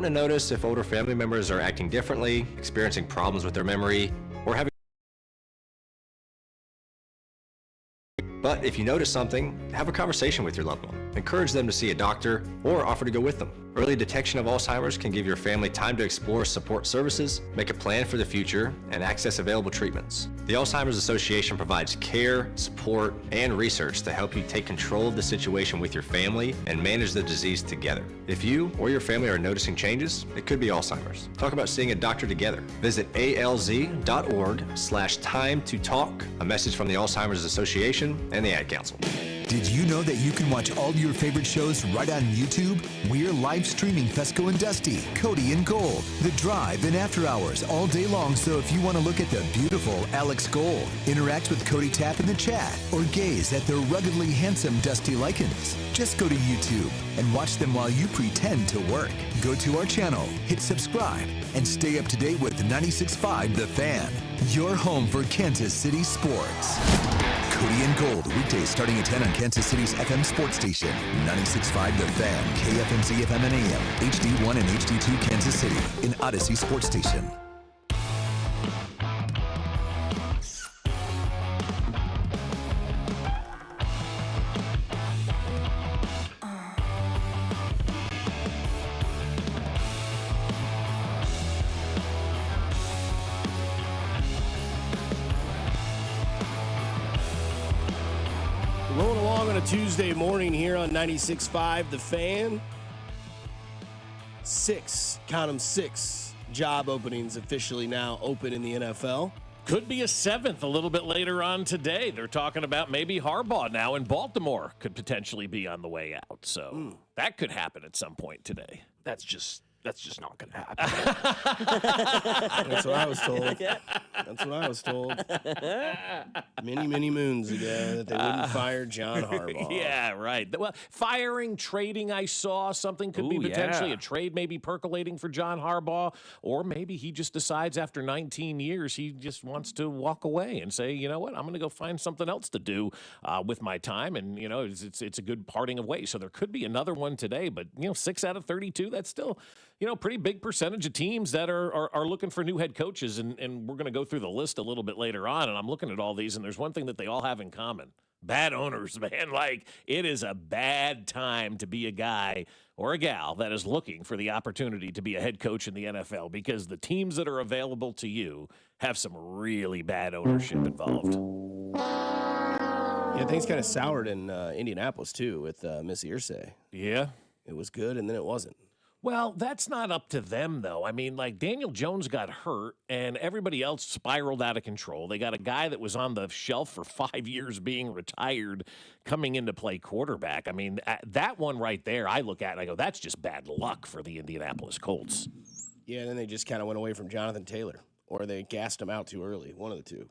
important to notice if older family members are acting differently, experiencing problems with their memory, or having. But if you notice something, have a conversation with your loved one. Encourage them to see a doctor or offer to go with them. Early detection of Alzheimer's can give your family time to explore support services, make a plan for the future, and access available treatments. The Alzheimer's Association provides care, support, and research to help you take control of the situation with your family and manage the disease together. If you or your family are noticing changes, it could be Alzheimer's. Talk about seeing a doctor together. Visit alz.org/time-to-talk. A message from the Alzheimer's Association and the Ad Council. Did you know that you can watch all your favorite shows right on YouTube? We're live streaming Fescoe and Dusty, Cody and Gold, The Drive, and After Hours all day long. So if you want to look at the beautiful Alex Gold, interact with Cody Tapp in the chat, or gaze at the ruggedly handsome Dusty Likens, just go to YouTube and watch them while you pretend to work. Go to our channel, hit subscribe, and stay up to date with 96.5 The Fan, your home for Kansas City sports. Cody and Gold, weekdays starting at 10 on Kansas City's FM sports station. 96.5 The Fan, KFMC FM and AM, HD1 and HD2 Kansas City, an Odyssey sports station. Rolling along on a Tuesday morning here on 96.5 The Fan. Count them six job openings officially now open in the NFL. Could be a seventh a little bit later on today. They're talking about maybe Harbaugh now in Baltimore could potentially be on the way out. So that could happen at some point today. That's just not going to happen. That's what I was told. That's what I was told. Many moons ago that they wouldn't fire John Harbaugh. Yeah, right. Well, firing, trading, I saw something could be potentially a trade maybe percolating for John Harbaugh, or maybe he just decides after 19 years he just wants to walk away and say, you know what, I'm going to go find something else to do with my time, and you know it's a good parting of ways. So there could be another one today, but 6 out of 32, that's still pretty big percentage of teams that are looking for new head coaches, and we're going to go through the list a little bit later on, and I'm looking at all these, and there's one thing that they all have in common. Bad owners, man. Like, it is a bad time to be a guy or a gal that is looking for the opportunity to be a head coach in the NFL, because the teams that are available to you have some really bad ownership involved. Yeah, things kind of soured in Indianapolis, too, with Miss Irsay. Yeah. It was good, and then it wasn't. Well, that's not up to them, though. I mean, like, Daniel Jones got hurt, and everybody else spiraled out of control. They got a guy that was on the shelf for 5 years being retired coming in to play quarterback. I mean, that one right there, I look at and I go, that's just bad luck for the Indianapolis Colts. Yeah, and then they just kind of went away from Jonathan Taylor, or they gassed him out too early, one of the two.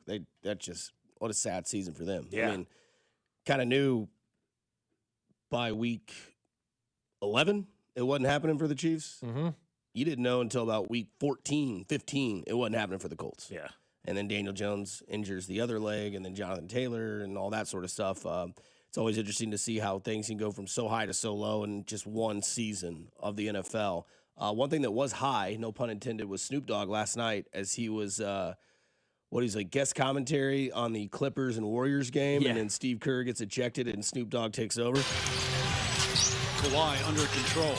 What a sad season for them. Yeah. I mean, kind of knew by week 11 it wasn't happening for the Chiefs. Mm-hmm. You didn't know until about week 14, 15, it wasn't happening for the Colts. Yeah. And then Daniel Jones injures the other leg, and then Jonathan Taylor and all that sort of stuff. It's always interesting to see how things can go from so high to so low in just one season of the NFL. One thing that was high, no pun intended, was Snoop Dogg last night as he was guest commentary on the Clippers and Warriors game, and then Steve Kerr gets ejected and Snoop Dogg takes over. Kawhi under control.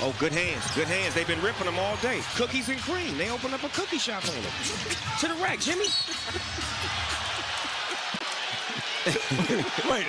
Oh, good hands, good hands. They've been ripping them all day. Cookies and cream. They opened up a cookie shop on them. To the rack, Jimmy. Wait,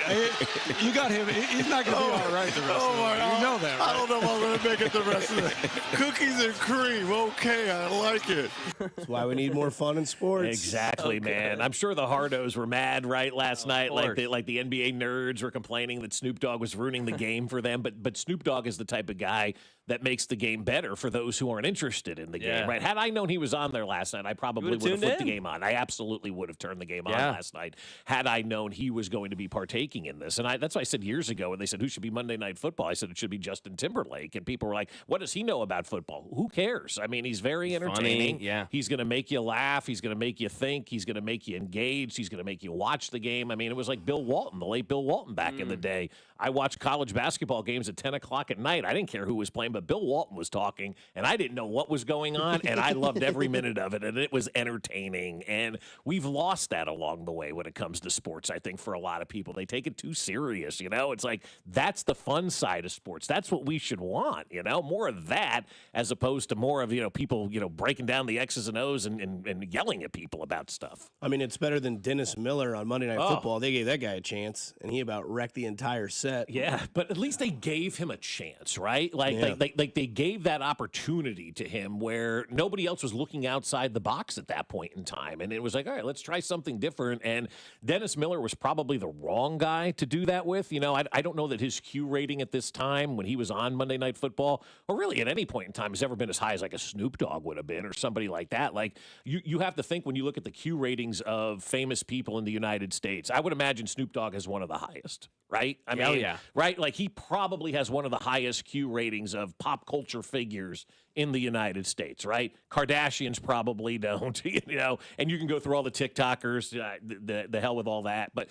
you got him. He's not going to be all right the rest of the way. You know that, right? I don't know if I'm going to make it the rest of the Cookies and cream. Okay, I like it. That's why we need more fun in sports. Exactly, man. I'm sure the hardos were mad, right, last night. Like the NBA nerds were complaining that Snoop Dogg was ruining the game for them. But Snoop Dogg is the type of guy that makes the game better for those who aren't interested in the game, right? Had I known he was on there last night, I probably would have flipped the game on. I absolutely would have turned the game on last night had I known he was going to be partaking in this. And that's why I said years ago when they said, who should be Monday Night Football? I said it should be Justin Timberlake. And people were like, what does he know about football? Who cares? I mean, he's very entertaining. Funny, He's going to make you laugh. He's going to make you think. He's going to make you engaged. He's going to make you watch the game. I mean, it was like Bill Walton, the late Bill Walton back in the day. I watched college basketball games at 10 o'clock at night. I didn't care who was playing, but Bill Walton was talking, and I didn't know what was going on, and I loved every minute of it, and it was entertaining. And we've lost that along the way when it comes to sports, I think, for a lot of people. They take it too serious, you know? It's like, that's the fun side of sports. That's what we should want, you know? More of that as opposed to more of, you know, people, you know, breaking down the X's and O's and yelling at people about stuff. I mean, it's better than Dennis Miller on Monday Night Football. They gave that guy a chance, and he about wrecked the entire set. Yeah, but at least they gave him a chance, right? Like they gave that opportunity to him where nobody else was looking outside the box at that point in time. And it was like, all right, let's try something different. And Dennis Miller was probably the wrong guy to do that with. You know, I don't know that his Q rating at this time when he was on Monday Night Football, or really at any point in time, has ever been as high as like a Snoop Dogg would have been or somebody like that. Like, you have to think when you look at the Q ratings of famous people in the United States, I would imagine Snoop Dogg has one of the highest, right? I mean, right? Like, he probably has one of the highest Q ratings of pop culture figures in the United States, right? Kardashians probably don't, you know, and you can go through all the TikTokers, the hell with all that. But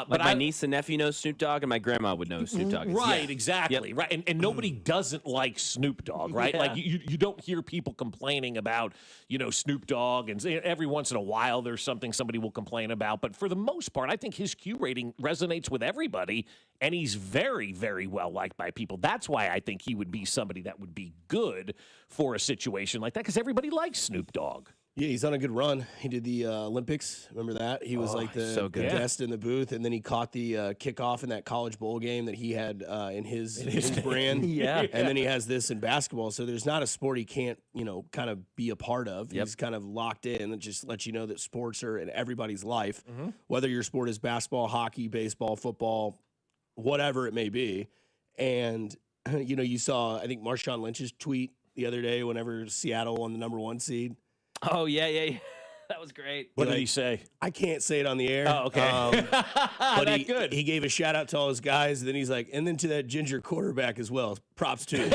my niece and nephew know Snoop Dogg, and my grandma would know Snoop Dogg. Right, exactly. Yep. Right. And nobody doesn't like Snoop Dogg, right? Like, you don't hear people complaining about, you know, Snoop Dogg, and every once in a while there's something somebody will complain about. But for the most part, I think his Q rating resonates with everybody, and he's very, very well liked by people. That's why I think he would be somebody that would be good for a situation like that, because everybody likes Snoop Dogg. Yeah, he's on a good run. He did the Olympics. Remember that? He was like the guest in the booth, and then he caught the kickoff in that college bowl game that he had in his brand. And then he has this in basketball. So there's not a sport he can't, you know, kind of be a part of. He's kind of locked in, and just lets you know that sports are in everybody's life, whether your sport is basketball, hockey, baseball, football, whatever it may be. And, you know, you saw, I think, Marshawn Lynch's tweet the other day whenever Seattle won the #1 seed. Oh, yeah. That was great. What did he say? I can't say it on the air. Oh, okay. But he gave a shout out to all his guys. And then he's like, and then to that ginger quarterback as well. Props to him.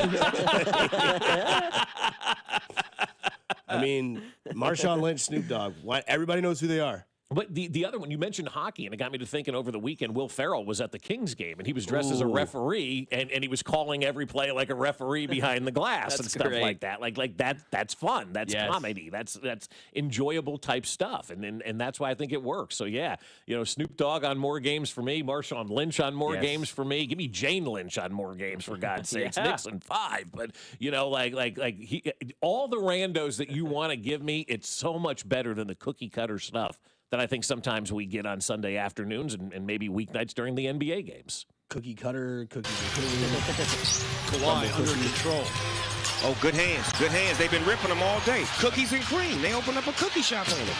I mean, Marshawn Lynch, Snoop Dogg. Everybody knows who they are. But the other one, you mentioned hockey, and it got me to thinking over the weekend, Will Ferrell was at the Kings game, and he was dressed as a referee, and he was calling every play like a referee behind the glass and stuff like that. Like that's fun. That's comedy. That's enjoyable type stuff, and that's why I think it works. So, yeah, you know, Snoop Dogg on more games for me, Marshawn Lynch on more games for me. Give me Jane Lynch on more games, for God's sakes. Nixon 5. But, you know, like all the randos that you want to give me, it's so much better than the cookie cutter stuff that I think sometimes we get on Sunday afternoons and maybe weeknights during the NBA games. Cookie cutter, cookies and cream. Kawhi under control. Oh, good hands. Good hands. They've been ripping them all day. Cookies and cream. They opened up a cookie shop on them.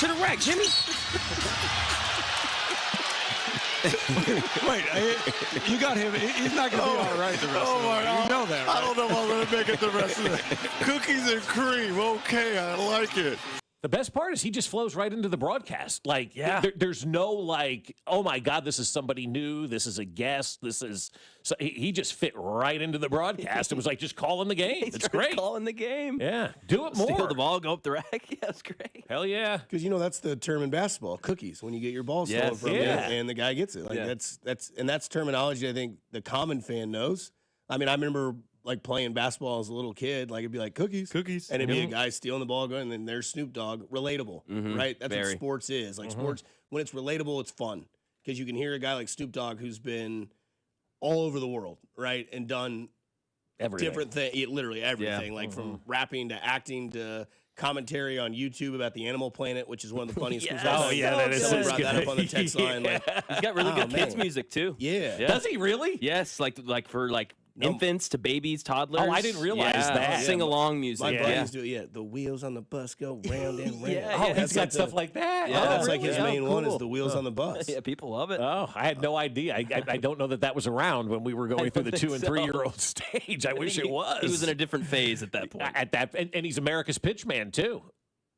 To the rack, Jimmy. Wait, you got him. He's not going to be all right the rest of the way. You know that, right? I don't know if I'm going to make it the rest of the cookies and cream. Okay, I like it. The best part is he just flows right into the broadcast. Like, there's no like, oh my God, this is somebody new. This is a guest. This is so he just fit right into the broadcast. It was like just calling the game. It's great. Calling the game. Yeah, do it more. Steal the ball, go up the rack. Yeah, it's great. Hell yeah. Because you know that's the term in basketball, cookies. When you get your ball stolen from you and the guy gets it, like that's terminology I think the common fan knows. I mean, I remember like playing basketball as a little kid, like it'd be like cookies, and it'd be a guy stealing the ball, going, and then there's Snoop Dogg, relatable, right? That's what sports is. Like sports, when it's relatable, it's fun because you can hear a guy like Snoop Dogg who's been all over the world, right, and done different things, literally everything, like from rapping to acting to commentary on YouTube about the Animal Planet, which is one of the funniest. Oh yeah, that is. Someone brought that up on the text line. Like, he's got really good kids music too. Yeah, does he really? Yes, like for infants to babies, toddlers. Oh, I didn't realize that. Sing along music. My buddies do it. The wheels on the bus go round and round. He's got stuff like that. Yeah, that's like his main one is the wheels on the bus. Yeah, people love it. Oh, I had no idea. I don't know that was around when we were going through the 2 and 3 year old stage. I wish it was. He was in a different phase at that point. And he's America's pitchman too.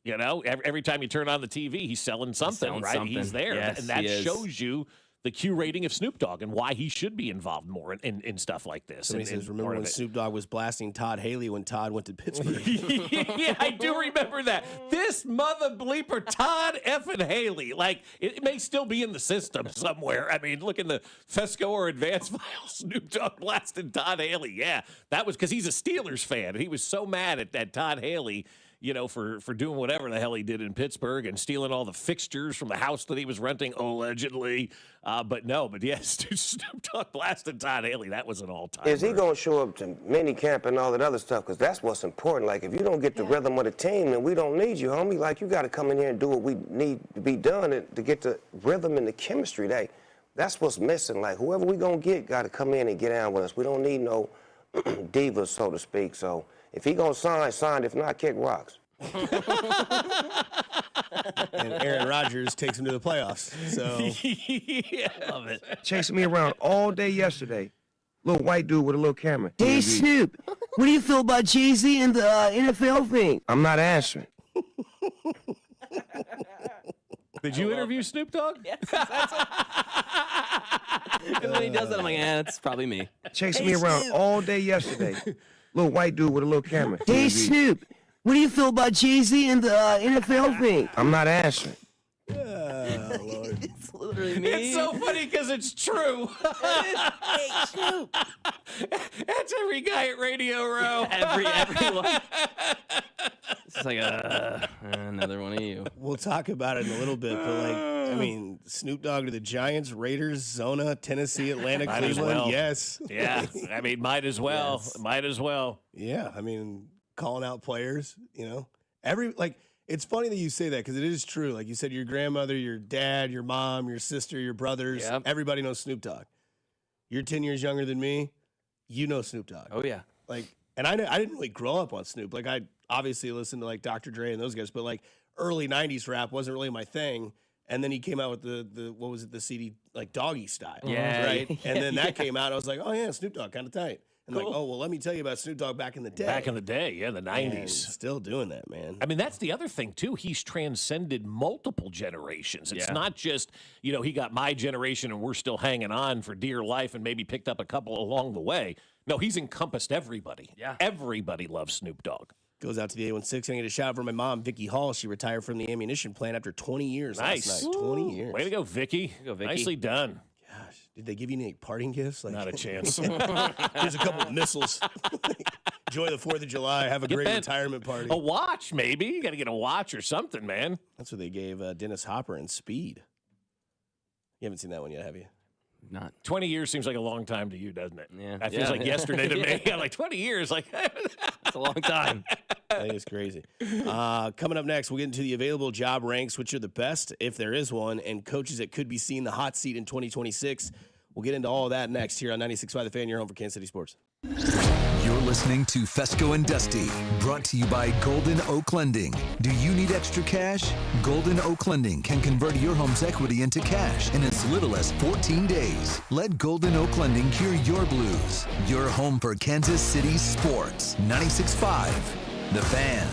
You know, every time you turn on the TV, he's selling something, right? He's there, and that shows you the Q rating of Snoop Dogg and why he should be involved more in stuff like this. Somebody says, remember when Snoop Dogg was blasting Todd Haley when Todd went to Pittsburgh? Yeah, I do remember that. This mother bleeper, Todd effing Haley. Like, it may still be in the system somewhere. I mean, look in the Fescoe or Advanced File. Snoop Dogg blasted Todd Haley. Yeah, that was because he's a Steelers fan. And he was so mad at Todd Haley, you know, for doing whatever the hell he did in Pittsburgh and stealing all the fixtures from the house that he was renting, allegedly. But yes, Snoop Dogg blasted Todd Haley. That was an all-time. Is he going to show up to mini camp and all that other stuff? Because that's what's important. Like, if you don't get the rhythm of the team, then we don't need you, homie. Like, you got to come in here and do what we need to be done to get the rhythm and the chemistry. That's what's missing. Like, whoever we going to get got to come in and get down with us. We don't need no divas, so to speak. So if he going to sign. If not, kick rocks. And Aaron Rodgers takes him to the playoffs. So Yeah, love it. Chasing me around all day yesterday. Little white dude with a little camera. Hey, Snoop, what do you feel about Jay-Z and the NFL thing? I'm not answering. Did you interview Snoop Dogg? Yes, because when he does that, I'm like, that's probably me. Chasing me around all day yesterday. Little white dude with a little camera. Hey, Snoop, what do you feel about Jay-Z and the NFL thing? I'm not answering. It's literally me. It's so funny because it's true. Hey, Snoop. That's every guy at Radio Row. Everyone. It's like another one of you. we'll talk about it in a little bit. But, like, I mean, Snoop Dogg to the Giants, Raiders, Zona, Tennessee, Atlanta, Might as Cleveland. well. Yes. Yeah, I mean, might as well. Yes. Might as well. Yeah, I mean, calling out players, you know. It's funny that you say that because it is true. Like you said, your grandmother, your dad, your mom, your sister, your brothers, Yep. everybody knows Snoop Dogg. You're 10 years younger than me. You know Snoop Dogg. Oh, yeah. Like, and I didn't really grow up on Snoop. Like, I obviously listened to, like, Dr. Dre and those guys, but, like, early 90s rap wasn't really my thing. And then he came out with the what was it, the CD, like, Doggy Style. Yeah. Right? And then that came out. I was like, oh, yeah, Snoop Dogg, kind of tight. And like, oh, well, let me tell you about Snoop Dogg back in the day. Back in the day, yeah, the 90s. And still doing that, man. I mean, that's the other thing, too. He's transcended multiple generations. It's Yeah. not just, you know, he got my generation and we're still hanging on for dear life and maybe picked up a couple along the way. No, he's encompassed everybody. Yeah. Everybody loves Snoop Dogg. Goes out to the A16. I get a shout out from my mom, Vicky Hall. She retired from the ammunition plant after 20 years Nice. last night. 20 years. Way to go, Vicky. go, Vicky. Nicely done. Gosh, did they give you any parting gifts? Like, Not a chance. here's a couple of missiles. Enjoy the 4th of July. Have a great Ben retirement party. A watch, maybe. You got to get a watch or something, man. That's what they gave Dennis Hopper in Speed. You haven't seen that one yet, have you? Not. 20 years seems like a long time to you, doesn't it? Yeah. That feels Yeah. like yesterday to me. Yeah, like 20 years. Like, It's a long time. That is crazy. Coming up next, we'll get into the available job ranks, which are the best, if there is one, and coaches that could be seeing the hot seat in 2026. We'll get into all of that next here on 96.5 The Fan, your home for Kansas City Sports. You're listening to Fescoe and Dusty, brought to you by Golden Oak Lending. Do you need extra cash? Golden Oak Lending can convert your home's equity into cash in as little as 14 days. Let Golden Oak Lending cure your blues. Your home for Kansas City sports. 96.5 The Fan.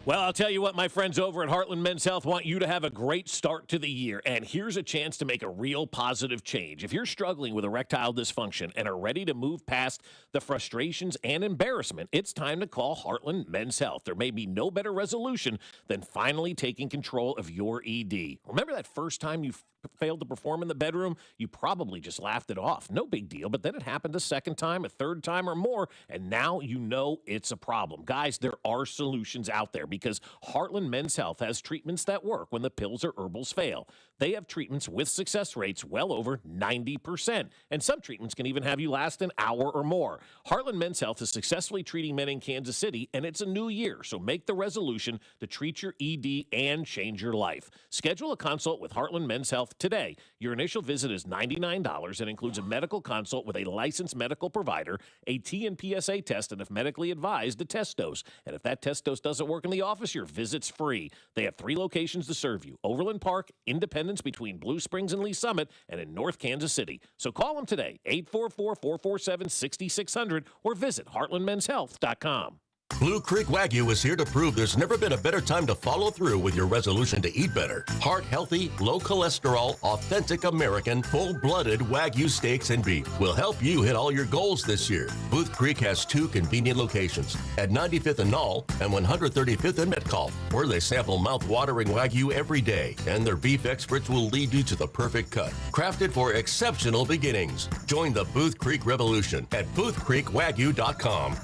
well, I'll tell you what, my friends over at Heartland Men's Health want you to have a great start to the year. And here's a chance to make a real positive change. If you're struggling with erectile dysfunction and are ready to move past the frustrations and embarrassment, it's time to call Heartland Men's Health. There may be no better resolution than finally taking control of your ED. Remember that first time you failed to perform in the bedroom? You probably just laughed it off. No big deal. But then it happened a second time, a third time, or more, and now you know it's a problem. Guys, there are solutions out there because Heartland Men's Health has treatments that work when the pills or herbals fail. They have treatments with success rates well over 90%, and some treatments can even have you last an hour or more. Heartland Men's Health is successfully treating men in Kansas City, and it's a new year, so make the resolution to treat your ED and change your life. Schedule a consult with Heartland Men's Health today. Your initial visit is $99 and includes a medical consult with a licensed medical provider, a T and PSA test, and if medically advised, a test dose. And if that test dose doesn't work in the office, your visit's free. They have 3 locations to serve you: Overland Park, Independence between Blue Springs and Lee Summit, and in North Kansas City. So call them today, 844-447-6600, or visit heartlandmenshealth.com. Blue Creek Wagyu is here to prove there's never been a better time to follow through with your resolution to eat better. Heart-healthy, low-cholesterol, authentic American, full-blooded Wagyu steaks and beef will help you hit all your goals this year. Booth Creek has 2 convenient locations at 95th and Knoll and 135th and Metcalf, where they sample mouth-watering Wagyu every day, and their beef experts will lead you to the perfect cut. Crafted for exceptional beginnings. Join the Booth Creek Revolution at boothcreekwagyu.com.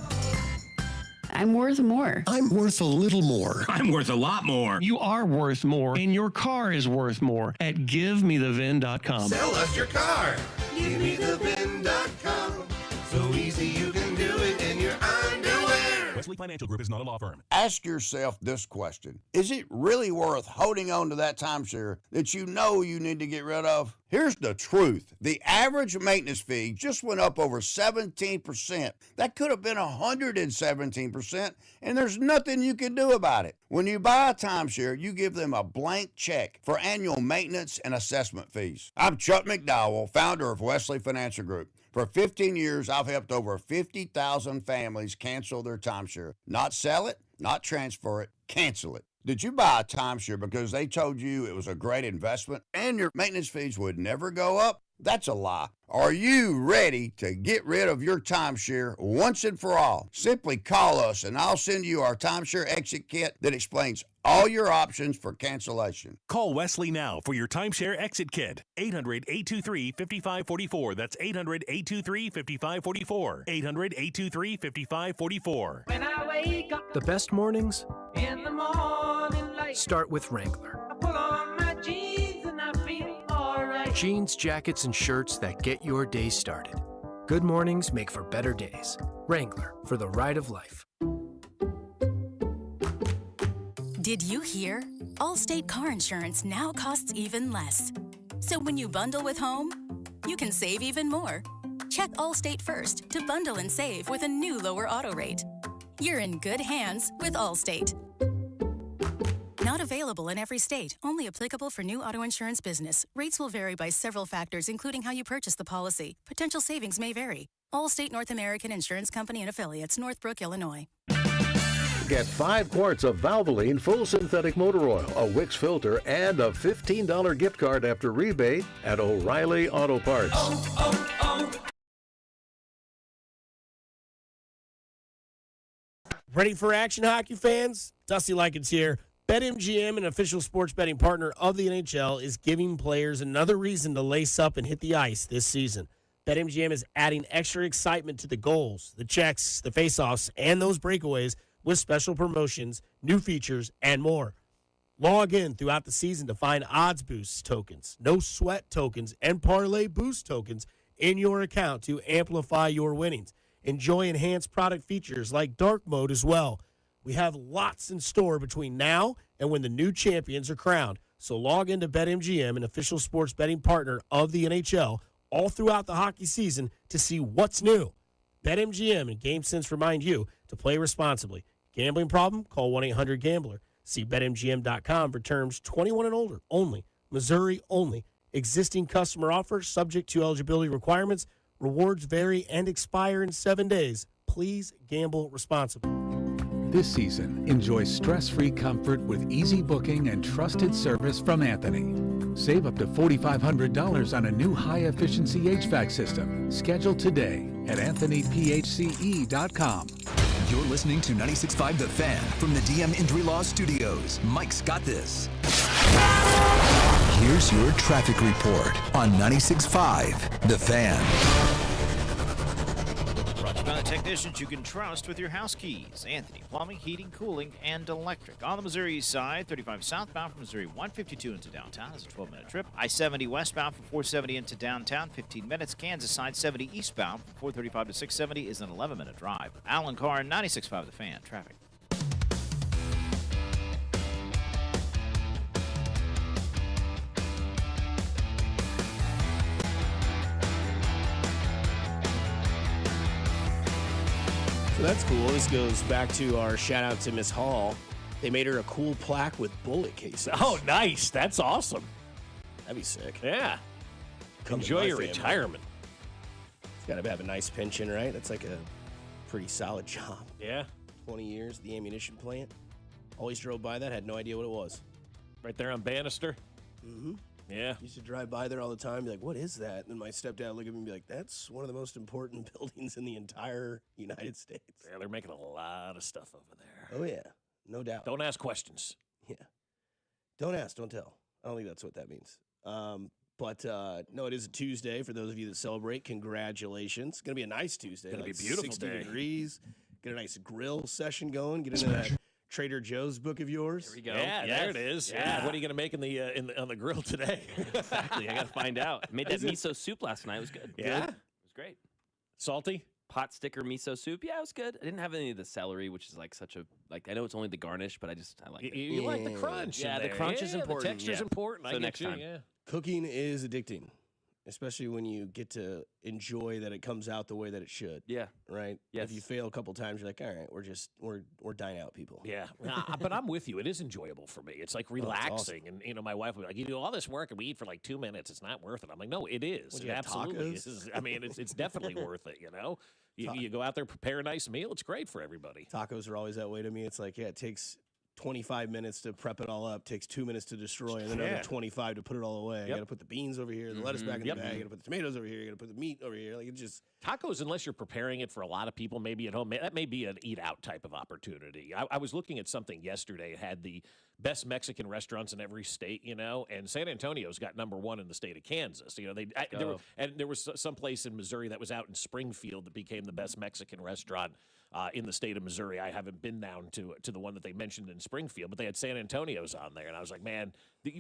I'm worth more. I'm worth a little more. I'm worth a lot more. You are worth more, and your car is worth more at GiveMeTheVin.com. Sell us your car. GiveMeTheVin.com. So easy you can do it in your underwear. Wesley Financial Group is not a law firm. Ask yourself this question. Is it really worth holding on to that timeshare that you know you need to get rid of? Here's the truth. The average maintenance fee just went up over 17%. That could have been 117%, and there's nothing you can do about it. When you buy a timeshare, you give them a blank check for annual maintenance and assessment fees. I'm Chuck McDowell, founder of Wesley Financial Group. For 15 years, I've helped over 50,000 families cancel their timeshare. Not sell it, not transfer it, cancel it. Did you buy a timeshare because they told you it was a great investment and your maintenance fees would never go up? That's a lie. Are you ready to get rid of your timeshare once and for all? Simply call us and I'll send you our timeshare exit kit that explains all your options for cancellation. Call Wesley now for your timeshare exit kit. 800-823-5544. That's 800-823-5544. 800-823-5544. When I wake up the best mornings in the morning light, start with Wrangler. I pull on my jeans and I feel alright. Jeans, jackets, and shirts that get your day started. Good mornings make for better days. Wrangler, for the ride of life. Did you hear? Allstate car insurance now costs even less. So when you bundle with home, you can save even more. Check Allstate first to bundle and save with a new lower auto rate. You're in good hands with Allstate. Not available in every state. Only applicable for new auto insurance business. Rates will vary by several factors, including how you purchase the policy. Potential savings may vary. Allstate North American Insurance Company and Affiliates, Northbrook, Illinois. Get 5 quarts of Valvoline full synthetic motor oil, a Wix filter, and a $15 gift card after rebate at O'Reilly Auto Parts. Ready for action, hockey fans? Dusty Likens here. BetMGM, an official sports betting partner of the NHL, is giving players another reason to lace up and hit the ice this season. BetMGM is adding extra excitement to the goals, the checks, the faceoffs, and those breakaways with special promotions, new features, and more. Log in throughout the season to find odds boost tokens, no sweat tokens, and parlay boost tokens in your account to amplify your winnings. Enjoy enhanced product features like dark mode as well. We have lots in store between now and when the new champions are crowned. So log into BetMGM, an official sports betting partner of the NHL, all throughout the hockey season to see what's new. BetMGM and GameSense remind you to play responsibly. Gambling problem? Call 1-800-GAMBLER. See BetMGM.com for terms. 21 and older only. Missouri only. Existing customer offers subject to eligibility requirements. Rewards vary and expire in 7 days. Please gamble responsibly. This season, enjoy stress-free comfort with easy booking and trusted service from Anthony. Save up to $4,500 on a new high-efficiency HVAC system. Schedule today at AnthonyPHCE.com. You're listening to 96.5 The Fan from the DM Injury Law Studios. Mike's got this. Here's your traffic report on 96.5 The Fan. Brought to you by the technicians you can trust with your house keys. Anthony Plumbing, Heating, Cooling, and Electric. On the Missouri side, 35 southbound from Missouri 152 into downtown is a 12-minute trip. I-70 westbound from 470 into downtown, 15 minutes. Kansas side 70 eastbound from 435 to 670 is an 11-minute drive. Alan Carr, 96.5 The Fan. Traffic. So that's cool. This goes back to our shout out to Miss Hall. They made her a cool plaque with bullet cases. Oh, nice. That's awesome. That'd be sick. Yeah. Enjoy your retirement. It's got to have a nice pension, right? That's like a pretty solid job. Yeah. 20 years, the ammunition plant. Always drove by that, had no idea what it was. Right there on Bannister? Mm-hmm. Yeah. Used to drive by there all the time, be like, what is that? And then my stepdad would look at me and be like, that's one of the most important buildings in the entire United States. Yeah, they're making a lot of stuff over there. Oh, yeah. No doubt. Don't ask questions. Yeah. Don't ask, don't tell. I don't think that's what that means. But no, it is a Tuesday. For those of you that celebrate, congratulations. It's going to be a nice Tuesday. Gonna be a beautiful 60 day. degrees. Get a nice grill session going. Get into that Trader Joe's book of yours. There we go. Yeah, Yes. there it is. Yeah. What are you going to make on the grill today? Exactly. I got to find out. I made that miso soup last night. It was good. Yeah? It was great. Salty? Pot sticker miso soup. Yeah, it was good. I didn't have any of the celery, which is like such a I know it's only the garnish, but I like it. You like the crunch. Yeah, in the there. crunch is Yeah, important. The texture's yeah. important. So I get next you, time. yeah. Cooking is addicting, especially when you get to enjoy that it comes out the way that it should. Yeah. Right? Yes. If you fail a couple times, you're like, all right, we're dying out people. Yeah, but I'm with you. It is enjoyable for me. It's like relaxing, awesome. and my wife will be like, "You do all this work and we eat for like 2 minutes. It's not worth it." I'm like, "No, it is. What, It you have absolutely tacos? is. I mean, it's definitely worth it. You go out there, prepare a nice meal. It's great for everybody. Tacos are always that way to me. It's like, yeah, it takes 25 minutes to prep it all up, takes 2 minutes to destroy, and then another 25 to put it all away. You got to put the beans over here, the lettuce back in the bag, you got to put the tomatoes over here, you got to put the meat over here. Like, it just Tacos, unless you're preparing it for a lot of people, maybe at home, that may be an eat out type of opportunity. I was looking at something yesterday. It had the best Mexican restaurants in every state, and San Antonio's got #1 in the state of Kansas. There was some place in Missouri that was out in Springfield that became the best Mexican restaurant in the state of Missouri. I haven't been down to the one that they mentioned in Springfield, but they had San Antonio's on there, and I was like, man,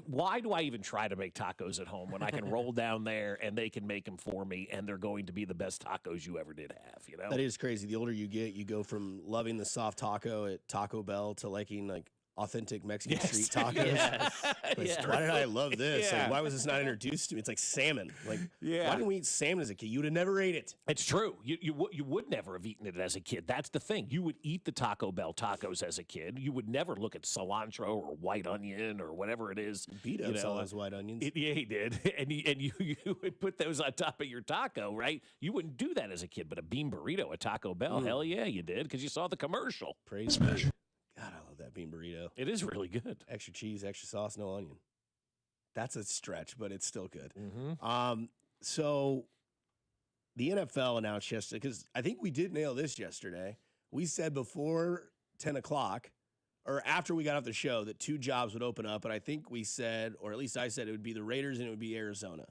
why do I even try to make tacos at home when I can roll down there and they can make them for me, and they're going to be the best tacos you ever did have? That is crazy. The older you get, you go from loving the soft taco at Taco Bell to liking authentic Mexican street tacos. Yes. Why did I love this? Yeah. Why was this not introduced to me? It's like salmon. Why Yeah. didn't we eat salmon as a kid? You would have never ate it. It's true. You would never have eaten it as a kid. That's the thing. You would eat the Taco Bell tacos as a kid. You would never look at cilantro or white onion or whatever it is. Beat up all those white onions. Yeah, he did. And you would put those on top of your taco, right? You wouldn't do that as a kid, but a bean burrito at Taco Bell, hell yeah, you did, because you saw the commercial. Praise me. God, I love that bean burrito. It is really good. Extra cheese, extra sauce, no onion. That's a stretch, but it's still good. Mm-hmm. So the NFL announced yesterday, because I think we did nail this yesterday. We said before 10 o'clock, or after we got off the show, that 2 jobs would open up. And I think we said, or at least I said, it would be the Raiders and it would be Arizona.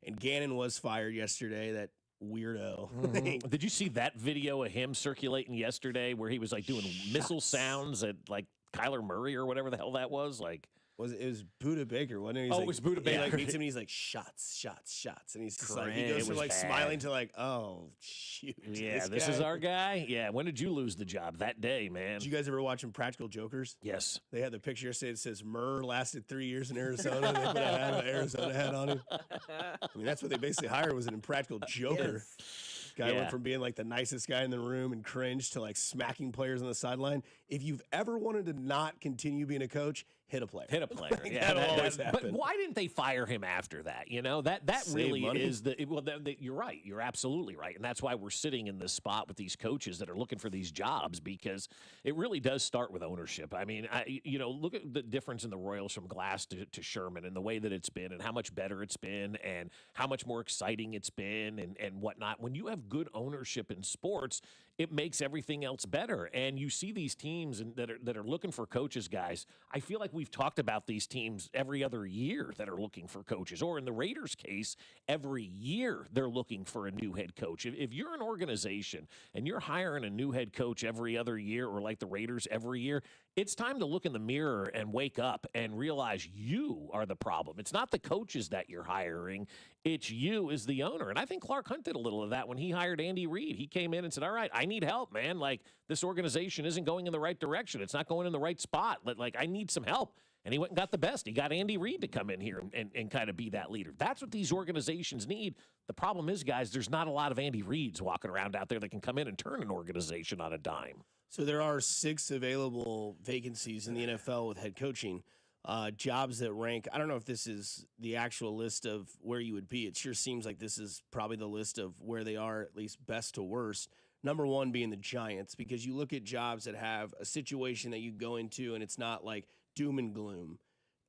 And Gannon was fired yesterday, that weirdo. Mm-hmm. Did you see that video of him circulating yesterday where he was like doing missile sounds at like Kyler Murray or whatever the hell that was? Like, It was Buda Baker, wasn't it? it was Buda Baker. He like meets him and he's like, shots, shots, shots. And he's just like, he Cringe. goes It from was like bad. smiling to like, oh, shoot. yeah, this is our guy. Yeah, when did you lose the job? That day, man. Did you guys ever watch Impractical Jokers? Yes. They had the picture yesterday that says Murr lasted 3 years in Arizona. They put an Arizona hat on him. I mean, that's what they basically hired, was an Impractical Joker. Guy went from being like the nicest guy in the room and cringe to like smacking players on the sideline. If you've ever wanted to not continue being a coach, hit a player. Hit a player. That'll always happen. But why didn't they fire him after that? That Save really money. is you're right. You're absolutely right. And that's why we're sitting in this spot with these coaches that are looking for these jobs, because it really does start with ownership. I mean, look at the difference in the Royals from Glass to Sherman and the way that it's been and how much better it's been and how much more exciting it's been and whatnot. When you have good ownership in sports, it makes everything else better. And you see these teams that are looking for coaches, guys. I feel like we've talked about these teams every other year that are looking for coaches, or in the Raiders' case, every year they're looking for a new head coach. If you're an organization and you're hiring a new head coach every other year, or like the Raiders every year, it's time to look in the mirror and wake up and realize you are the problem. It's not the coaches that you're hiring. It's you as the owner. And I think Clark Hunt did a little of that when he hired Andy Reid. He came in and said, all right, I need help, man. Like, this organization isn't going in the right direction. It's not going in the right spot. Like, I need some help. And he went and got the best. He got Andy Reid to come in here and kind of be that leader. That's what these organizations need. The problem is, guys, there's not a lot of Andy Reids walking around out there that can come in and turn an organization on a dime. So there are 6 available vacancies in the NFL with head coaching jobs that rank. I don't know if this is the actual list of where you would be. It sure seems like this is probably the list of where they are, at least best to worst. Number one being the Giants, because you look at jobs that have a situation that you go into and it's not like doom and gloom.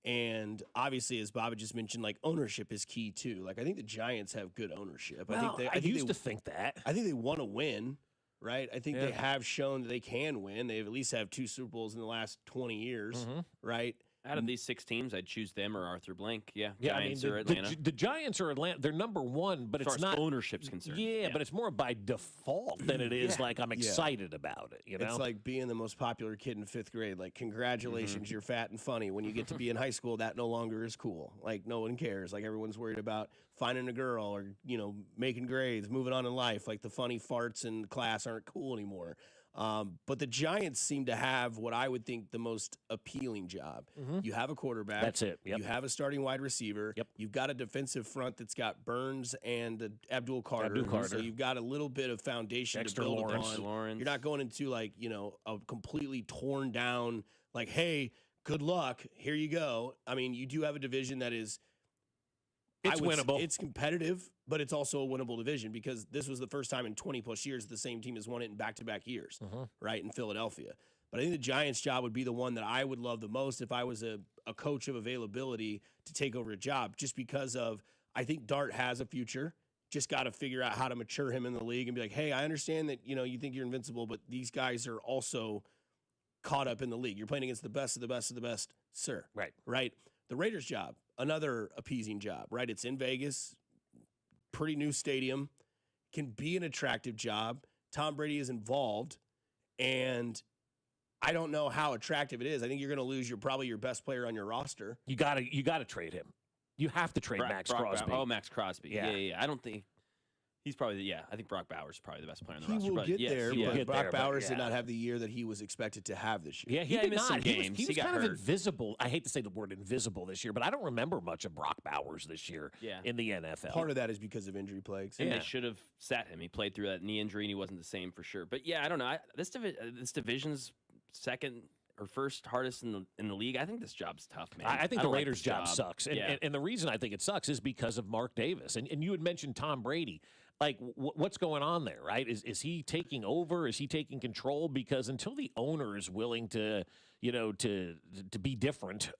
And obviously, as Bob had just mentioned, like ownership is key too. Like I think the Giants have good ownership. Well, I used to think that. I think they want to win, right? I think they have shown that they can win. They at least have 2 Super Bowls in the last 20 years, right? Out of these 6 teams, I'd choose them or Arthur Blank. Yeah, Giants or Atlanta. The Giants are Atlanta. They're number one, but as far it's as not ownership's concerned. Yeah, but it's more by default than it is like I'm excited about it. You know, It's like being the most popular kid in 5th grade. Like, congratulations, you're fat and funny. When you get to be in high school, that no longer is cool. Like, no one cares. Like, everyone's worried about finding a girl or, you know, making grades, moving on in life. Like, the funny farts in class aren't cool anymore. But the Giants seem to have what I would think the most appealing job. You have a quarterback. That's it. Yep. You have a starting wide receiver. Yep. You've got a defensive front that's got Burns and Abdul Carter. So you've got a little bit of foundation Dexter to build Lawrence. upon. You're not going into like, you know, a completely torn down, like, hey, good luck. Here you go. I mean, you do have a division that is It's winnable. It's competitive, but it's also a winnable division because this was the first time in 20-plus years the same team has won it in back-to-back years, right, in Philadelphia. But I think the Giants' job would be the one that I would love the most if I was a coach of availability to take over a job, just because of I think Dart has a future. Just got to figure out how to mature him in the league and be like, hey, I understand that, you know, you think you're invincible, but these guys are also caught up in the league. You're playing against the best of the best of the best, sir. Right. The Raiders' job, another appeasing job, right? It's in Vegas, pretty new stadium, can be an attractive job. Tom Brady is involved, and I don't know how attractive it is. I think you're going to lose probably your best player on your roster. You got to trade him. You have to trade Max Crosby. Max Crosby. Yeah. I don't think he's probably I think Brock Bowers is probably the best player on the roster. He will get there, but Brock Bowers but did not have the year that he was expected to have this year. Yeah, he missed did not. some games. He was got kind hurt. of invisible. I hate to say the word invisible this year, but I don't remember much of Brock Bowers this year in the NFL. Part of that is because of injury plagues. And they should have sat him. He played through that knee injury, and he wasn't the same for sure. But yeah, I don't know. This division's second or first hardest in the league. I think this job's tough, man. I think the don't Raiders' this job sucks. And the reason I think it sucks is because of Mark Davis. And you had mentioned Tom Brady. Like, what's going on there, right? Is he taking over? Is he taking control? Because until the owner is willing to, you know, to be different,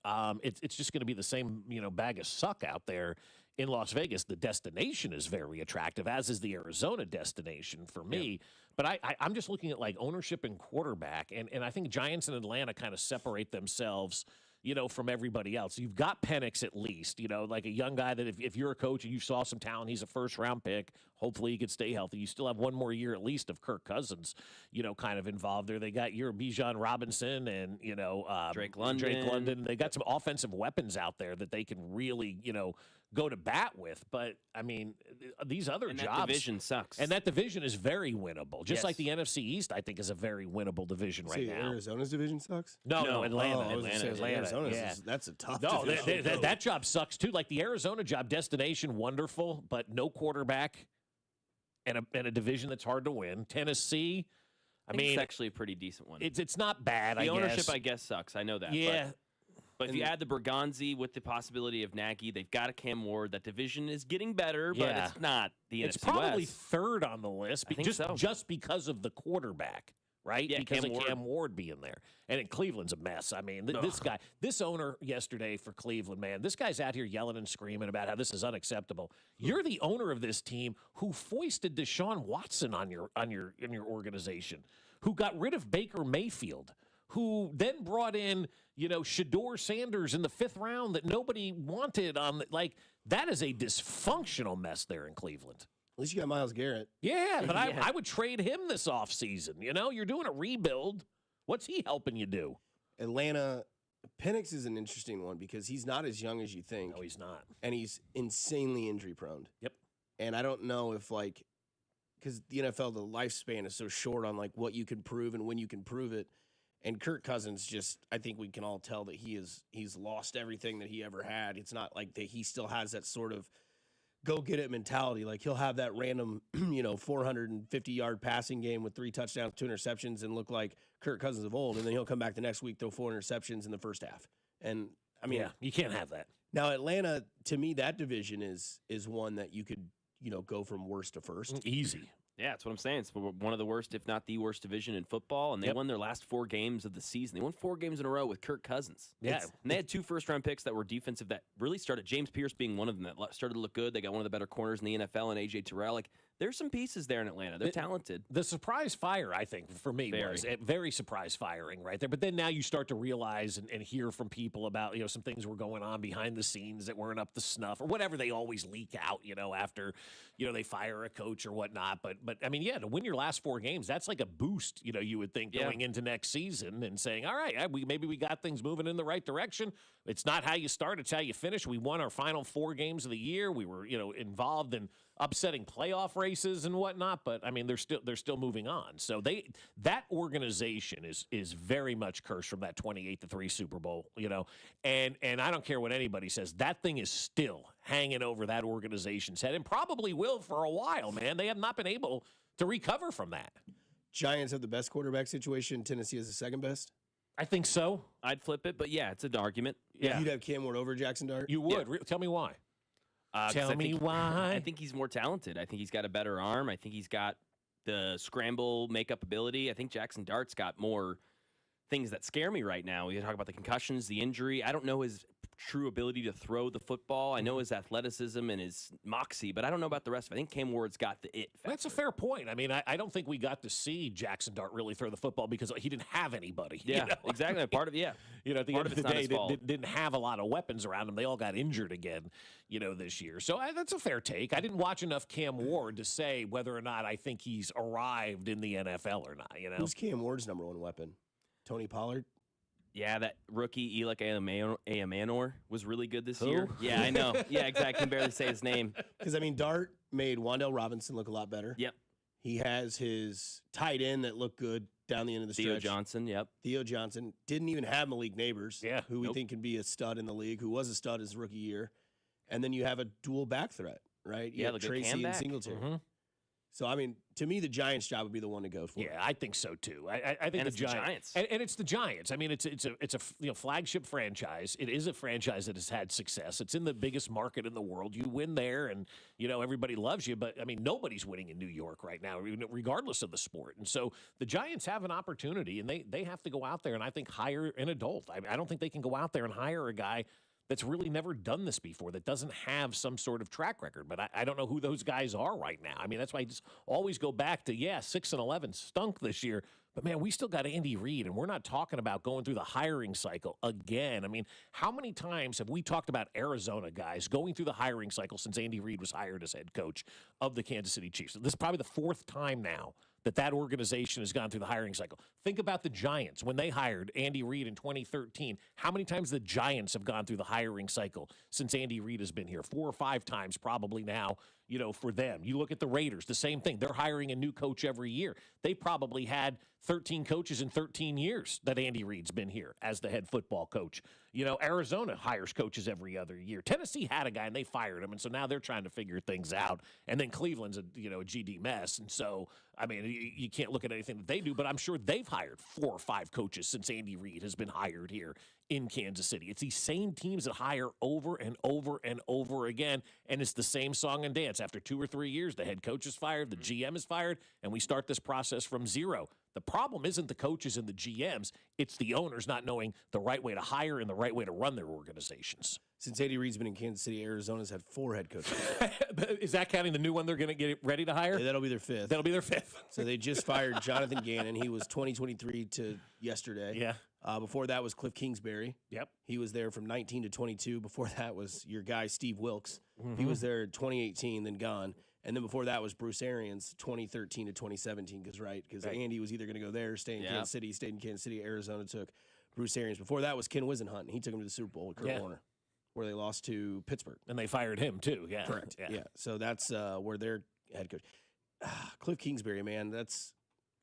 it's just going to be the same, you know, bag of suck out there in Las Vegas. The destination is very attractive, as is the Arizona destination for me. But I'm just looking at, like, ownership and quarterback, and I think Giants and Atlanta kind of separate themselves, you know, from everybody else. You've got Penix at least, you know, like a young guy that if you're a coach and you saw some talent, he's a first-round pick. Hopefully he could stay healthy. You still have one more year at least of Kirk Cousins, you know, kind of involved there. They got your Bijan Robinson and, you know, Drake London. They got some offensive weapons out there that they can really, you know, go to bat with. But, I mean, these other jobs. That division sucks. And that division is very winnable. Just like the NFC East, I think, is a very winnable division right now. Arizona's division sucks? No, Atlanta. Arizona's that's a tough division. That job sucks too. Like the Arizona job, destination wonderful, but no quarterback, and a division that's hard to win. Tennessee, I mean, it's actually a pretty decent one. It's not bad. The ownership, I guess, sucks. I know that. Yeah. But if you add the Bergonzi with the possibility of Nagy, they've got a Cam Ward. That division is getting better, but it's not the NFC It's probably West. third on the list, I think just because of the quarterback. Right? Yeah, because Cam of Cam Ward being there. And in Cleveland's a mess. I mean, this owner yesterday for Cleveland, man, this guy's out here yelling and screaming about how this is unacceptable. You're the owner of this team who foisted Deshaun Watson on your organization, who got rid of Baker Mayfield, who then brought in, you know, Shador Sanders in the 5th round that nobody wanted. That is a dysfunctional mess there in Cleveland. At least you got Myles Garrett. Yeah, but I would trade him this offseason. You know, you're doing a rebuild. What's he helping you do? Atlanta, Penix is an interesting one because he's not as young as you think. No, he's not. And he's insanely injury prone. Yep. And I don't know if, like, because the NFL, the lifespan is so short on, like, what you can prove and when you can prove it. And Kirk Cousins just, I think we can all tell that he's lost everything that he ever had. It's not like that he still has that sort of go get it mentality. Like he'll have that random, 450-yard passing game with 3 touchdowns, 2 interceptions, and look like Kirk Cousins of old. And then he'll come back the next week, throw 4 interceptions in the first half. And I mean, you can't have that. Now Atlanta, to me, that division is one that you could, go from worst to first. Easy. Yeah, that's what I'm saying. It's one of the worst, if not the worst division in football, and they won their last 4 games of the season. They won 4 games in a row with Kirk Cousins. Yeah. And they had 2 first-round picks that were defensive that really started, James Pierce being one of them that started to look good. They got one of the better corners in the NFL, and A.J. Terrell. Like, there's some pieces there in Atlanta. They're talented. The surprise fire, I think, for me was very surprise firing right there. But then now you start to realize and hear from people about, some things were going on behind the scenes that weren't up to snuff or whatever they always leak out, after, they fire a coach or whatnot. But I mean, to win your last 4 games, that's like a boost, you would think going into next season and saying, all right, maybe we got things moving in the right direction. It's not how you start, it's how you finish. We won our final 4 games of the year. We were, involved in upsetting playoff races and whatnot, but I mean, they're still moving on. So that organization is very much cursed from that 28-3 Super Bowl, and I don't care what anybody says. That thing is still hanging over that organization's head and probably will for a while, man. They have not been able to recover from that. Giants have the best quarterback situation. Tennessee has the second best. I think so. I'd flip it, but yeah, it's an argument. Yeah. You'd have Cam Ward over Jackson Dart? You would. Yeah. Tell me why. Tell me why. I think he's more talented. I think he's got a better arm. I think he's got the scramble makeup ability. I think Jackson Dart's got more things that scare me right now. We talk about the concussions, the injury. I don't know his true ability to throw the football. I know his athleticism and his moxie, but I don't know about the rest of it. I think Cam Ward's got the it factor. That's a fair point. I mean, I don't think we got to see Jackson Dart really throw the football because he didn't have anybody. Yeah, exactly. Part of at the end of the day, they didn't have a lot of weapons around him. They all got injured again, this year. So that's a fair take. I didn't watch enough Cam Ward to say whether or not I think he's arrived in the NFL or not. Who's Cam Ward's number 1 weapon? Tony Pollard? Yeah, that rookie Elick Amanor was really good this year. Yeah, I know. Yeah, exactly. I can barely say his name. Because, Dart made Wan'Dale Robinson look a lot better. Yep. He has his tight end that looked good down the end of the stretch. Theo Johnson, yep. Theo Johnson. Didn't even have Malik Neighbors, who we think can be a stud in the league, who was a stud his rookie year. And then you have a dual back threat, right? You have Tracy and Singletary. Mm-hmm. So, to me, the Giants' job would be the one to go for. Yeah, I think so too. I think the Giants. And it's the Giants. I mean, it's a flagship franchise. It is a franchise that has had success. It's in the biggest market in the world. You win there, and everybody loves you. But nobody's winning in New York right now, regardless of the sport. And so the Giants have an opportunity, and they have to go out there and I think hire an adult. I don't think they can go out there and hire a guy that's really never done this before, that doesn't have some sort of track record. But I don't know who those guys are right now. That's why I just always go back to, 6-11 stunk this year. But, man, we still got Andy Reid, and we're not talking about going through the hiring cycle again. How many times have we talked about Arizona guys going through the hiring cycle since Andy Reid was hired as head coach of the Kansas City Chiefs? This is probably the 4th time now that organization has gone through the hiring cycle. Think about the Giants. When they hired Andy Reid in 2013, how many times the Giants have gone through the hiring cycle since Andy Reid has been here? 4 or 5 times probably now, for them. You look at the Raiders, the same thing. They're hiring a new coach every year. They probably had 13 coaches in 13 years that Andy Reid's been here as the head football coach. Arizona hires coaches every other year. Tennessee had a guy and they fired him, and so now they're trying to figure things out. And then Cleveland's a GD mess, and so you can't look at anything that they do, but I'm sure they've hired 4 or 5 coaches since Andy Reid has been hired here in Kansas City. It's these same teams that hire over and over and over again, and it's the same song and dance. After 2 or 3 years, the head coach is fired, the GM is fired, and we start this process from zero. The problem isn't the coaches and the GMs. It's the owners not knowing the right way to hire and the right way to run their organizations. Since Andy Reid's been in Kansas City, Arizona's had 4 head coaches. Is that counting the new one they're going to get ready to hire? Yeah, that'll be their 5th. That'll be their 5th. So they just fired Jonathan Gannon. He was 2023 to yesterday. Yeah. Before that was Cliff Kingsbury. Yep. He was there from 19 to 22. Before that was your guy, Steve Wilkes. Mm-hmm. He was there in 2018, then gone. And then before that was Bruce Arians, 2013 to 2017, because Andy was either going to go there, stay in Kansas City, stayed in Kansas City. Arizona took Bruce Arians. Before that was Ken Wisenhunt, and he took him to the Super Bowl with Kurt Warner, where they lost to Pittsburgh. And they fired him, too. Yeah. Correct. Yeah. So that's where their head coach. Cliff Kingsbury, man, that's...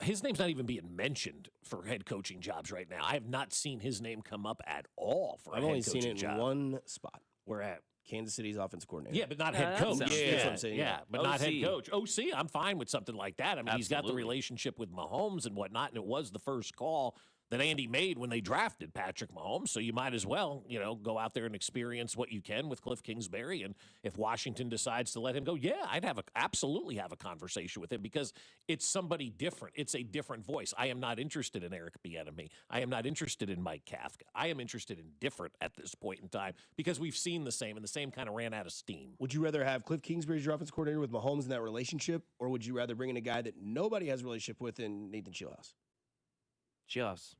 His name's not even being mentioned for head coaching jobs right now. I have not seen his name come up at all for a head coaching job. I've only seen it in one spot. Where at? Kansas City's offensive coordinator. Yeah, but not head coach. That's what I'm saying. Yeah, but not head coach. OC, I'm fine with something like that. He's got the relationship with Mahomes and whatnot, and it was the first call that Andy made when they drafted Patrick Mahomes. So you might as well, go out there and experience what you can with Cliff Kingsbury. And if Washington decides to let him go, yeah, I'd absolutely have a conversation with him because it's somebody different. It's a different voice. I am not interested in Eric Bieniemy. I am not interested in Mike Kafka. I am interested in different at this point in time because we've seen the same, and the same kind of ran out of steam. Would you rather have Cliff Kingsbury as your offensive coordinator with Mahomes in that relationship, or would you rather bring in a guy that nobody has a relationship with in Nathan Shieldhouse? Shieldhouse.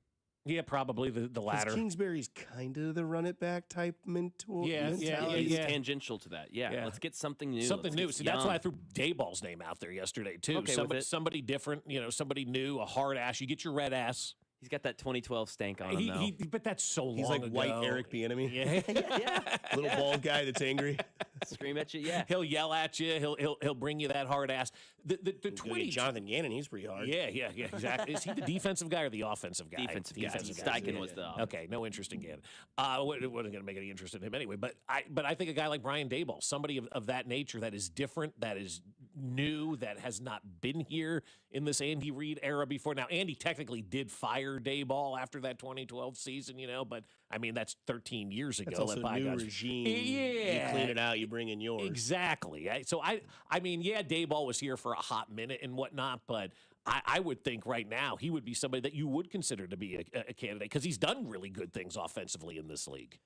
Yeah, probably the latter. Kingsbury's kind of the run it back type mentality. He's tangential to that. Yeah, let's get something new. Something new. See, that's why I threw Dayball's name out there yesterday, too. Okay, somebody different, somebody new, a hard ass. You get your red ass. He's got that 2012 stank on him, though. But that's so long He's like ago. white Eric Bieniemy. Yeah. Little bald guy that's angry. Scream at you, yeah. He'll yell at you. He'll bring you that hard ass. The 20 Jonathan Gannon, he's pretty hard. Yeah, exactly. Is he the defensive guy or the offensive guy? Defensive guy. Steichen was the Okay, no interest in Gannon. Wasn't going to make any interest in him anyway. But I think a guy like Brian Daboll, somebody of that nature, that is different, that is new, that has not been here in this Andy Reid era before. Now, Andy technically did fire Daboll after that 2012 season, but I mean that's 13 years ago. That's also a new regime. Yeah, you clean it out, you bring in yours. Exactly. So I mean, Daboll was here for a hot minute and whatnot, but I would think right now he would be somebody that you would consider to be a candidate because he's done really good things offensively in this league.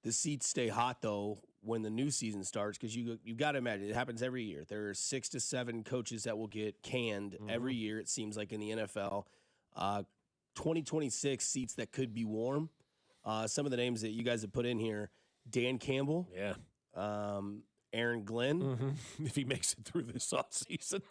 The seats stay hot though when the new season starts because you've got to imagine it happens every year. There are 6 to 7 coaches that will get canned every year. It seems like in the NFL. 2026 seats that could be warm. Some of the names that you guys have put in here: Dan Campbell, Aaron Glenn, if he makes it through this offseason,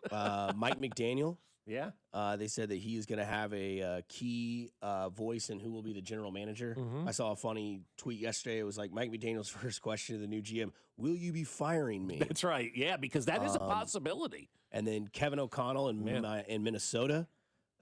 Mike McDaniel. Yeah. They said that he is going to have a key voice in who will be the general manager. Mm-hmm. I saw a funny tweet yesterday. It was like Mike McDaniel's first question to the new GM: will you be firing me? That's right. Yeah, because that is a possibility. And then Kevin O'Connell in Minnesota.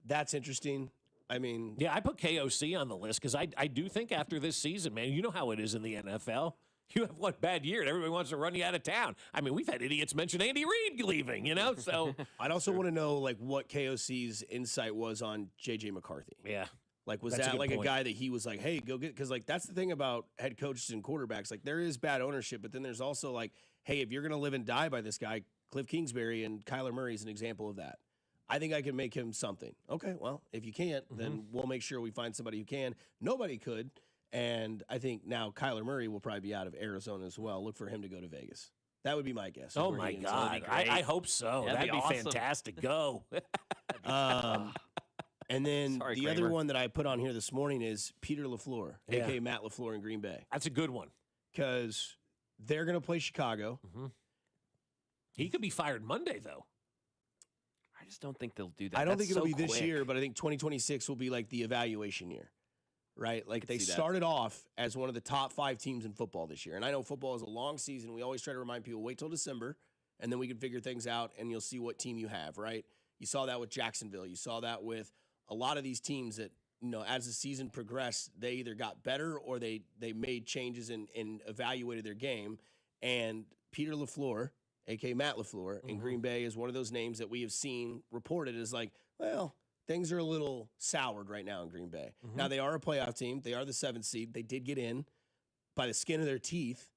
That's interesting. I mean, I put KOC on the list because I do think after this season, man, you know how it is in the NFL. You have one bad year and everybody wants to run you out of town. I mean, we've had idiots mention Andy Reid leaving, So I'd also want to know what KOC's insight was on JJ McCarthy. Yeah. Was that a guy that he was like, hey, go get, because that's the thing about head coaches and quarterbacks. There is bad ownership, but then there's also hey, if you're going to live and die by this guy, Cliff Kingsbury and Kyler Murray is an example of that. I think I can make him something. Okay, well, if you can't, then we'll make sure we find somebody who can. Nobody could. And I think now Kyler Murray will probably be out of Arizona as well. Look for him to go to Vegas. That would be my guess. Oh, my God. I hope so. That'd be awesome. Fantastic. Go. And then the other one that I put on here this morning is Peter LaFleur, a.k.a. Matt LaFleur in Green Bay. That's a good one. Because they're going to play Chicago. Mm-hmm. He could be fired Monday, though. I just don't think they'll do that. I don't think it'll be this year, but I think 2026 will be the evaluation year, right? They started off as one of the top 5 teams in football this year. And I know football is a long season. We always try to remind people, wait till December, and then we can figure things out, and you'll see what team you have, right? You saw that with Jacksonville. You saw that with a lot of these teams that, as the season progressed, they either got better or they made changes and evaluated their game. And Peter LaFleur, a.k.a. Matt LaFleur, in Green Bay is one of those names that we have seen reported as things are a little soured right now in Green Bay. Now, they are a playoff team. They are the 7th seed. They did get in by the skin of their teeth.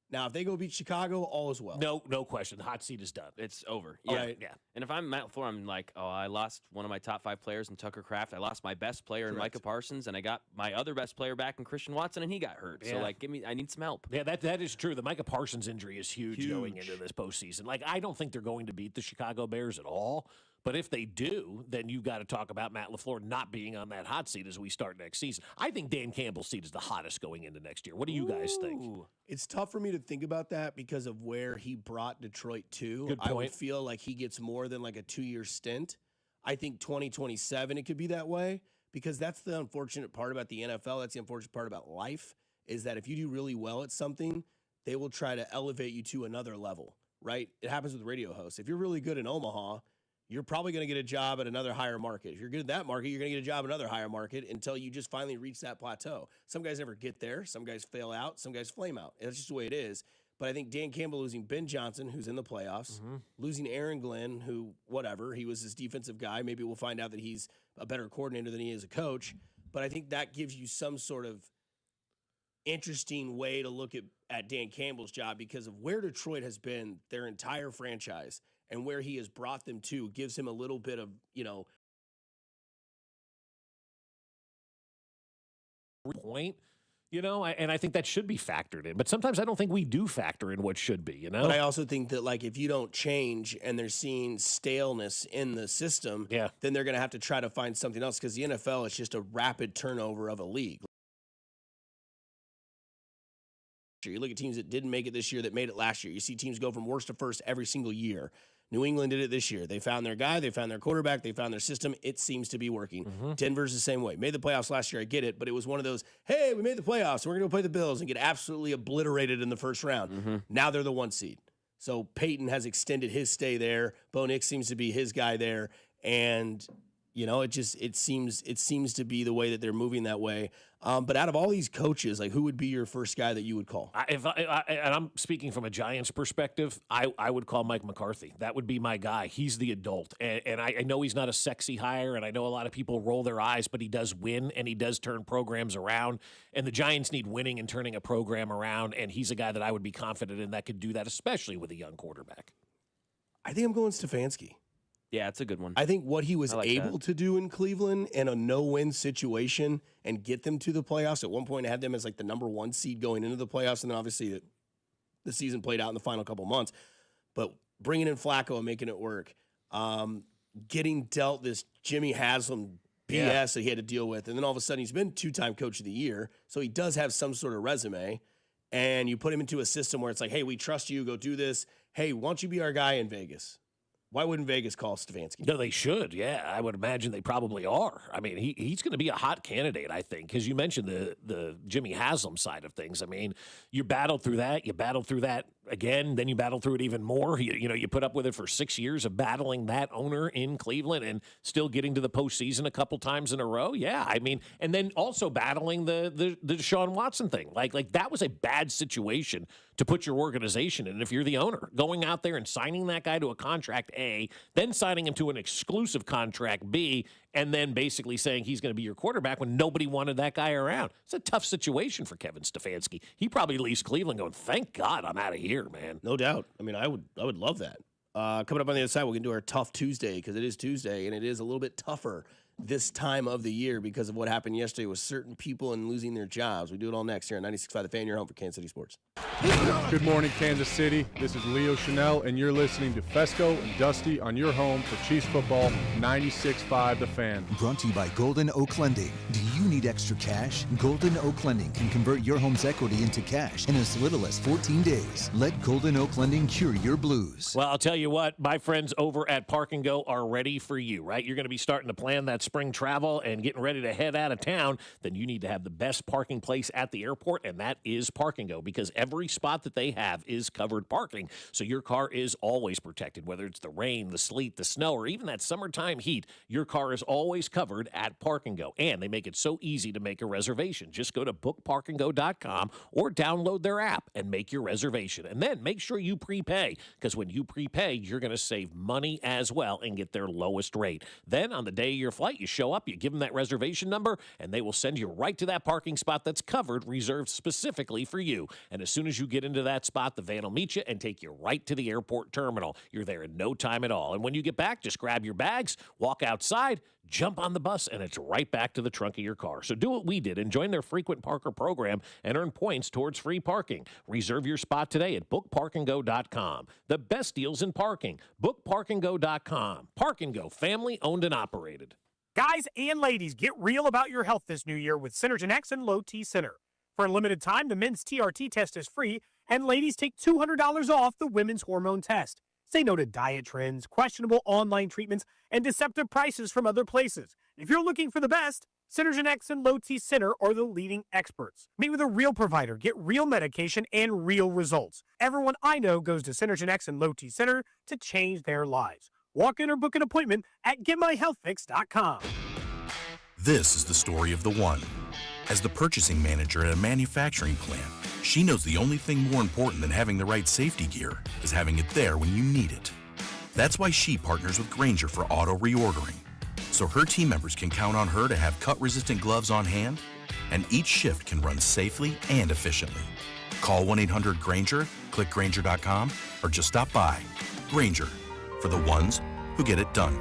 Now, if they go beat Chicago, all is well. No question. The hot seat is done. It's over. Yeah. Right. Yeah. And if I'm Matt LaFleur, I'm like, I lost one of my top 5 players in Tucker Kraft. I lost my best player in Micah Parsons, and I got my other best player back in Christian Watson, and he got hurt. Yeah. So, I need some help. Yeah, that is true. The Micah Parsons injury is huge going into this postseason. I don't think they're going to beat the Chicago Bears at all. But if they do, then you got to talk about Matt LaFleur not being on that hot seat as we start next season. I think Dan Campbell's seat is the hottest going into next year. What do you guys think? It's tough for me to think about that because of where he brought Detroit to. Good point. I would feel like he gets more than a 2-year stint. I think 2027 it could be that way because that's the unfortunate part about the NFL. That's the unfortunate part about life is that if you do really well at something, they will try to elevate you to another level, right? It happens with radio hosts. If you're really good in Omaha, you're probably going to get a job at another higher market. If you're good at that market, you're going to get a job at another higher market until you just finally reach that plateau. Some guys never get there. Some guys fail out. Some guys flame out. That's just the way it is. But I think Dan Campbell losing Ben Johnson, who's in the playoffs, losing Aaron Glenn, who, whatever, he was his defensive guy. Maybe we'll find out that he's a better coordinator than he is a coach. but I think that gives you some sort of interesting way to look at Dan Campbell's job because of where Detroit has been their entire franchise and where he has brought them to gives him a little bit of, point, and I think that should be factored in. But sometimes I don't think we do factor in what should be, But I also think that, like, if you don't change and they're seeing staleness in the system, then they're going to have to try to find something else because the NFL is just a rapid turnover of a league. You look at teams that didn't make it this year that made it last year. You see teams go from worst to first every single year. New England did it this year. They found their guy. They found their quarterback. They found their system. It seems to be working. Denver's the same way. Made the playoffs last year. I get it. But it was one of those, hey, we made the playoffs. We're going to play the Bills and get absolutely obliterated in the first round. Now they're the 1 seed. So Peyton has extended his stay there. Bo Nix seems to be his guy there. And, it seems to be the way that they're moving that way. But out of all these coaches, like, who would be your first guy that you would call? And I'm speaking from a Giants perspective, I would call Mike McCarthy. That would be my guy. He's the adult. And I know he's not a sexy hire, and I know a lot of people roll their eyes, but he does win, and he does turn programs around. And the Giants need winning and turning a program around, and he's a guy that I would be confident in that could do that, especially with a young quarterback. I think I'm going Stefanski. Yeah, it's a good one. I think what he was able to do in Cleveland in a no-win situation and get them to the playoffs. At one point, I had them as like the number 1 seed going into the playoffs, and then obviously the season played out in the final couple months. But bringing in Flacco and making it work, getting dealt this Jimmy Haslam BS that he had to deal with, and then all of a sudden he's been 2-time Coach of the Year, so he does have some sort of resume. And you put him into a system where it's like, hey, we trust you, go do this. Hey, why don't you be our guy in Vegas? Why wouldn't Vegas call Stefanski? No, they should. Yeah, I would imagine they probably are. I mean, he's going to be a hot candidate, I think, because you mentioned the Jimmy Haslam side of things. I mean, you battled through that. You battled through that again. Then you battled through it even more. You put up with it for 6 years of battling that owner in Cleveland and still getting to the postseason a couple times in a row. Yeah, I mean, and then also battling the Deshaun Watson thing. Like that was a bad situation to put your organization in if you're the owner. Going out there and signing that guy to a contract A, then signing him to an exclusive contract B, and then basically saying he's going to be your quarterback when nobody wanted that guy around. It's a tough situation for Kevin Stefanski. He probably leaves Cleveland going, thank God I'm out of here, man. No doubt. I mean, I would love that. Coming up on the other side, we're going to do our tough Tuesday because it is Tuesday, and it is a little bit tougher this time of the year because of what happened yesterday with certain people and losing their jobs. We do it all next here on 96.5 The Fan, your home for Kansas City Sports. Good morning, Kansas City. This is Leo Chanel, and you're listening to Fescoe and Dusty on your home for Chiefs football, 96.5 The Fan. Brought to you by Golden Oak Lending. Do you need extra cash? Golden Oak Lending can convert your home's equity into cash in as little as 14 days. Let Golden Oak Lending cure your blues. Well, I'll tell you what, my friends over at Park and Go are ready for you, right? You're going to be starting to plan that spring travel and getting ready to head out of town. Then you need to have the best parking place at the airport, and that is Park and Go, because every spot that they have is covered parking. So your car is always protected, whether it's the rain, the sleet, the snow, or even that summertime heat. Your car is always covered at Park and Go. And they make it so easy to make a reservation. Just go to bookparkandgo.com or download their app and make your reservation. And then make sure you prepay, because when you prepay, you're going to save money as well and get their lowest rate. Then on the day of your flight, you show up, you give them that reservation number, and they will send you right to that parking spot that's covered, reserved specifically for you. And as soon as you get into that spot, the van will meet you and take you right to the airport terminal. You're there in no time at all. And when you get back, just grab your bags, walk outside, jump on the bus, and it's right back to the trunk of your car. So do what we did and join their frequent parker program and earn points towards free parking. Reserve your spot today at bookparkandgo.com. The best deals in parking. Bookparkandgo.com. Park and Go, family owned and operated. Guys and ladies, get real about your health this new year with Synergen X and Low T Center. For a limited time, the men's TRT test is free, and ladies take $200 off the women's hormone test. Say no to diet trends, questionable online treatments, and deceptive prices from other places. If you're looking for the best, Synergen X and Low T Center are the leading experts. Meet with a real provider, get real medication, and real results. Everyone I know goes to Synergen X and Low T Center to change their lives. Walk in or book an appointment at getmyhealthfix.com. This is the story of the one. As the purchasing manager at a manufacturing plant, she knows the only thing more important than having the right safety gear is having it there when you need it. That's why she partners with Grainger for auto reordering, so her team members can count on her to have cut-resistant gloves on hand, and each shift can run safely and efficiently. Call 1-800-GRANGER, click Grainger.com, or just stop by. Grainger, for the ones who get it done.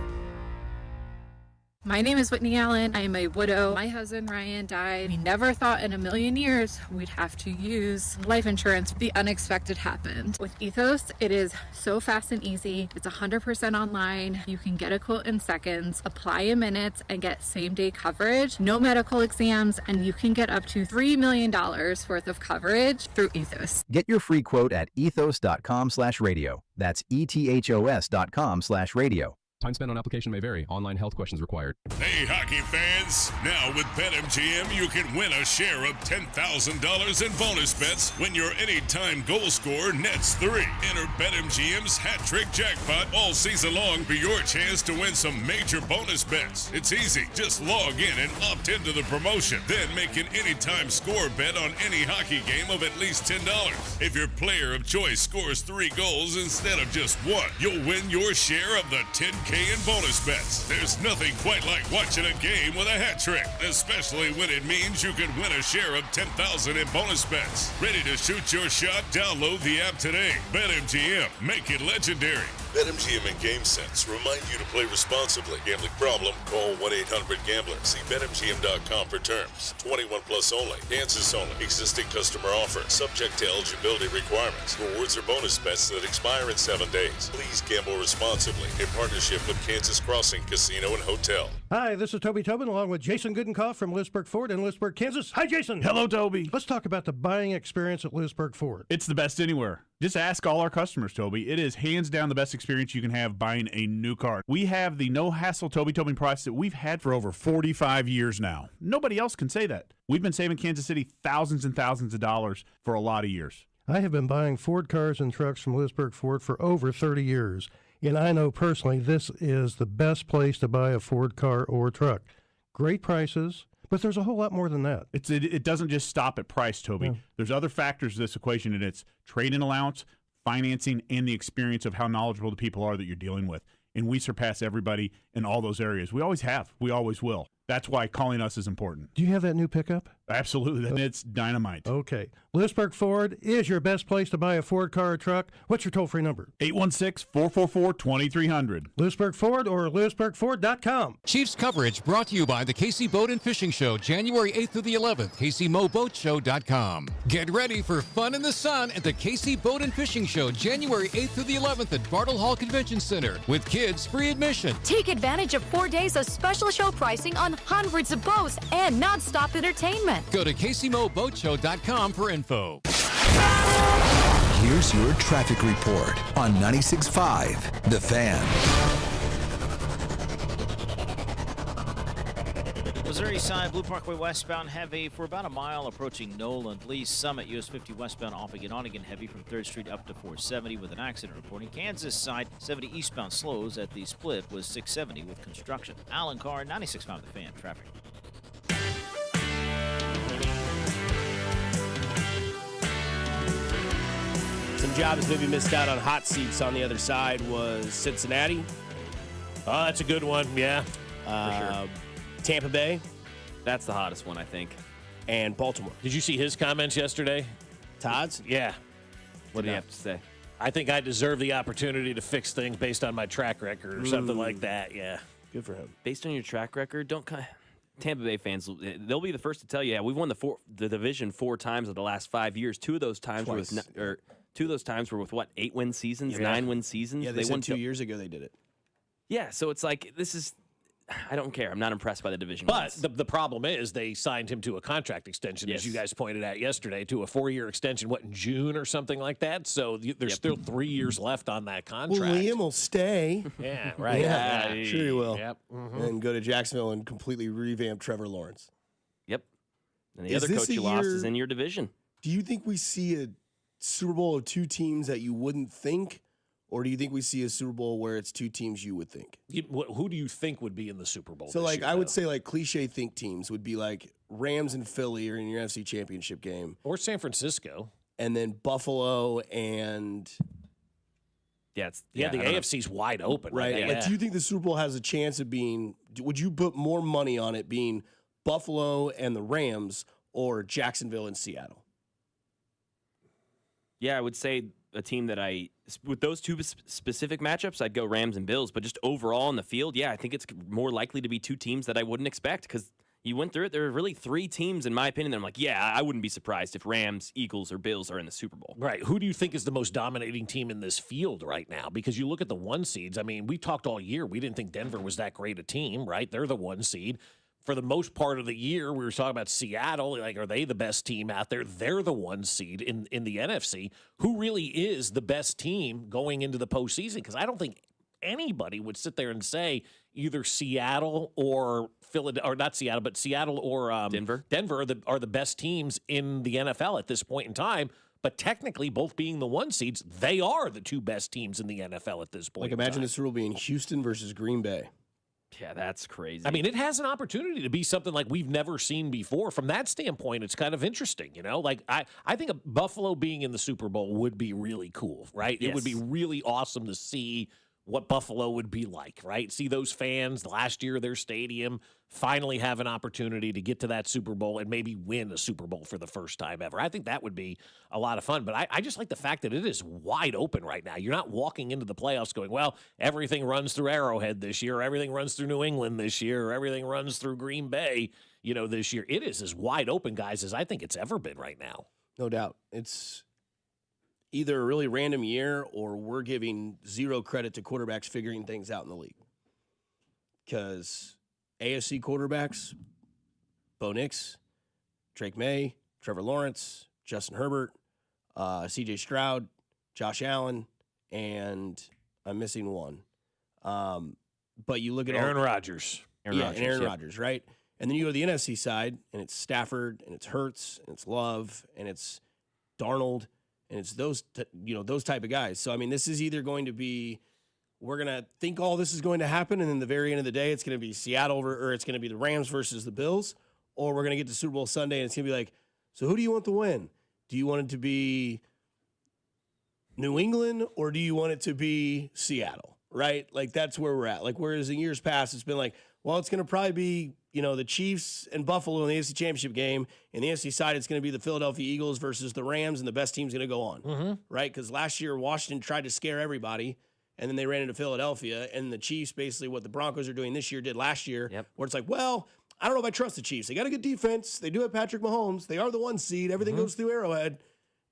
My name is Whitney Allen. I am a widow. My husband, Ryan, died. We never thought in a million years we'd have to use life insurance. The unexpected happened. With Ethos, it is so fast and easy. It's 100% online. You can get a quote in seconds, apply in minutes, and get same-day coverage. No medical exams, and you can get up to $3 million worth of coverage through Ethos. Get your free quote at ethos.com/radio. That's ethos.com/radio. Time spent on application may vary. Online health questions required. Hey, hockey fans! Now with BetMGM, you can win a share of $10,000 in bonus bets when your anytime goal scorer nets 3. Enter BetMGM's Hat Trick Jackpot all season long for your chance to win some major bonus bets. It's easy. Just log in and opt into the promotion. Then make an anytime score bet on any hockey game of at least $10. If your player of choice scores 3 goals instead of just 1, you'll win your share of the $10,000 in bonus bets. There's nothing quite like watching a game with a hat trick, especially when it means you can win a share of $10,000 in bonus bets. Ready to shoot your shot? Download the app today. BetMGM. Make it legendary. BetMGM and GameSense remind you to play responsibly. Gambling problem? Call 1-800-GAMBLER. See BetMGM.com for terms. 21 plus only. Kansas only. Existing customer offer. Subject to eligibility requirements. Rewards or bonus bets that expire in 7 days. Please gamble responsibly. In partnership with Kansas Crossing Casino and Hotel. Hi, this is Toby Tobin along with Jason Goodenkoff from Lewisburg Ford in Lewisburg, Kansas. Hi, Jason. Hello, Toby. Let's talk about the buying experience at Lewisburg Ford. It's the best anywhere. Just ask all our customers, Toby. It is hands down the best experience you can have buying a new car. We have the no-hassle Toby Tobin price that we've had for over 45 years now. Nobody else can say that. We've been saving Kansas City thousands and thousands of dollars for a lot of years. I have been buying Ford cars and trucks from Lewisburg Ford for over 30 years, and I know personally this is the best place to buy a Ford car or truck. Great prices, but there's a whole lot more than that. It doesn't just stop at price, Toby. No. There's other factors to this equation, and it's trade-in allowance, financing, and the experience of how knowledgeable the people are that you're dealing with. And we surpass everybody in all those areas. We always have. We always will. That's why calling us is important. Do you have that new pickup? Absolutely. And it's dynamite. Okay. Lewisburg Ford is your best place to buy a Ford car or truck. What's your toll-free number? 816-444-2300. Lewisburg Ford or LewisburgFord.com. Chiefs coverage brought to you by the KC Boat and Fishing Show, January 8th through the 11th, KCMoBoatShow.com. Get ready for fun in the sun at the KC Boat and Fishing Show, January 8th through the 11th at Bartle Hall Convention Center with kids free admission. Take advantage of 4 days of special show pricing on hundreds of boats and non-stop entertainment. Go to KCMoBoatShow.com for info. Here's your traffic report on 96.5 The Fan. Missouri side, Blue Parkway westbound heavy for about a mile approaching Noland. Lee Summit, US 50 westbound off again on again heavy from 3rd Street up to 470 with an accident reporting. Kansas side, 70 eastbound slows at the split was 670 with construction. Alan Carr, 96.5 The Fan, traffic. Some jobs maybe missed out on hot seats on the other side was Cincinnati. Oh, that's a good one, yeah. For sure. Tampa Bay. That's the hottest one, I think. And Baltimore. Did you see his comments yesterday? Todd's? Yeah. What did he have to say? I think I deserve the opportunity to fix things based on my track record or something like that, yeah. Good for him. Based on your track record, Tampa Bay fans, they'll be the first to tell you, yeah, we've won the division 4 times of the last 5 years. 2 of those times were with what, 8-win seasons, 9-win seasons? Yeah, they won 2 years ago they did it. Yeah, so it's like, I don't care. I'm not impressed by the division. But the problem is they signed him to a contract extension, as you guys pointed out yesterday, to a 4-year extension, in June or something like that? So there's still 3 years left on that contract. Well, Liam will stay. Yeah, right. Yeah, sure he will. Yep. Mm-hmm. And go to Jacksonville and completely revamp Trevor Lawrence. Yep. And the other coach you lost is in your division. Do you think we see a Super Bowl of 2 teams that you wouldn't think? Or do you think we see a Super Bowl where it's 2 teams you would think? Who do you think would be in the Super Bowl? So, this year, I would say, cliche think teams would be like Rams and Philly are in your NFC Championship game. Or San Francisco. And then Buffalo and... Yeah, the AFC's wide open. Right. Yeah. Do you think the Super Bowl has a chance of being would you put more money on it being Buffalo and the Rams or Jacksonville and Seattle? Yeah, I would say a team that with those two specific matchups, I'd go Rams and Bills. But just overall in the field, yeah, I think it's more likely to be two teams that I wouldn't expect because you went through it. There are really three teams, in my opinion, that I'm like, yeah, I wouldn't be surprised if Rams, Eagles, or Bills are in the Super Bowl. Right. Who do you think is the most dominating team in this field right now? Because you look at the 1 seeds. I mean, we talked all year. We didn't think Denver was that great a team, right? They're the 1 seed. For the most part of the year, we were talking about Seattle. Like, are they the best team out there? They're the 1 seed in the NFC. Who really is the best team going into the postseason? Because I don't think anybody would sit there and say either Seattle or Philadelphia, or not Seattle, but Seattle or Denver are the best teams in the NFL at this point in time. But technically, both being the 1 seeds, they are the 2 best teams in the NFL at this point. Like, imagine this rule being Houston versus Green Bay. Yeah, that's crazy. I mean, it has an opportunity to be something like we've never seen before. From that standpoint, it's kind of interesting, you know? Like, I think Buffalo being in the Super Bowl would be really cool, right? Yes. It would be really awesome to see what Buffalo would be like, right? See those fans last year, their stadium, finally have an opportunity to get to that Super Bowl and maybe win a Super Bowl for the first time ever. I think that would be a lot of fun. But I just like the fact that it is wide open right now. You're not walking into the playoffs going, well, everything runs through Arrowhead this year, or everything runs through New England this year, or everything runs through Green Bay, this year. It is as wide open, guys, as I think it's ever been right now. No doubt. It's either a really random year or we're giving zero credit to quarterbacks figuring things out in the league. Because AFC quarterbacks, Bo Nix, Drake May, Trevor Lawrence, Justin Herbert, C.J. Stroud, Josh Allen, and I'm missing one. But you look at Aaron Rodgers. Aaron Rodgers, right? And then you go to the NFC side, and it's Stafford, and it's Hurts, and it's Love, and it's Darnold, and it's those type of guys. So, I mean, this is either going to be we're going to think all this is going to happen, and then the very end of the day, it's going to be Seattle or it's going to be the Rams versus the Bills, or we're going to get to Super Bowl Sunday, and it's going to be like, so who do you want to win? Do you want it to be New England, or do you want it to be Seattle, right? Like, that's where we're at. Like, whereas in years past, it's been like, well, it's going to probably be, the Chiefs and Buffalo in the AFC Championship game. In the AFC side, it's going to be the Philadelphia Eagles versus the Rams, and the best team's going to go on, right? Because last year, Washington tried to scare everybody, and then they ran into Philadelphia, and the Chiefs, basically what the Broncos are doing this year, did last year, where it's like, well, I don't know if I trust the Chiefs. They got a good defense. They do have Patrick Mahomes. They are the 1 seed. Everything goes through Arrowhead,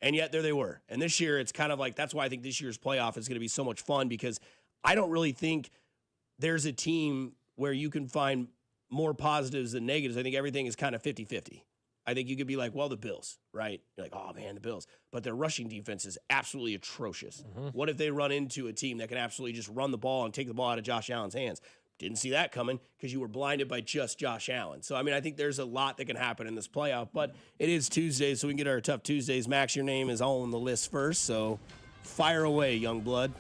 and yet there they were. And this year, it's kind of like, that's why I think this year's playoff is going to be so much fun, because I don't really think there's a team where you can find more positives than negatives. I think everything is kind of 50-50. I think you could be like, well, the Bills, right? You're like, oh, man, the Bills. But their rushing defense is absolutely atrocious. What if they run into a team that can absolutely just run the ball and take the ball out of Josh Allen's hands? Didn't see that coming because you were blinded by just Josh Allen. So, I mean, I think there's a lot that can happen in this playoff. But it is Tuesday, so we can get our Tough Tuesdays. Max, your name is on the list first, so fire away, young blood.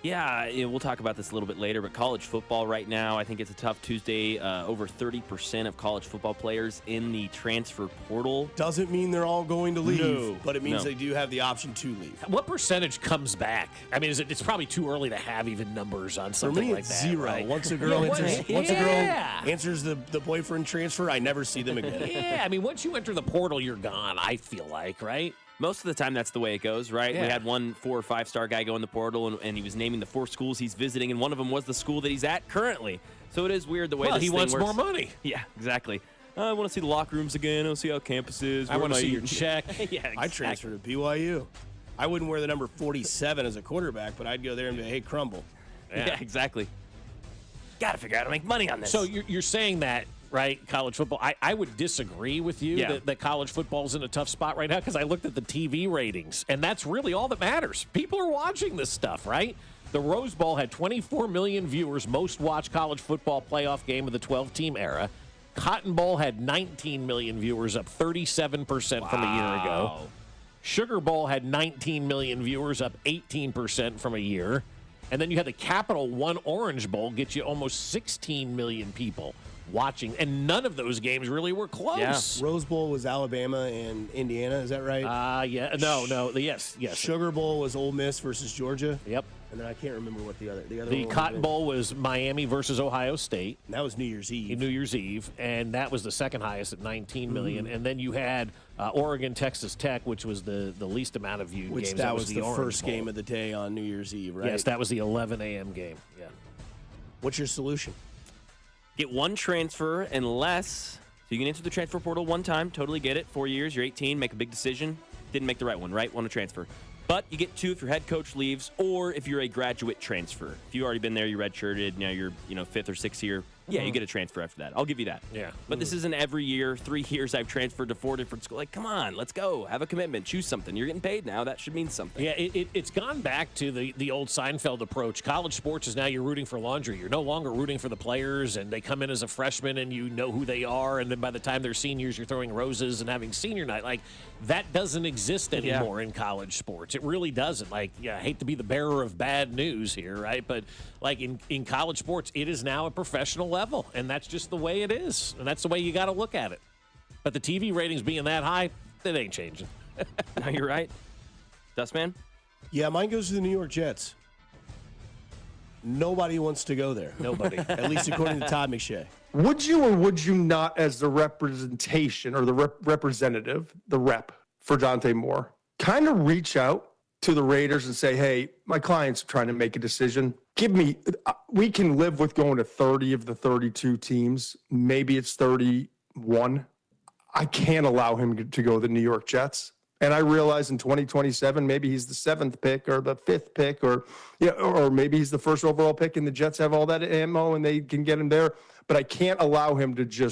Yeah, we'll talk about this a little bit later, but college football right now, I think it's a tough Tuesday. Over 30% of college football players in the transfer portal. Doesn't mean they're all going to leave, but it means they do have the option to leave. What percentage comes back? I mean, it's probably too early to have even numbers on something For me, like it's that. zero. Right? Once a girl answers the boyfriend transfer, I never see them again. Yeah, I mean, once you enter the portal, you're gone, I feel like, right? Most of the time, that's the way it goes, right? Yeah. We had one 4 or 5 star guy go in the portal, and he was naming the 4 schools he's visiting, and one of them was the school that he's at currently. So it is weird the way this he thing wants works. more money. Yeah, exactly. I want to see the locker rooms again. I want to see how campus is. I want to see your check. Yeah, exactly. I transferred to BYU. I wouldn't wear the number 47 as a quarterback, but I'd go there and be, hey, crumble. Yeah, exactly. Got to figure out how to make money on this. So you're saying that, right, college football, I would disagree with you that college football's in a tough spot right now, because I looked at the TV ratings, and that's really all that matters. People are watching this stuff, right? The Rose Bowl had 24 million viewers, most watched college football playoff game of the 12-team era. Cotton Bowl had 19 million viewers, up 37% from a year ago. Sugar Bowl had 19 million viewers, up 18% from a year. And then you had the Capital One Orange Bowl get you almost 16 million people watching, and none of those games really were close. Yeah. Rose Bowl was Alabama and Indiana, is that right? Yeah. No. Yes. Sugar Bowl was Ole Miss versus Georgia. Yep. And then I can't remember what the other The Cotton Bowl was Miami versus Ohio State. And that was New Year's Eve. New Year's Eve, and that was the second highest at 19 million. And then you had Oregon, Texas Tech, which was the least amount of viewed Which games. that was the Orange first Bowl. game of the day on New Year's Eve, right? Yes, that was the 11 a.m. game. Yeah. What's your solution? Get one transfer unless so you can enter the transfer portal one time. Totally get it. 4 years, you're 18, make a big decision. Didn't make the right one, right? Want to transfer. But you get two if your head coach leaves or if you're a graduate transfer. If you've already been there, you're redshirted, now you're fifth or sixth year. Yeah, you get a transfer after that. I'll give you that. Yeah. But this isn't every year. 3 years I've transferred to 4 different schools. Like, come on, let's go. Have a commitment. Choose something. You're getting paid now. That should mean something. Yeah, it's gone back to the old Seinfeld approach. College sports is now you're rooting for laundry. You're no longer rooting for the players, and they come in as a freshman, and you know who they are, and then by the time they're seniors, you're throwing roses and having senior night. Like, that doesn't exist anymore in college sports. It really doesn't. Like, yeah, I hate to be the bearer of bad news here, right? But, like, in college sports, it is now a professional level, and that's just the way it is, and that's the way you got to look at it. But the TV ratings being that high, it ain't changing. No, you're right. Dustman? Yeah, mine goes to the New York Jets. Nobody wants to go there. Nobody. At least according to Todd McShay. Would you or would you not, as the representation or the representative, the rep for Dante Moore, kind of reach out to the Raiders and say, hey, my client's trying to make a decision. We can live with going to 30 of the 32 teams. Maybe it's 31. I can't allow him to go to the New York Jets. And I realize in 2027, maybe he's the 7th pick or the 5th pick, or maybe he's the first overall pick and the Jets have all that ammo and they can get him there. But I can't allow him to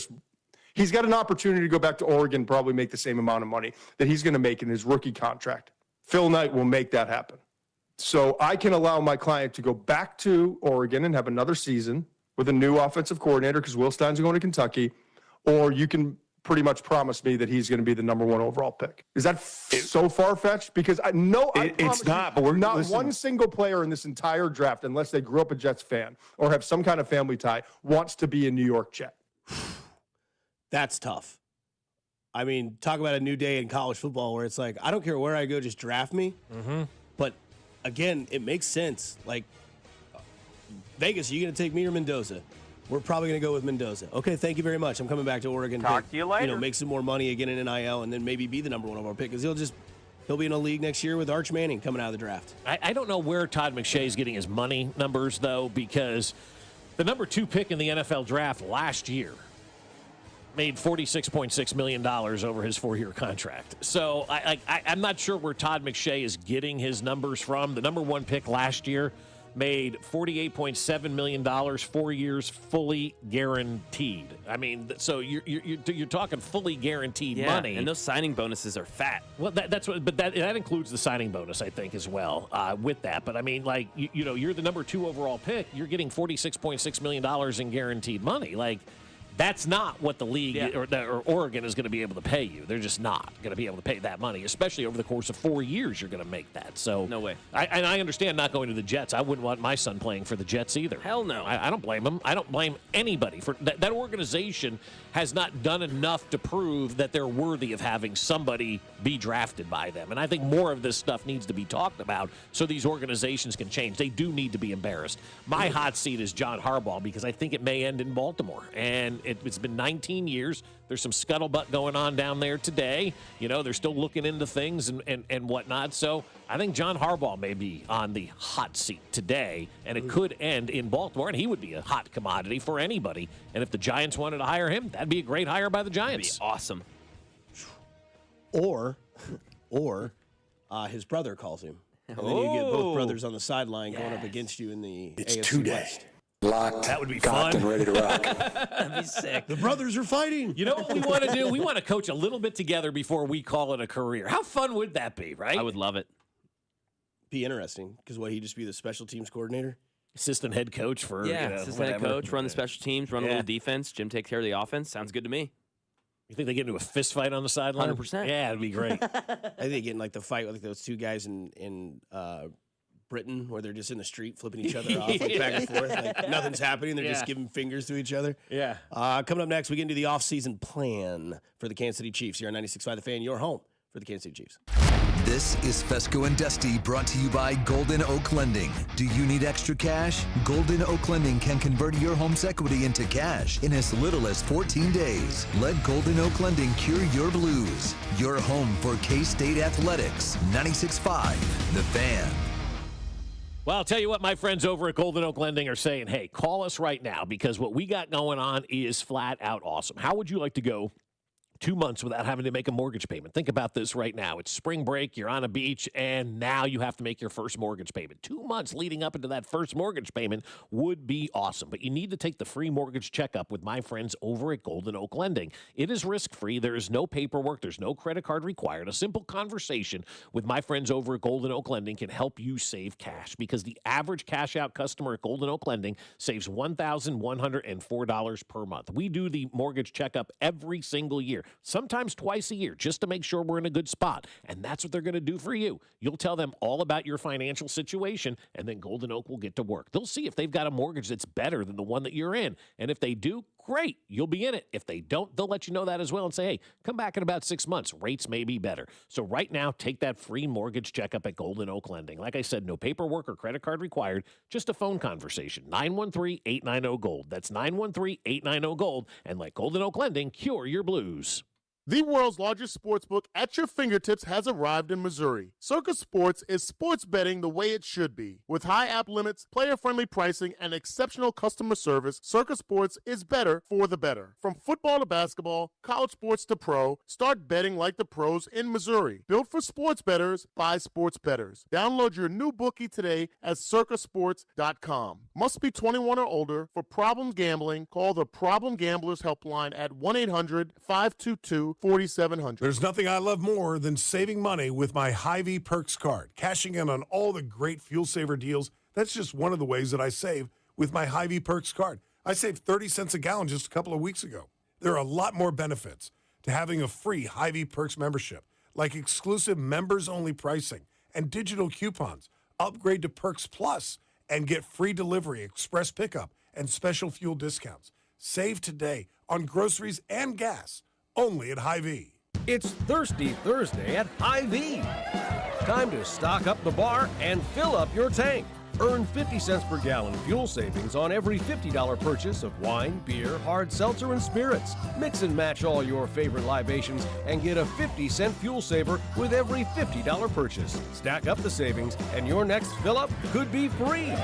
he's got an opportunity to go back to Oregon, probably make the same amount of money that he's going to make in his rookie contract. Phil Knight will make that happen. So I can allow my client to go back to Oregon and have another season with a new offensive coordinator because Will Stein's going to Kentucky, or you can pretty much promise me that he's going to be the number 1 overall pick. Is that so far-fetched? Because it's not. But one single player in this entire draft, unless they grew up a Jets fan or have some kind of family tie, wants to be a New York Jet. That's tough. I mean, talk about a new day in college football where it's like, I don't care where I go, just draft me. Mm-hmm. But again, it makes sense. Like, Vegas, are you going to take me or Mendoza? We're probably going to go with Mendoza. Okay, thank you very much. I'm coming back to Oregon. Talk to you later. Make some more money again in NIL, and then maybe be the number 1 overall pick because he'll be in a league next year with Arch Manning coming out of the draft. I don't know where Todd McShay is getting his money numbers, though, because the number 2 pick in the NFL draft last year made $46.6 million over his 4-year contract. So I'm not sure where Todd McShay is getting his numbers from. The number 1 pick last year made $48.7 million, 4 years, fully guaranteed. I mean, so you're talking fully guaranteed money, and those signing bonuses are fat. Well, that includes the signing bonus, I think, as well with that. But I mean, like you're the number 2 overall pick. You're getting $46.6 million in guaranteed money, like. That's not what the league or Oregon is going to be able to pay you. They're just not going to be able to pay that money, especially over the course of 4 years. You're going to make that. So no way. I understand not going to the Jets. I wouldn't want my son playing for the Jets either. Hell no. I don't blame him. I don't blame anybody for that. Organization has not done enough to prove that they're worthy of having somebody be drafted by them. And I think more of this stuff needs to be talked about so these organizations can change. They do need to be embarrassed. My hot seat is John Harbaugh because I think it may end in Baltimore. And it's been 19 years. There's some scuttlebutt going on down there today. They're still looking into things and whatnot. So I think John Harbaugh may be on the hot seat today, and it could end in Baltimore, and he would be a hot commodity for anybody. And if the Giants wanted to hire him, that'd be a great hire by the Giants. That'd be awesome. Or his brother calls him. And then you get both brothers on the sideline going up against you in the AFC West. Locked, that would be fun, and ready to rock. That'd be sick. The brothers are fighting. You know what we want to do? We want to coach a little bit together before we call it a career. How fun would that be, right? I would love it. Be interesting because he'd just be the special teams coordinator, assistant head coach for assistant head coach, run the special teams, run a little defense. Jim takes care of the offense. Sounds good to me. You think they get into a fist fight on the sideline? 100%. Yeah, it'd be great. I think they get in like the fight with those two guys in Britain where they're just in the street flipping each other off like back and forth. Like nothing's happening. They're just giving fingers to each other. Yeah. Coming up next, we get into the offseason plan for the Kansas City Chiefs here on 96.5 The Fan, your home for the Kansas City Chiefs. This is Fescoe and Dusty, brought to you by Golden Oak Lending. Do you need extra cash? Golden Oak Lending can convert your home's equity into cash in as little as 14 days. Let Golden Oak Lending cure your blues. Your home for K-State Athletics. 96.5 The Fan. Well, I'll tell you what, my friends over at Golden Oak Lending are saying, hey, call us right now because what we got going on is flat out awesome. How would you like to go 2 months without having to make a mortgage payment? Think about this right now. It's spring break, you're on a beach, and now you have to make your first mortgage payment. 2 months leading up into that first mortgage payment would be awesome, but you need to take the free mortgage checkup with my friends over at Golden Oak Lending. It is risk-free. There is no paperwork. There's no credit card required. A simple conversation with my friends over at Golden Oak Lending can help you save cash because the average cash-out customer at Golden Oak Lending saves $1,104 per month. We do the mortgage checkup every single year, sometimes twice a year, just to make sure we're in a good spot. And that's what they're going to do for you. You'll tell them all about your financial situation, and then Golden Oak will get to work. They'll see if they've got a mortgage that's better than the one that you're in. And if they do, great, you'll be in it. If they don't, they'll let you know that as well and say, hey, come back in about 6 months. Rates may be better. So right now, take that free mortgage checkup at Golden Oak Lending. Like I said, no paperwork or credit card required, just a phone conversation. 913-890-GOLD. That's 913-890-GOLD. And let Golden Oak Lending cure your blues. The world's largest sportsbook at your fingertips has arrived in Missouri. Circa Sports is sports betting the way it should be. With high app limits, player-friendly pricing, and exceptional customer service, Circa Sports is better for the better. From football to basketball, college sports to pro, start betting like the pros in Missouri. Built for sports bettors by sports bettors. Download your new bookie today at circasports.com. Must be 21 or older. For problem gambling, call the Problem Gamblers Helpline at 1-800-522-4700. There's nothing I love more than saving money with my Hy-Vee Perks card. Cashing in on all the great fuel saver deals, that's just one of the ways that I save with my Hy-Vee Perks card. I saved 30 cents a gallon just a couple of weeks ago. There are a lot more benefits to having a free Hy-Vee Perks membership, like exclusive members-only pricing and digital coupons. Upgrade to Perks Plus and get free delivery, express pickup, and special fuel discounts. Save today on groceries and gas. Only at Hy-Vee. It's Thirsty Thursday at Hy-Vee. Time to stock up the bar and fill up your tank. Earn 50 cents per gallon fuel savings on every $50 purchase of wine, beer, hard seltzer, and spirits. Mix and match all your favorite libations and get a 50-cent fuel saver with every $50 purchase. Stack up the savings and your next fill-up could be free.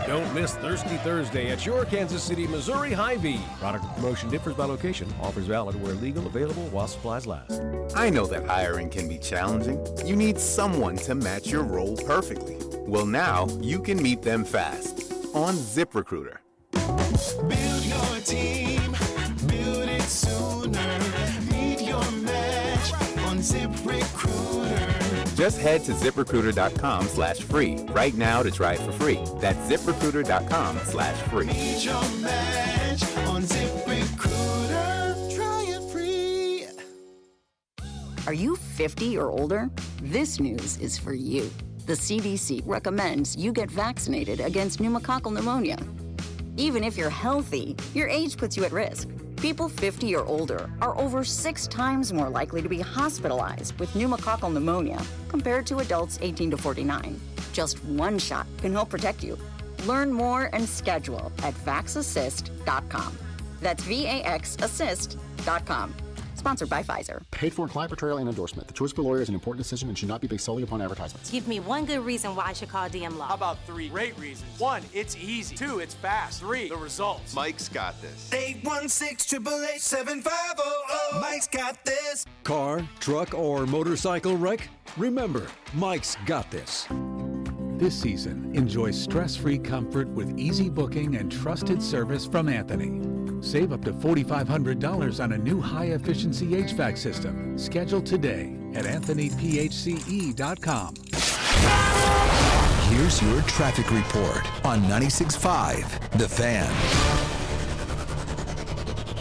Don't miss Thirsty Thursday at your Kansas City, Missouri Hy-Vee. Product promotion differs by location. Offers valid where legal, available while supplies last. I know that hiring can be challenging. You need someone to match your role perfectly. Well, now you can meet them fast on ZipRecruiter. Build your team, build it sooner. Meet your match on ZipRecruiter. Just head to ZipRecruiter.com/free right now to try it for free. That's ZipRecruiter.com/free. Meet your match on ZipRecruiter. Try it free. Are you 50 or older? This news is for you. The CDC recommends you get vaccinated against pneumococcal pneumonia. Even if you're healthy, your age puts you at risk. People 50 or older are over 6 times more likely to be hospitalized with pneumococcal pneumonia compared to adults 18 to 49. Just one shot can help protect you. Learn more and schedule at vaxassist.com. That's VAXassist.com. Sponsored by Pfizer. Paid for client portrayal and endorsement. The choice of a lawyer is an important decision and should not be based solely upon advertisements. Give me one good reason why I should call DM Law. How about 3 great reasons? 1, it's easy. 2, it's fast. 3, the results. Mike's got this. 816-888-7500. Mike's got this. Car, truck, or motorcycle wreck? Remember, Mike's got this. This season, enjoy stress-free comfort with easy booking and trusted service from Anthony. Save up to $4,500 on a new high-efficiency HVAC system. Schedule today at anthonyphce.com. Here's your traffic report on 96.5 The Fan.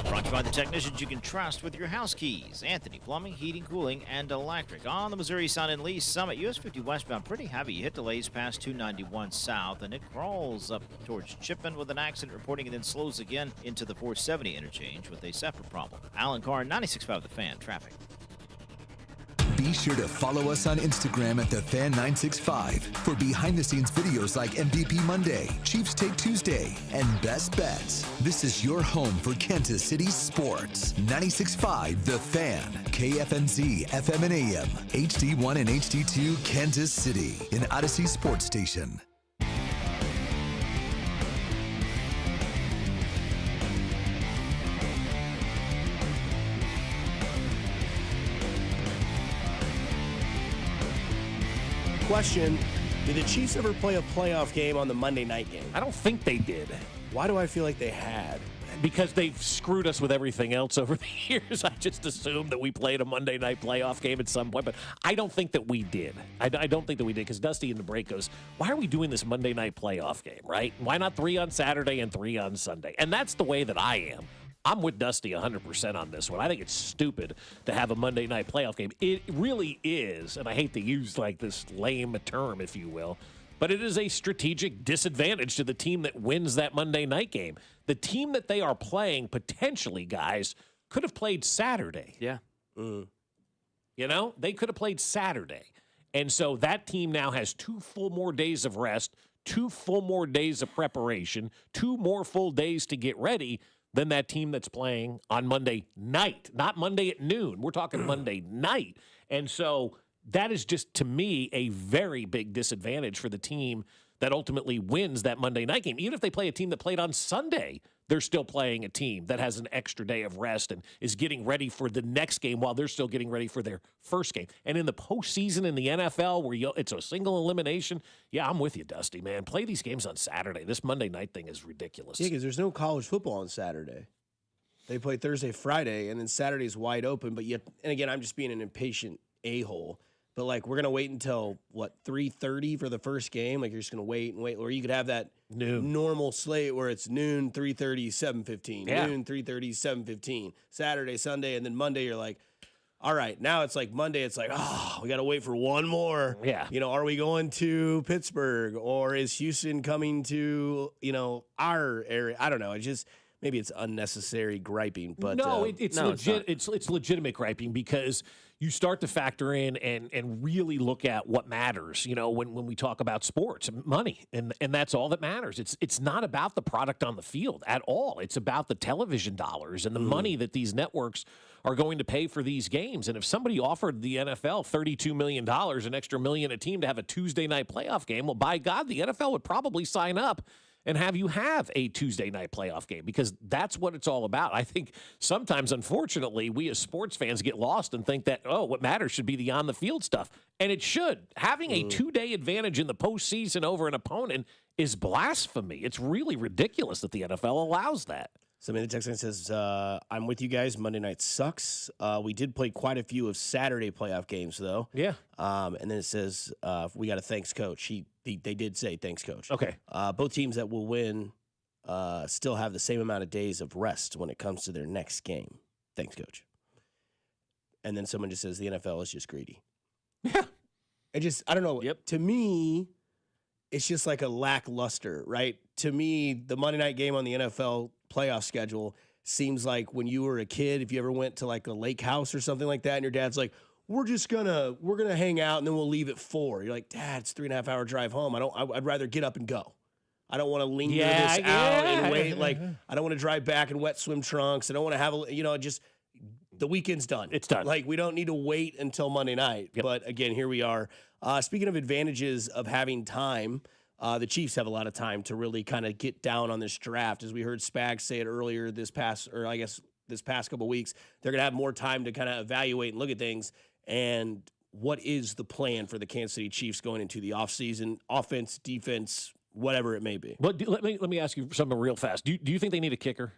Brought to you by the technicians you can trust with your house keys. Anthony Plumbing, Heating, Cooling, and Electric. On the Missouri Sun and Lee Summit, US 50 westbound, pretty heavy. You hit delays past 291 south, and it crawls up towards Chipman with an accident reporting and then slows again into the 470 interchange with a separate problem. Alan Carr, 96.5 The Fan, traffic. Be sure to follow us on Instagram at TheFan965 for behind-the-scenes videos like MVP Monday, Chiefs Take Tuesday, and Best Bets. This is your home for Kansas City sports. 96.5 The Fan, KFNZ, FM and AM, HD1 and HD2, Kansas City, an Odyssey sports station. Question, did the Chiefs ever play a playoff game on the Monday night game? I don't think they did. Why do I feel like they had? Because they've screwed us with everything else over the years. I just assumed that we played a Monday night playoff game at some point, but I don't think that we did. I don't think that we did, because Dusty in the break goes, why are we doing this Monday night playoff game, right? Why not 3 on Saturday and 3 on Sunday? And that's the way that I am. I'm with Dusty 100% on this one. I think it's stupid to have a Monday night playoff game. It really is, and I hate to use like this lame term, if you will, but it is a strategic disadvantage to the team that wins that Monday night game. The team that they are playing, potentially, guys, could have played Saturday. Yeah. You know, they could have played Saturday. And so that team now has 2 full more days of rest, 2 full more days of preparation, 2 more full days to get ready than that team that's playing on Monday night, not Monday at noon. We're talking Monday night. And so that is just, to me, a very big disadvantage for the team that ultimately wins that Monday night game. Even if they play a team that played on Sunday, they're still playing a team that has an extra day of rest and is getting ready for the next game while they're still getting ready for their first game. And in the postseason in the NFL, where it's a single elimination, yeah, I'm with you, Dusty, man. Play these games on Saturday. This Monday night thing is ridiculous. Yeah, because there's no college football on Saturday. They play Thursday, Friday, and then Saturday's wide open. But yet, and again, I'm just being an impatient a-hole. But, like, we're going to wait until, 3:30 for the first game? Like, you're just going to wait and wait. Or you could have that normal slate where it's noon, 3:30, 7:15. Yeah. Noon, 3:30, 7:15. Saturday, Sunday, and then Monday you're like, all right, now it's like Monday, it's like, we got to wait for one more. Yeah. You know, are we going to Pittsburgh? Or is Houston coming to, our area? I don't know. It's just... Maybe it's unnecessary griping, but no, it's legitimate griping, because you start to factor in and really look at what matters. You know, when we talk about sports, money, and that's all that matters. It's not about the product on the field at all. It's about the television dollars and the money that these networks are going to pay for these games. And if somebody offered the NFL $32 million, an extra $1 million a team to have a Tuesday night playoff game, well, by God, the NFL would probably sign up and have you have a Tuesday night playoff game, because that's what it's all about. I think sometimes, unfortunately, we as sports fans get lost and think that, what matters should be the on-the-field stuff. And it should. Having a 2-day advantage in the postseason over an opponent is blasphemy. It's really ridiculous that the NFL allows that. Somebody in the text line says, I'm with you guys. Monday night sucks. We did play quite a few of Saturday playoff games, though. Yeah. And then it says, we got a thanks, coach. They did say thanks, coach. Okay. Both teams that will win still have the same amount of days of rest when it comes to their next game. Thanks, coach. And then someone just says the NFL is just greedy. Yeah. I don't know. Yep. To me, it's just like a lackluster, right? To me, the Monday night game on the NFL playoff schedule seems like when you were a kid, if you ever went to like a lake house or something like that, and your dad's like, we're gonna hang out and then we'll leave at 4. You're like, Dad, it's a 3.5 hour drive home. I'd rather get up and go. I don't want to linger this out and wait. Like, I don't want to drive back in wet swim trunks. I don't want to have just the weekend's done. It's done. Like, we don't need to wait until Monday night. Yep. But again, here we are. Speaking of advantages of having time, the Chiefs have a lot of time to really kind of get down on this draft. As we heard Spags say it earlier this past couple of weeks, they're going to have more time to kind of evaluate and look at things. And what is the plan for the Kansas City Chiefs going into the offseason? Offense, defense, whatever it may be. But let me ask you something real fast. Do you think they need a kicker?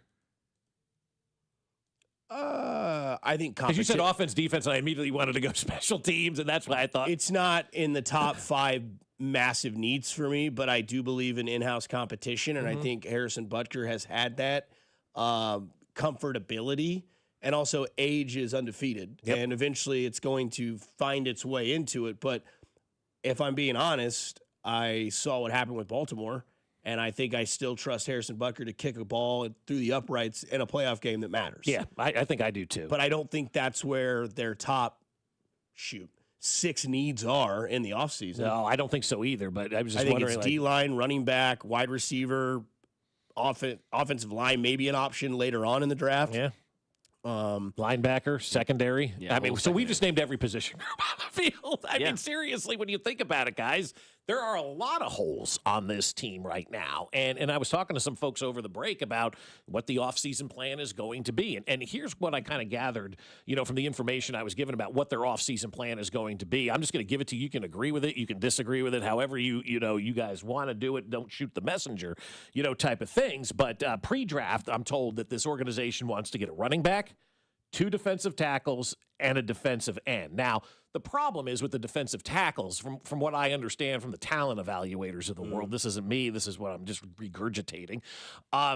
I think because you said offense, defense, and I immediately wanted to go special teams, and that's why I thought it's not in the top 5 massive needs for me. But I do believe in in-house competition, and I think Harrison Butker has had that comfortability. And also, age is undefeated, and eventually it's going to find its way into it. But if I'm being honest, I saw what happened with Baltimore, and I think I still trust Harrison Butker to kick a ball through the uprights in a playoff game that matters. Yeah, I think I do too. But I don't think that's where their top 6 needs are in the offseason. No, I don't think so either. But I was just I think wondering, it's D-line, running back, wide receiver, offensive line, maybe an option later on in the draft. Yeah. Linebacker, secondary. Yeah, I mean, so we just named every position group on the field. I mean, seriously, when you think about it, guys, there are a lot of holes on this team right now. And I was talking to some folks over the break about what the offseason plan is going to be. And here's what I kind of gathered, from the information I was given about what their offseason plan is going to be. I'm just going to give it to you. You can agree with it. You can disagree with it. However you guys want to do it. Don't shoot the messenger, type of things. But pre-draft, I'm told that this organization wants to get a running back, 2 defensive tackles, and a defensive end. Now, the problem is with the defensive tackles, from what I understand from the talent evaluators of the world, this isn't me, this is what I'm just regurgitating.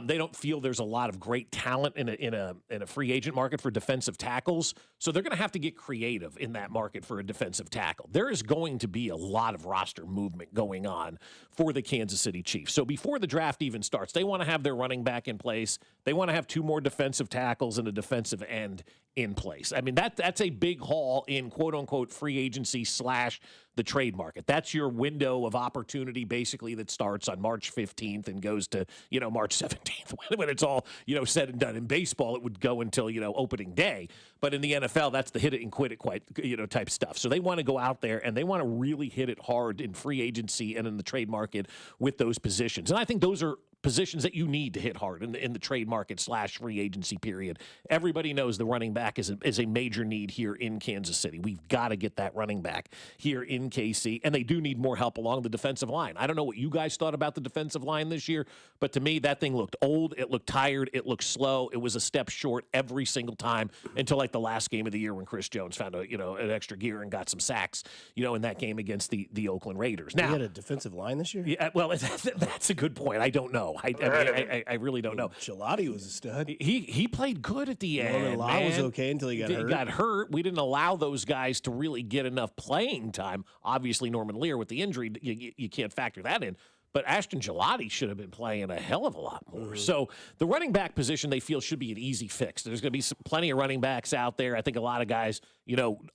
They don't feel there's a lot of great talent in a free agent market for defensive tackles, so they're going to have to get creative in that market for a defensive tackle. There is going to be a lot of roster movement going on for the Kansas City Chiefs. So before the draft even starts, they want to have their running back in place. They want to have 2 more defensive tackles and a defensive end in place. I mean, that's a big haul in quote-unquote free agency / the trade market. That's your window of opportunity, basically, that starts on March 15th and goes to, March 17th when it's all, said and done. In baseball, it would go until, opening day. But in the NFL, that's the hit it and quit it type stuff. So they want to go out there and they want to really hit it hard in free agency and in the trade market with those positions. And I think those are positions that you need to hit hard in the trade market / free agency period. Everybody knows the running back is a major need here in Kansas City. We've got to get that running back here in KC, and they do need more help along the defensive line. I don't know what you guys thought about the defensive line this year, but to me, that thing looked old, it looked tired, it looked slow. It was a step short every single time until like the last game of the year when Chris Jones found an extra gear and got some sacks, in that game against the Oakland Raiders. Now, he had a defensive line this year? Yeah, well, that's a good point. I don't know. I really don't know. Gelati was a stud. He played good at the end. Norman Law was okay until he got hurt. We didn't allow those guys to really get enough playing time. Obviously, Norman Lear with the injury, you can't factor that in. But Ashton Gelati should have been playing a hell of a lot more. So the running back position they feel should be an easy fix. There's going to be plenty of running backs out there. I think a lot of guys,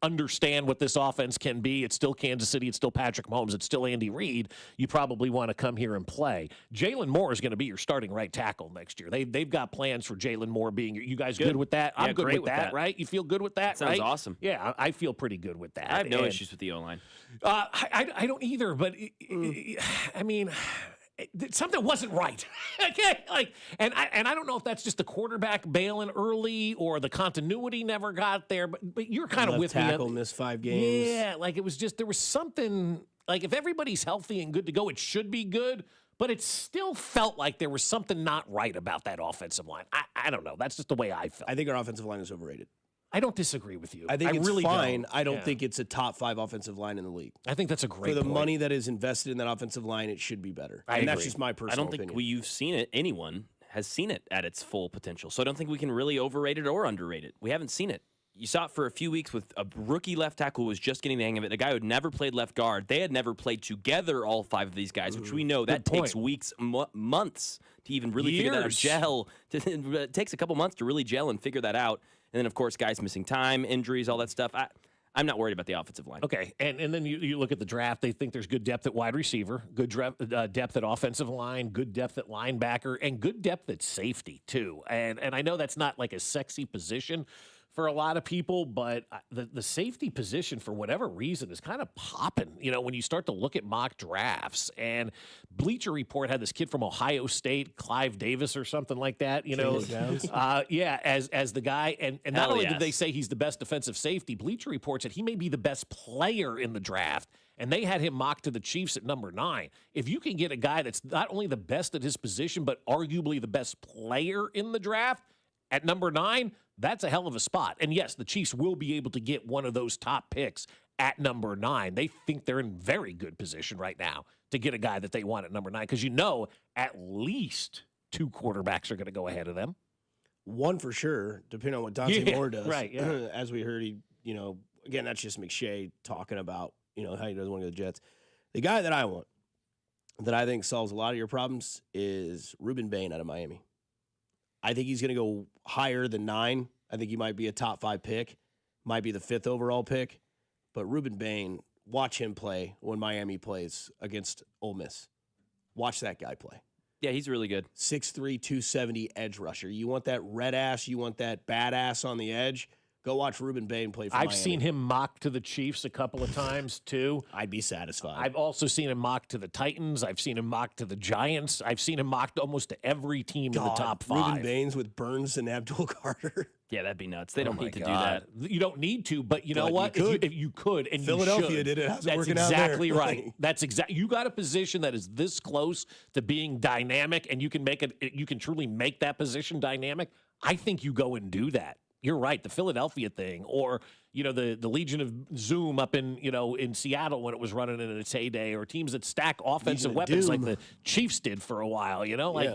understand what this offense can be. It's still Kansas City. It's still Patrick Mahomes. It's still Andy Reid. You probably want to come here and play. Jalen Moore is going to be your starting right tackle next year. They've got plans for Jalen Moore being. You guys good with that? I'm good with that, right? You feel good with that? Sounds right? awesome. Yeah, I feel pretty good with that. I have no issues with the O-line. I don't either, but I mean, something wasn't right. Okay, and I don't know if that's just the quarterback bailing early or the continuity never got there. But you're kind of with me. Tackle missed 5 games. Yeah, it was just there was something if everybody's healthy and good to go, it should be good. But it still felt like there was something not right about that offensive line. I don't know. That's just the way I felt. I think our offensive line is overrated. I don't disagree with you. I think it's really fine. don't. I don't think it's a top 5 offensive line in the league. I think that's a great For the point. money that is invested in that offensive line, it should be better. And that's just my personal I don't think opinion. you've seen it. Anyone has seen it at its full potential. So I don't think we can really overrate it or underrate it. We haven't seen it. You saw it for a few weeks with a rookie left tackle who was just getting the hang of it. A guy who had never played left guard. They had never played together, all 5 of these guys, which we know that takes weeks, months to even really figure that out. Gel. It takes a couple months to really gel and figure that out. And then, of course, guys missing time, injuries, all that stuff. I'm not worried about the offensive line. Okay, and then you look at the draft. They think there's good depth at wide receiver, good depth at offensive line, good depth at linebacker, and good depth at safety, too. And I know that's not like a sexy position for a lot of people, but the safety position, for whatever reason, is kind of popping, when you start to look at mock drafts. And Bleacher Report had this kid from Ohio State, Clive Davis or something like that, as the guy. And not only did they say he's the best defensive safety, Bleacher Report said he may be the best player in the draft. And they had him mocked to the Chiefs at number 9. If you can get a guy that's not only the best at his position, but arguably the best player in the draft at number 9, that's a hell of a spot. And yes, the Chiefs will be able to get one of those top picks at number 9. They think they're in very good position right now to get a guy that they want at number 9, because at least 2 quarterbacks are going to go ahead of them. One for sure, depending on what Dante Moore does. Right, yeah. As we heard, again, that's just McShay talking about, how he doesn't want to go to the Jets. The guy that I want, that I think solves a lot of your problems, is Ruben Bain out of Miami. I think he's going to go higher than 9. I think he might be a top 5 pick, might be the 5th overall pick. but Ruben Bain, watch him play when Miami plays against Ole Miss. Watch that guy play. Yeah, he's really good. 6'3", 270 edge rusher. You want that red ass, you want that badass on the edge, go watch Ruben Bain play for Miami. I've seen him mock to the Chiefs a couple of times, too. I'd be satisfied. I've also seen him mock to the Titans. I've seen him mock to the Giants. I've seen him mocked almost to every team in the top 5. Ruben Bain's with Burns and Abdul Carter. Yeah, that'd be nuts. They don't need to do God. that. You don't need to, but you know But what? you could. If you could, and Philadelphia you should, did it. How's it that's working out there? exactly right. That's exactly. You got a position that is this close to being dynamic, and you can make it. You can truly make that position dynamic. I think you go and do that. You're right. The Philadelphia thing, or the Legion of Zoom up in in Seattle when it was running in its heyday, or teams that stack offensive weapons like the Chiefs did for a while. You want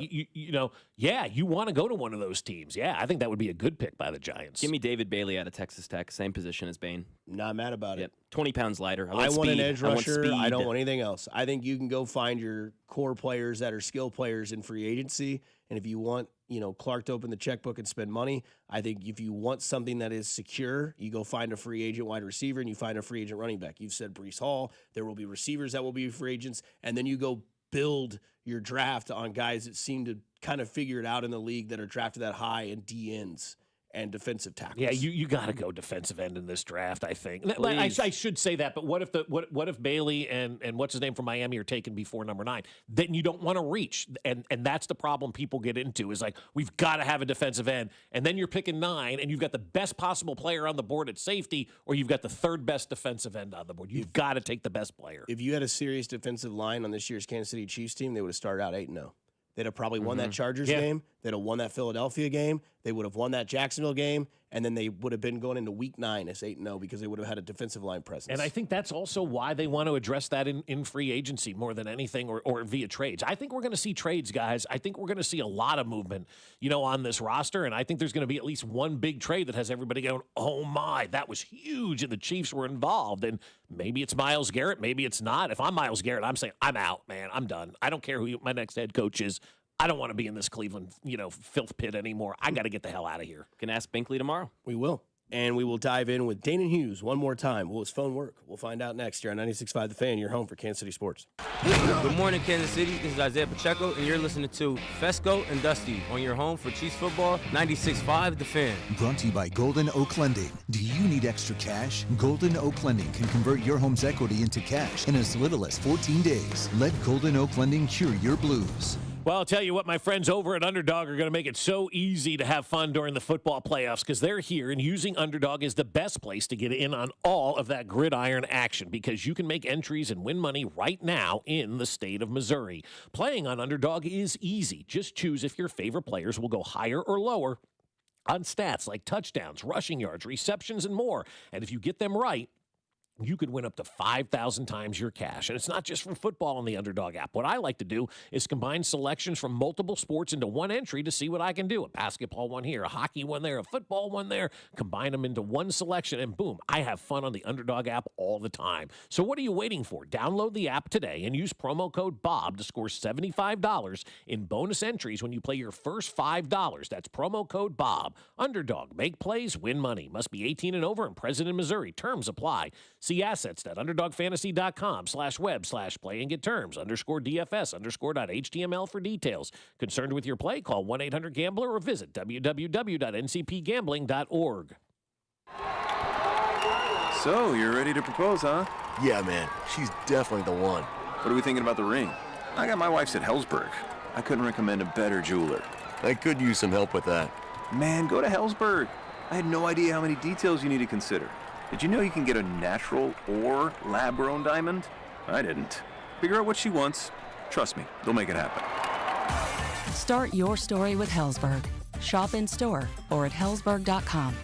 to go to one of those teams. Yeah, I think that would be a good pick by the Giants. Give me David Bailey out of Texas Tech, same position as Bain. Not mad about it. 20 pounds lighter. I want an speed. edge I want rusher. speed. I don't want anything else. I think you can go find your core players that are skill players in free agency. And if you want, Clark to open the checkbook and spend money, I think if you want something that is secure, you go find a free agent wide receiver and you find a free agent running back. You've said Breece Hall. There will be receivers that will be free agents. And then you go build your draft on guys that seem to kind of figure it out in the league that are drafted that high and DNs and defensive tackles. Yeah, you got to go defensive end in this draft, I think. I should say that, but what if Bailey and what's his name from Miami are taken before number 9? Then you don't want to reach, and that's the problem people get into is like, we've got to have a defensive end, and then you're picking 9, and you've got the best possible player on the board at safety, or you've got the third best defensive end on the board. You've got to take the best player. If you had a serious defensive line on this year's Kansas City Chiefs team, they would have started out 8-0. They'd have probably won that Chargers game. They'd have won that Philadelphia game. They would have won that Jacksonville game. And then they would have been going into week 9 as 8-0 because they would have had a defensive line presence. And I think that's also why they want to address that in free agency more than anything or via trades. I think we're going to see trades, guys. I think we're going to see a lot of movement, on this roster. And I think there's going to be at least one big trade that has everybody going, oh, my, that was huge. And the Chiefs were involved. And maybe it's Myles Garrett. Maybe it's not. If I'm Myles Garrett, I'm saying, I'm out, man. I'm done. I don't care who my next head coach is. I don't want to be in this Cleveland, filth pit anymore. I got to get the hell out of here. Can ask Binkley tomorrow. We will. And we will dive in with Danon Hughes one more time. Will his phone work? We'll find out next year on 96.5 The Fan, your home for Kansas City sports. Good morning, Kansas City. This is Isaiah Pacheco, and you're listening to Fescoe and Dusty on your home for Chiefs football, 96.5 The Fan. Brought to you by Golden Oak Lending. Do you need extra cash? Golden Oak Lending can convert your home's equity into cash in as little as 14 days. Let Golden Oak Lending cure your blues. Well, I'll tell you what, my friends over at Underdog are going to make it so easy to have fun during the football playoffs because they're here, and using Underdog is the best place to get in on all of that gridiron action because you can make entries and win money right now in the state of Missouri. Playing on Underdog is easy. Just choose if your favorite players will go higher or lower on stats like touchdowns, rushing yards, receptions, and more. And if you get them right, you could win up to 5,000 times your cash. And it's not just for football on the Underdog app. What I like to do is combine selections from multiple sports into one entry to see what I can do. A basketball one here, a hockey one there, a football one there. Combine them into one selection, and boom, I have fun on the Underdog app all the time. So what are you waiting for? Download the app today and use promo code BOB to score $75 in bonus entries when you play your first $5. That's promo code BOB. Underdog. Make plays, win money. Must be 18 and over and present in Missouri. Terms apply. See assets.underdogfantasy.com/web/play and get terms _DFS_.html for details. Concerned with your play? Call 1-800-GAMBLER or visit www.ncpgambling.org. So, you're ready to propose, huh? Yeah, man. She's definitely the one. What are we thinking about the ring? I got my wife's at Hellsberg. I couldn't recommend a better jeweler. I could use some help with that. Man, go to Hellsberg. I had no idea how many details you need to consider. Did you know you can get a natural or lab-grown diamond? I didn't. Figure out what she wants. Trust me, they'll make it happen. Start your story with Hellsberg. Shop in store or at hellsberg.com.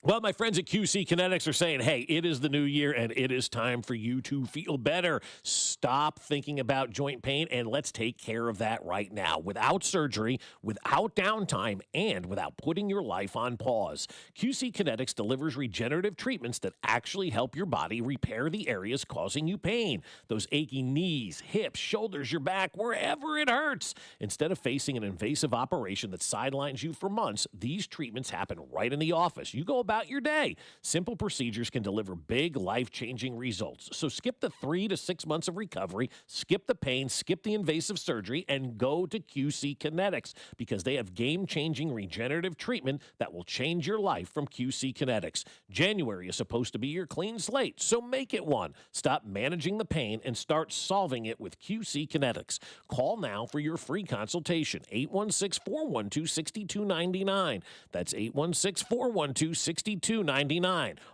Well, my friends at QC Kinetics are saying, hey, it is the new year and it is time for you to feel better. Stop thinking about joint pain and let's take care of that right now. Without surgery, without downtime, and without putting your life on pause. QC Kinetics delivers regenerative treatments that actually help your body repair the areas causing you pain. Those achy knees, hips, shoulders, your back, wherever it hurts. Instead of facing an invasive operation that sidelines you for months, these treatments happen right in the office. You go about about your day. Simple procedures can deliver big, life-changing results. So skip the 3 to 6 months of recovery, skip the pain, skip the invasive surgery, and go to QC Kinetics because they have game-changing regenerative treatment that will change your life from QC Kinetics. January is supposed to be your clean slate, so make it one. Stop managing the pain and start solving it with QC Kinetics. Call now for your free consultation, 816-412-6299. That's 816-412-6299.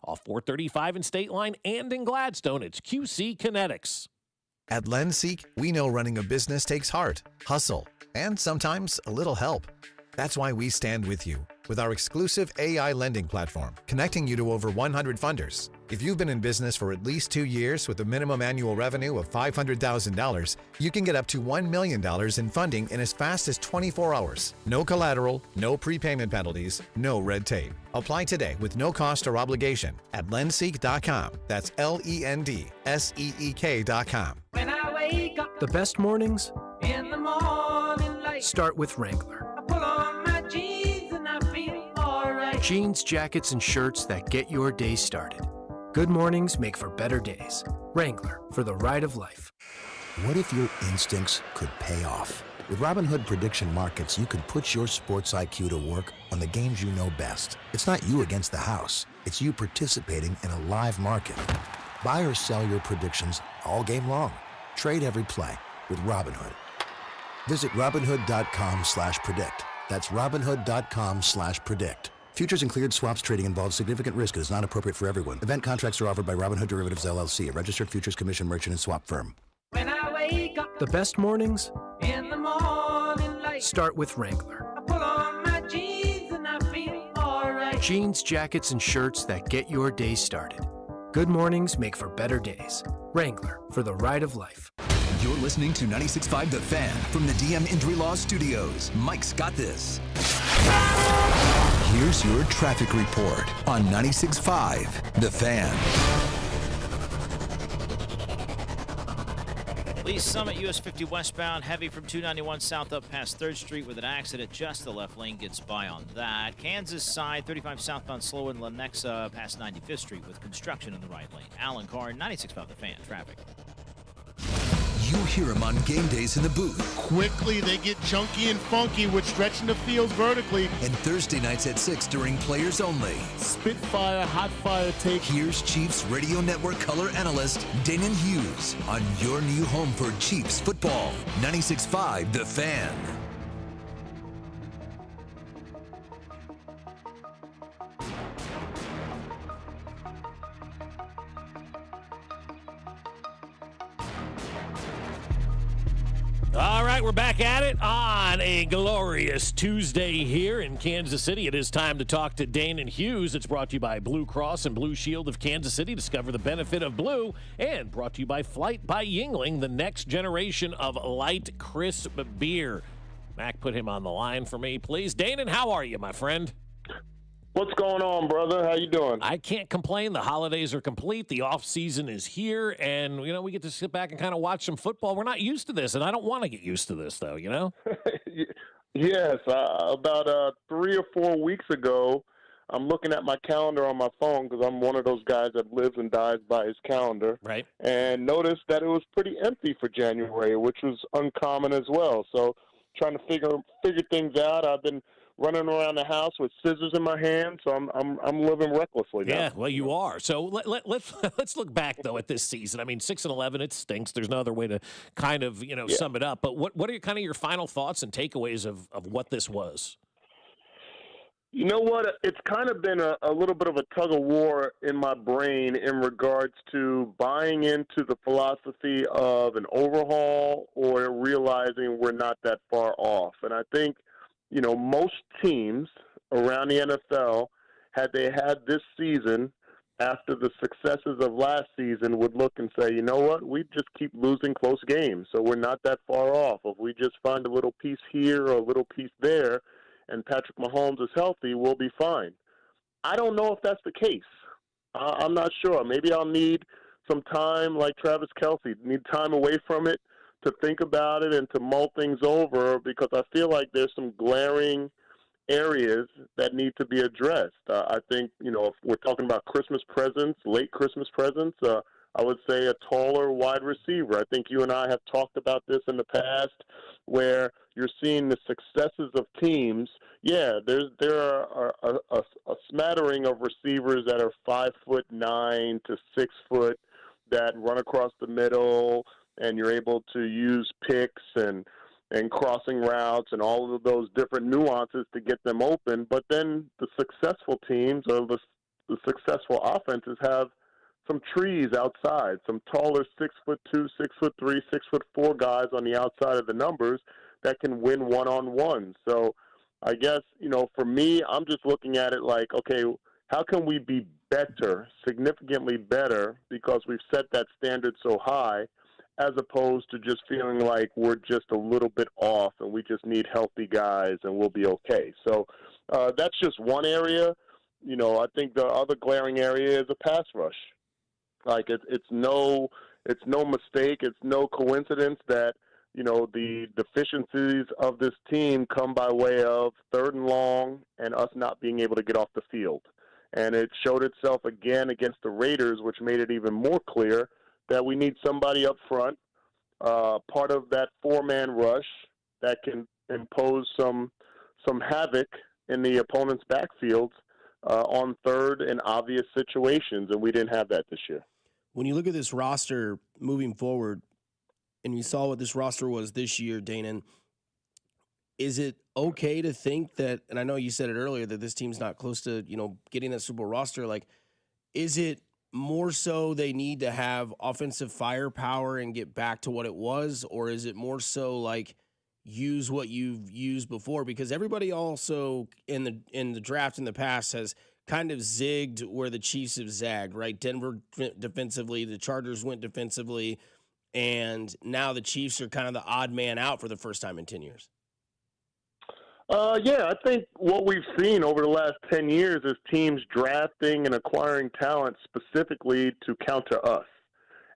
Off 435 in State Line and in Gladstone, it's QC Kinetics. At LendSeek, we know running a business takes heart, hustle, and sometimes a little help. That's why we stand with you with our exclusive AI lending platform, connecting you to over 100 funders. If you've been in business for at least 2 years with a minimum annual revenue of $500,000, you can get up to $1 million in funding in as fast as 24 hours. No collateral, no prepayment penalties, no red tape. Apply today with no cost or obligation at lendseek.com. That's LENDSEEK.com. When I wake up, the best mornings in the morning light start with Wrangler. I pull on my jeans and I feel alright. Jeans, jackets, and shirts that get your day started. Good mornings make for better days. Wrangler, for the ride of life. What if your instincts could pay off? With Robinhood Prediction Markets, you could put your sports IQ to work on the games you know best. It's not you against the house. It's you participating in a live market. Buy or sell your predictions all game long. Trade every play with Robinhood. Visit Robinhood.com/predict. That's Robinhood.com/predict. Futures and cleared swaps trading involves significant risk and is not appropriate for everyone. Event contracts are offered by Robinhood Derivatives LLC, a registered futures commission merchant and swap firm. When I wake up, the best mornings in the morning light start with Wrangler. I pull on my jeans and I feel alright. Jeans, jackets, and shirts that get your day started. Good mornings make for better days. Wrangler, for the ride of life. You're listening to 96.5 The Fan from the DM Injury Law Studios. Mike's got this. Here's your traffic report on 96.5 The Fan. Lee Summit, US 50 westbound, heavy from 291 south up past 3rd Street with an accident. Just the left lane gets by on that. Kansas side, 35 southbound, slow in Lenexa past 95th Street with construction in the right lane. Alan Carr, 96.5 The Fan, traffic. You hear him on game days in the booth. Quickly, they get chunky and funky with stretching the fields vertically. And Thursday nights at 6 during Players Only. Spitfire, hot fire take. Here's Chiefs Radio Network color analyst Dana Hughes on your new home for Chiefs football. 96.5 The Fan. All right, we're back at it on a glorious Tuesday here in Kansas City. It is time to talk to Dana Hughes. It's brought to you by Blue Cross and Blue Shield of Kansas City. Discover the benefit of blue. And brought to you by Flight by Yingling, the next generation of light, crisp beer. Mac, put him on the line for me, please. Dana, how are you, my friend? What's going on, brother? How you doing? I can't complain. The holidays are complete. The off season is here, and we get to sit back and kind of watch some football. We're not used to this, and I don't want to get used to this, though. Yes. About 3 or 4 weeks ago, I'm looking at my calendar on my phone because I'm one of those guys that lives and dies by his calendar. Right. And noticed that it was pretty empty for January, which was uncommon as well. So, trying to figure things out. I've been running around the house with scissors in my hand, so I'm living recklessly now. Yeah, well, you are. So let's look back though at this season. I mean, 6-11, it stinks. There's no other way to kind of sum it up. But what are kind of your final thoughts and takeaways of what this was? You know what? It's kind of been a little bit of a tug of war in my brain in regards to buying into the philosophy of an overhaul or realizing we're not that far off. And I think most teams around the NFL, had they had this season after the successes of last season, would look and say, you know what, we just keep losing close games, so we're not that far off. If we just find a little piece here or a little piece there and Patrick Mahomes is healthy, we'll be fine. I don't know if that's the case. I'm not sure. Maybe I'll need some time, like Travis Kelce, need time away from it to think about it and to mull things over, because I feel like there's some glaring areas that need to be addressed. I think, if we're talking about Christmas presents, late Christmas presents, I would say a taller wide receiver. I think you and I have talked about this in the past, where you're seeing the successes of teams. Yeah, there are a smattering of receivers that are 5'9" to 6 foot that run across the middle, and you're able to use picks and crossing routes and all of those different nuances to get them open. But then the successful teams or the successful offenses have some trees outside, some taller 6'2", 6'3", 6'4" guys on the outside of the numbers that can win one-on-one. So I guess, for me, I'm just looking at it like, okay, how can we be better, significantly better, because we've set that standard so high, as opposed to just feeling like we're just a little bit off and we just need healthy guys and we'll be okay. So that's just one area. I think the other glaring area is a pass rush. Like it's no mistake, it's no coincidence that the deficiencies of this team come by way of 3rd and long and us not being able to get off the field. And it showed itself again against the Raiders, which made it even more clear that we need somebody up front, part of that 4-man rush that can impose some havoc in the opponent's backfields on 3rd and obvious situations, and we didn't have that this year. When you look at this roster moving forward, and you saw what this roster was this year, Danon, is it okay to think that, and I know you said it earlier, that this team's not close to, getting that Super Bowl roster, like, is it more so they need to have offensive firepower and get back to what it was, or is it more so like use what you've used before? Because everybody also in the draft in the past has kind of zigged where the Chiefs have zagged, right? Denver defensively, the Chargers went defensively, and now the Chiefs are kind of the odd man out for the first time in 10 years. Yeah, I think what we've seen over the last 10 years is teams drafting and acquiring talent specifically to counter us.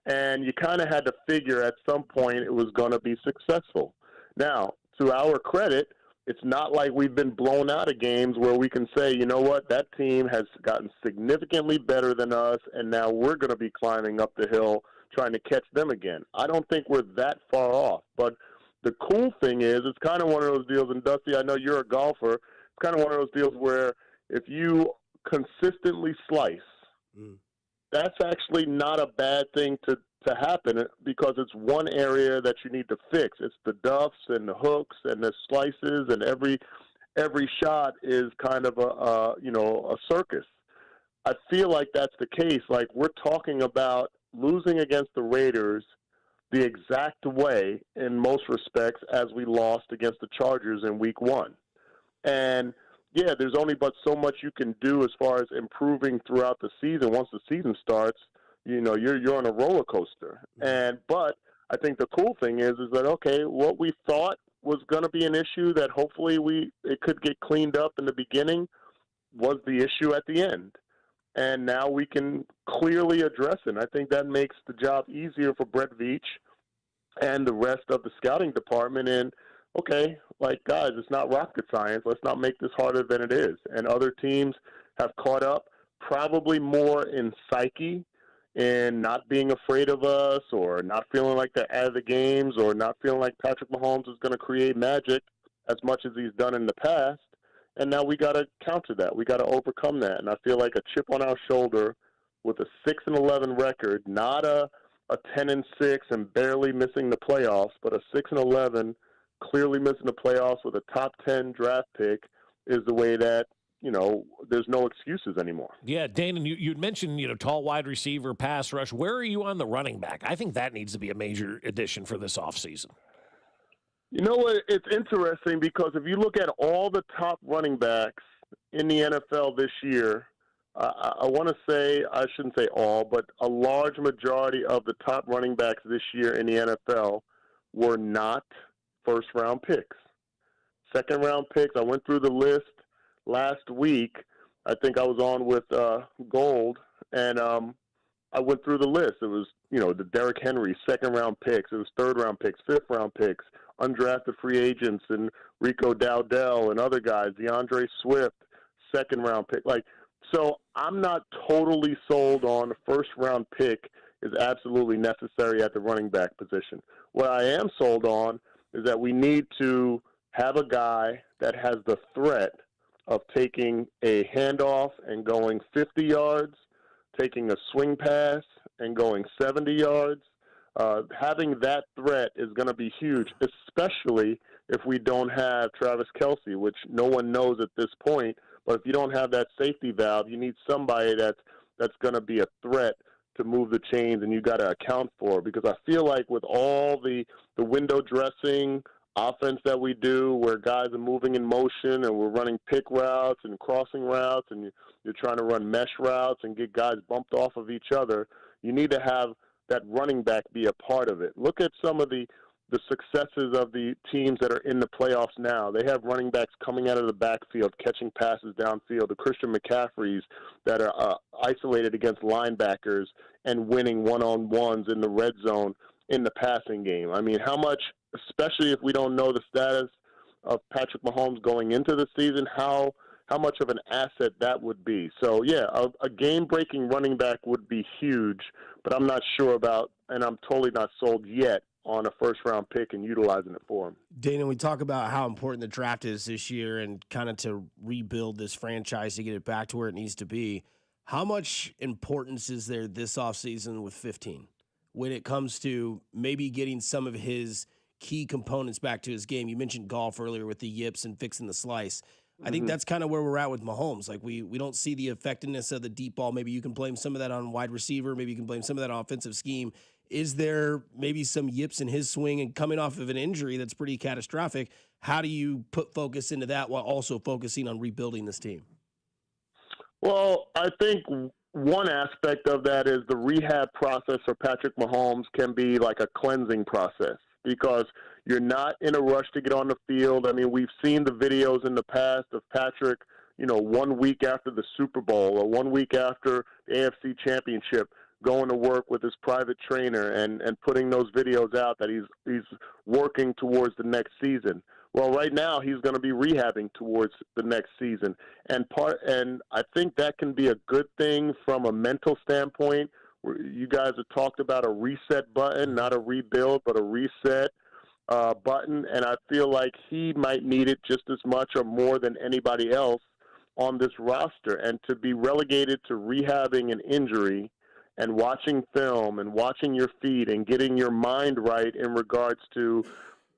And you kind of had to figure at some point it was going to be successful. Now, to our credit, it's not like we've been blown out of games where we can say, you know what, that team has gotten significantly better than us, and now we're going to be climbing up the hill trying to catch them again. I don't think we're that far off. But the cool thing is, it's kind of one of those deals, and Dusty, I know you're a golfer, it's kind of one of those deals where if you consistently slice, that's actually not a bad thing to happen, because it's one area that you need to fix. It's the duffs and the hooks and the slices, and every shot is kind of a circus. I feel like that's the case. Like, we're talking about losing against the Raiders the exact way, in most respects, as we lost against the Chargers in Week 1. And yeah, there's only but so much you can do as far as improving throughout the season. Once the season starts, you're on a roller coaster. But I think the cool thing is that, okay, what we thought was going to be an issue that hopefully it could get cleaned up in the beginning was the issue at the end. And now we can clearly address it. And I think that makes the job easier for Brett Veach and the rest of the scouting department. And, okay, like, guys, it's not rocket science. Let's not make this harder than it is. And other teams have caught up, probably more in psyche, and not being afraid of us, or not feeling like they're out of the games, or not feeling like Patrick Mahomes is going to create magic as much as he's done in the past. And now we got to counter that. We got to overcome that. And I feel like a chip on our shoulder with a 6-11 record, not a 10-6 and barely missing the playoffs, but a 6-11, clearly missing the playoffs with a top 10 draft pick, is the way that, there's no excuses anymore. Yeah, Danon, you'd mentioned, tall wide receiver, pass rush. Where are you on the running back? I think that needs to be a major addition for this offseason. You know what? It's interesting, because if you look at all the top running backs in the NFL this year, I want to say, I shouldn't say all, but a large majority of the top running backs this year in the NFL were not first-round picks. Second-round picks, I went through the list last week. I think I was on with Gold, and I went through the list. It was, the Derrick Henry second-round picks. It was third-round picks, fifth-round picks, undrafted free agents, and Rico Dowdell and other guys, DeAndre Swift, second-round pick. So I'm not totally sold on a first-round pick is absolutely necessary at the running back position. What I am sold on is that we need to have a guy that has the threat of taking a handoff and going 50 yards, taking a swing pass and going 70 yards. Having that threat is going to be huge, especially if we don't have Travis Kelce, which no one knows at this point. But if you don't have that safety valve, you need somebody that's going to be a threat to move the chains, and you got to account for. Because I feel like with all the window dressing offense that we do, where guys are moving in motion and we're running pick routes and crossing routes, and you're trying to run mesh routes and get guys bumped off of each other, you need to have that running back be a part of it. Look at some of the successes of the teams that are in the playoffs now. They have running backs coming out of the backfield, catching passes downfield, the Christian McCaffreys that are isolated against linebackers and winning one-on-ones in the red zone in the passing game. I mean, how much, especially if we don't know the status of Patrick Mahomes going into the season, how much of an asset that would be. So, yeah, a game-breaking running back would be huge, but I'm not sure about, and I'm totally not sold yet on a first-round pick and utilizing it for him. Dana, we talk about how important the draft is this year and kind of to rebuild this franchise to get it back to where it needs to be. How much importance is there this offseason with 15 when it comes to maybe getting some of his key components back to his game? You mentioned golf earlier with the yips and fixing the slice. I think that's kind of where we're at with Mahomes. Like, we don't see the effectiveness of the deep ball. Maybe you can blame some of that on wide receiver. Maybe you can blame some of that on offensive scheme. Is there maybe some yips in his swing, and coming off of an injury that's pretty catastrophic? How do you put focus into that while also focusing on rebuilding this team? Well, I think one aspect of that is the rehab process for Patrick Mahomes can be like a cleansing process, because you're not in a rush to get on the field. I mean, we've seen the videos in the past of Patrick, 1 week after the Super Bowl or 1 week after the AFC Championship, going to work with his private trainer and putting those videos out that he's working towards the next season. Well, right now he's going to be rehabbing towards the next season, and I think that can be a good thing from a mental standpoint. You guys have talked about a reset button, not a rebuild, but a reset button, and I feel like he might need it just as much or more than anybody else on this roster. And to be relegated to rehabbing an injury and watching film and watching your feet and getting your mind right in regards to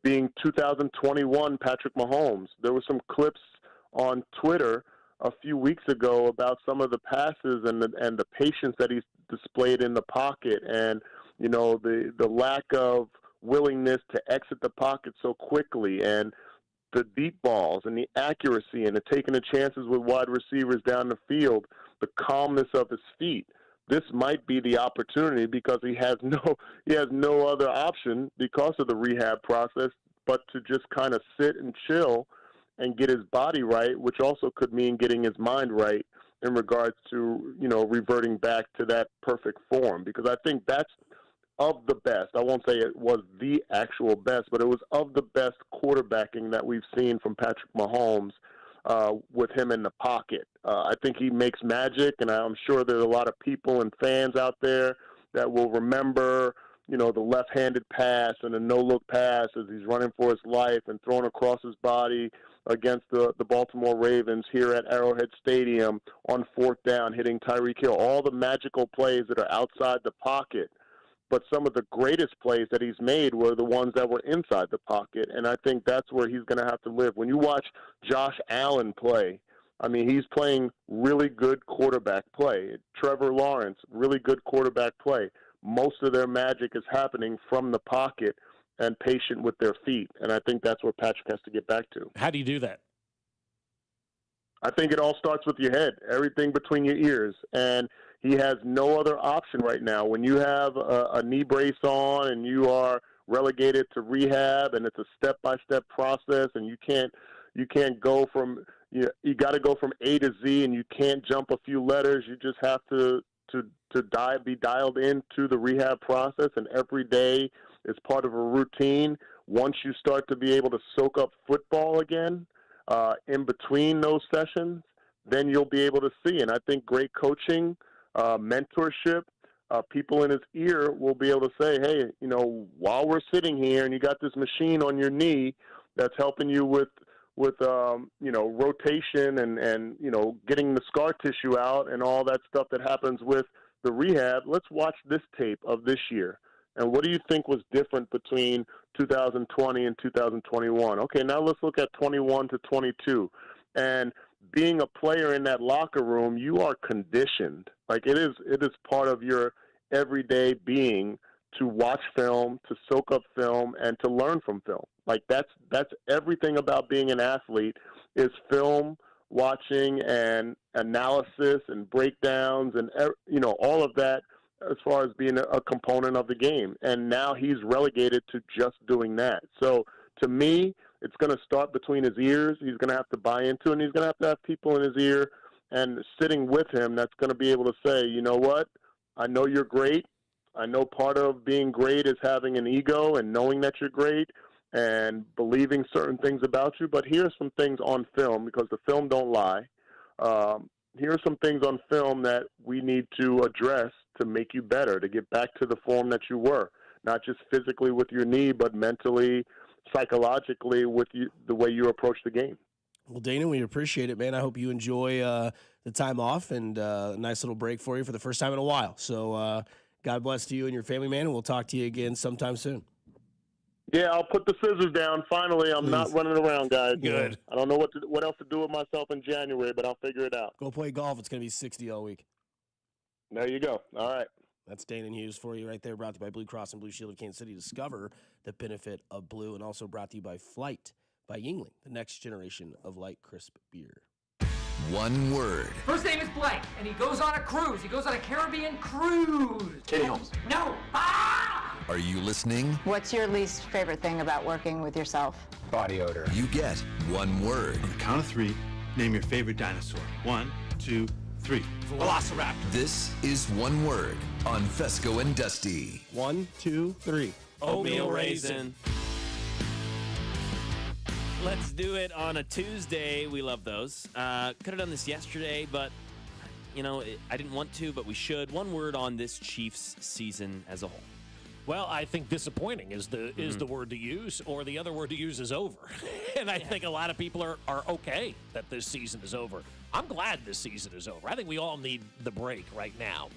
being 2021 Patrick Mahomes. There were some clips on Twitter a few weeks ago about some of the passes and the patience that he's displayed in the pocket, and the lack of willingness to exit the pocket so quickly, and the deep balls and the accuracy and the taking the chances with wide receivers down the field, the calmness of his feet. This might be the opportunity, because he has no other option because of the rehab process but to just kind of sit and chill and get his body right, which also could mean getting his mind right in regards to, reverting back to that perfect form. Because I think that's of the best. I won't say it was the actual best, but it was of the best quarterbacking that we've seen from Patrick Mahomes with him in the pocket. I think he makes magic, and I'm sure there's a lot of people and fans out there that will remember, the left-handed pass and a no-look pass as he's running for his life and throwing across his body against the Baltimore Ravens here at Arrowhead Stadium on fourth down, hitting Tyreek Hill. All the magical plays that are outside the pocket. But some of the greatest plays that he's made were the ones that were inside the pocket, and I think that's where he's going to have to live. When you watch Josh Allen play, I mean, he's playing really good quarterback play. Trevor Lawrence, really good quarterback play. Most of their magic is happening from the pocket and patient with their feet, and I think that's where Patrick has to get back to. How do you do that? I think it all starts with your head, everything between your ears, and he has no other option right now. When you have a knee brace on and you are relegated to rehab, and it's a step-by-step process, and you can't go from you got to go from A to Z, and you can't jump a few letters. You just have to be dialed into the rehab process, and every day is part of a routine. Once you start to be able to soak up football again in between those sessions, then you'll be able to see. And I think great coaching, mentorship, people in his ear will be able to say, hey, while we're sitting here and you got this machine on your knee that's helping you with rotation and getting the scar tissue out and all that stuff that happens with the rehab, let's watch this tape of this year. And what do you think was different between 2020 and 2021? Okay, now let's look at 21 to 22. And being a player in that locker room, you are conditioned. Like it is part of your everyday being to watch film, to soak up film, and to learn from film. Like that's everything about being an athlete is film watching and analysis and breakdowns and all of that as far as being a component of the game. And now he's relegated to just doing that. So to me, it's going to start between his ears. He's going to have to buy into it, and he's going to have people in his ear and sitting with him that's going to be able to say, you know what, I know you're great. I know part of being great is having an ego and knowing that you're great and believing certain things about you. But here's some things on film, because the film don't lie. Here are some things on film that we need to address to make you better, to get back to the form that you were, not just physically with your knee, but mentally, psychologically with the way you approach the game. Well, Dana, we appreciate it, man. I hope you enjoy the time off and a nice little break for you for the first time in a while. So God bless to you and your family, man, and we'll talk to you again sometime soon. Yeah, I'll put the scissors down. Finally, I'm not running around, guys. Good. I don't know what else to do with myself in January, but I'll figure it out. Go play golf. It's going to be 60 all week. There you go. All right. That's Dana Hughes for you right there, brought to you by Blue Cross and Blue Shield of Kansas City. Discover the benefit of blue, and also brought to you by Flight by Yingling, the next generation of light, crisp beer. One word. First name is Blake, and he goes on a cruise. He goes on a Caribbean cruise. Katie Holmes. No. Ah! Are you listening? What's your least favorite thing about working with yourself? Body odor. You get one word. On the count of three, name your favorite dinosaur. 1, 2, 3. Velociraptor. This is one word on Fescoe and Dusty. 1, 2, 3. Oatmeal raisin. Let's do it on a Tuesday. We love those. Could have done this yesterday, but, I didn't want to, but we should. One word on this Chiefs season as a whole. Well, I think disappointing is the word to use, or the other word to use is over. And I think a lot of people are okay that this season is over. I'm glad this season is over. I think we all need the break right now,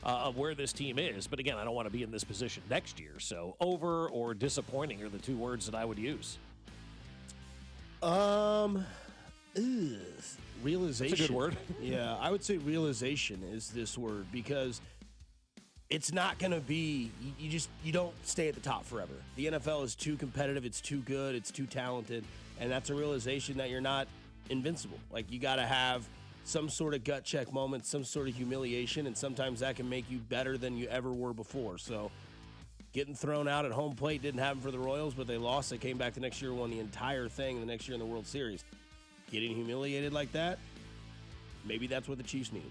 of where this team is. But again, I don't want to be in this position next year. So over or disappointing are the two words that I would use. Realization. That's a good word. Yeah, I would say realization is this word, because it's not going to be, you don't stay at the top forever. The NFL is too competitive, it's too good, it's too talented, and that's a realization that you're not invincible. Like, you got to have some sort of gut check moment, some sort of humiliation, and sometimes that can make you better than you ever were before. So getting thrown out at home plate didn't happen for the Royals, but they lost. They came back the next year, won the entire thing the next year in the World Series. Getting humiliated like that, maybe that's what the Chiefs need.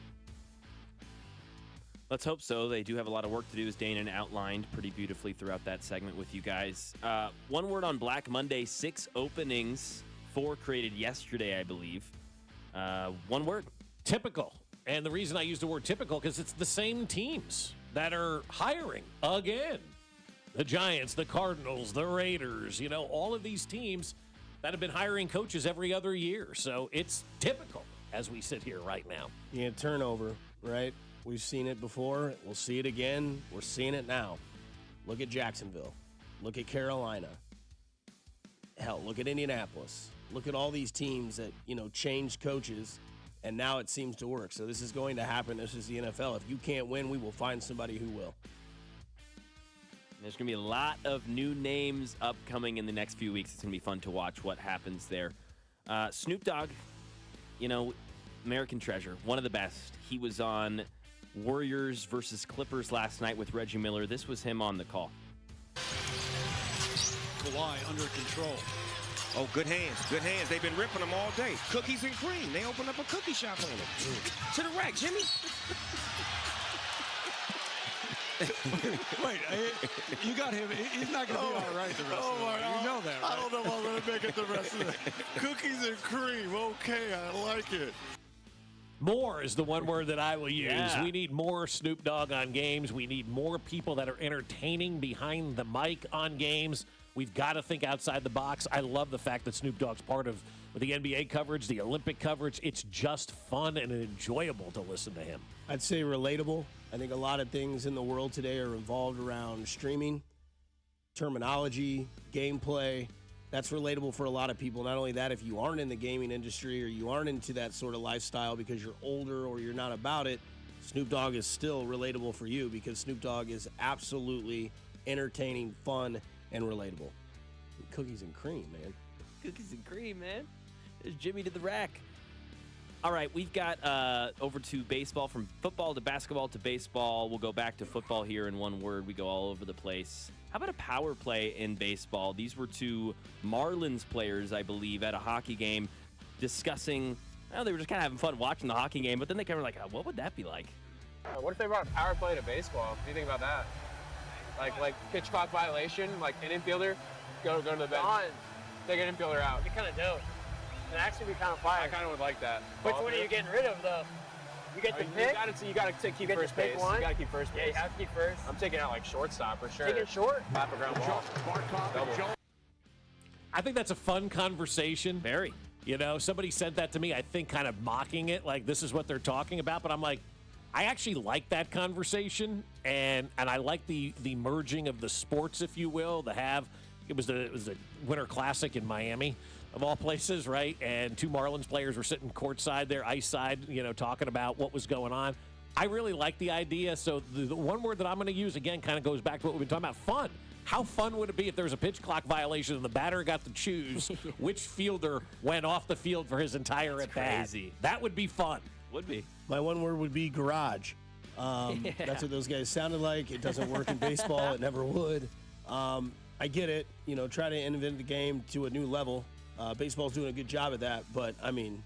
Let's hope so. They do have a lot of work to do, as Dana outlined pretty beautifully throughout that segment with you guys. One word on Black Monday, 6 openings, 4 created yesterday, I believe. One word. Typical. And the reason I use the word typical, because it's the same teams that are hiring again. The Giants, the Cardinals, the Raiders, all of these teams that have been hiring coaches every other year. So it's typical as we sit here right now. Yeah, turnover, right? We've seen it before. We'll see it again. We're seeing it now. Look at Jacksonville. Look at Carolina. Hell, look at Indianapolis. Look at all these teams that, changed coaches, and now it seems to work. So this is going to happen. This is the NFL. If you can't win, we will find somebody who will. There's going to be a lot of new names upcoming in the next few weeks. It's going to be fun to watch what happens there. Snoop Dogg, American treasure, one of the best. He was on Warriors versus Clippers last night with Reggie Miller. This was him on the call. Kawhi under control. Oh, good hands, good hands. They've been ripping them all day. Cookies and cream. They opened up a cookie shop on them. To the rack, Jimmy. Wait, you got him. He's not going to be all right the rest of the way. You know that, right? I don't know if I'm going to make it the rest of it. Cookies and cream. Okay, I like it. More is the one word that I will use. Yeah. We need more Snoop Dogg on games. We need more people that are entertaining behind the mic on games. We've got to think outside the box. I love the fact that Snoop Dogg's part of the NBA coverage, the Olympic coverage. It's just fun and enjoyable to listen to him. I'd say relatable. I think a lot of things in the world today are involved around streaming, terminology, gameplay. That's relatable for a lot of people. Not only that, if you aren't in the gaming industry or you aren't into that sort of lifestyle because you're older or you're not about it, Snoop Dogg is still relatable for you because Snoop Dogg is absolutely entertaining, fun, and relatable. Cookies and cream, man. Cookies and cream, man. There's Jimmy to the rack. All right, we've got over to baseball, from football to basketball to baseball. We'll go back to football here in one word. We go all over the place. How about a power play in baseball? These were two Marlins players, I believe, at a hockey game discussing, they were just kind of having fun watching the hockey game, but then they kind of were like, what would that be like? What if they brought a power play to baseball? What do you think about that? Like pitch clock violation, like an infielder, go to the bench. Take an infielder out. It'd be kind of dope. It'd actually be kind of fire. I kind of would like that. Which one are you getting rid of, though? You get the pick? You got to keep first base. One? You got to keep first base. Yeah, you have to keep first. I'm taking out like shortstop for sure. Taking short? Half a ground ball. I think that's a fun conversation. Very. Somebody said that to me, I think kind of mocking it, like this is what they're talking about, but I'm like, I actually like that conversation, and I like the merging of the sports, if you will. It was the Winter Classic in Miami, of all places, right? And two Marlins players were sitting courtside there, ice side, talking about what was going on. I really like the idea. So the one word that I'm going to use, again, kind of goes back to what we've been talking about, fun. How fun would it be if there was a pitch clock violation and the batter got to choose which fielder went off the field for his entire at-bat? Crazy. That would be fun. Would be. My one word would be garage. That's what those guys sounded like. It doesn't work in baseball. It never would. I get it. Try to invent the game to a new level. Baseball's doing a good job at that. But, I mean,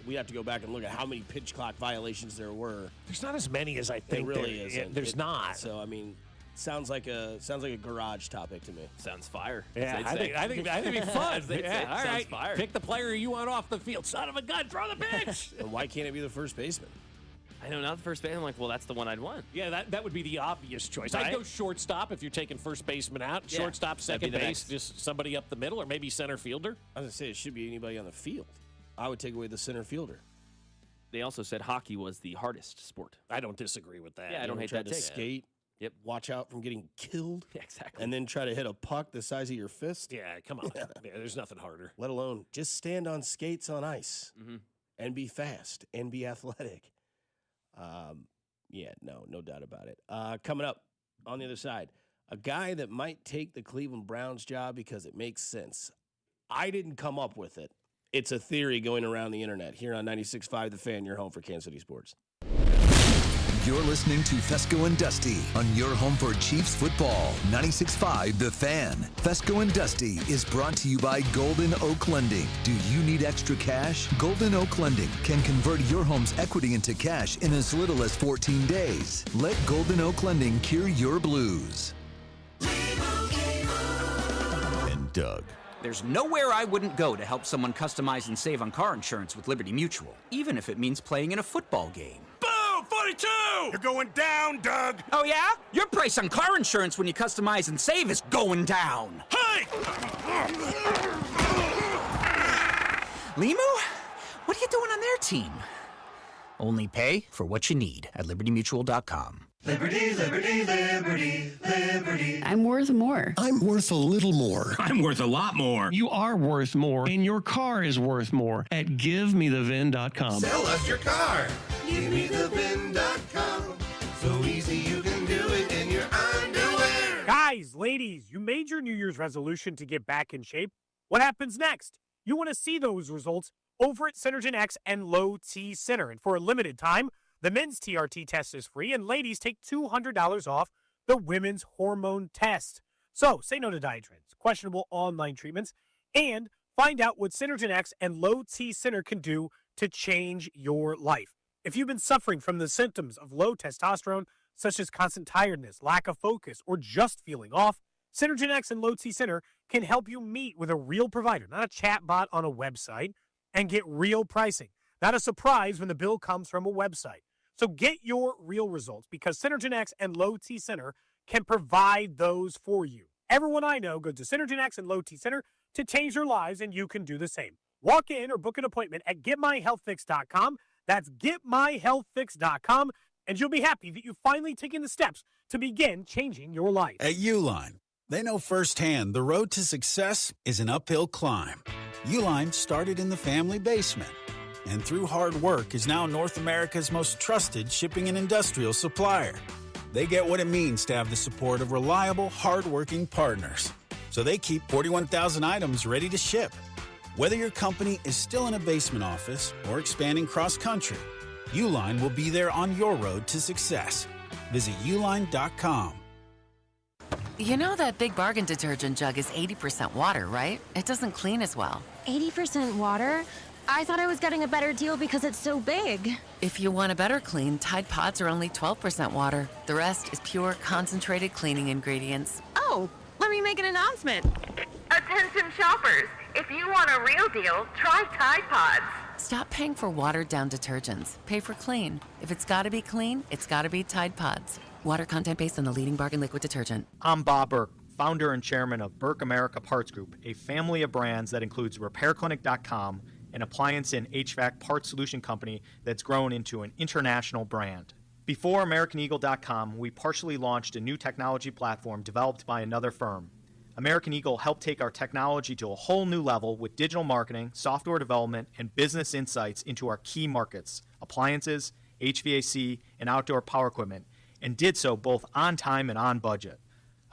we have to go back and look at how many pitch clock violations there were. There's not as many as I think there really is. There's not. So, I mean, sounds like a garage topic to me. Sounds fire. Yeah, I think it'd be fun. Yeah, all right. Fire. Pick the player you want off the field. Son of a gun, throw the pitch. And why can't it be the first baseman? I know, not the first base. I'm like, well, that's the one I'd want. Yeah, that would be the obvious choice. Right? I'd go shortstop if you're taking first baseman out. Yeah, Shortstop, second the base, next. just somebody up the middle, or maybe center fielder. I was going to say it should be anybody on the field. I would take away the center fielder. They also said hockey was the hardest sport. I don't disagree with that. Yeah, I don't hate that to take. skate. Yep. Watch out from getting killed. Yeah, exactly. And then try to hit a puck the size of your fist. Yeah, come on. Yeah, there's nothing harder. Let alone just stand on skates on ice and be fast and be athletic. No doubt about it. Coming up on the other side, a guy that might take the Cleveland Browns job because it makes sense. I didn't come up with it. It's a theory going around the internet here on 96.5 The Fan, your home for Kansas City sports. You're listening to Fescoe and Dusty on your home for Chiefs football. 96.5 The Fan. Fescoe and Dusty is brought to you by Golden Oak Lending. Do you need extra cash? Golden Oak Lending can convert your home's equity into cash in as little as 14 days. Let Golden Oak Lending cure your blues. And Doug. There's nowhere I wouldn't go to help someone customize and save on car insurance with Liberty Mutual, even if it means playing in a football game. Boom! 42! You're going down, Doug! Oh, yeah? Your price on car insurance when you customize and save is going down. Hey! Limu? What are you doing on their team? Only pay for what you need at libertymutual.com. Liberty, liberty, liberty, liberty. I'm worth more. I'm worth a little more. I'm worth a lot more. You are worth more, and your car is worth more at GiveMeTheVin.com. Sell us your car. GiveMeTheVin.com. So easy you can do it in your underwear. Guys, ladies, you made your New Year's resolution to get back in shape. What happens next? You want to see those results over at Synergen X and Low T Center. And for a limited time, the men's TRT test is free, and ladies take $200 off the women's hormone test. So say no to diet trends, questionable online treatments, and find out what Synergen X and Low T Center can do to change your life. If you've been suffering from the symptoms of low testosterone, such as constant tiredness, lack of focus, or just feeling off, Synergen X and Low T Center can help you meet with a real provider, not a chat bot on a website, and get real pricing. Not a surprise when the bill comes from a website. So get your real results because Synergen X and Low T Center can provide those for you. Everyone I know goes to Synergen X and Low T Center to change their lives, and you can do the same. Walk in or book an appointment at getmyhealthfix.com. That's getmyhealthfix.com, and you'll be happy that you've finally taken the steps to begin changing your life. At Uline, they know firsthand the road to success is an uphill climb. Uline started in the family basement, and through hard work is now North America's most trusted shipping and industrial supplier. They get what it means to have the support of reliable, hard-working partners. So they keep 41,000 items ready to ship. Whether your company is still in a basement office or expanding cross-country, Uline will be there on your road to success. Visit uline.com. You know that Big Bargain detergent jug is 80% water, right? It doesn't clean as well. 80% water? I thought I was getting a better deal because it's so big. If you want a better clean, Tide Pods are only 12% water. The rest is pure, concentrated cleaning ingredients. Oh, let me make an announcement. Attention shoppers, if you want a real deal, try Tide Pods. Stop paying for watered-down detergents. Pay for clean. If it's gotta be clean, it's gotta be Tide Pods. Water content based on the leading bargain liquid detergent. I'm Bob Burke, founder and chairman of Burke America Parts Group, a family of brands that includes RepairClinic.com, an appliance and HVAC parts solution company that's grown into an international brand. Before AmericanEagle.com, we partially launched a new technology platform developed by another firm. American Eagle helped take our technology to a whole new level with digital marketing, software development, and business insights into our key markets, appliances, HVAC, and outdoor power equipment, and did so both on time and on budget.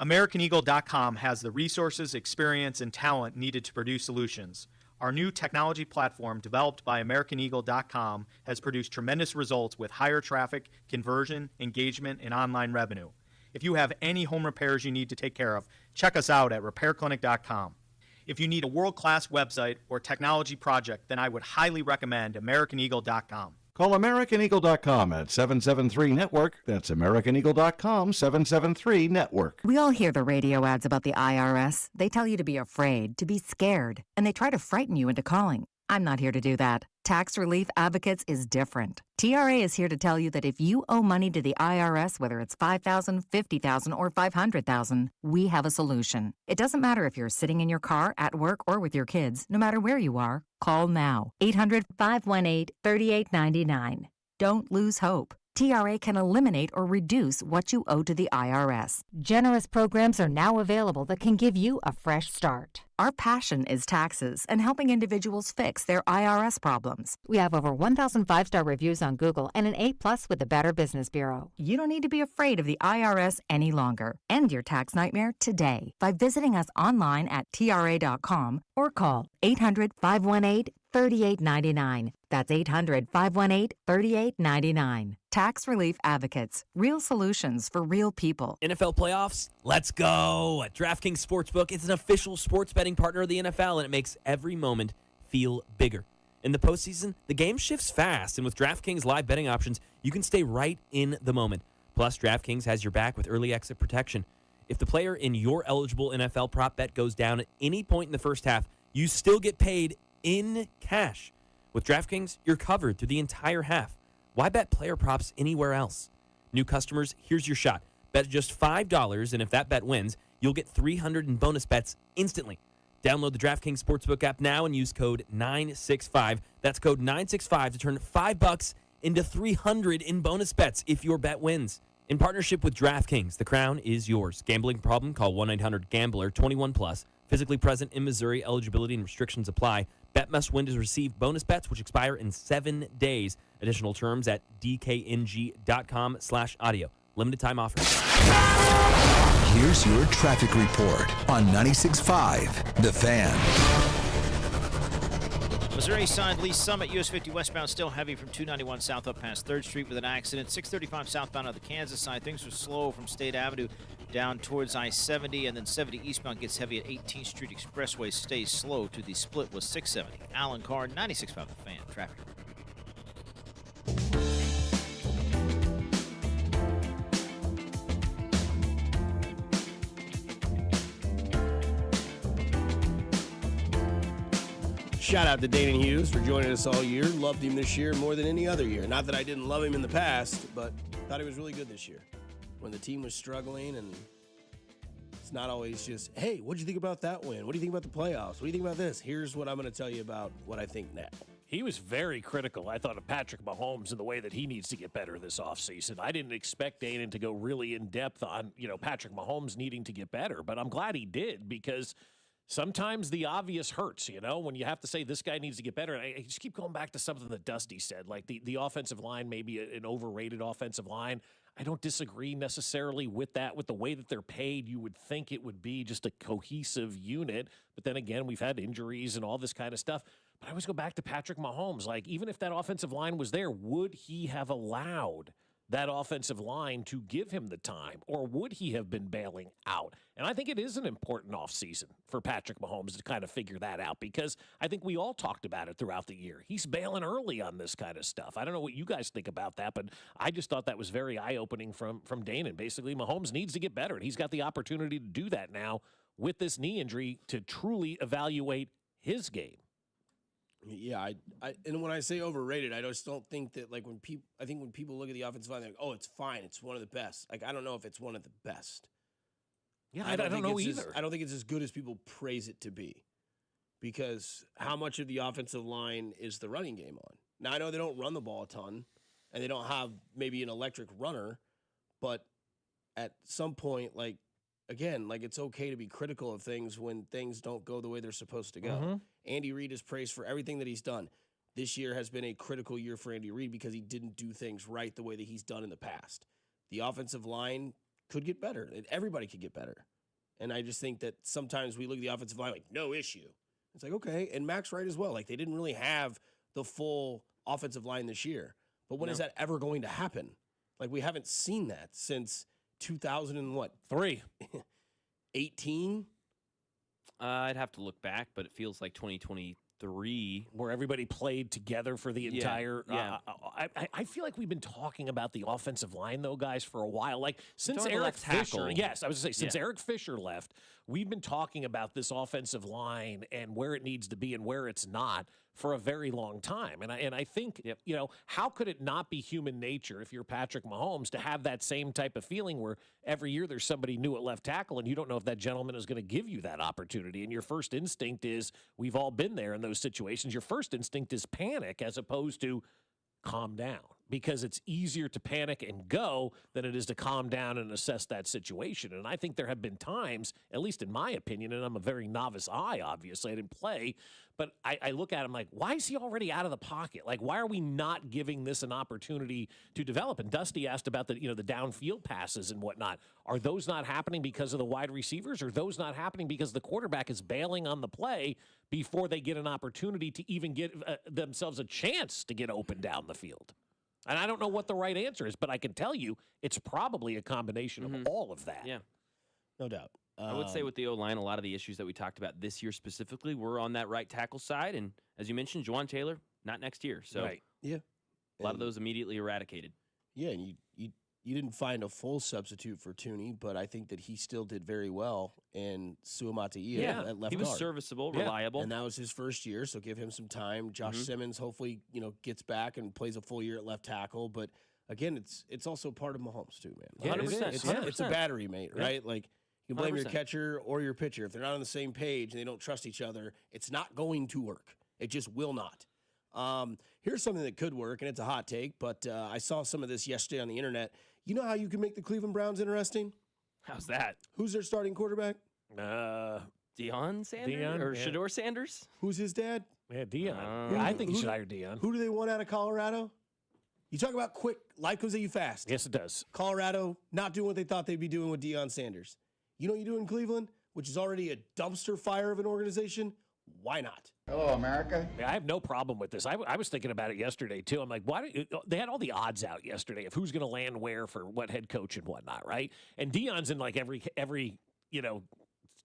AmericanEagle.com has the resources, experience, and talent needed to produce solutions. Our new technology platform, developed by AmericanEagle.com, has produced tremendous results with higher traffic, conversion, engagement, and online revenue. If you have any home repairs you need to take care of, check us out at RepairClinic.com. If you need a world-class website or technology project, then I would highly recommend AmericanEagle.com. Call AmericanEagle.com at 773-NETWORK. That's AmericanEagle.com, 773-NETWORK. We all hear the radio ads about the IRS. They tell you to be afraid, to be scared, and they try to frighten you into calling. I'm not here to do that. Tax Relief Advocates is different. TRA is here to tell you that if you owe money to the IRS, whether it's $5,000, $50,000, or $500,000, we have a solution. It doesn't matter if you're sitting in your car, at work, or with your kids. No matter where you are, call now. 800-518-3899. Don't lose hope. TRA can eliminate or reduce what you owe to the IRS. Generous programs are now available that can give you a fresh start. Our passion is taxes and helping individuals fix their IRS problems. We have over 1,000 five-star reviews on Google and an A+ with the Better Business Bureau. You don't need to be afraid of the IRS any longer. End your tax nightmare today by visiting us online at TRA.com or call 800-518-3899. That's 800-518-3899. Tax Relief Advocates. Real solutions for real people. NFL playoffs, let's go. DraftKings Sportsbook is an official sports betting partner of the NFL, and it makes every moment feel bigger. In the postseason, the game shifts fast, and with DraftKings live betting options, you can stay right in the moment. Plus, DraftKings has your back with early exit protection. If the player in your eligible NFL prop bet goes down at any point in the first half, you still get paid in cash. With DraftKings, you're covered through the entire half. Why bet player props anywhere else? New customers, here's your shot. Bet just $5, and if that bet wins, you'll get $300 in bonus bets instantly. Download the DraftKings Sportsbook app now and use code 965. That's code 965 to turn $5 into $300 in bonus bets if your bet wins. In partnership with DraftKings, the crown is yours. Gambling problem? Call 1-800-GAMBLER. 21 plus. Physically present in Missouri. Eligibility and restrictions apply. Bet must win to receive bonus bets, which expire in 7 days. Additional terms at dkng.com/audio. Limited time offer. Here's your traffic report on 96.5 The Fan. Missouri side, Lee Summit, US 50 westbound, still heavy from 291 south up past 3rd Street with an accident. 635 southbound on the Kansas side. Things are slow from State Avenue down towards I-70, and then 70 eastbound gets heavy at 18th Street Expressway. Stays slow to the split with 670. Alan Carr, 96.5 The Fan. Traffic. Shout out to Dana Hughes for joining us all year. Loved him this year more than any other year. Not that I didn't love him in the past, but thought he was really good this year. When the team was struggling, and it's not always just, hey, what do you think about that win? What do you think about the playoffs? What do you think about this? Here's what I'm going to tell you about what I think now. He was very critical, I thought, of Patrick Mahomes and the way that he needs to get better this offseason. I didn't expect Dana to go really in depth on, Patrick Mahomes needing to get better, but I'm glad he did, because sometimes the obvious hurts, when you have to say this guy needs to get better. And I just keep going back to something that Dusty said, like the offensive line may be an overrated offensive line. I don't disagree necessarily with that. With the way that they're paid, you would think it would be just a cohesive unit. But then again, we've had injuries and all this kind of stuff. But I always go back to Patrick Mahomes. Like, even if that offensive line was there, would he have allowed that offensive line to give him the time, or would he have been bailing out? And I think it is an important offseason for Patrick Mahomes to kind of figure that out, because I think we all talked about it throughout the year. He's bailing early on this kind of stuff. I don't know what you guys think about that, but I just thought that was very eye-opening from Dana. Basically, Mahomes needs to get better, and he's got the opportunity to do that now with this knee injury to truly evaluate his game. Yeah, and when I say overrated, I just don't think that, like, when people look at the offensive line, they're like, oh, it's fine, it's one of the best. Like, I don't know if it's one of the best. Yeah, I don't know either. I don't think it's as good as people praise it to be, because how much of the offensive line is the running game on? Now, I know they don't run the ball a ton, and they don't have maybe an electric runner, but at some point, again, it's okay to be critical of things when things don't go the way they're supposed to go. Mm-hmm. Andy Reid is praised for everything that he's done. This year has been a critical year for Andy Reid because he didn't do things right the way that he's done in the past. The offensive line could get better. Everybody could get better. And I just think that sometimes we look at the offensive line like, no issue. It's like, okay, and Max Wright as well. Like, they didn't really have the full offensive line this year. But when is that ever going to happen? Like, we haven't seen that since 2003. 18? I'd have to look back, but it feels like 2023. Where everybody played together for the entire... I feel like we've been talking about the offensive line, though, guys, for a while. Like, since Eric Fisher... Yes, I was going to say, since Eric Fisher left, we've been talking about this offensive line and where it needs to be and where it's not for a very long time. And I think, how could it not be human nature if you're Patrick Mahomes to have that same type of feeling where every year there's somebody new at left tackle and you don't know if that gentleman is going to give you that opportunity. And your first instinct is, we've all been there in those situations, your first instinct is panic as opposed to calm down, because it's easier to panic and go than it is to calm down and assess that situation. And I think there have been times, at least in my opinion, and I'm a very novice eye, obviously, I didn't play, but I look at him like, why is he already out of the pocket? Like, why are we not giving this an opportunity to develop? And Dusty asked about the downfield passes and whatnot. Are those not happening because of the wide receivers? Or are those not happening because the quarterback is bailing on the play before they get an opportunity to even get themselves a chance to get open down the field? And I don't know what the right answer is, but I can tell you it's probably a combination of all of that. Yeah, no doubt. I would say with the O-line, a lot of the issues that we talked about this year specifically were on that right tackle side. And as you mentioned, Juwan Taylor, not next year. So a lot of those immediately eradicated. Yeah, and you didn't find a full substitute for Tooney, but I think that he still did very well in Suamataia at left guard. He was serviceable, reliable. And that was his first year, so give him some time. Josh Simmons hopefully, gets back and plays a full year at left tackle. But again, it's also part of Mahomes too, man. 100%. It's a battery, mate, right? Like, you can blame 100%. your catcher or your pitcher. If they're not on the same page and they don't trust each other, it's not going to work. It just will not. Here's something that could work, and it's a hot take, but I saw some of this yesterday on the internet. You know how you can make the Cleveland Browns interesting? How's that? Who's their starting quarterback? Deion Sanders? Or Shedeur Sanders? Who's his dad? Yeah, Deion. I think you should hire Deion. Who do they want out of Colorado? You talk about quick, life comes at you fast. Yes, it does. Colorado not doing what they thought they'd be doing with Deion Sanders. You know what you do in Cleveland, which is already a dumpster fire of an organization? Why not? Hello, America. I have no problem with this. I was thinking about it yesterday, too. I'm like, they had all the odds out yesterday of who's going to land where for what head coach and whatnot, right? And Deion's in like every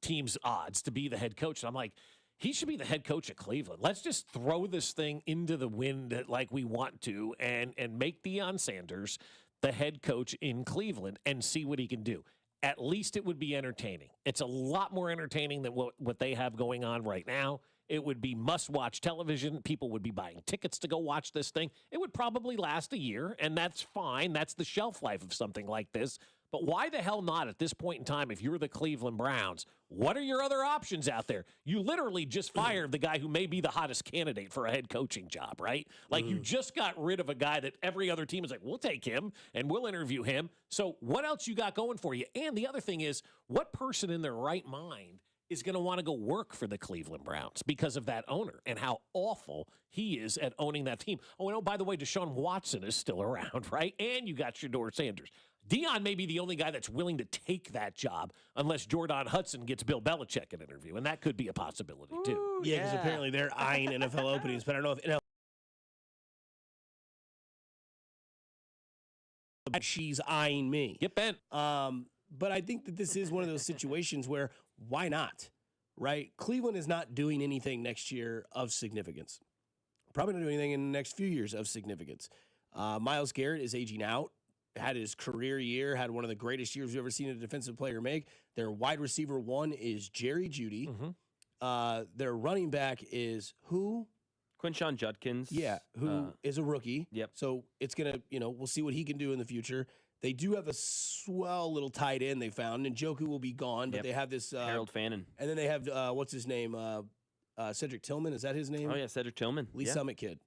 team's odds to be the head coach. And I'm like, he should be the head coach of Cleveland. Let's just throw this thing into the wind like we want to and make Deion Sanders the head coach in Cleveland and see what he can do. At least it would be entertaining. It's a lot more entertaining than what they have going on right now. It would be must-watch television. People would be buying tickets to go watch this thing. It would probably last a year, and that's fine. That's the shelf life of something like this. But why the hell not at this point in time if you're the Cleveland Browns? What are your other options out there? You literally just fired the guy who may be the hottest candidate for a head coaching job, right? Like you just got rid of a guy that every other team is like, we'll take him and we'll interview him. So what else you got going for you? And the other thing is, what person in their right mind is going to want to go work for the Cleveland Browns because of that owner and how awful he is at owning that team? Oh, and by the way, Deshaun Watson is still around, right? And you got Shedeur Sanders. Dion may be the only guy that's willing to take that job unless Jordan Hudson gets Bill Belichick an interview, and that could be a possibility, too. Ooh, yeah, because apparently they're eyeing NFL openings, but I don't know if she's eyeing me. Get bent. But I think that this is one of those situations where why not, right? Cleveland is not doing anything next year of significance. Probably not doing anything in the next few years of significance. Myles Garrett is aging out. Had his career year, had one of the greatest years we've ever seen a defensive player make. Their wide receiver one is Jerry Jeudy. Their running back is who? Quinshon Judkins. Yeah, who is a rookie. Yep. So it's going to, we'll see what he can do in the future. They do have a swell little tight end they found. Njoku will be gone, but they have this. Harold Fannin. And then they have, what's his name? Cedric Tillman. Is that his name? Oh, yeah, Cedric Tillman. Lee Summit kid.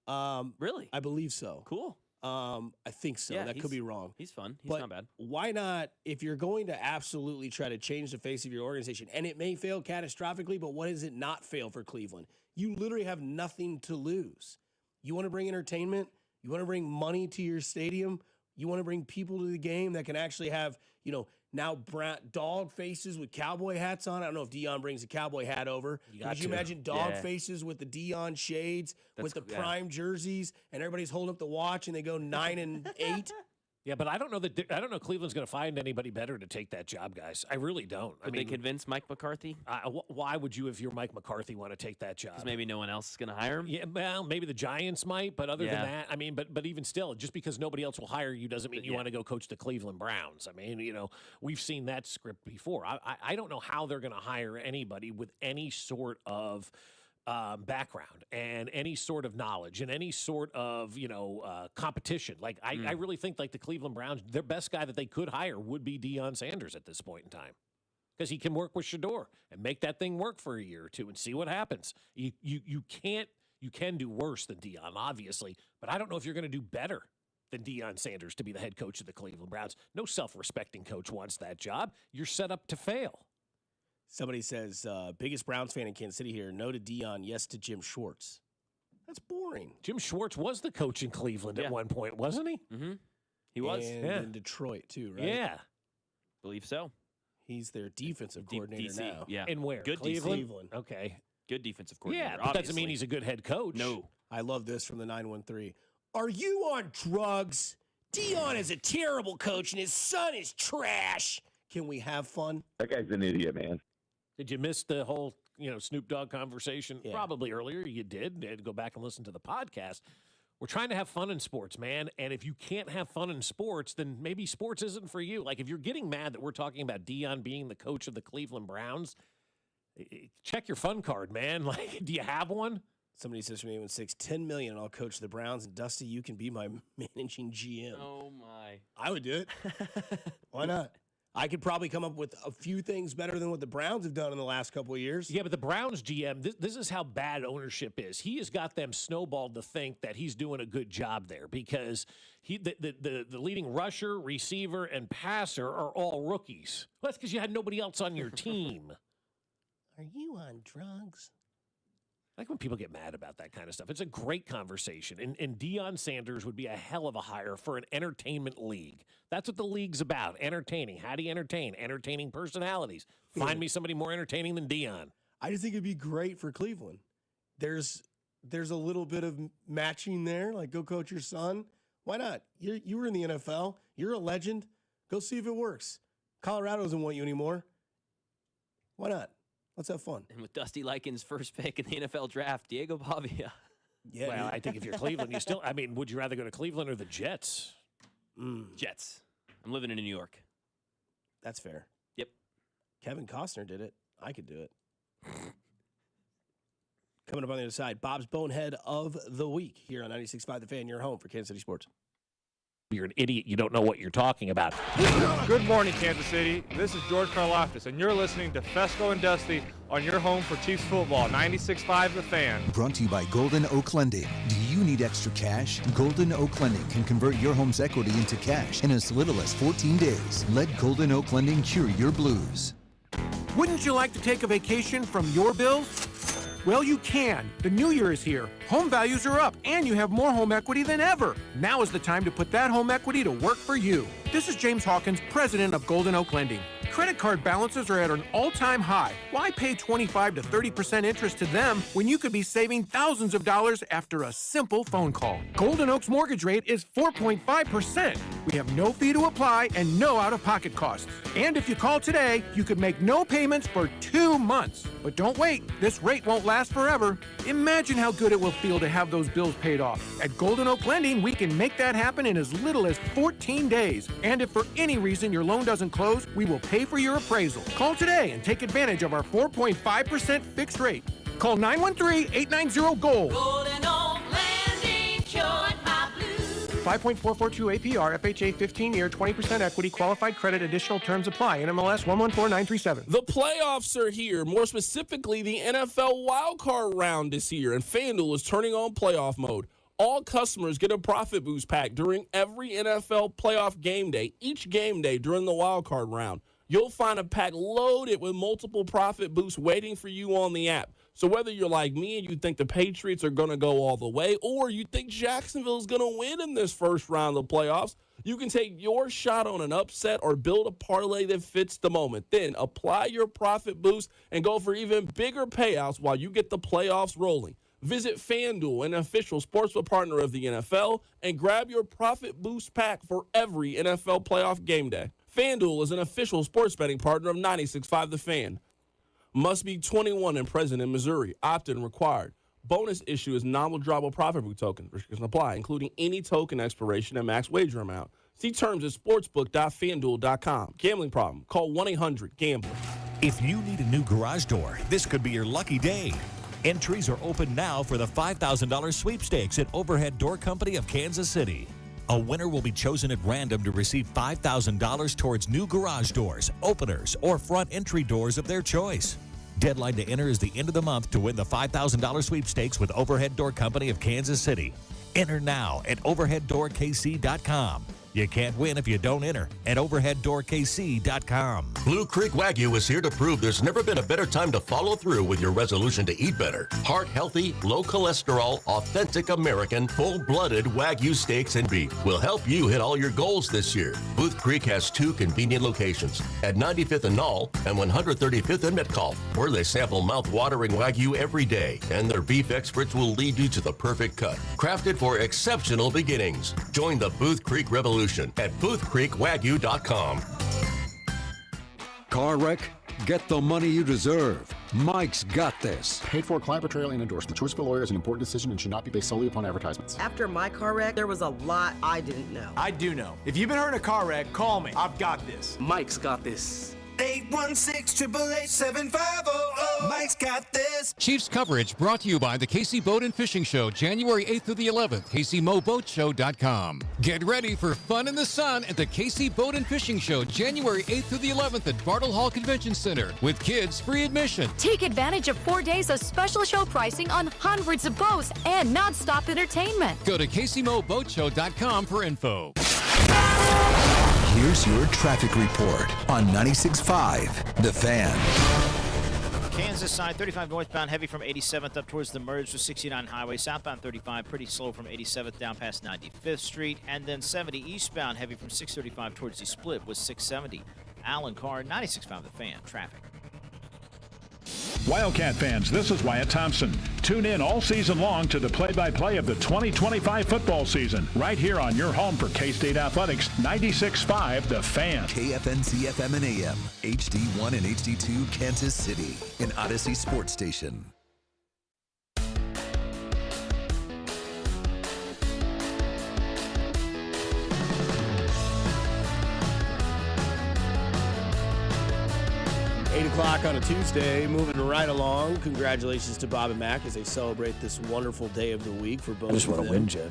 Really? I believe so. Cool. I think so. Yeah, that could be wrong. He's fun. He's but not bad. Why not, if you're going to absolutely try to change the face of your organization, and it may fail catastrophically, but what does it not fail for Cleveland? You literally have nothing to lose. You want to bring entertainment? You want to bring money to your stadium? You want to bring people to the game that can actually have, now dog faces with cowboy hats on? I don't know if Dion brings a cowboy hat over. Could you imagine dog faces with the Dion shades, with the prime jerseys, and everybody's holding up the watch and they go 9-8? Yeah, but I don't know Cleveland's going to find anybody better to take that job, guys. I really don't. Would they convince Mike McCarthy? Why would you, if you're Mike McCarthy, want to take that job? Because maybe no one else is going to hire him? Yeah, well, maybe the Giants might, but other than that, but even still, just because nobody else will hire you doesn't mean you want to go coach the Cleveland Browns. We've seen that script before. I don't know how they're going to hire anybody with any sort of background and any sort of knowledge and any sort of competition. I really think the Cleveland Browns, their best guy that they could hire would be Deion Sanders at this point in time, because he can work with Shedeur and make that thing work for a year or two and see what happens. You can do worse than Deion, obviously, but I don't know if you're going to do better than Deion Sanders to be the head coach of the Cleveland Browns. No self-respecting coach wants that job. You're set up to fail. Somebody says, biggest Browns fan in Kansas City here. No to Dion, yes to Jim Schwartz. That's boring. Jim Schwartz was the coach in Cleveland at one point, wasn't he? Mm-hmm. He was. And in Detroit, too, right? Yeah. Believe so. He's their defensive coordinator DC. now. Yeah. And where? Good Cleveland. Okay. Good defensive coordinator. Yeah, but that doesn't mean he's a good head coach. No. I love this from the 913. Are you on drugs? Dion is a terrible coach, and his son is trash. Can we have fun? That guy's an idiot, man. Did you miss the whole, Snoop Dogg conversation? Yeah. Probably earlier. You did. Go back and listen to the podcast. We're trying to have fun in sports, man. And if you can't have fun in sports, then maybe sports isn't for you. If you're getting mad that we're talking about Dion being the coach of the Cleveland Browns, check your fun card, man. Do you have one? Somebody says from 816, $10 million and I'll coach the Browns. And Dusty, you can be my managing GM. Oh, my. I would do it. Why not? I could probably come up with a few things better than what the Browns have done in the last couple of years. Yeah, but the Browns GM, this is how bad ownership is. He has got them snowballed to think that he's doing a good job there because the leading rusher, receiver, and passer are all rookies. Well, that's because you had nobody else on your team. Are you on drugs? I like when people get mad about that kind of stuff. It's a great conversation. And Deion Sanders would be a hell of a hire for an entertainment league. That's what the league's about, entertaining. How do you entertain? Entertaining personalities. Find me somebody more entertaining than Deion. I just think it'd be great for Cleveland. There's a little bit of matching there. Go coach your son. Why not? You were in the NFL. You're a legend. Go see if it works. Colorado doesn't want you anymore. Why not? Let's have fun. And with Dusty Likens' first pick in the NFL draft, Diego Pavia. Yeah. Well, I think if you're Cleveland, would you rather go to Cleveland or the Jets? Jets. I'm living in New York. That's fair. Yep. Kevin Costner did it. I could do it. Coming up on the other side, Bob's Bonehead of the Week here on 96.5 The Fan, your home for Kansas City Sports. You're an idiot. You don't know what you're talking about. Good morning, Kansas City. This is George Karlaftis, and you're listening to Fescoe and Dusty on your home for Chiefs football, 96.5 The Fan. Brought to you by Golden Oak Lending. Do you need extra cash? Golden Oak Lending can convert your home's equity into cash in as little as 14 days. Let Golden Oak Lending cure your blues. Wouldn't you like to take a vacation from your bills? Well, you can. The new year is here. Home values are up, and you have more home equity than ever. Now is the time to put that home equity to work for you. This is James Hawkins, president of Golden Oak Lending. Credit card balances are at an all-time high. Why pay 25 to 30% interest to them when you could be saving thousands of dollars after a simple phone call? Golden Oak's mortgage rate is 4.5%. We have no fee to apply and no out-of-pocket costs. And if you call today, you could make no payments for 2 months. But don't wait. This rate won't last forever. Imagine how good it will feel to have those bills paid off. At Golden Oak Lending, we can make that happen in as little as 14 days. And if for any reason your loan doesn't close, we will pay for your appraisal. Call today and take advantage of our 4.5% fixed rate. Call 913-890-GOLD. Golden Oak Lending cured my blues. 5.442 APR, FHA 15-year, 20% equity, qualified credit, additional terms apply. NMLS 114937. The playoffs are here. More specifically, the NFL wildcard round is here, and FanDuel is turning on playoff mode. All customers get a profit boost pack during every NFL playoff game day, each game day during the wildcard round. You'll find a pack loaded with multiple profit boosts waiting for you on the app. So whether you're like me and you think the Patriots are going to go all the way, or you think Jacksonville is going to win in this first round of the playoffs, you can take your shot on an upset or build a parlay that fits the moment. Then apply your profit boost and go for even bigger payouts while you get the playoffs rolling. Visit FanDuel, an official sportsbook partner of the NFL, and grab your profit boost pack for every NFL playoff game day. FanDuel is an official sports betting partner of 96.5 The Fan. Must be 21 and present in Missouri. Opt-in required. Bonus issue is non-withdrawable profit boot token. Restrictions apply, including any token expiration and max wager amount. See terms at sportsbook.fanduel.com. Gambling problem? Call 1-800-GAMBLER. If you need a new garage door, this could be your lucky day. Entries are open now for the $5,000 sweepstakes at Overhead Door Company of Kansas City. A winner will be chosen at random to receive $5,000 towards new garage doors, openers, or front entry doors of their choice. Deadline to enter is the end of the month to win the $5,000 sweepstakes with Overhead Door Company of Kansas City. Enter now at overheaddoorkc.com. You can't win if you don't enter at overheaddoorkc.com. Blue Creek Wagyu is here to prove there's never been a better time to follow through with your resolution to eat better. Heart healthy, low cholesterol, authentic American, full-blooded Wagyu steaks and beef will help you hit all your goals this year. Booth Creek has 2 convenient locations at 95th and Knoll and 135th and Metcalf, where they sample mouth-watering Wagyu every day, and their beef experts will lead you to the perfect cut, crafted for exceptional beginnings. Join the Booth Creek Revolution at boothcreekwagyu.com. Car wreck? Get the money you deserve. Mike's got this. Paid for client portrayal and endorsement. Choice of a lawyer is an important decision and should not be based solely upon advertisements. After my car wreck, there was a lot I didn't know. I do know. If you've been hurt in a car wreck, call me. I've got this. Mike's got this. 816-888-7500. Mike's got this. Chiefs coverage brought to you by the KC Boat and Fishing Show, January 8th through the 11th, KCMoBoatShow.com. Get ready for fun in the sun at the KC Boat and Fishing Show, January 8th through the 11th at Bartle Hall Convention Center, with kids free admission. Take advantage of 4 days of special show pricing on hundreds of boats and non-stop entertainment. Go to KCMoBoatShow.com for info. Here's your traffic report on 96.5 The Fan. Kansas side, 35 northbound, heavy from 87th up towards the merge with 69 highway. Southbound 35, pretty slow from 87th down past 95th Street. And then 70 eastbound, heavy from 635 towards the split with 670. Alan Carr, 96.5 The Fan, traffic. Wildcat fans, this is Wyatt Thompson. Tune in all season long to the play-by-play of the 2025 football season, right here on your home for K-State Athletics, 96.5 The Fan. KFNC FM and AM, HD1 and HD2 Kansas City, an Odyssey sports station. 8 o'clock on a Tuesday, moving right along. Congratulations to Bob and Mac as they celebrate this wonderful day of the week for both I just of want to them. win, Jed.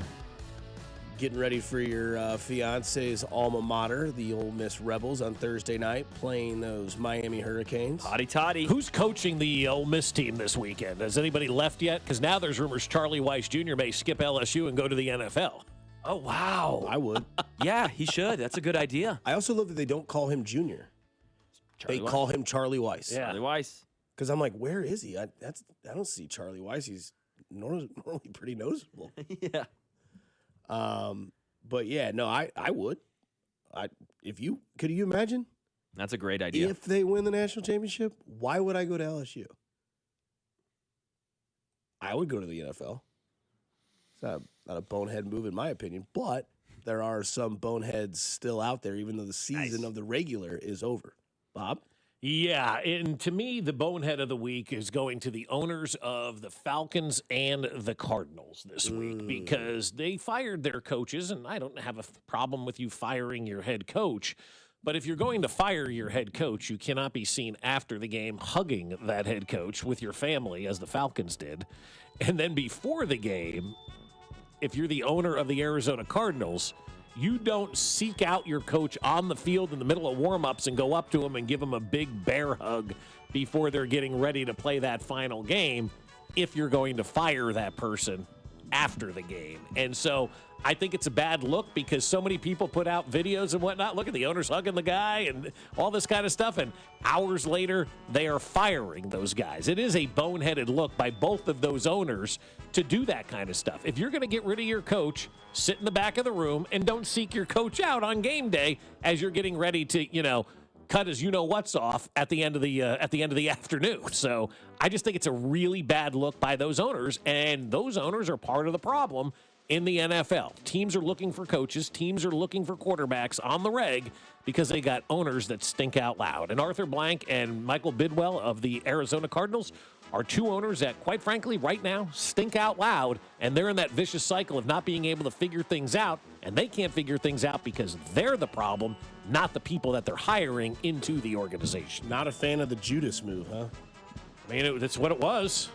Getting ready for your fiance's alma mater, the Ole Miss Rebels, on Thursday night, playing those Miami Hurricanes. Hotty toddy. Who's coaching the Ole Miss team this weekend? Has anybody left yet? Because now there's rumors Charlie Weiss Jr. may skip LSU and go to the NFL. Oh, wow. I would. Yeah, he should. That's a good idea. I also love that they don't call him Junior. They call him Charlie Weiss. Yeah. Charlie Weiss. Because I'm like, where is he? I don't see Charlie Weiss. He's normally pretty noticeable. Yeah. But yeah, no, I would. Could you imagine? That's a great idea. If they win the national championship, why would I go to LSU? I would go to the NFL. It's not a bonehead move in my opinion, but there are some boneheads still out there, even though the season of the regular is over. Bob? Yeah, and to me, the bonehead of the week is going to the owners of the Falcons and the Cardinals this week because they fired their coaches, and I don't have a problem with you firing your head coach. But if you're going to fire your head coach, you cannot be seen after the game hugging that head coach with your family, as the Falcons did. And then before the game, if you're the owner of the Arizona Cardinals, you don't seek out your coach on the field in the middle of warm-ups and go up to him and give him a big bear hug before they're getting ready to play that final game if you're going to fire that person after the game. And so I think it's a bad look because so many people put out videos and whatnot. Look at the owners hugging the guy and all this kind of stuff. And hours later, they are firing those guys. It is a boneheaded look by both of those owners to do that kind of stuff. If you're going to get rid of your coach, sit in the back of the room and don't seek your coach out on game day as you're getting ready to, cut his what's off at the end of the afternoon. So I just think it's a really bad look by those owners, and those owners are part of the problem in the NFL. Teams are looking for coaches. Teams are looking for quarterbacks on the reg because they got owners that stink out loud. And Arthur Blank and Michael Bidwell of the Arizona Cardinals are two owners that, quite frankly, right now stink out loud, and they're in that vicious cycle of not being able to figure things out, and they can't figure things out because they're the problem, not the people that they're hiring into the organization. Not a fan of the Judas move, huh? I mean, that's what it was.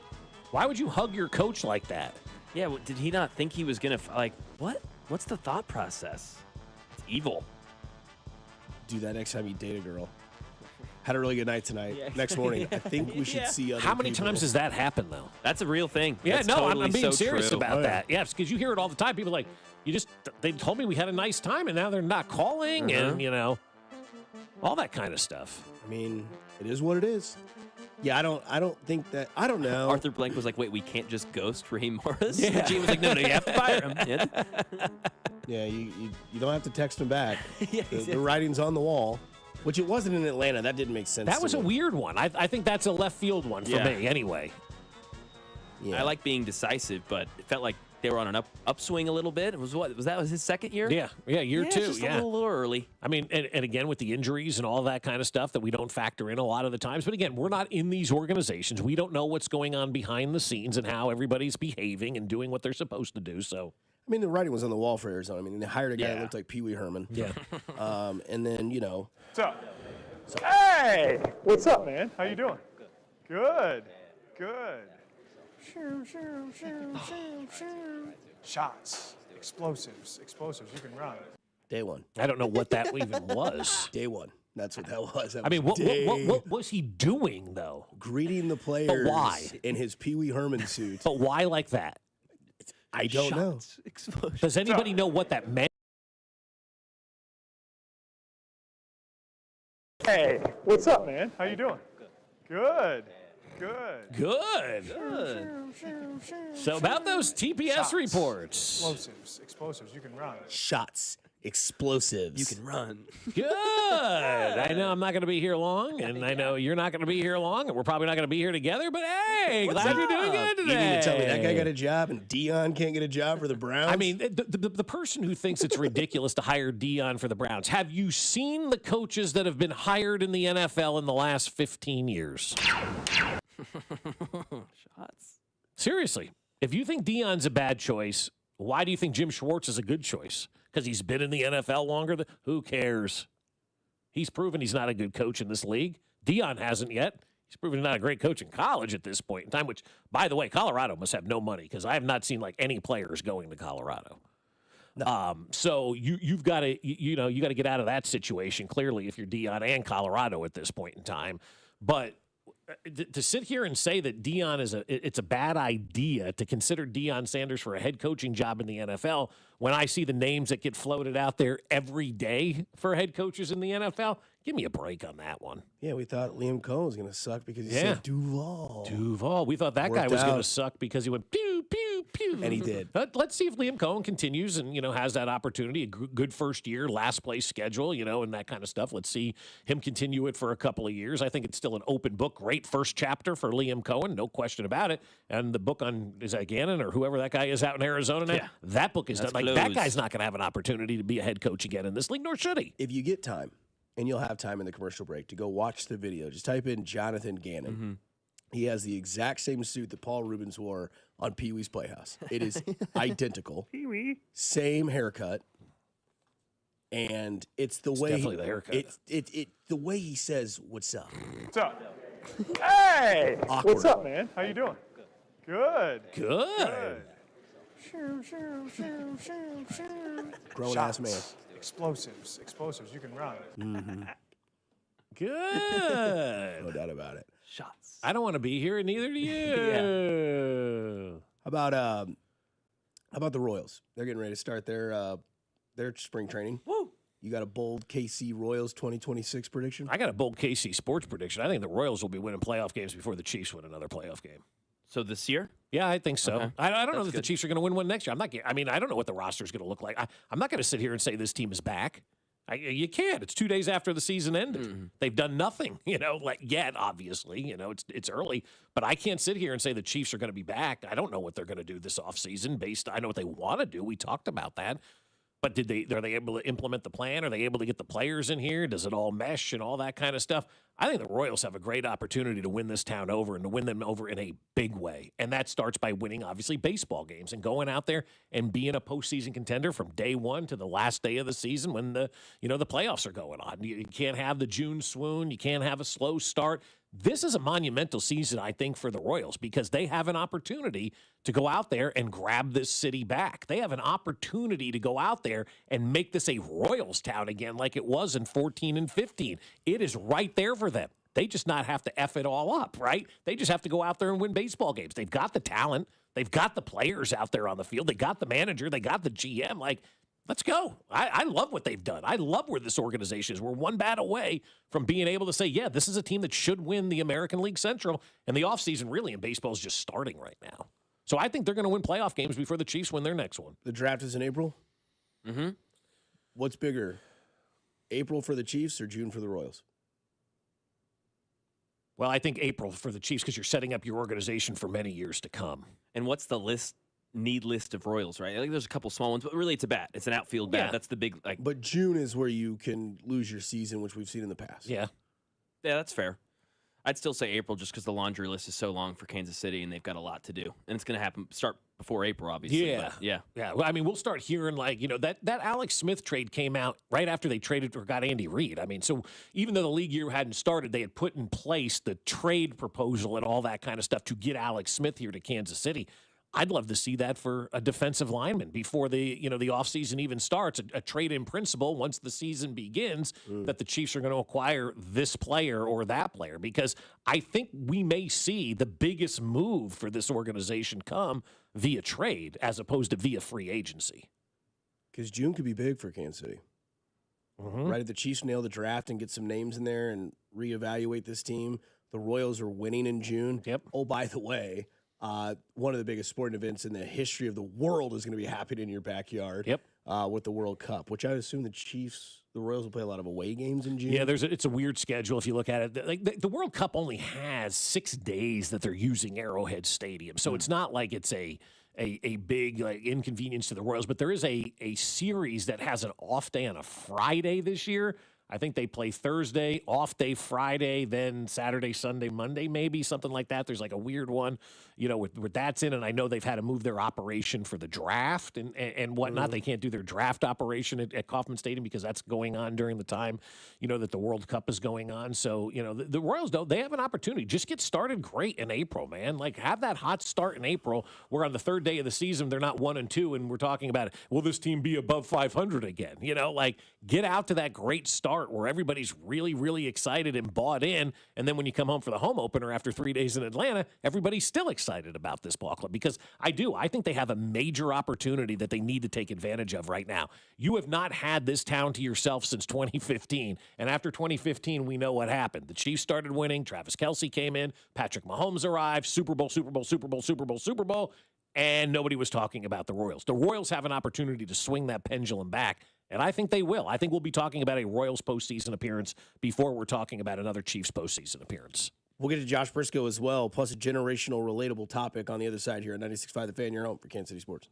Why would you hug your coach like that? Yeah, did he not think he was going to, what? What's the thought process? It's evil. Do that next time you date a girl. Had a really good night tonight. Yeah. Next morning, I think we should see other How many people. times does that happen, though? That's a real thing. Yeah, That's no, totally I'm being so serious true. about that. Yeah, because you hear it all the time. People are like, they told me we had a nice time, and now they're not calling, and, all that kind of stuff. I mean, it is what it is. Yeah, I don't think that. I don't know. Arthur Blank was like, wait, we can't just ghost Raheem Morris? Yeah. And Gene was like, no, you have to fire him. Yeah, you don't have to text him back. Yeah, the writing's on the wall, which it wasn't in Atlanta. That didn't make sense. That was a weird one. I think that's a left field one for me, anyway. Yeah. I like being decisive, but it felt like they were on an upswing a little bit. Was his second year? Yeah, year two. Just a little early. I mean, and again, with the injuries and all that kind of stuff that we don't factor in a lot of the times. But again, we're not in these organizations. We don't know what's going on behind the scenes and how everybody's behaving and doing what they're supposed to do. So, I mean, the writing was on the wall for Arizona. I mean, they hired a guy that looked like Pee Wee Herman. Yeah. And then, What's up? Hey! What's up, man? How you doing? Good. Good. Shots. Explosives. You can run. Day one. I don't know what that even was. Day one. That's what that was. I mean, what was he doing, though? Greeting the players. But why? In his Pee Wee Herman suit. But why like that? I don't know. Does anybody know what that meant? Hey, what's up, man? How you doing? Good. So about those TPS Shots. reports. Explosives. You can run. Shots. Explosives. You can run. Good. I know I'm not going to be here long, and I know you're not going to be here long, and we're probably not going to be here together, but hey, glad you're doing good today. You mean to tell me that guy got a job and Dion can't get a job for the Browns? I mean, the person who thinks it's ridiculous to hire Dion for the Browns, have you seen the coaches that have been hired in the NFL in the last 15 years? Shots. Seriously, if you think Dion's a bad choice, why do you think Jim Schwartz is a good choice? Because he's been in the NFL longer? Who cares? He's proven he's not a good coach in this league. Deion hasn't yet. He's proven he's not a great coach in college at this point in time, which, by the way, Colorado must have no money because I have not seen like any players going to Colorado. No. So you've got to you got to get out of that situation clearly if you're Deion and Colorado at this point in time. But to sit here and say that Deion it's a bad idea to consider Deion Sanders for a head coaching job in the NFL when I see the names that get floated out there every day for head coaches in the NFL, give me a break on that one. Yeah, we thought Liam Cohen was going to suck because he said Duval. We thought that guy was going to suck because he went pew, pew, pew. And he did. But let's see if Liam Cohen continues and, has that opportunity, a good first year, last place schedule, and that kind of stuff. Let's see him continue it for a couple of years. I think it's still an open book. Great first chapter for Liam Cohen, no question about it. And the book on, is that Gannon or whoever that guy is out in Arizona now? Yeah. That book is done. Like, that guy's not going to have an opportunity to be a head coach again in this league, nor should he. If you get time, and you'll have time in the commercial break to go watch the video, just type in Jonathan Gannon. Mm-hmm. He has the exact same suit that Paul Rubens wore on Pee Wee's Playhouse. It is identical. Pee-wee. Same haircut. And it's the way definitely the haircut. The way he says, "What's up?" What's up? Hey! Awkward. What's up, man? How you doing? Good. Good. Grown ass man. Explosives. You can run. Mm-hmm. Good. No doubt about it. Shots. I don't want to be here, and neither do you. How about the Royals? They're getting ready to start their spring training. Woo! You got a bold KC Royals 2026 prediction? I got a bold KC sports prediction. I think the Royals will be winning playoff games before the Chiefs win another playoff game. So this year? Yeah, I think so. Okay. I don't know that That's the Chiefs are going to win one next year. I don't know what the roster is going to look like. I'm not going to sit here and say this team is back. You can't. It's 2 days after the season ended. Mm-hmm. They've done nothing, yet, obviously. It's early. But I can't sit here and say the Chiefs are going to be back. I don't know what they're going to do this offseason I know what they want to do. We talked about that. But are they able to implement the plan? Are they able to get the players in here? Does it all mesh and all that kind of stuff? I think the Royals have a great opportunity to win this town over and to win them over in a big way. And that starts by winning, obviously, baseball games and going out there and being a postseason contender from day one to the last day of the season when the playoffs are going on. You can't have the June swoon. You can't have a slow start. This is a monumental season, I think, for the Royals because they have an opportunity to go out there and grab this city back. They have an opportunity to go out there and make this a Royals town again like it was in 14 and 15. It is right there for them. They just not have to F it all up, right? They just have to go out there and win baseball games. They've got the talent. They've got the players out there on the field. They got the manager. They got the GM. Let's go. I love what they've done. I love where this organization is. We're one bat away from being able to say, yeah, this is a team that should win the American League Central. And the offseason really in baseball is just starting right now. So I think they're going to win playoff games before the Chiefs win their next one. The draft is in April? Mm-hmm. What's bigger, April for the Chiefs or June for the Royals? Well, I think April for the Chiefs because you're setting up your organization for many years to come. And what's the need list of Royals, right? I think there's a couple small ones, but really it's a bat. It's an outfield bat. Yeah. That's the big But June is where you can lose your season, which we've seen in the past. Yeah. Yeah, that's fair. I'd still say April just because the laundry list is so long for Kansas City and they've got a lot to do. And it's going to start before April, obviously. Yeah. Yeah. Well, I mean, we'll start hearing that Alex Smith trade came out right after they traded or got Andy Reid. I mean, so even though the league year hadn't started, they had put in place the trade proposal and all that kind of stuff to get Alex Smith here to Kansas City. I'd love to see that for a defensive lineman before the offseason even starts, a trade in principle once the season begins that the Chiefs are going to acquire this player or that player because I think we may see the biggest move for this organization come via trade as opposed to via free agency. Because June could be big for Kansas City. Mm-hmm. Right, if the Chiefs nail the draft and get some names in there and reevaluate this team, the Royals are winning in June. Yep. Oh, by the way, one of the biggest sporting events in the history of the world is going to be happening in your backyard. Yep. With the World Cup, which I assume the Royals will play a lot of away games in June. Yeah, it's a weird schedule if you look at it. Like the World Cup only has 6 days that they're using Arrowhead Stadium, so it's not like it's a big inconvenience to the Royals. But there is a series that has an off day on a Friday this year. I think they play Thursday, off day Friday, then Saturday, Sunday, Monday, maybe something like that. There's like a weird one, with that's in, and I know they've had to move their operation for the draft and whatnot. They can't do their draft operation at Kauffman Stadium because that's going on during the time, that the World Cup is going on. So, the Royals, though, they have an opportunity. Just get started great in April, man. Like, have that hot start in April where on the third day of the season, they're not 1-2, and we're talking about, will this team be above 500 again? Get out to that great start where everybody's really, really excited and bought in. And then when you come home for the home opener after 3 days in Atlanta, everybody's still excited about this ball club because I think they have a major opportunity that they need to take advantage of right now. You have not had this town to yourself since 2015. And after 2015, we know what happened. The Chiefs started winning. Travis Kelce came in. Patrick Mahomes arrived. Super Bowl, Super Bowl, Super Bowl, Super Bowl, Super Bowl. And nobody was talking about the Royals. The Royals have an opportunity to swing that pendulum back. And I think they will. I think we'll be talking about a Royals postseason appearance before we're talking about another Chiefs postseason appearance. We'll get to Josh Briscoe as well, plus a generational relatable topic on the other side here at 96.5 The Fan, your home for Kansas City Sports.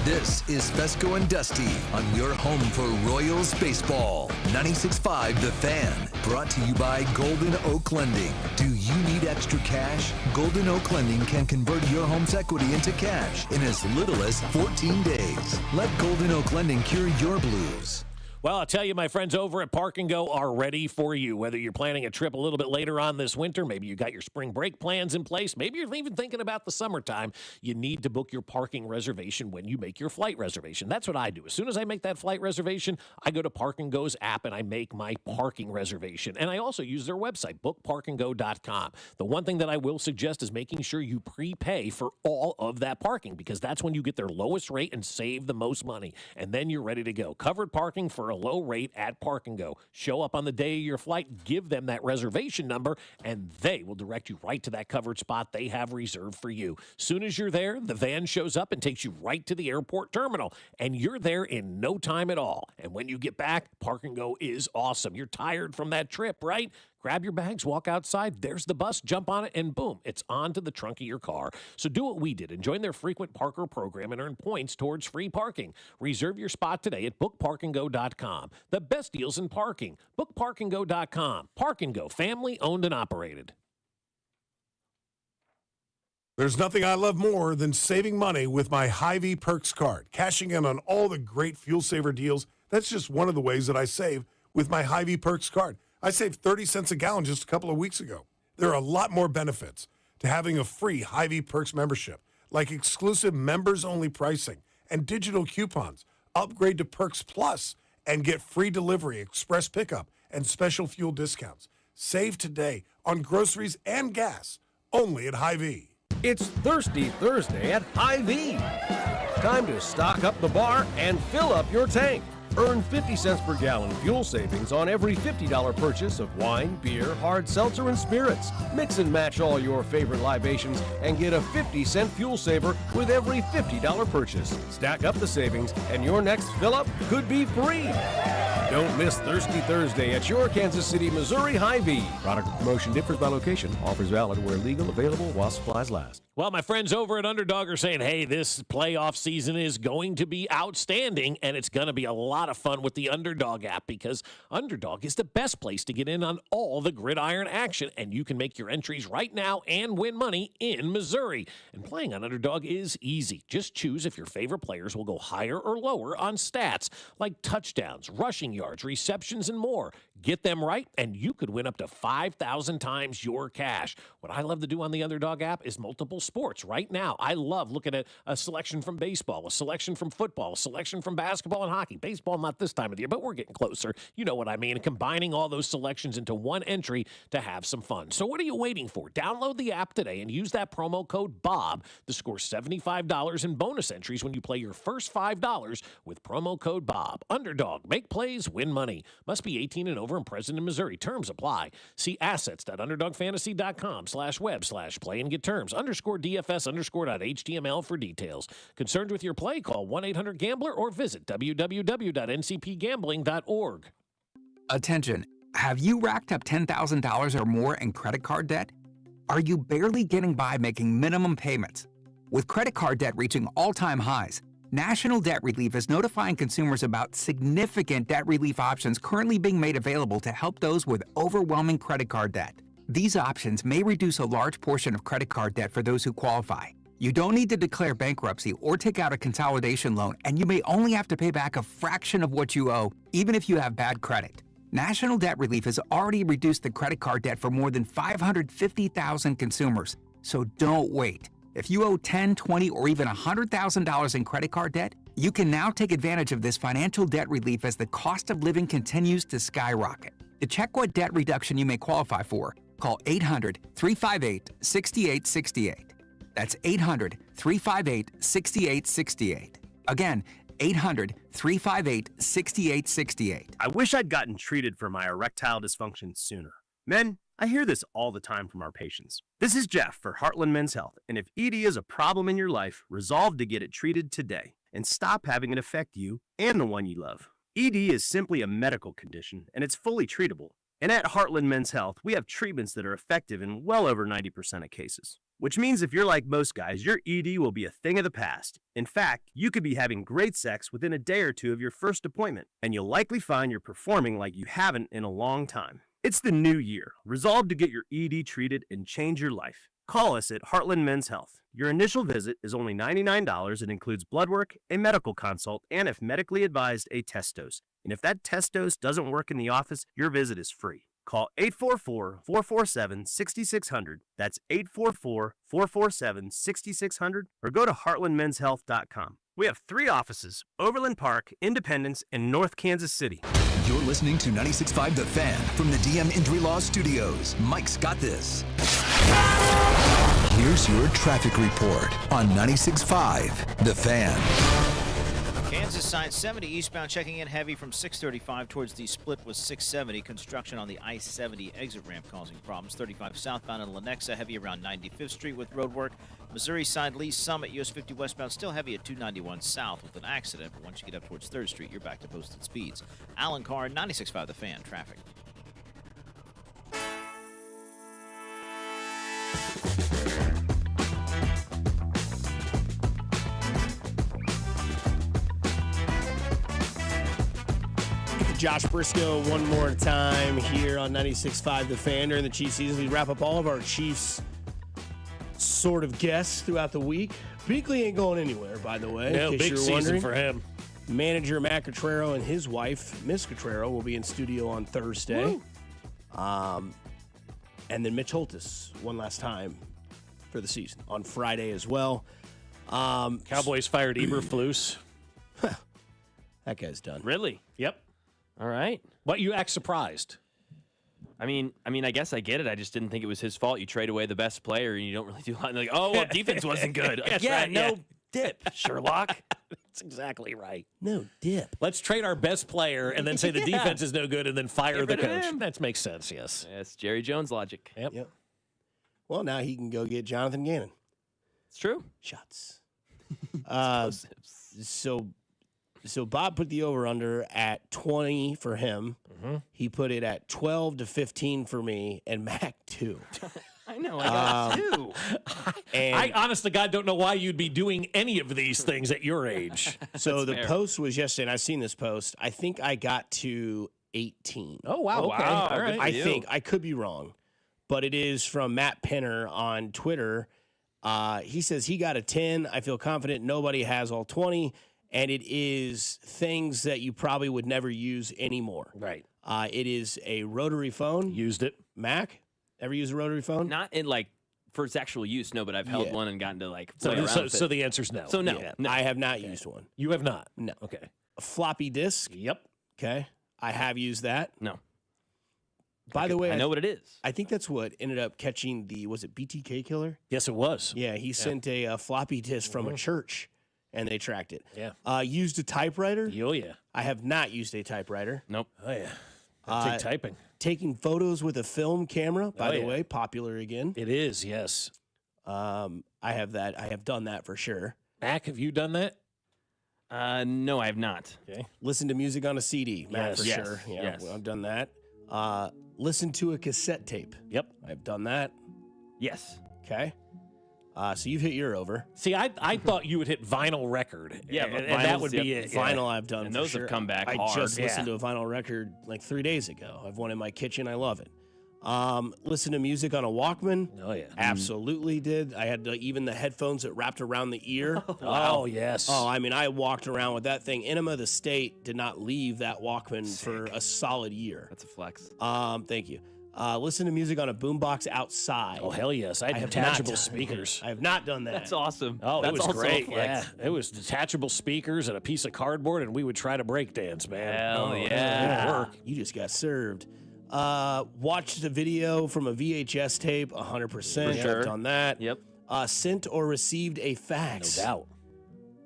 This is Fescoe and Dusty on your home for Royals baseball. 96.5 The Fan, brought to you by Golden Oak Lending. Do you need extra cash? Golden Oak Lending can convert your home's equity into cash in as little as 14 days. Let Golden Oak Lending cure your blues. Well, I'll tell you, my friends over at Park and Go are ready for you. Whether you're planning a trip a little bit later on this winter, maybe you got your spring break plans in place, maybe you're even thinking about the summertime, you need to book your parking reservation when you make your flight reservation. That's what I do. As soon as I make that flight reservation, I go to Park and Go's app and I make my parking reservation. And I also use their website, bookparkandgo.com. The one thing that I will suggest is making sure you prepay for all of that parking because that's when you get their lowest rate and save the most money. And then you're ready to go. Covered parking for a low rate at Park and Go. Show up on the day of your flight, give them that reservation number, and they will direct you right to that covered spot they have reserved for you. Soon as you're there, the van shows up and takes you right to the airport terminal, and you're there in no time at all. And when you get back, Park and Go is awesome. You're tired from that trip, right? Grab your bags, walk outside, there's the bus, jump on it, and boom, it's onto the trunk of your car. So do what we did and join their frequent Parker program and earn points towards free parking. Reserve your spot today at bookparkandgo.com. The best deals in parking. Bookparkandgo.com. Park and Go, family owned and operated. There's nothing I love more than saving money with my Hy-Vee Perks card. Cashing in on all the great fuel saver deals, that's just one of the ways that I save with my Hy-Vee Perks card. I saved 30 cents a gallon just a couple of weeks ago. There are a lot more benefits to having a free Hy-Vee Perks membership, like exclusive members-only pricing and digital coupons. Upgrade to Perks Plus and get free delivery, express pickup, and special fuel discounts. Save today on groceries and gas, only at Hy-Vee. It's Thirsty Thursday at Hy-Vee. Time to stock up the bar and fill up your tank. Earn 50 cents per gallon fuel savings on every $50 purchase of wine, beer, hard seltzer, and spirits. Mix and match all your favorite libations and get a 50-cent fuel saver with every $50 purchase. Stack up the savings and your next fill-up could be free. Don't miss Thirsty Thursday at your Kansas City, Missouri Hy-Vee. Product promotion differs by location. Offers valid where legal, available while supplies last. Well, my friends over at Underdog are saying, hey, this playoff season is going to be outstanding, and it's going to be a lot of fun with the Underdog app because Underdog is the best place to get in on all the gridiron action, and you can make your entries right now and win money in Missouri. And playing on Underdog is easy. Just choose if your favorite players will go higher or lower on stats like touchdowns, rushing yards, receptions, and more. Get them right, and you could win up to 5,000 times your cash. What I love to do on the Underdog app is multiple sports. Right now, I love looking at a selection from baseball, a selection from football, a selection from basketball and hockey. Baseball, not this time of the year, but we're getting closer. You know what I mean. Combining all those selections into one entry to have some fun. So what are you waiting for? Download the app today and use that promo code BOB to score $75 in bonus entries when you play your first $5 with promo code BOB. Underdog. Make plays, win money. Must be 18 and over and present in Missouri. Terms apply. See assets.underdogfantasy.com/web/play and get terms. _DFS_.html for details. Concerned with your play? Call 1-800-GAMBLER or visit www.ncpgambling.org. Attention. Have you racked up $10,000 or more in credit card debt? Are you barely getting by making minimum payments? With credit card debt reaching all-time highs, National Debt Relief is notifying consumers about significant debt relief options currently being made available to help those with overwhelming credit card debt. These options may reduce a large portion of credit card debt for those who qualify. You don't need to declare bankruptcy or take out a consolidation loan, and you may only have to pay back a fraction of what you owe, even if you have bad credit. National Debt Relief has already reduced the credit card debt for more than 550,000 consumers. So don't wait. If you owe $10, $20, or even $100,000 in credit card debt, you can now take advantage of this financial debt relief as the cost of living continues to skyrocket. To check what debt reduction you may qualify for, call 800-358-6868. That's 800-358-6868. Again, 800-358-6868. I wish I'd gotten treated for my erectile dysfunction sooner. Men, I hear this all the time from our patients. This is Jeff for Heartland Men's Health, and if ED is a problem in your life, resolve to get it treated today and stop having it affect you and the one you love. ED is simply a medical condition, and it's fully treatable. And at Heartland Men's Health, we have treatments that are effective in well over 90% of cases. Which means if you're like most guys, your ED will be a thing of the past. In fact, you could be having great sex within a day or two of your first appointment, and you'll likely find you're performing like you haven't in a long time. It's the new year. Resolve to get your ED treated and change your life. Call us at Heartland Men's Health. Your initial visit is only $99. It includes blood work, a medical consult, and if medically advised, a test dose. And if that test dose doesn't work in the office, your visit is free. Call 844-447-6600. That's 844-447-6600 or go to heartlandmenshealth.com. We have 3 offices, Overland Park, Independence, and North Kansas City. You're listening to 96.5 The Fan from the DM Injury Law Studios. Mike's got this. Here's your traffic report on 96.5 The Fan. Kansas side 70 eastbound checking in heavy from 635 towards the split with 670. Construction on the I-70 exit ramp causing problems. 35 southbound in Lenexa heavy around 95th Street with road work. Missouri side Lee Summit US 50 westbound still heavy at 291 south with an accident. But once you get up towards 3rd Street, you're back to posted speeds. Alan Carr, 96.5 The Fan, traffic. Josh Briscoe one more time here on 96.5 The Fan during the Chiefs season. We wrap up all of our Chiefs sort of guests throughout the week. Beakley ain't going anywhere, by the way. No, big season for him. Manager Matt Cottrero and his wife, Miss Cottrero, will be in studio on Thursday. And then Mitch Holtis one last time for the season on Friday as well. Cowboys fired Eberflus. That guy's done. Really? Yep. All right. But you act surprised. I mean, I guess I get it. I just didn't think it was his fault. You trade away the best player, and you don't really do a lot. Like, oh, well, defense wasn't good. Dip, Sherlock. That's exactly right. No dip. Let's trade our best player and then say the defense is no good and then fire the coach. That makes sense, yes. Yes, Jerry Jones logic. Yep. Well, now he can go get Jonathan Gannon. It's true. Shots. So Bob put the over-under at 20 for him. Mm-hmm. He put it at 12 to 15 for me, and Mac 2. I know, I got 2. And I, honest to God, don't know why you'd be doing any of these things at your age. So the post was yesterday, and I've seen this post. I think I got to 18. Oh, wow. Okay. Wow. All right. I think. I could be wrong. But it is from Matt Penner on Twitter. He says he got a 10. I feel confident nobody has all 20. And it is things that you probably would never use anymore. Right. It is a rotary phone. Used it. Mac, ever use a rotary phone? Not in for its actual use, no, but I've held one and gotten to play around with it. So the answer's no. So no. Yeah, no. I have not used one. You have not? No. Okay. A floppy disk. Yep. Okay. I have used that. No. By the way, I know what it is. I think that's what ended up catching was it BTK killer? Yes, it was. Yeah, he sent a floppy disk from a church. And they tracked it. Yeah. Used a typewriter? Oh, yeah. I have not used a typewriter. Nope. Oh, yeah. Take typing. Taking photos with a film camera, by the way, popular again. It is, yes. I have that. I have done that for sure. Mac, have you done that? No, I have not. Okay. Listen to music on a CD, Mac, for sure. Yeah, yes. I've done that. Listen to a cassette tape. Yep. I've done that. Yes. Okay. So you've hit your over. See, I thought you would hit vinyl record. Yeah, and that would be it. Vinyl I've done. And for those sure. have come back I hard. just listened to a vinyl record like 3 days ago. I have one in my kitchen. I love it. Listen to music on a Walkman. Oh, yeah. Absolutely did. I had even the headphones that wrapped around the ear. Oh, yes. Oh, I mean, I walked around with that thing. Enema the State did not leave that Walkman for a solid year. That's a flex. Thank you. Listen to music on a boombox outside. Oh, hell yes. I had detachable speakers. I have not done that. That's awesome. Oh, That's it was also a great. flex. Yeah, it was detachable speakers and a piece of cardboard, and we would try to break dance, man. Hell It yeah. didn't work. You just got served. Watched a video from a VHS tape, 100%. For sure. I've done that. Yep. Sent or received a fax. No doubt.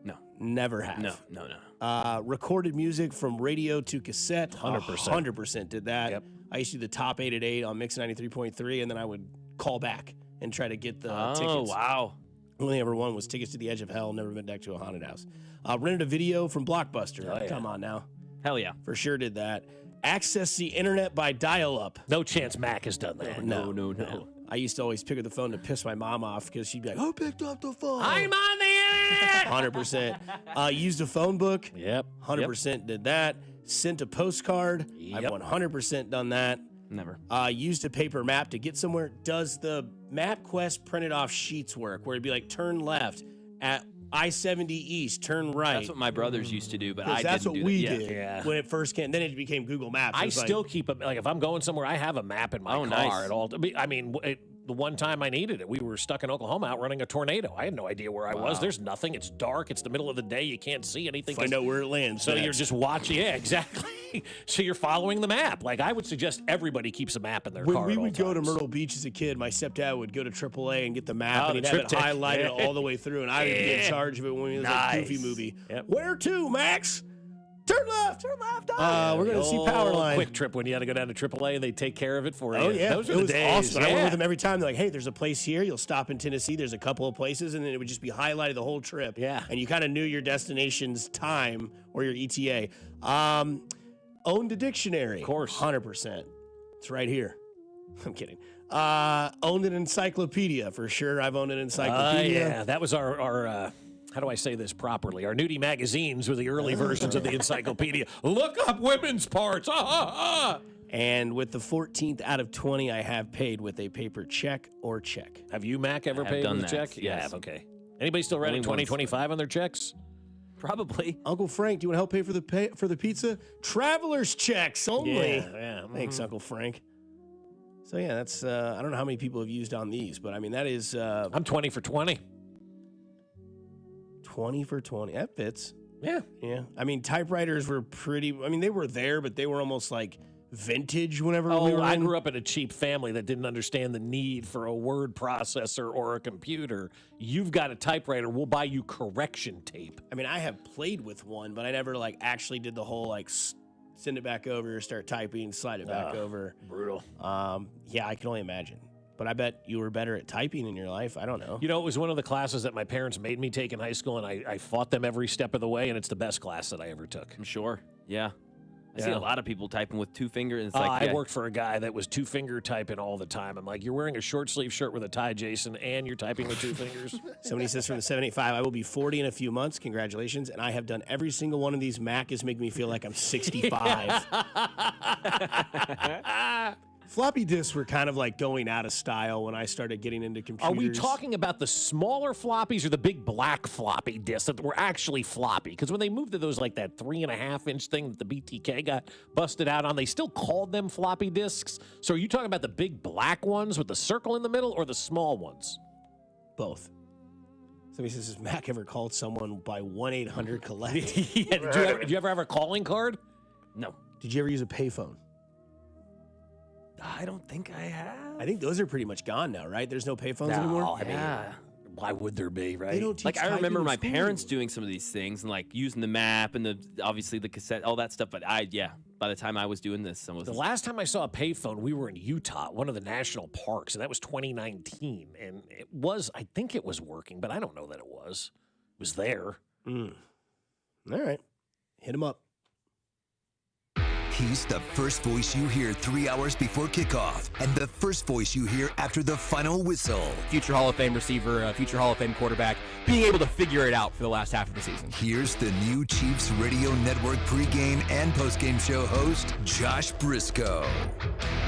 No. Never have. No. Recorded music from radio to cassette. 100%. 100% did that. Yep. I used to do the top 8 at 8 on Mix 93.3, and then I would call back and try to get the tickets. Oh, wow. Only ever one was Tickets to the Edge of Hell. Never been back to a haunted house. Rented a video from Blockbuster. Oh, yeah. Come on now. Hell yeah. For sure did that. Access the internet by dial-up. No chance Mac has done that. No. I used to always pick up the phone to piss my mom off because she'd be like, "I picked up the phone. I'm on the internet." 100%. Used a phone book. Yep. 100% did that. Sent a postcard. Yep. I've 100% done that. Never. Used a paper map to get somewhere. Does the MapQuest printed off sheets work where it'd be like turn left at I-70 East, turn right? That's what my brothers used to do, but I That's didn't what do we that. did Yeah. when it first came. Then it became Google Maps. It I was still keep a, like, if I'm going somewhere, I have a map in my car nice. at all. I mean, the one time I needed it, we were stuck in Oklahoma outrunning a tornado. I had no idea where I was. There's nothing. It's dark. It's the middle of the day. You can't see anything. Find out where it lands. So next. you're just watching. Yeah, exactly. So you're following the map. Like, I would suggest everybody keeps a map in their car. When we at all would go to times. Myrtle Beach as a kid, my stepdad would go to AAA and get the map, Oh, and he'd the have it trip tech. highlighted all the way through, and I would be in charge of it when we was like a Goofy movie. Yep. Where to, Max? Turn left. Turn left. We're going to see Old Powerline. Quick Trip when you had to go down to AAA and they take care of it for you. Oh, yeah. Those it are the was days. awesome. I Yeah. went with them every time. They're like, hey, there's a place here. You'll stop in Tennessee. There's a couple of places, and then it would just be highlighted the whole trip. Yeah. And you kind of knew your destination's time or your ETA. Owned a dictionary. Of course. 100%. It's right here. I'm kidding. Owned an encyclopedia for sure. I've owned an encyclopedia. Yeah, that was our how do I say this properly? Our nudie magazines were the early versions of the encyclopedia. Look up women's parts. And with the 14th out of 20, I have paid with a paper check or check. Have you, Mac, ever I have paid done with a that, check? You yes. have, okay. Anybody still writing Only once. 2025 on their checks? Probably. Uncle Frank, do you want to help pay for the pizza? Traveler's checks only. Yeah. Thanks, Uncle Frank. So yeah, that's I don't know how many people have used on these, but I mean that is I'm 20 for 20. 20 for 20. That fits. Yeah. Yeah. I mean typewriters were pretty. I mean they were there, but they were almost like vintage whenever we were I in. grew up in a cheap family that didn't understand the need for a word processor or a computer. You've got a typewriter. We'll buy you correction tape. I mean I have played with one, but I never like actually did the whole like send it back over, start typing, slide it back over. Brutal. Yeah, I can only imagine. But I bet you were better at typing in your life. I don't know. You know, it was one of the classes that my parents made me take in high school, and I fought them every step of the way, and it's the best class that I ever took. I'm sure. Yeah. I see Yeah. a lot of people typing with two fingers. And it's I worked for a guy that was two-finger typing all the time. I'm like, you're wearing a short-sleeve shirt with a tie, Jason, and you're typing with two fingers? Somebody says from the 785, I will be 40 in a few months. Congratulations. And I have done every single one of these. Mac is making me feel like I'm 65. Floppy disks were kind of like going out of style when I started getting into computers. Are we talking about the smaller floppies or the big black floppy disks that were actually floppy? Because when they moved to those, like that 3.5-inch thing that the BTK got busted out on, they still called them floppy disks. So are you talking about the big black ones with the circle in the middle or the small ones? Both. Somebody says, has Mac ever called someone by 1-800-COLLECT? Yeah, did you ever have a calling card? No. Did you ever use a payphone? I don't think I have. I think those are pretty much gone now, right? There's no payphones anymore? I mean, why would there be, right? They don't teach Like I remember typing in my school parents anymore. doing some of these things and like using the map and obviously the cassette, all that stuff. But by the time I was doing this, I was The last time I saw a payphone, we were in Utah, one of the national parks, and that was 2019. And it was, I think it was working, but I don't know that it was. It was there. All right. Hit him up. He's the first voice you hear 3 hours before kickoff and the first voice you hear after the final whistle. Future Hall of Fame receiver, future Hall of Fame quarterback, being able to figure it out for the last half of the season. Here's the new Chiefs Radio Network pregame and postgame show host, Josh Briscoe.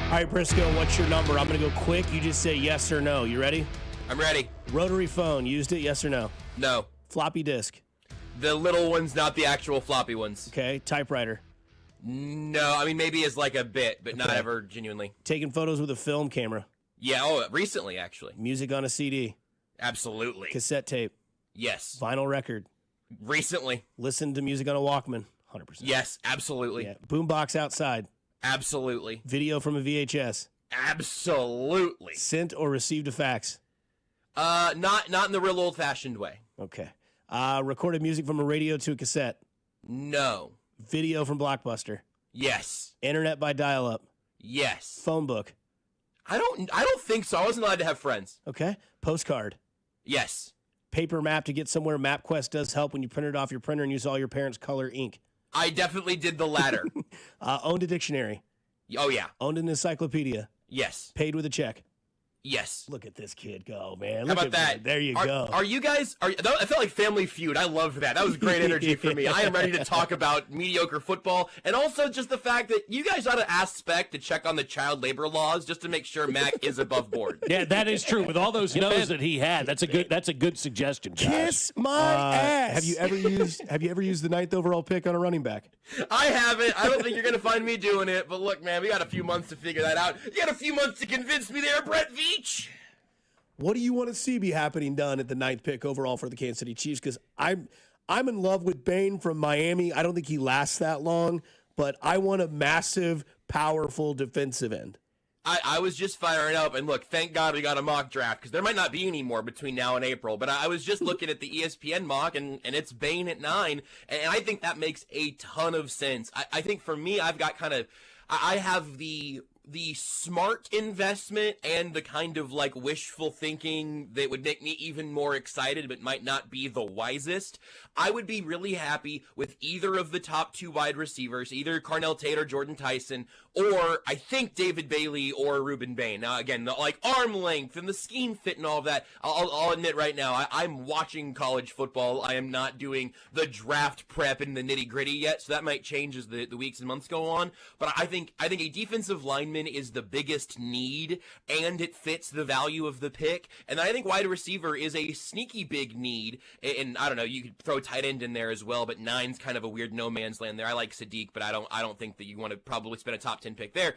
All right, Briscoe, what's your number? I'm going to go quick. You just say yes or no. You ready? I'm ready. Rotary phone, used it, yes or no? No. Floppy disk. The little ones, not the actual floppy ones. Okay, typewriter. No, I mean, maybe as like a bit, but not Okay. ever genuinely. Taking photos with a film camera. Yeah, recently, actually. Music on a CD. Absolutely. Cassette tape. Yes. Vinyl record. Recently. Listen to music on a Walkman. 100%. Yes, absolutely. Yeah. Boombox outside. Absolutely. Video from a VHS. Absolutely. Sent or received a fax. Not in the real old-fashioned way. Okay. Recorded music from a radio to a cassette. No. Video from Blockbuster. Yes. Internet by dial-up. Yes. Phone book. I don't think so. I wasn't allowed to have friends. Okay. Postcard. Yes. Paper map to get somewhere. MapQuest does help when you print it off your printer and use all your parents' color ink. I definitely did the latter. Owned a dictionary. Oh, yeah. Owned an encyclopedia. Yes. Paid with a check. Yes. Look at this kid go, man. How Look about that? There you go. Are you guys? I felt like Family Feud. I loved that. That was great energy for me. I am ready to talk about mediocre football, and also just the fact that you guys ought to ask Spec to check on the child labor laws just to make sure Mac is above board. Yeah, that is true. With all those no's that he had, that's a good suggestion. Josh. Kiss my ass. Have you ever used the 9th overall pick on a running back? I haven't. I don't think you're going to find me doing it. But look, man, we got a few months to figure that out. You got a few months to convince me there, Brett Veach. What do you want to see be happening done at the 9th pick overall for the Kansas City Chiefs? Because I'm in love with Bain from Miami. I don't think he lasts that long, but I want a massive, powerful defensive end. I was just firing up, and look, thank God we got a mock draft, because there might not be any more between now and April, but I was just looking at the ESPN mock, and it's Bain at 9, and I think that makes a ton of sense. I think for me, I've got I have the smart investment and the kind of like wishful thinking that would make me even more excited but might not be the wisest. I would be really happy with either of the top 2 wide receivers, either Carnell Tate or Jordan Tyson, or I think David Bailey or Ruben Bain. Now, again, the like arm length and the scheme fit and all of that, I'll admit right now, I'm watching college football. I am not doing the draft prep and the nitty gritty yet, so that might change as the weeks and months go on. But I think a defensive lineman is the biggest need, and it fits the value of the pick. And I think wide receiver is a sneaky big need. And I don't know, you could throw tight end in there as well, but 9's kind of a weird no man's land there. I like Sadiq, but I don't think that you want to probably spend a top 10 pick there.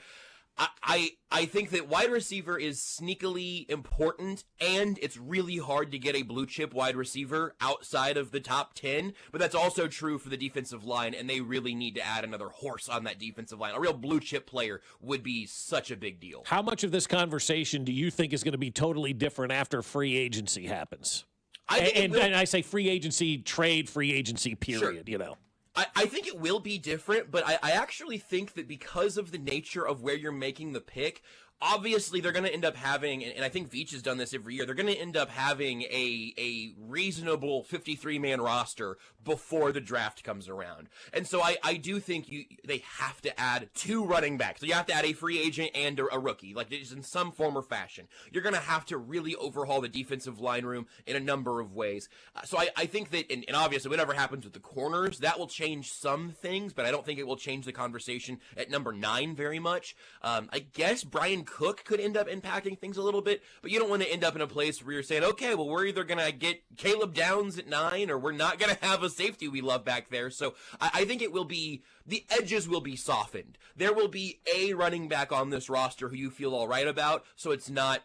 I think that wide receiver is sneakily important, and it's really hard to get a blue chip wide receiver outside of the top 10, but that's also true for the defensive line, and they really need to add another horse on that defensive line. A real blue chip player would be such a big deal. How much of this conversation do you think is going to be totally different after free agency happens? And I say free agency, trade, free agency, period, you know. I think it will be different, but I actually think that because of the nature of where you're making the pick, obviously they're going to end up having, and I think Veach has done this every year, they're going to end up having a reasonable 53-man roster before the draft comes around. And so I do think they have to add 2 running backs. So you have to add a free agent and a rookie, like it's in some form or fashion. You're going to have to really overhaul the defensive line room in a number of ways. So I think that, and obviously whatever happens with the corners, that will change some things, but I don't think it will change the conversation at number 9 very much. I guess Brian Cook could end up impacting things a little bit, but you don't want to end up in a place where you're saying, okay, well, we're either going to get Caleb Downs at 9 or we're not going to have a safety we love back there. So I think it will be, the edges will be softened. There will be a running back on this roster who you feel all right about, so it's not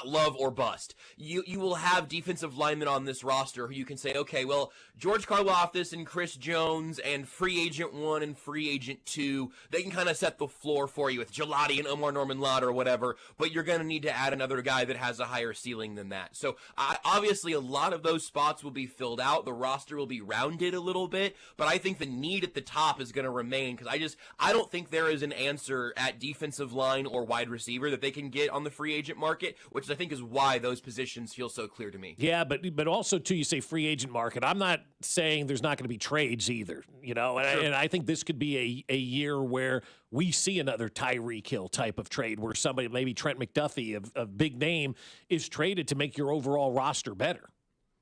love or bust. You will have defensive linemen on this roster who you can say, okay, well, George Karlaftis and Chris Jones and free agent 1 and free agent 2, they can kind of set the floor for you with Gelati and Omar Norman-Lott or whatever, but you're going to need to add another guy that has a higher ceiling than that. So obviously a lot of those spots will be filled out. The roster will be rounded a little bit, but I think the need at the top is going to remain because I don't think there is an answer at defensive line or wide receiver that they can get on the free agent market, which I think is why those positions feel so clear to me. Yeah, but also, too, you say free agent market. I'm not saying there's not going to be trades either, you know, and I think this could be a year where we see another Tyreek Hill type of trade where somebody, maybe Trent McDuffie of big name, is traded to make your overall roster better.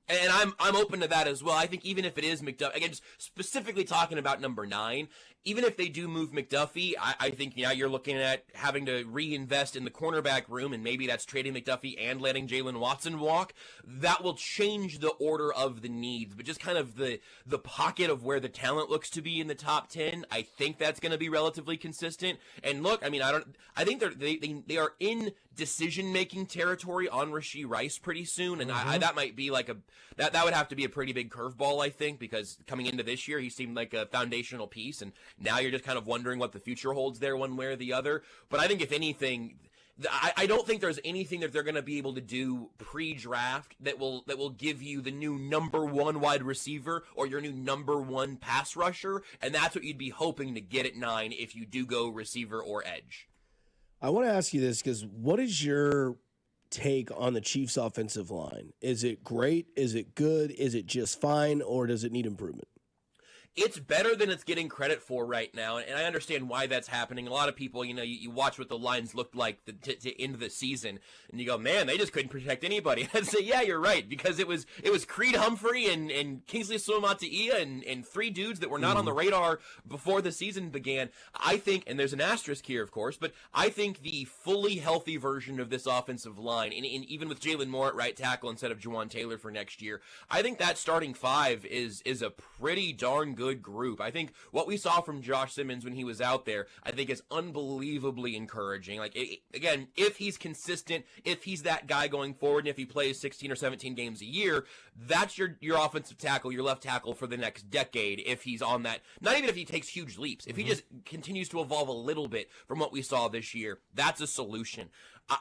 And I'm open to that as well. I think even if it is McDuffie, again, just specifically talking about number 9, even if they do move McDuffie, I think you're looking at having to reinvest in the cornerback room, and maybe that's trading McDuffie and letting Jalen Watson walk. That will change the order of the needs, but just kind of the pocket of where the talent looks to be in the top 10, I think that's going to be relatively consistent. And look, I mean, I think they are in decision-making territory on Rashee Rice pretty soon, and that might be like that would have to be a pretty big curveball, I think, because coming into this year, he seemed like a foundational piece, and now you're just kind of wondering what the future holds there one way or the other. But I think if anything, I don't think there's anything that they're going to be able to do pre-draft that will give you the new number 1 wide receiver or your new number 1 pass rusher, and that's what you'd be hoping to get at 9 if you do go receiver or edge. I want to ask you this, because what is your take on the Chiefs' offensive line? Is it great? Is it good? Is it just fine? Or does it need improvement? It's better than it's getting credit for right now, and I understand why that's happening. A lot of people, you watch what the lines looked like to end the season, and you go, man, they just couldn't protect anybody. I'd say, yeah, you're right, because it was Creed Humphrey and Kingsley Suamataia and 3 dudes that were not on the radar before the season began. I think, and there's an asterisk here, of course, but I think the fully healthy version of this offensive line, and even with Jalen Moore at right tackle instead of Juwan Taylor for next year, I think that starting 5 is a pretty darn good group. I think what we saw from Josh Simmons when he was out there, I think is unbelievably encouraging. Like, again, if he's consistent, if he's that guy going forward, and if he plays 16 or 17 games a year, that's your offensive tackle, your left tackle for the next decade. If he's on that, not even if he takes huge leaps, if he just continues to evolve a little bit from what we saw this year, that's a solution.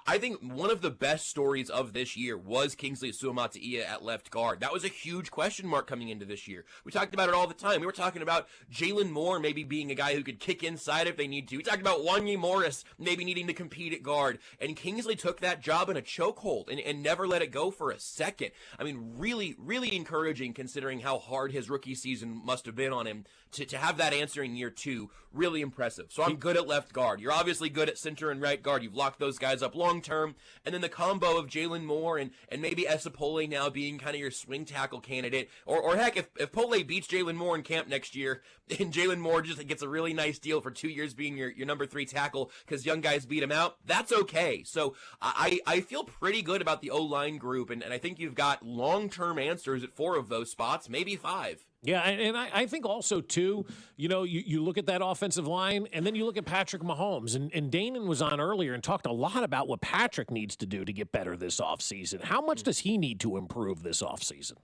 I think one of the best stories of this year was Kingsley Suamataia at left guard. That was a huge question mark coming into this year. We talked about it all the time. We were talking about Jalen Moore maybe being a guy who could kick inside if they need to. We talked about Wanye Morris maybe needing to compete at guard. And Kingsley took that job in a chokehold and never let it go for a second. I mean, really, really encouraging considering how hard his rookie season must have been on him to have that answer in year 2. Really impressive. So I'm good at left guard. You're obviously good at center and right guard. You've locked those guys up long term, and then the combo of Jalen Moore and maybe Esapole now being kind of your swing tackle candidate, or heck, if Pole beats Jalen Moore in camp next year, and Jalen Moore just gets a really nice deal for 2 years being your number 3 tackle because young guys beat him out, that's okay. So I feel pretty good about the O-line group, and I think you've got long-term answers at 4 of those spots, maybe 5. Yeah, and I think also, too, you look at that offensive line, and then you look at Patrick Mahomes. And Danon was on earlier and talked a lot about what Patrick needs to do to get better this offseason. How much does he need to improve this offseason?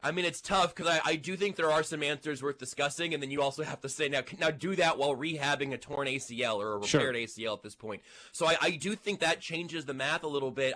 I mean, it's tough because I do think there are some answers worth discussing, and then you also have to say, now do that while rehabbing a torn ACL or a repaired ACL at this point. So I do think that changes the math a little bit.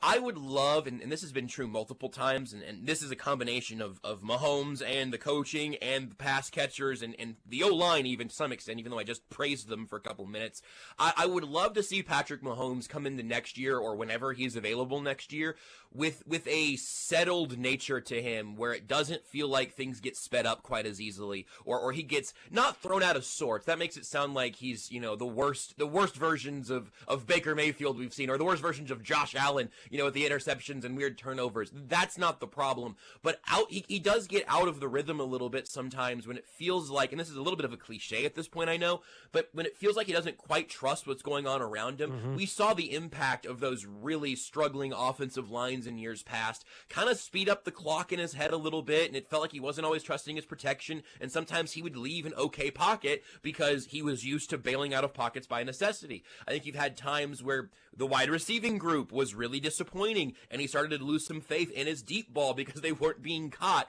I would love, and this has been true multiple times, and this is a combination of Mahomes and the coaching and the pass catchers and the O-line even to some extent, even though I just praised them for a couple minutes. I would love to see Patrick Mahomes come into next year or whenever he's available next year with a settled nature to him where it doesn't feel like things get sped up quite as easily, or he gets not thrown out of sorts. That makes it sound like he's, the worst versions of Baker Mayfield we've seen, or the worst versions of Josh Allen, with the interceptions and weird turnovers. That's not the problem. But he does get out of the rhythm a little bit sometimes when it feels like, and this is a little bit of a cliche at this point, I know, but when it feels like he doesn't quite trust what's going on around him, we saw the impact of those really struggling offensive lines in years past kind of speed up the clock in his head a little bit, and it felt like he wasn't always trusting his protection, and sometimes he would leave an okay pocket because he was used to bailing out of pockets by necessity. I think you've had times where the wide receiving group was really disappointing, and he started to lose some faith in his deep ball because they weren't being caught,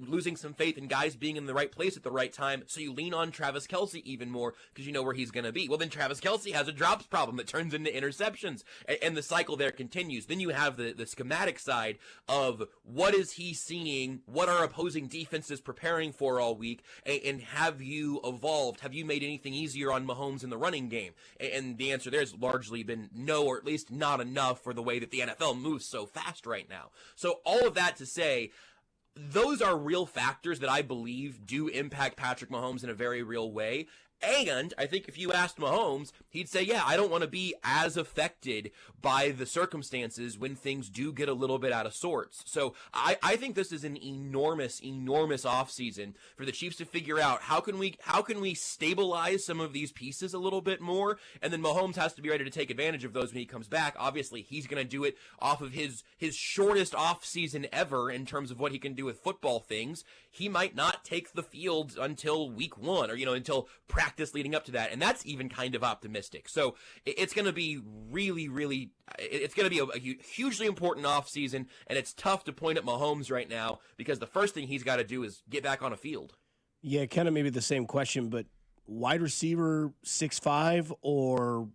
losing some faith in guys being in the right place at the right time, so you lean on Travis Kelce even more because you know where he's going to be. Well, then Travis Kelce has a drops problem that turns into interceptions, and the cycle there continues. Then you have the schematic side of what is he seeing, what are opposing defenses preparing for all week, and have you evolved? Have you made anything easier on Mahomes in the running game? And the answer there has largely been no, or at least not enough for the way that the NFL moves so fast right now. So all of that to say, those are real factors that I believe do impact Patrick Mahomes in a very real way. And I think if you asked Mahomes, he'd say, yeah, I don't want to be as affected by the circumstances when things do get a little bit out of sorts. So I think this is an enormous offseason for the Chiefs to figure out how can we stabilize some of these pieces a little bit more, and then Mahomes has to be ready to take advantage of those when he comes back. Obviously, he's going to do it off of his shortest offseason ever in terms of what he can do with football things. He might not take the field until week 1 or, until practice leading up to that. And that's even kind of optimistic. So it's going to be it's going to be a hugely important offseason. And it's tough to point at Mahomes right now because the first thing he's got to do is get back on a field. Yeah, kind of maybe the same question, but wide receiver 6'5" or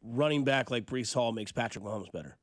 running back like Breece Hall makes Patrick Mahomes better?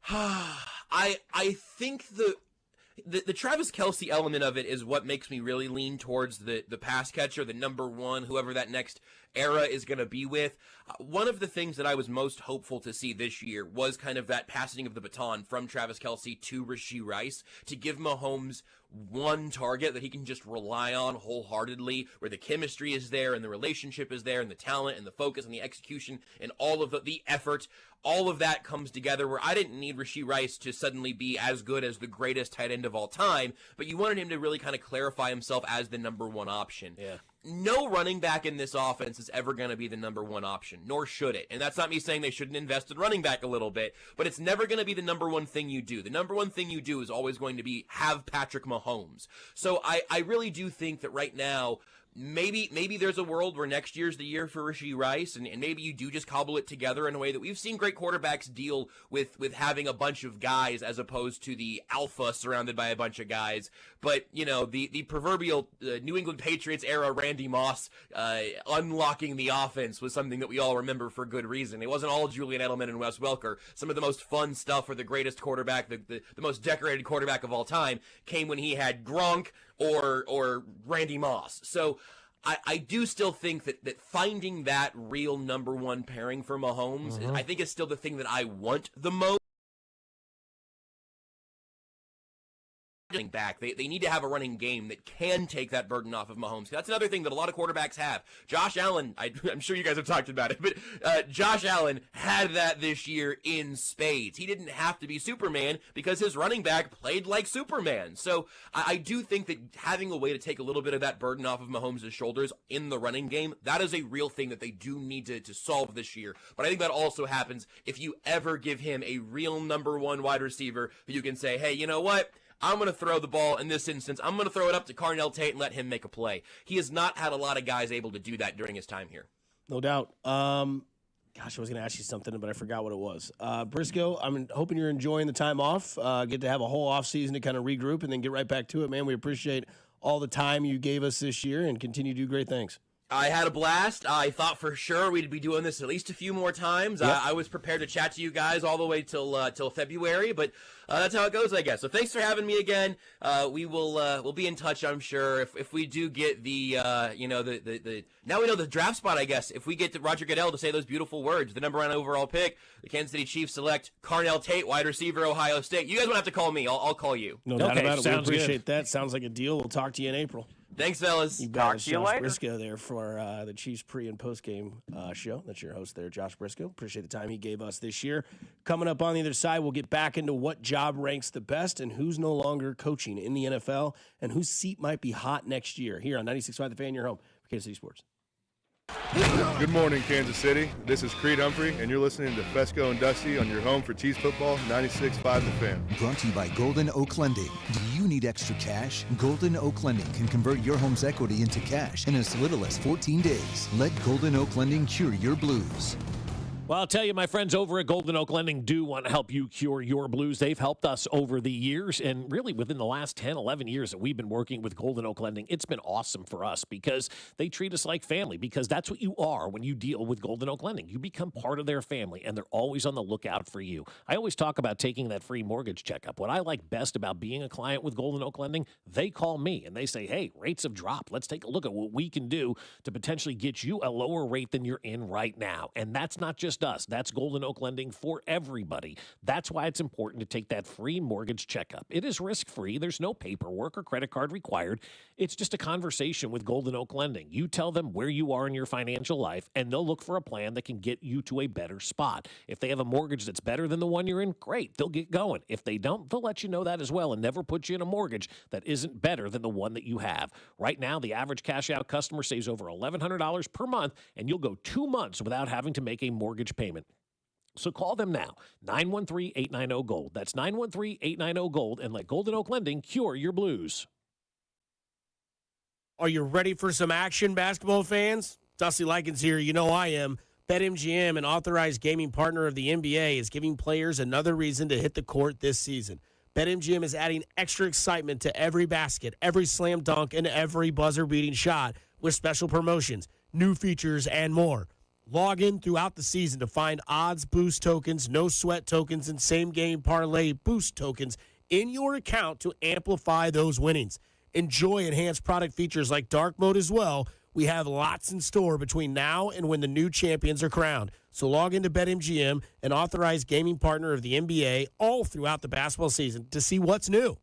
I think the Travis Kelce element of it is what makes me really lean towards the pass catcher, the number one, whoever that next era is going to be with. One of the things that I was most hopeful to see this year was kind of that passing of the baton from Travis Kelce to Rashee Rice to give Mahomes one target that he can just rely on wholeheartedly, where the chemistry is there and the relationship is there and the talent and the focus and the execution and all of the effort. All of that comes together where I didn't need Rashee Rice to suddenly be as good as the greatest tight end of all time, but you wanted him to really kind of clarify himself as the number one option. Yeah. No running back in this offense is ever going to be the number one option, nor should it. And that's not me saying they shouldn't invest in running back a little bit, but it's never going to be the number one thing you do. The number one thing you do is always going to be have Patrick Mahomes. So I really do think that right now, maybe there's a world where next year's the year for Rashee Rice, and maybe you do just cobble it together in a way that we've seen great quarterbacks deal with having a bunch of guys as opposed to the alpha surrounded by a bunch of guys. But, the proverbial New England Patriots era Randy Moss unlocking the offense was something that we all remember for good reason. It wasn't all Julian Edelman and Wes Welker. Some of the most fun stuff for the greatest quarterback, the most decorated quarterback of all time, came when he had Gronk or Randy Moss. So I do still think that finding that real number one pairing for Mahomes, I think is still the thing that I want the most. Back. They need to have a running game that can take that burden off of Mahomes. That's another thing that a lot of quarterbacks have. Josh Allen, I'm sure you guys have talked about it, but Josh Allen had that this year in spades. He didn't have to be Superman because his running back played like Superman. So I do think that having a way to take a little bit of that burden off of Mahomes' shoulders in the running game, that is a real thing that they do need to solve this year. But I think that also happens if you ever give him a real number one wide receiver who you can say, hey, you know what? I'm going to throw the ball in this instance. I'm going to throw it up to Carnell Tate and let him make a play. He has not had a lot of guys able to do that during his time here. No doubt. Gosh, I was going to ask you something, but I forgot what it was. Briscoe, I'm hoping you're enjoying the time off. Get to have a whole off season to kind of regroup and then get right back to it, man. We appreciate all the time you gave us this year and continue to do great things. I had a blast. I thought for sure we'd be doing this at least a few more times. Yep. I was prepared to chat to you guys all the way till February, but that's how it goes, I guess. So thanks for having me again. We'll be in touch, I'm sure. If we do get the now we know the draft spot, I guess. If we get to Roger Goodell to say those beautiful words, the number 1 overall pick, the Kansas City Chiefs select Carnell Tate, wide receiver, Ohio State. You guys won't have to call me. I'll call you. No doubt about it. We appreciate that. Sounds like a deal. We'll talk to you in April. Thanks, fellas. Talk to you later. Briscoe there for the Chiefs pre- and post-game show. That's your host there, Josh Briscoe. Appreciate the time he gave us this year. Coming up on the other side, we'll get back into what job ranks the best and who's no longer coaching in the NFL and whose seat might be hot next year. Here on 96.5 The Fan, your home for Kansas City Sports. Good morning, Kansas City. This is Creed Humphrey, and you're listening to Fescoe and Dusty on your home for Chiefs football, 96.5 The Fan. Brought to you by Golden Oak Lending. Do you need extra cash? Golden Oak Lending can convert your home's equity into cash in as little as 14 days. Let Golden Oak Lending cure your blues. Well, I'll tell you, my friends over at Golden Oak Lending do want to help you cure your blues. They've helped us over the years, and really within the last 10, 11 years that we've been working with Golden Oak Lending, it's been awesome for us because they treat us like family, because that's what you are when you deal with Golden Oak Lending. You become part of their family, and they're always on the lookout for you. I always talk about taking that free mortgage checkup. What I like best about being a client with Golden Oak Lending, they call me, and they say, hey, rates have dropped. Let's take a look at what we can do to potentially get you a lower rate than you're in right now. And that's not just just us. That's Golden Oak Lending for everybody. That's why it's important to take that free mortgage checkup. It is risk-free. There's no paperwork or credit card required. It's just a conversation with Golden Oak Lending. You tell them where you are in your financial life, and they'll look for a plan that can get you to a better spot. If they have a mortgage that's better than the one you're in, great. They'll get going. If they don't, they'll let you know that as well and never put you in a mortgage that isn't better than the one that you have. Right now, the average cash-out customer saves over $1,100 per month, and you'll go 2 months without having to make a mortgage payment. So call them now, 913-890-GOLD. That's 913-890-GOLD, and let Golden Oak Lending cure your blues. Are you ready for some action, basketball fans? Dusty Likens here. You know I am. BetMGM, an authorized gaming partner of the NBA, is giving players another reason to hit the court this season. BetMGM is adding extra excitement to every basket, every slam dunk, and every buzzer-beating shot with special promotions, new features, and more. Log in throughout the season to find odds boost tokens, no sweat tokens, and same-game parlay boost tokens in your account to amplify those winnings. Enjoy enhanced product features like dark mode as well. We have lots in store between now and when the new champions are crowned. So log into BetMGM, an authorized gaming partner of the NBA, all throughout the basketball season to see what's new.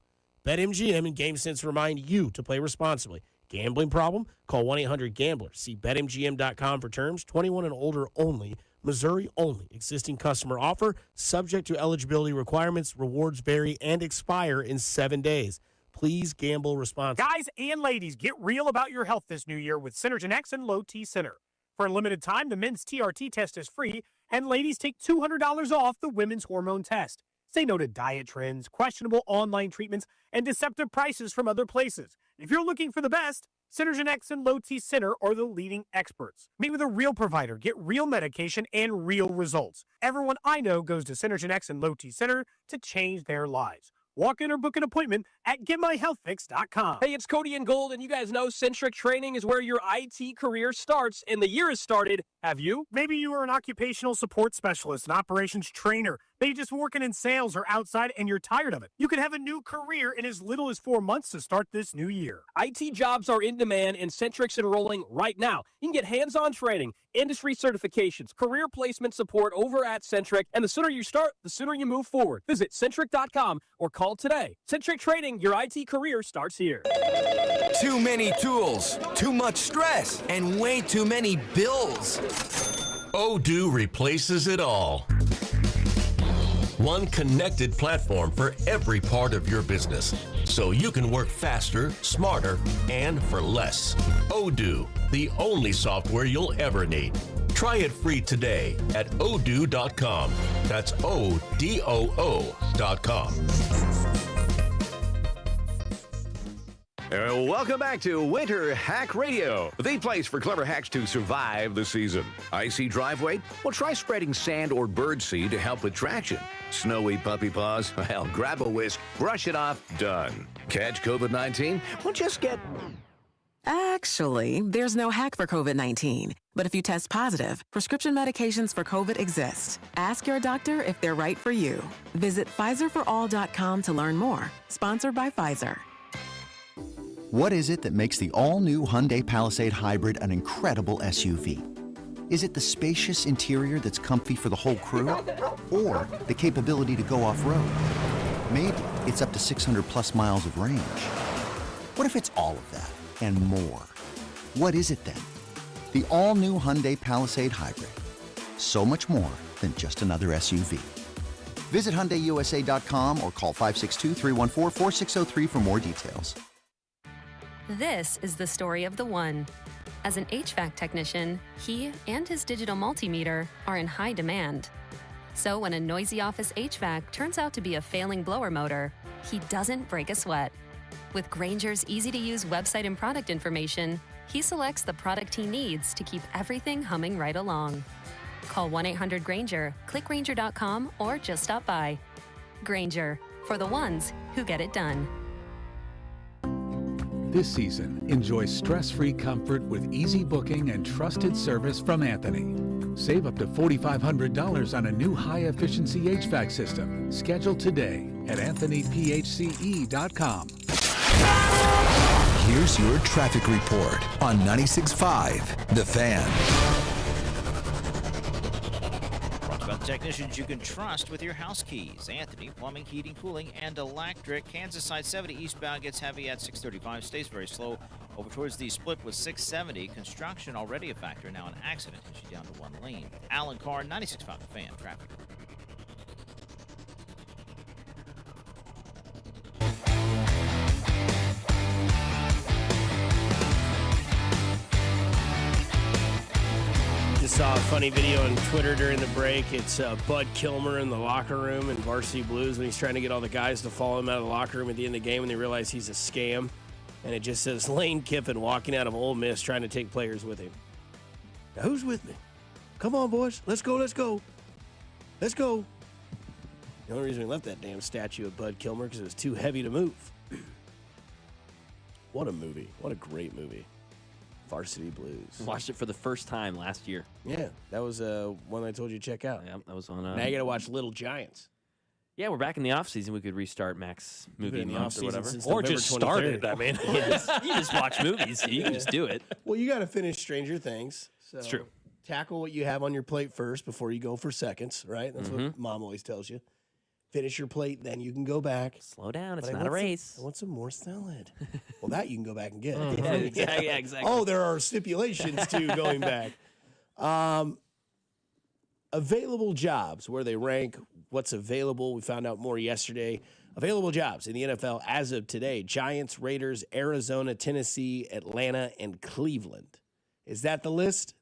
BetMGM and GameSense remind you to play responsibly. Gambling problem? Call 1-800-GAMBLER. See BetMGM.com for terms. 21 and older only. Missouri only. Existing customer offer. Subject to eligibility requirements. Rewards vary and expire in 7 days. Please gamble responsibly. Guys and ladies, get real about your health this new year with Synergen X and Low T Center. For a limited time, the men's TRT test is free, and ladies take $200 off the women's hormone test. Say no to diet trends, questionable online treatments, and deceptive prices from other places. If you're looking for the best, Synergen X and Low T Center are the leading experts. Meet with a real provider, get real medication, and real results. Everyone I know goes to Synergen X and Low T Center to change their lives. Walk in or book an appointment at GetMyHealthFix.com. Hey, it's Cody and Gold, and you guys know Centric Training is where your IT career starts, and the year has started. Have you? Maybe you are an occupational support specialist, an operations trainer. Maybe just working in sales or outside and you're tired of it. You can have a new career in as little as 4 months to start this new year. IT jobs are in demand, and Centric's enrolling right now. You can get hands-on training, industry certifications, career placement support over at Centric, and the sooner you start, the sooner you move forward. Visit Centric.com or call today. Centric Training, your IT career starts here. Too many tools, too much stress, and way too many bills. Odoo replaces it all. One connected platform for every part of your business, so you can work faster, smarter, and for less. Odoo, the only software you'll ever need. Try it free today at odoo.com. That's ODOO.com. Welcome back to Winter Hack Radio, the place for clever hacks to survive the season. Icy driveway? Well, try spreading sand or birdseed to help with traction. Snowy puppy paws? Well, grab a whisk, brush it off, done. Catch COVID-19? Well, just get... Actually, there's no hack for COVID-19. But if you test positive, prescription medications for COVID exist. Ask your doctor if they're right for you. Visit PfizerForAll.com to learn more. Sponsored by Pfizer. What is it that makes the all-new Hyundai Palisade Hybrid an incredible SUV? Is it the spacious interior that's comfy for the whole crew? Or the capability to go off-road? Maybe it's up to 600-plus miles of range. What if it's all of that and more? What is it then? The all-new Hyundai Palisade Hybrid. So much more than just another SUV. Visit HyundaiUSA.com or call 562-314-4603 for more details. This is the story of the one. As an HVAC technician, he and his digital multimeter are in high demand. So when a noisy office HVAC turns out to be a failing blower motor, he doesn't break a sweat. With Grainger's easy-to-use website and product information, he selects the product he needs to keep everything humming right along. Call 1-800-GRAINGER, click Grainger.com, or just stop by. Grainger, for the ones who get it done. This season, enjoy stress-free comfort with easy booking and trusted service from Anthony. Save up to $4,500 on a new high-efficiency HVAC system. Schedule today at AnthonyPHCE.com. Here's your traffic report on 96.5 The Fan. technicians you can trust with your house keys. Anthony, plumbing, heating, cooling, and electric. Kansas side 70 eastbound gets heavy at 635. Stays very slow over towards the split with 670. Construction already a factor. Now an accident is down to 1 lane. Alan Carr, 96.5 The Fan. Traffic. Just saw a funny video on Twitter during the break. It's Bud Kilmer in the locker room in Varsity Blues when he's trying to get all the guys to follow him out of the locker room at the end of the game when they realize he's a scam. And it just says Lane Kiffin walking out of Ole Miss trying to take players with him. Now, who's with me? Come on, boys. Let's go, let's go. Let's go. The only reason we left that damn statue of Bud Kilmer because it was too heavy to move. What a movie. What a great movie. Varsity Blues. Watched it for the first time last year. Yeah, that was one I told you to check out. Yeah, that was on. Now you got to watch Little Giants. Yeah, we're back in the off season. We could restart Mac's movie month or whatever, or just start it. I mean, you just watch movies. You can just do it. Well, you got to finish Stranger Things. So it's true. Tackle what you have on your plate first before you go for seconds. Right? That's what Mom always tells you. Finish your plate, then you can go back. Slow down. It's not a race. I want some more salad. Well, that you can go back and get. Yeah, exactly. Oh, there are stipulations to going back. Available jobs, where they rank, what's available. We found out more yesterday. Available jobs in the NFL as of today. Giants, Raiders, Arizona, Tennessee, Atlanta, and Cleveland. Is that the list?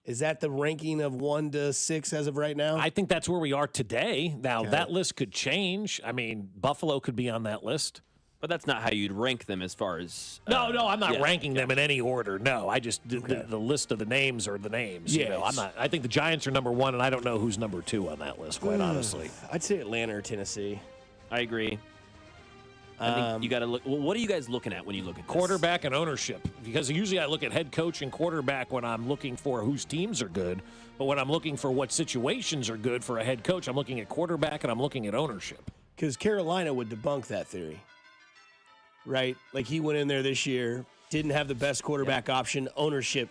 Is that the ranking of 1 to 6 as of right now? I think that's where we are today. Now, that list could change. I mean, Buffalo could be on that list. But that's not how you'd rank them as far as... No, I'm not ranking them in any order. No, I just the list of the names are the names. Yes. You know, I'm not. I think the Giants are number 1, and I don't know who's number 2 on that list, quite honestly. I'd say Atlanta or Tennessee. I agree. I think you got to look. Well, what are you guys looking at when you look at this? Quarterback and ownership, because usually I look at head coach and quarterback when I'm looking for whose teams are good. But when I'm looking for what situations are good for a head coach, I'm looking at quarterback and I'm looking at ownership. Because Carolina would debunk that theory, right? Like he went in there this year, didn't have the best quarterback option. Ownership,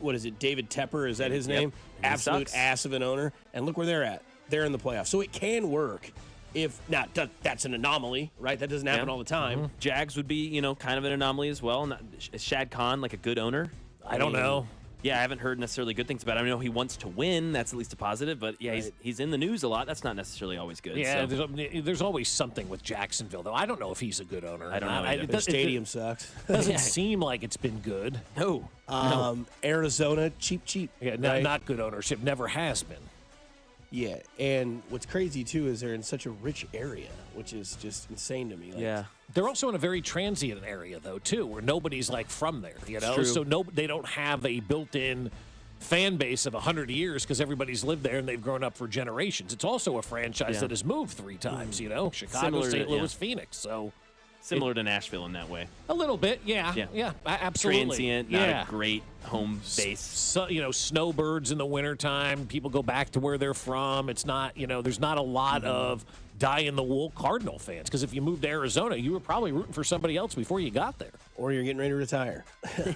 what is it? David Tepper, is that his name? Absolute ass of an owner. And look where they're at. They're in the playoffs. So it can work. If not, that's an anomaly, right? That doesn't happen all the time. Jags would be, kind of an anomaly as well. Is Shad Khan like a good owner? I don't know. Yeah, I haven't heard necessarily good things about him. I know he wants to win. That's at least a positive. But, yeah, he's in the news a lot. That's not necessarily always good. Yeah, there's always something with Jacksonville, though. I don't know if he's a good owner. I don't know. The stadium sucks. Doesn't seem like it's been good. No. Arizona, cheap. Yeah, right? not good ownership. Never has been. Yeah, and what's crazy, too, is they're in such a rich area, which is just insane to me. Like, They're also in a very transient area, though, too, where nobody's, from there, you know? So they don't have a built-in fan base of 100 years because everybody's lived there and they've grown up for generations. It's also a franchise that has moved 3 times, you know? Chicago, St. Louis, Phoenix, so... Similar to Nashville in that way. A little bit, yeah, absolutely. Transient, not a great home base. So, snowbirds in the wintertime, people go back to where they're from. It's not, there's not a lot of die-in-the-wool Cardinal fans, because if you moved to Arizona, you were probably rooting for somebody else before you got there. Or you're getting ready to retire.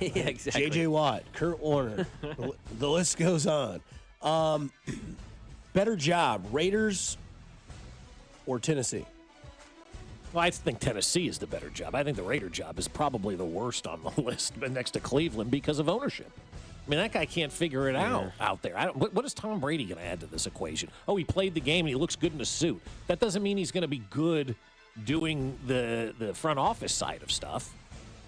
Yeah, exactly. J.J. Watt, Kurt Warner, the list goes on. Better job, Raiders or Tennessee? Well, I think Tennessee is the better job. I think the Raider job is probably the worst on the list, but next to Cleveland because of ownership. I mean, that guy can't figure it out there. What is Tom Brady going to add to this equation? Oh, he played the game and he looks good in a suit. That doesn't mean he's going to be good doing the front office side of stuff.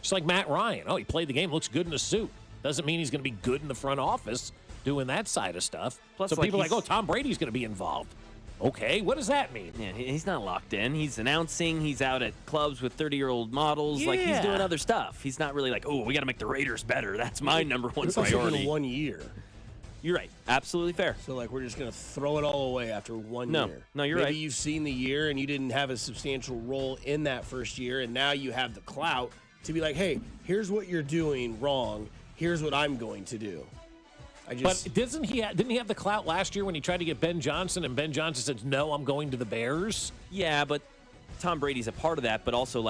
Just like Matt Ryan. Oh, he played the game, looks good in a suit. Doesn't mean he's going to be good in the front office doing that side of stuff. Plus, so people are like, oh, Tom Brady's going to be involved. Okay, what does that mean? Yeah, he's not locked in. He's announcing. He's out at clubs with 30-year-old models. Like, he's doing other stuff. He's not really like, oh, we got to make the Raiders better. That's my number one priority. 1 year. You're right. Absolutely fair. So, we're just going to throw it all away after 1 year. No, you're right. Maybe you've seen the year and you didn't have a substantial role in that first year, and now you have the clout to be like, hey, here's what you're doing wrong. Here's what I'm going to do. But didn't he have the clout last year when he tried to get Ben Johnson, and Ben Johnson said, no, I'm going to the Bears? Yeah, but Tom Brady's a part of that, but also,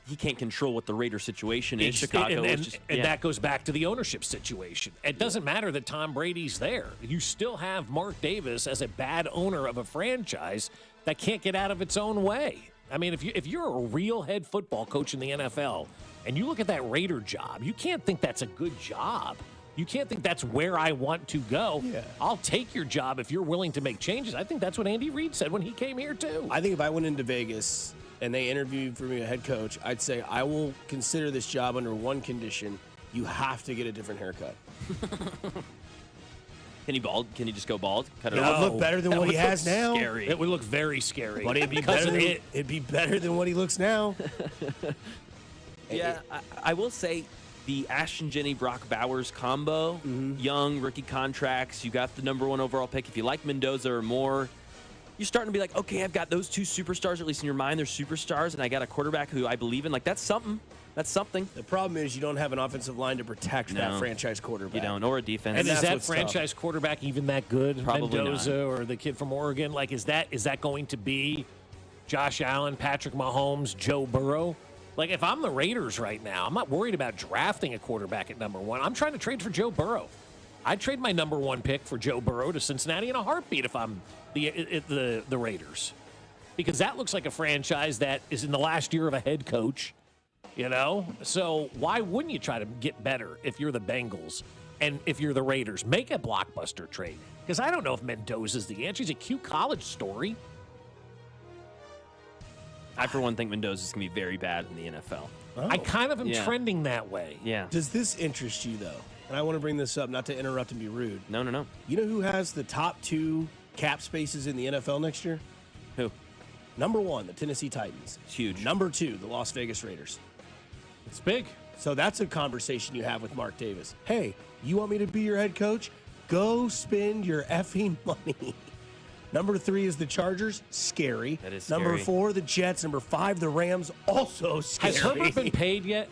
he can't control what the Raider situation is. Chicago and that goes back to the ownership situation. It doesn't matter that Tom Brady's there. You still have Mark Davis as a bad owner of a franchise that can't get out of its own way. I mean, if you're a real head football coach in the NFL and you look at that Raider job, you can't think that's a good job. You can't think that's where I want to go. Yeah. I'll take your job if you're willing to make changes. I think that's what Andy Reid said when he came here, too. I think if I went into Vegas and they interviewed for me a head coach, I'd say I will consider this job under one condition. You have to get a different haircut. Can he bald? Can he just go bald? Cut it It off? would look better than what he has now. Scary. It would look very scary. But it'd be better than what he looks now. Yeah, I will say the Ashton Jenny Brock Bowers combo, young rookie contracts. You got the #1 overall pick. If you like Mendoza or more, you're starting to be like, okay, I've got those two superstars, at least in your mind, they're superstars, and I got a quarterback who I believe in. Like, that's something. That's something. The problem is you don't have an offensive line to protect that franchise quarterback. You don't, or a defense. And is that franchise quarterback even that good? Probably Mendoza not. or the kid from Oregon? Like, is that going to be Josh Allen, Patrick Mahomes, Joe Burrow? Like, if I'm the Raiders right now, I'm not worried about drafting a quarterback at #1. I'm trying to trade for Joe Burrow. I'd trade my #1 pick for Joe Burrow to Cincinnati in a heartbeat if I'm the Raiders. Because that looks like a franchise that is in the last year of a head coach, you know? So why wouldn't you try to get better if you're the Bengals and if you're the Raiders? Make a blockbuster trade. Because I don't know if Mendoza's the answer. He's a cute college story. I, for one, think Mendoza's going to be very bad in the NFL. Oh. I kind of am trending that way. Yeah. Does this interest you, though? And I want to bring this up, not to interrupt and be rude. No. You know who has the top 2 cap spaces in the NFL next year? Who? #1, the Tennessee Titans. It's huge. #2, the Las Vegas Raiders. It's big. So that's a conversation you have with Mark Davis. Hey, you want me to be your head coach? Go spend your effing money. #3 is the Chargers. Scary. That is scary. #4, the Jets. #5, the Rams. Also scary. Has Herbert been paid yet?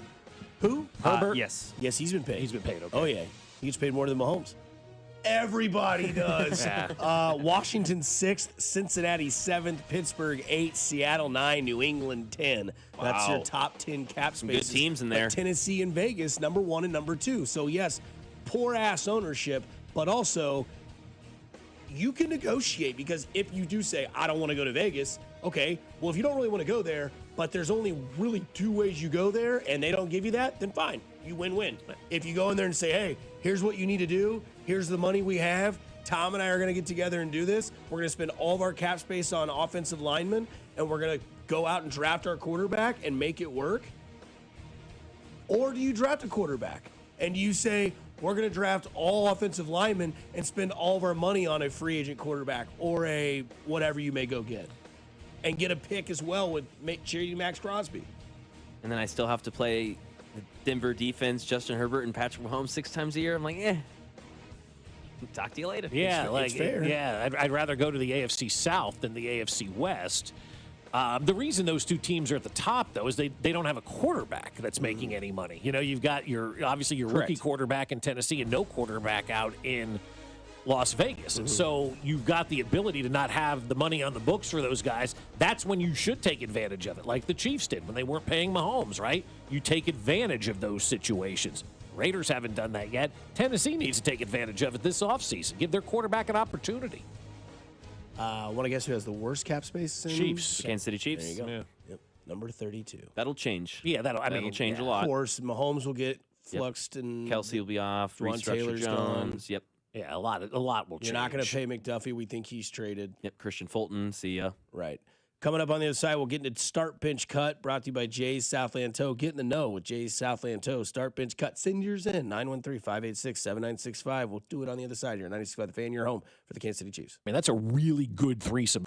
Who? Herbert? Yes. Yes, he's been paid. He's been paid, okay. Oh, yeah. He gets paid more than Mahomes. Everybody does. Washington 6th, Cincinnati 7th, Pittsburgh 8, Seattle 9, New England 10. That's your top 10 cap Some spaces. good teams in there. But Tennessee and Vegas, #1 and #2. So, yes, poor-ass ownership, but also you can negotiate because if you do say, I don't want to go to Vegas, okay, well, if you don't really want to go there, but there's only really 2 ways you go there and they don't give you that, then fine. You win-win. If you go in there and say, hey, here's what you need to do, here's the money we have, Tom and I are going to get together and do this. We're going to spend all of our cap space on offensive linemen, and we're going to go out and draft our quarterback and make it work. Or do you draft a quarterback and you say, we're going to draft all offensive linemen and spend all of our money on a free agent quarterback or a whatever you may go get, and get a pick as well with Max Crosby. And then I still have to play the Denver defense, Justin Herbert and Patrick Mahomes 6 times a year. I'm like, talk to you later. Yeah, It's fair. Yeah, I'd rather go to the AFC South than the AFC West. The reason those 2 teams are at the top, though, is they don't have a quarterback that's making any money. You know, you've got your rookie quarterback in Tennessee and no quarterback out in Las Vegas. And so you've got the ability to not have the money on the books for those guys. That's when you should take advantage of it, like the Chiefs did when they weren't paying Mahomes, right? You take advantage of those situations. Raiders haven't done that yet. Tennessee needs to take advantage of it this offseason. Give their quarterback an opportunity. Want to guess who has the worst cap space? Chiefs. Kansas City Chiefs. There you go. Yeah. Yep. #32. That'll change. Yeah, that'll change a lot. Of course, Mahomes will get fluxed and Kelsey will be off. Juwan Restructure Taylor's Jones. gone. Yep. Yeah, a lot will change. You're not going to pay McDuffie. We think he's traded. Yep. Christian Fulton. See ya. Right. Coming up on the other side, we'll get into Start Bench Cut, brought to you by Jay's Southland Tow. Get in the know with Jay's Southland Tow. Start Bench Cut. Send yours in. 913-586-7965. We'll do it on the other side here. 96.5 The Fan, your home for the Kansas City Chiefs. I mean, that's a really good threesome.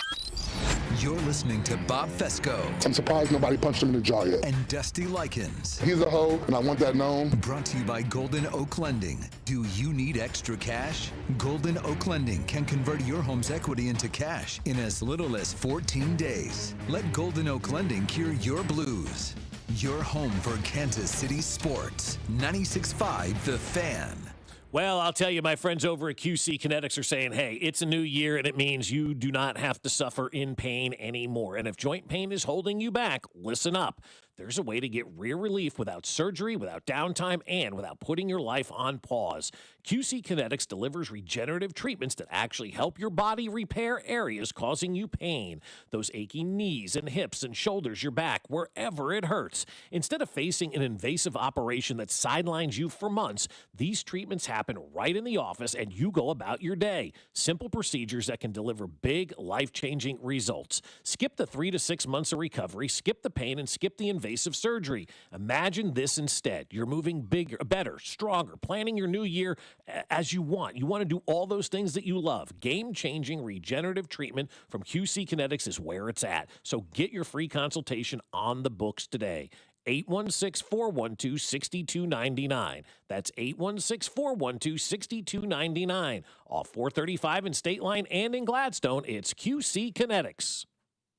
You're listening to Bob Fescoe I'm surprised nobody punched him in the jaw yet. and Dusty Likens. He's a hoe, and I want that known. Brought to you by Golden Oak Lending. Do you need extra cash? Golden Oak Lending can convert your home's equity into cash in as little as 14 days. Let Golden Oak Lending cure your blues. Your home for Kansas City sports. 96.5 The Fan. Well, I'll tell you, my friends over at QC Kinetics are saying, hey, it's a new year, and it means you do not have to suffer in pain anymore. And if joint pain is holding you back, listen up. there's a way to get rear relief without surgery, without downtime, and without putting your life on pause. QC Kinetics delivers regenerative treatments that actually help your body repair areas causing you pain. Those aching knees and hips and shoulders, your back, wherever it hurts. Instead of facing an invasive operation that sidelines you for months, these treatments happen right in the office and you go about your day. Simple procedures that can deliver big, life-changing results. Skip the 3 to 6 months of recovery, skip the pain, and skip the invasive surgery. Imagine this instead. You're moving bigger, better, stronger, planning your new year as you want. You want to do all those things that you love. Game-changing regenerative treatment from QC Kinetics is where it's at. So get your free consultation on the books today. 816-412-6299. That's 816-412-6299. Off 435 in State Line and in Gladstone, it's QC Kinetics.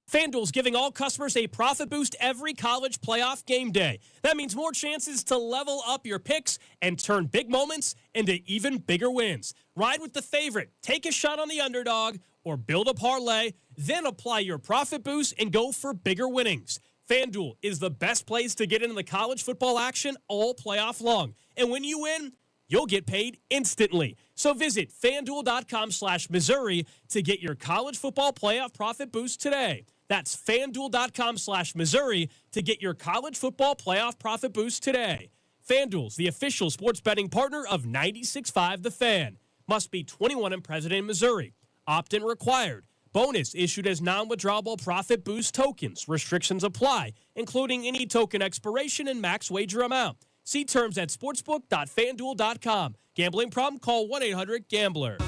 FanDuel's giving all customers a profit boost every college playoff game day. That means more chances to level up your picks and turn big moments into even bigger wins. Ride with the favorite, take a shot on the underdog, or build a parlay, then apply your profit boost and go for bigger winnings. FanDuel is the best place to get into the college football action all playoff long. And when you win, you'll get paid instantly. So visit FanDuel.com/Missouri to get your college football playoff profit boost today. That's FanDuel.com/Missouri to get your college football playoff profit boost today. FanDuel's the official sports betting partner of 96.5 The Fan. Must be 21 and present in Missouri. Opt-in required. Bonus issued as non-withdrawable profit boost tokens. Restrictions apply, including any token expiration and max wager amount. See terms at sportsbook.fanduel.com. Gambling problem? Call 1-800-GAMBLER.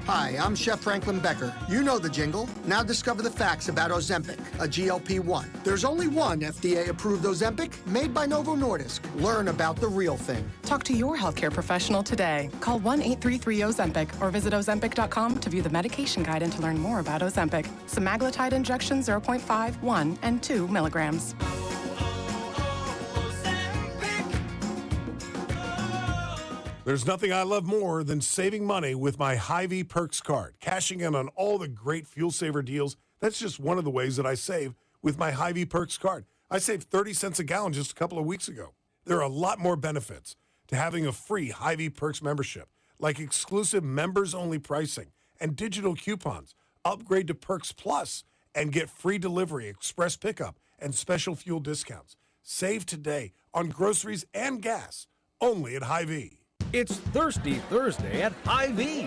Hi, I'm Chef Franklin Becker. You know the jingle. Now discover the facts about Ozempic, a GLP-1. There's only one FDA-approved Ozempic made by Novo Nordisk. Learn about the real thing. Talk to your healthcare professional today. Call 1-833-OZEMPIC or visit Ozempic.com to view the medication guide and to learn more about Ozempic. Semaglutide injection 0.5, 1, and 2 milligrams. There's nothing I love more than saving money with my Hy-Vee Perks card. Cashing in on all the great fuel saver deals, that's just one of the ways that I save with my Hy-Vee Perks card. I saved 30 cents a gallon just a couple of weeks ago. There are a lot more benefits to having a free Hy-Vee Perks membership, like exclusive members-only pricing and digital coupons. Upgrade to Perks Plus and get free delivery, express pickup, and special fuel discounts. Save today on groceries and gas, only at Hy-Vee. It's Thirsty Thursday at Hy-Vee.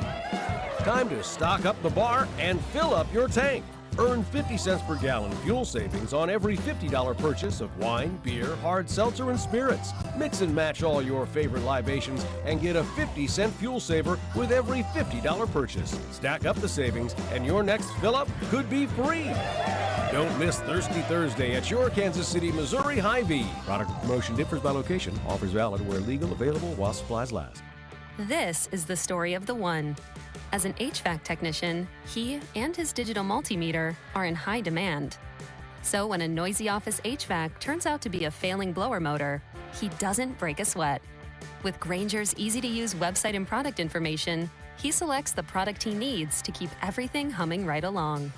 Time to stock up the bar and fill up your tank. Earn 50 cents per gallon fuel savings on every $50 purchase of wine, beer, hard seltzer, and spirits. Mix and match all your favorite libations and get a 50-cent fuel saver with every $50 purchase. Stack up the savings and your next fill-up could be free. Don't miss Thirsty Thursday at your Kansas City, Missouri Hy-Vee. Product promotion differs by location. Offers valid where legal, available while supplies last. This is the story of the one. As an HVAC technician, he and his digital multimeter are in high demand. So when a noisy office HVAC turns out to be a failing blower motor, he doesn't break a sweat. With Grainger's easy-to-use website and product information, he selects the product he needs to keep everything humming right along.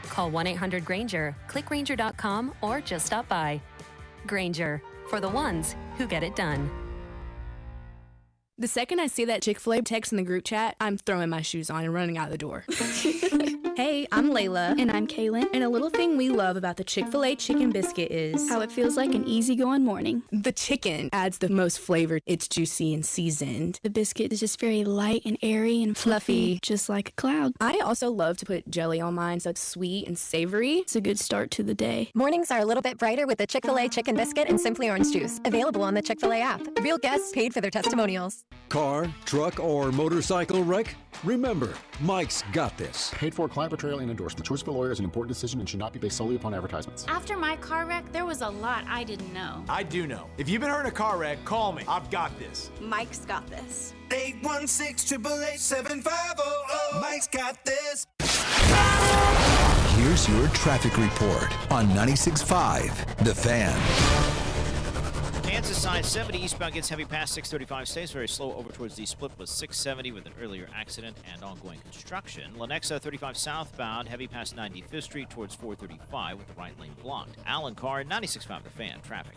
Call 1-800-GRAINGER, click Grainger.com, or just stop by. Grainger, for the ones who get it done. The second I see that Chick-fil-A text in the group chat, I'm throwing my shoes on and running out the door. Hey, I'm Layla. And I'm Kaylin. And a little thing we love about the Chick-fil-A chicken biscuit is how it feels like an easygoing morning. The chicken adds the most flavor. It's juicy and seasoned. The biscuit is just very light and airy and fluffy, just like a cloud. I also love to put jelly on mine so it's sweet and savory. It's a good start to the day. Mornings are a little bit brighter with the Chick-fil-A chicken biscuit and Simply Orange Juice. Available on the Chick-fil-A app. Real guests paid for their testimonials. Car, truck, or motorcycle wreck? Remember, Mike's got this. Paid for client portrayal and endorsement. Choice of a lawyer is an important decision and should not be based solely upon advertisements. After my car wreck, there was a lot I didn't know. I do know. If you've been hurt in a car wreck, call me. I've got this. Mike's got this. 816-888-7500. Mike's got this. Here's your traffic report on 96.5 The Fan. Kansas side 70 eastbound gets heavy past 635. Stays very slow over towards the split with 670 with an earlier accident and ongoing construction. Lenexa 35 southbound heavy past 95th Street towards 435 with the right lane blocked. Allen Carr 96.5 The Fan traffic.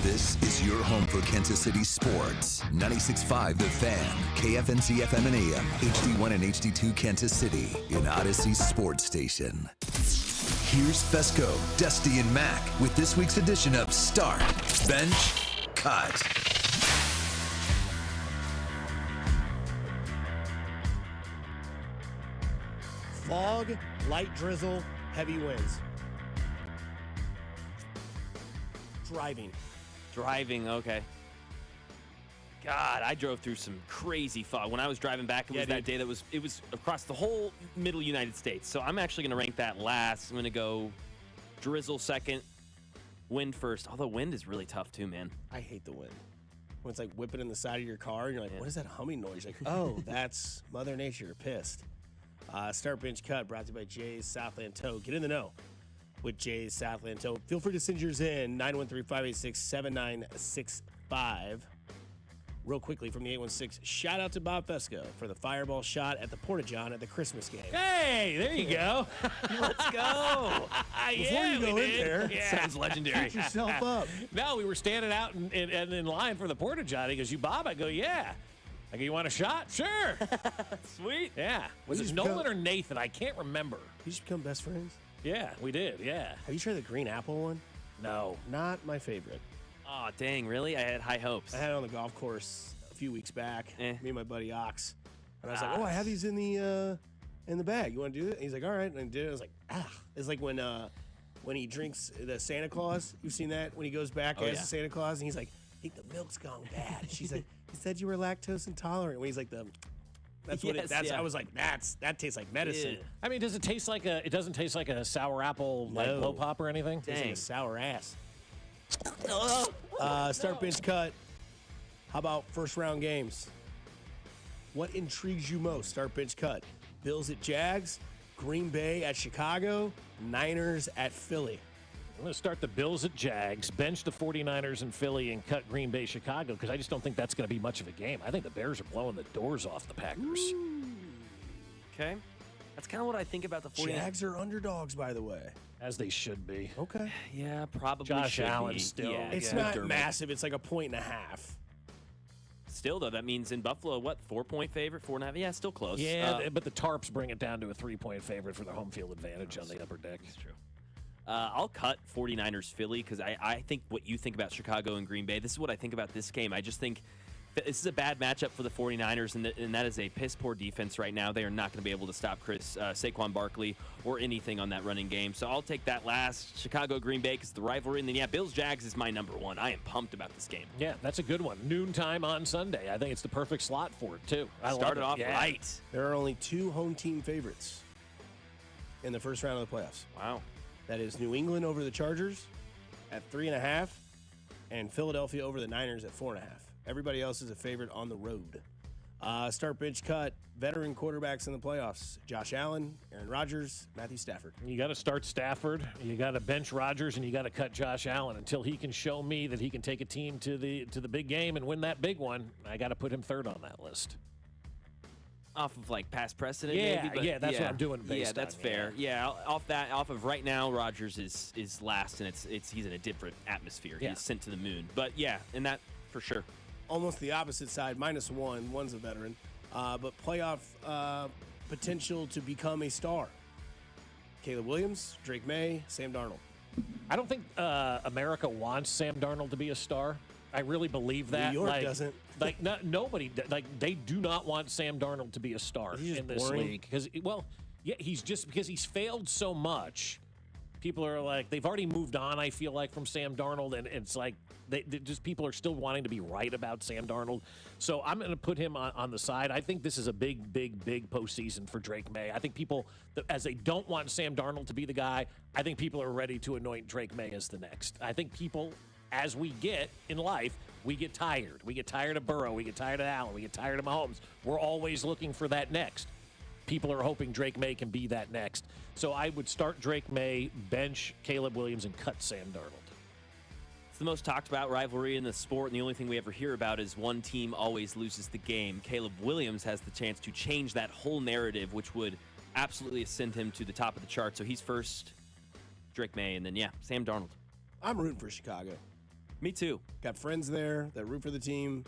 This is your home for Kansas City sports. 96.5 The Fan, KFNC FM and AM, HD1 and HD2 Kansas City, an Odyssey sports station. Here's Fescoe, Dusty, and Mac with this week's edition of Start, Bench, Cut. Fog, light drizzle, heavy winds. Driving, okay. God, I drove through some crazy fog. When I was driving back, it was that day it was across the whole middle United States. So I'm actually going to rank that last. I'm going to go drizzle second, wind first. Although wind is really tough too, man. I hate the wind. When it's like whipping in the side of your car and you're like, what is that humming noise? You're like, oh, that's Mother Nature pissed. Start, bench, cut brought to you by Jay's Southland Tow. Get in the know with Jay's Southland Tow. Feel free to send yours in, 913-586-7965. Real quickly from the 816, shout out to Bob Fescoe for the fireball shot at the Porta-John at the Christmas game. Hey, there you go. Let's go. Before you go in there, Sounds legendary. Get yourself up. No, we were standing out in line for the Porta-John. He goes, you Bob? I go, yeah. I go, you want a shot? Sure. Sweet. Yeah. Was it Nolan or Nathan? I can't remember. You just become best friends? Yeah, we did, yeah. Have you tried the green apple one? No. Not my favorite. Oh, dang, really? I had high hopes. I had it on the golf course a few weeks back. Me and my buddy Ox. And I was like, oh, I have these in the bag. You want to do it? And he's like, all right. And I did it. I was like, It's like when he drinks the Santa Claus. You've seen that? When he goes back as Santa Claus and he's like, I think the milk's gone bad. She's like, he said you were lactose intolerant. When he's like, that's what I was like, that tastes like medicine. Yeah. I mean, does it taste like it doesn't taste like a sour apple, like blow pop or anything? Tastes like a sour ass. Start, bench, cut. How about first round games? What intrigues you most? Start, bench, cut. Bills at Jags, Green Bay at Chicago, Niners at Philly. I'm going to start the Bills at Jags, bench the 49ers in Philly, and cut Green Bay, Chicago, because I just don't think that's going to be much of a game. I think the Bears are blowing the doors off the Packers. Okay. That's kind of what I think about the 49ers. Jags are underdogs, by the way. As they should be. Okay. Yeah, probably Josh should Allen be. still. Yeah, It's not massive. It's like 1.5 points. Still, though, that means in Buffalo, what, 4-point favorite, 4.5? Yeah, still close. Yeah, but the Tarps bring it down to a 3-point favorite for the home field advantage on the upper deck. That's true. I'll cut 49ers Philly because I think what you think about Chicago and Green Bay, this is what I think about this game. I just think this is a bad matchup for the 49ers, and that is a piss-poor defense right now. They are not going to be able to stop Saquon Barkley or anything on that running game. So I'll take that last. Chicago, Green Bay, because the rivalry. And then, Bills-Jags is my number one. I am pumped about this game. Yeah, that's a good one. Noontime on Sunday. I think it's the perfect slot for it, too. Started off right. There are only 2 home team favorites in the first round of the playoffs. Wow. That is New England over the Chargers at 3.5 and Philadelphia over the Niners at 4.5. Everybody else is a favorite on the road. Start, bench, cut. Veteran quarterbacks in the playoffs. Josh Allen, Aaron Rodgers, Matthew Stafford. You got to start Stafford. You got to bench Rodgers, and you got to cut Josh Allen until he can show me that he can take a team to the big game and win that big one. I got to put him third on that list. Off of like past precedent, yeah, maybe. But that's what I'm doing. Based that's on, fair. Yeah, off of right now, Rodgers is last, and he's in a different atmosphere. Yeah. He's sent to the moon. But yeah, and that for sure. Almost the opposite side, -1. One's a veteran, but playoff potential to become a star. Caleb Williams, Drake May, Sam Darnold. I don't think America wants Sam Darnold to be a star. I really believe that. New York doesn't. Nobody. They do not want Sam Darnold to be a star in this league because because he's failed so much. People are like, they've already moved on, I feel like, from Sam Darnold, and it's like people are still wanting to be right about Sam Darnold. So I'm going to put him on the side. I think this is a big postseason for Drake May. I think people, as they don't want Sam Darnold to be the guy, I think people are ready to anoint Drake May as the next. I think people, as we get in life, we get tired. We get tired of Burrow. We get tired of Allen. We get tired of Mahomes. We're always looking for that next. People are hoping Drake May can be that next. So I would start Drake May, bench Caleb Williams, and cut Sam Darnold. the most talked about rivalry in the sport, and the only thing we ever hear about is one team always loses the game. Caleb Williams has the chance to change that whole narrative, which would absolutely send him to the top of the chart. So he's first, Drake May, and then, Sam Darnold. I'm rooting for Chicago. Me too. Got friends there that root for the team,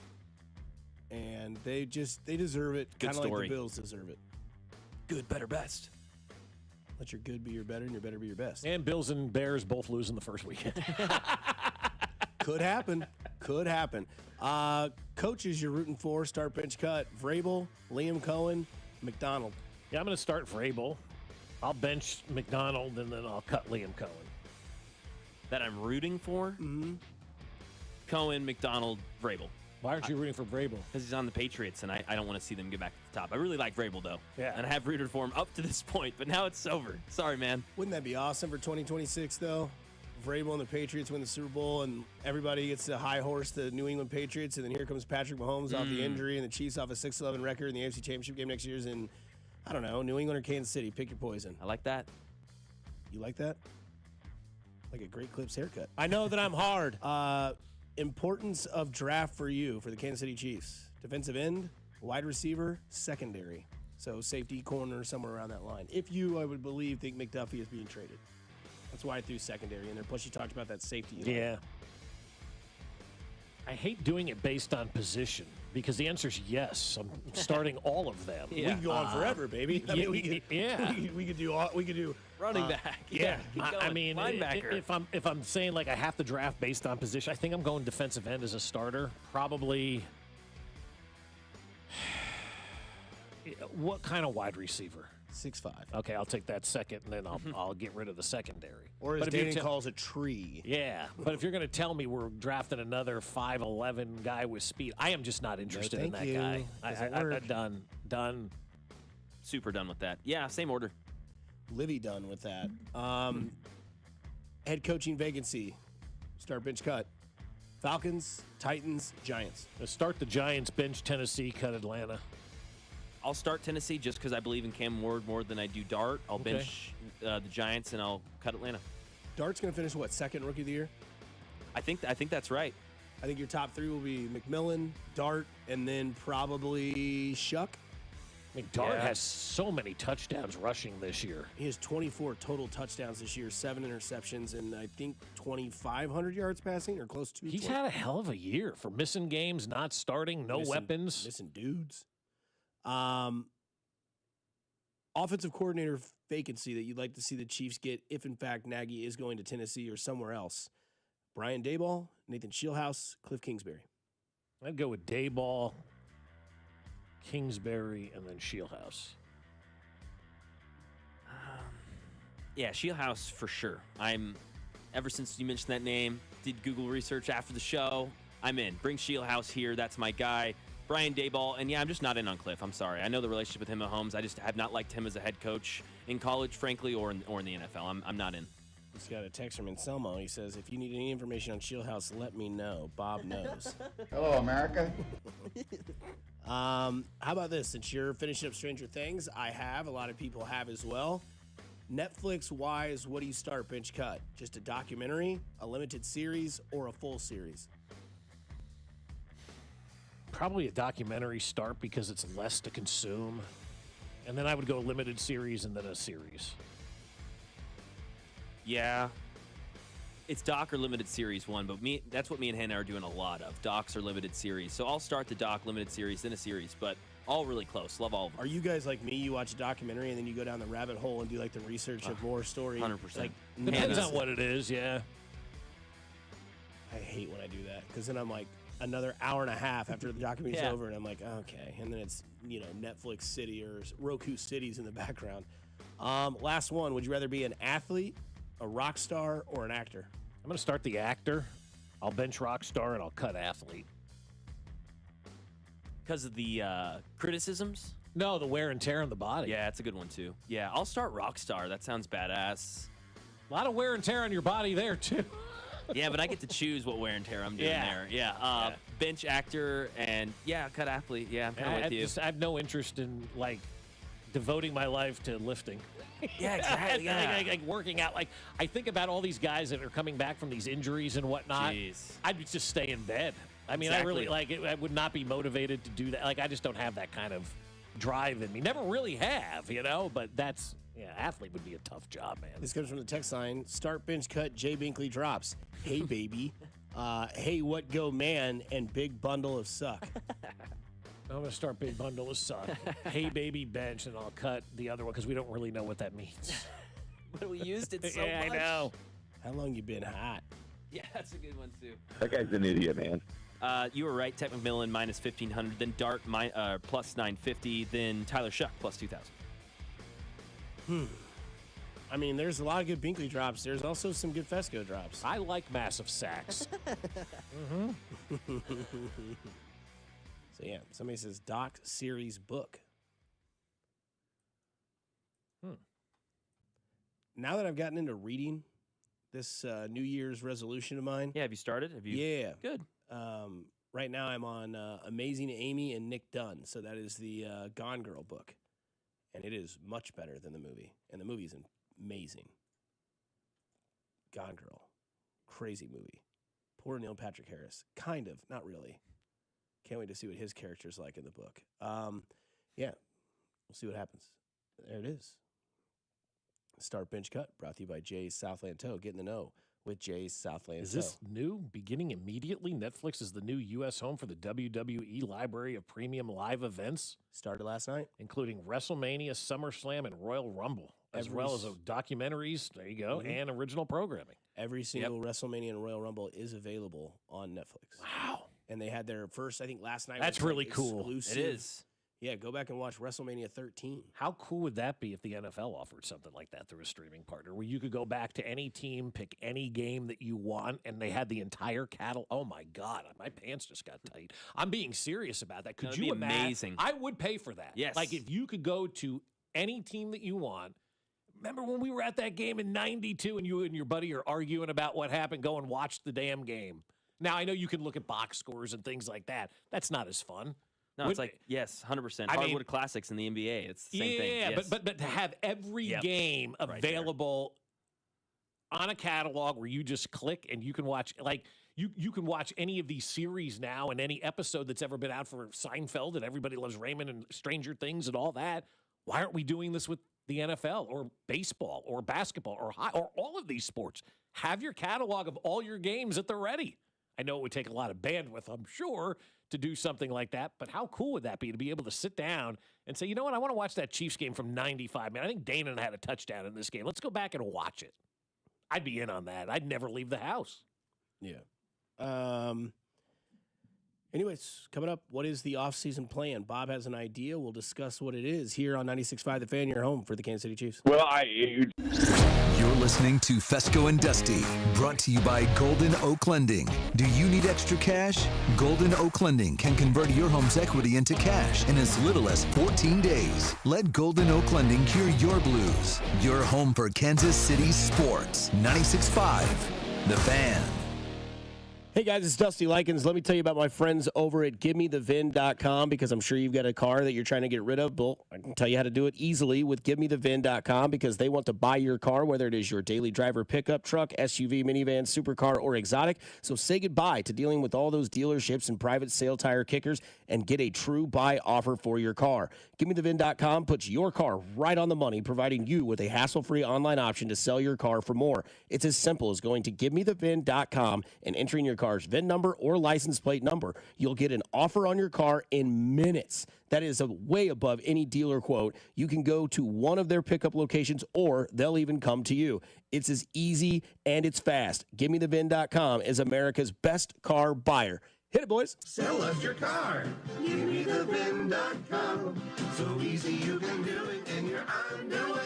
and they deserve it. Good Kind of like story. the Bills deserve it. Good, better, best. Let your good be your better, and your better be your best. And Bills and Bears both lose in the first weekend. Could happen. Could happen. Coaches you're rooting for, start bench cut. Vrabel, Liam Cohen, McDonald. Yeah, I'm going to start Vrabel. I'll bench McDonald, and then I'll cut Liam Cohen. That I'm rooting for? Mm-hmm. Cohen, McDonald, Vrabel. Why aren't you rooting for Vrabel? Because he's on the Patriots, and I don't want to see them get back to the top. I really like Vrabel, though. Yeah. And I have rooted for him up to this point, but now it's over. Sorry, man. Wouldn't that be awesome for 2026, though? Vrabel and the Patriots win the Super Bowl, and everybody gets to high horse the New England Patriots, and then here comes Patrick Mahomes off the injury, and the Chiefs off a 6-11 record in the AFC Championship game next year's in, I don't know, New England or Kansas City. Pick your poison. I like that. You like that? Like a Great Clips haircut. I know that I'm hard. Importance of draft for you for the Kansas City Chiefs. Defensive end, wide receiver, secondary. So safety, corner, somewhere around that line. If you, I would believe, think McDuffie is being traded. That's why I threw secondary in there. Plus, you talked about that safety. Yeah. I hate doing it based on position because the answer is yes. I'm starting all of them. We can go on forever, baby. I mean, we could do all. We could do running back. Yeah, Keep going. I mean, linebacker. if I'm saying like I have to draft based on position, I think I'm going defensive end as a starter. Probably. What kind of wide receiver? 6'5". Okay, I'll take that second, and then I'll get rid of the secondary. Or as But if you Danny tell- calls a tree. Yeah, but if you're going to tell me we're drafting another 5'11" guy with speed, I am just not interested in thank that you. guy. Doesn't I'm work. done. Super done with that. Yeah, same order. Livy done with that. Head coaching vacancy. Start bench cut. Falcons, Titans, Giants. Let's start the Giants, bench Tennessee, cut Atlanta. I'll start Tennessee just because I believe in Cam Ward more than I do Dart. I'll Okay. bench the Giants, and I'll cut Atlanta. Dart's going to finish, what, second rookie of the year? I think that's right. I think your top three will be McMillan, Dart, and then probably Shuck. I mean, Dart has so many touchdowns rushing this year. He has 24 total touchdowns this year, 7 interceptions, and I think 2,500 yards passing or close to. He's had a hell of a year for missing games, not starting, no weapons. Missing dudes. Offensive coordinator vacancy that you'd like to see the Chiefs get if, in fact, Nagy is going to Tennessee or somewhere else. Brian Daboll, Nathan Shieldhouse, Cliff Kingsbury. I'd go with Dayball, Kingsbury, and then Shieldhouse. Yeah, Shieldhouse for sure. Ever since you mentioned that name, did Google research after the show. I'm in. Bring Shieldhouse here. That's my guy. Brian Daboll, and I'm just not in on Cliff. I'm sorry. I know the relationship with him at Mahomes. I just have not liked him as a head coach in college, frankly, or in the NFL. I'm not in. He's got a text from Anselmo. He says, if you need any information on Shieldhouse, let me know. Bob knows. Hello, America. How about this? Since you're finishing up Stranger Things, I have. A lot of people have as well. Netflix-wise, what do you start, bench cut? Just a documentary, a limited series, or a full series? Probably a documentary start because it's less to consume. And then I would go limited series and then a series. Yeah. It's doc or limited series one, but that's what me and Hannah are doing a lot of. Docs or limited series. So I'll start the doc, limited series, then a series, but all really close. Love all of them. Are you guys like me? You watch a documentary and then you go down the rabbit hole and do like the research of more story? 100%. Like, Depends on what it is, yeah. I hate when I do that because then I'm like another hour and a half after the documentary's over and I'm like, okay. And then it's, Netflix City or Roku Cities in the background. Last one. Would you rather be an athlete, a rock star, or an actor? I'm going to start the actor. I'll bench rock star and I'll cut athlete. Because of the criticisms? No, the wear and tear on the body. Yeah, that's a good one too. Yeah, I'll start rock star. That sounds badass. A lot of wear and tear on your body there, too. Yeah, but I get to choose what wear and tear I'm doing there. Yeah, bench actor and cut athlete. Yeah, I'm kind of with you. I have no interest in devoting my life to lifting. Yeah, exactly. Like working out. Like, I think about all these guys that are coming back from these injuries and whatnot. Jeez. I'd just stay in bed. I mean, Exactly. I would not be motivated to do that. Like, I just don't have that kind of drive in me. Never really have, but that's, athlete would be a tough job, man. This comes from the text line. Start, bench, cut, Jay Binkley drops. Hey, baby. Hey, what go, man, and big bundle of suck. I'm going to start big bundle of suck. Hey, baby, bench, and I'll cut the other one because we don't really know what that means. But we used it so Yeah, much. I know. How long you been hot? Yeah, that's a good one, too. That guy's an idiot, man. You were right. Tech McMillan minus 1,500. Then Dart plus 950. Then Tyler Shuck plus 2,000. I mean, there's a lot of good Binkley drops. There's also some good Fescoe drops. I like massive sacks. So, yeah, somebody says Doc Series book. Now that I've gotten into reading this New Year's resolution of mine. Yeah, have you started? Yeah. Good. Right now I'm on Amazing Amy and Nick Dunn. So that is the Gone Girl book. And it is much better than the movie. And the movie is amazing. Gone Girl. Crazy movie. Poor Neil Patrick Harris. Kind of. Not really. Can't wait to see what his character's like in the book. Yeah. We'll see what happens. There it is. Start Bench Cut, brought to you by Jay's Southland Tow. Get in the know with Jay's Southland Is Tow. this new? Beginning immediately? Netflix is the new U.S. home for the WWE library of premium live events. Started last night. Including WrestleMania, SummerSlam, and Royal Rumble, as well as documentaries, there you go, and original programming. Every single WrestleMania and Royal Rumble is available on Netflix. Wow. And they had their first, I think last night. That's was really cool. Exclusive. It is. Yeah, go back and watch WrestleMania 13. How cool would that be if the NFL offered something like that through a streaming partner where you could go back to any team, pick any game that you want, and they had the entire catalog? Oh, my God. My pants just got tight. I'm being serious about that. Could That'd you be imagine? amazing. I would pay for that. Yes. Like if you could go to any team that you want. Remember when we were at that game in 92 and you and your buddy are arguing about what happened? Go and watch the damn game. Now, I know you can look at box scores and things like that. That's not as fun. No, it's like, yes, 100%. Hardwood Classics in the NBA. It's the same thing. Yeah, Yes. but to have every game Right there. available on a catalog where you just click and you can watch, like, you can watch any of these series now and any episode that's ever been out for Seinfeld and Everybody Loves Raymond and Stranger Things and all that. Why aren't we doing this with the NFL or baseball or basketball or all of these sports? Have your catalog of all your games at the ready. I know it would take a lot of bandwidth, I'm sure, to do something like that, but how cool would that be to be able to sit down and say, you know what, I want to watch that Chiefs game from 95. Man, I think Dana had a touchdown in this game. Let's go back and watch it. I'd be in on that. I'd never leave the house. Yeah. Anyways, coming up, what is the offseason plan? Bob has an idea. We'll discuss what it is here on 96.5 The Fan, your home for the Kansas City Chiefs. Well, You're listening to Fescoe and Dusty, brought to you by Golden Oak Lending. Do you need extra cash? Golden Oak Lending can convert your home's equity into cash in as little as 14 days. Let Golden Oak Lending cure your blues. Your home for Kansas City sports. 96.5 The Fan. Hey guys, it's Dusty Likens. Let me tell you about my friends over at GiveMeTheVin.com because I'm sure you've got a car that you're trying to get rid of. Well, I can tell you how to do it easily with GiveMeTheVin.com because they want to buy your car, whether it is your daily driver pickup truck, SUV, minivan, supercar, or exotic. So say goodbye to dealing with all those dealerships and private sale tire kickers and get a true buy offer for your car. GiveMeTheVin.com puts your car right on the money, providing you with a hassle-free online option to sell your car for more. It's as simple as going to GiveMeTheVin.com and entering your car's VIN number or license plate number. You'll get an offer on your car in minutes. That is way above any dealer quote. You can go to one of their pickup locations or they'll even come to you. It's as easy and it's fast. GiveMeTheVin.com is America's best car buyer. Hit it, boys. Sell us your car. GiveMeTheVin.com. So easy you can do it in your underwear.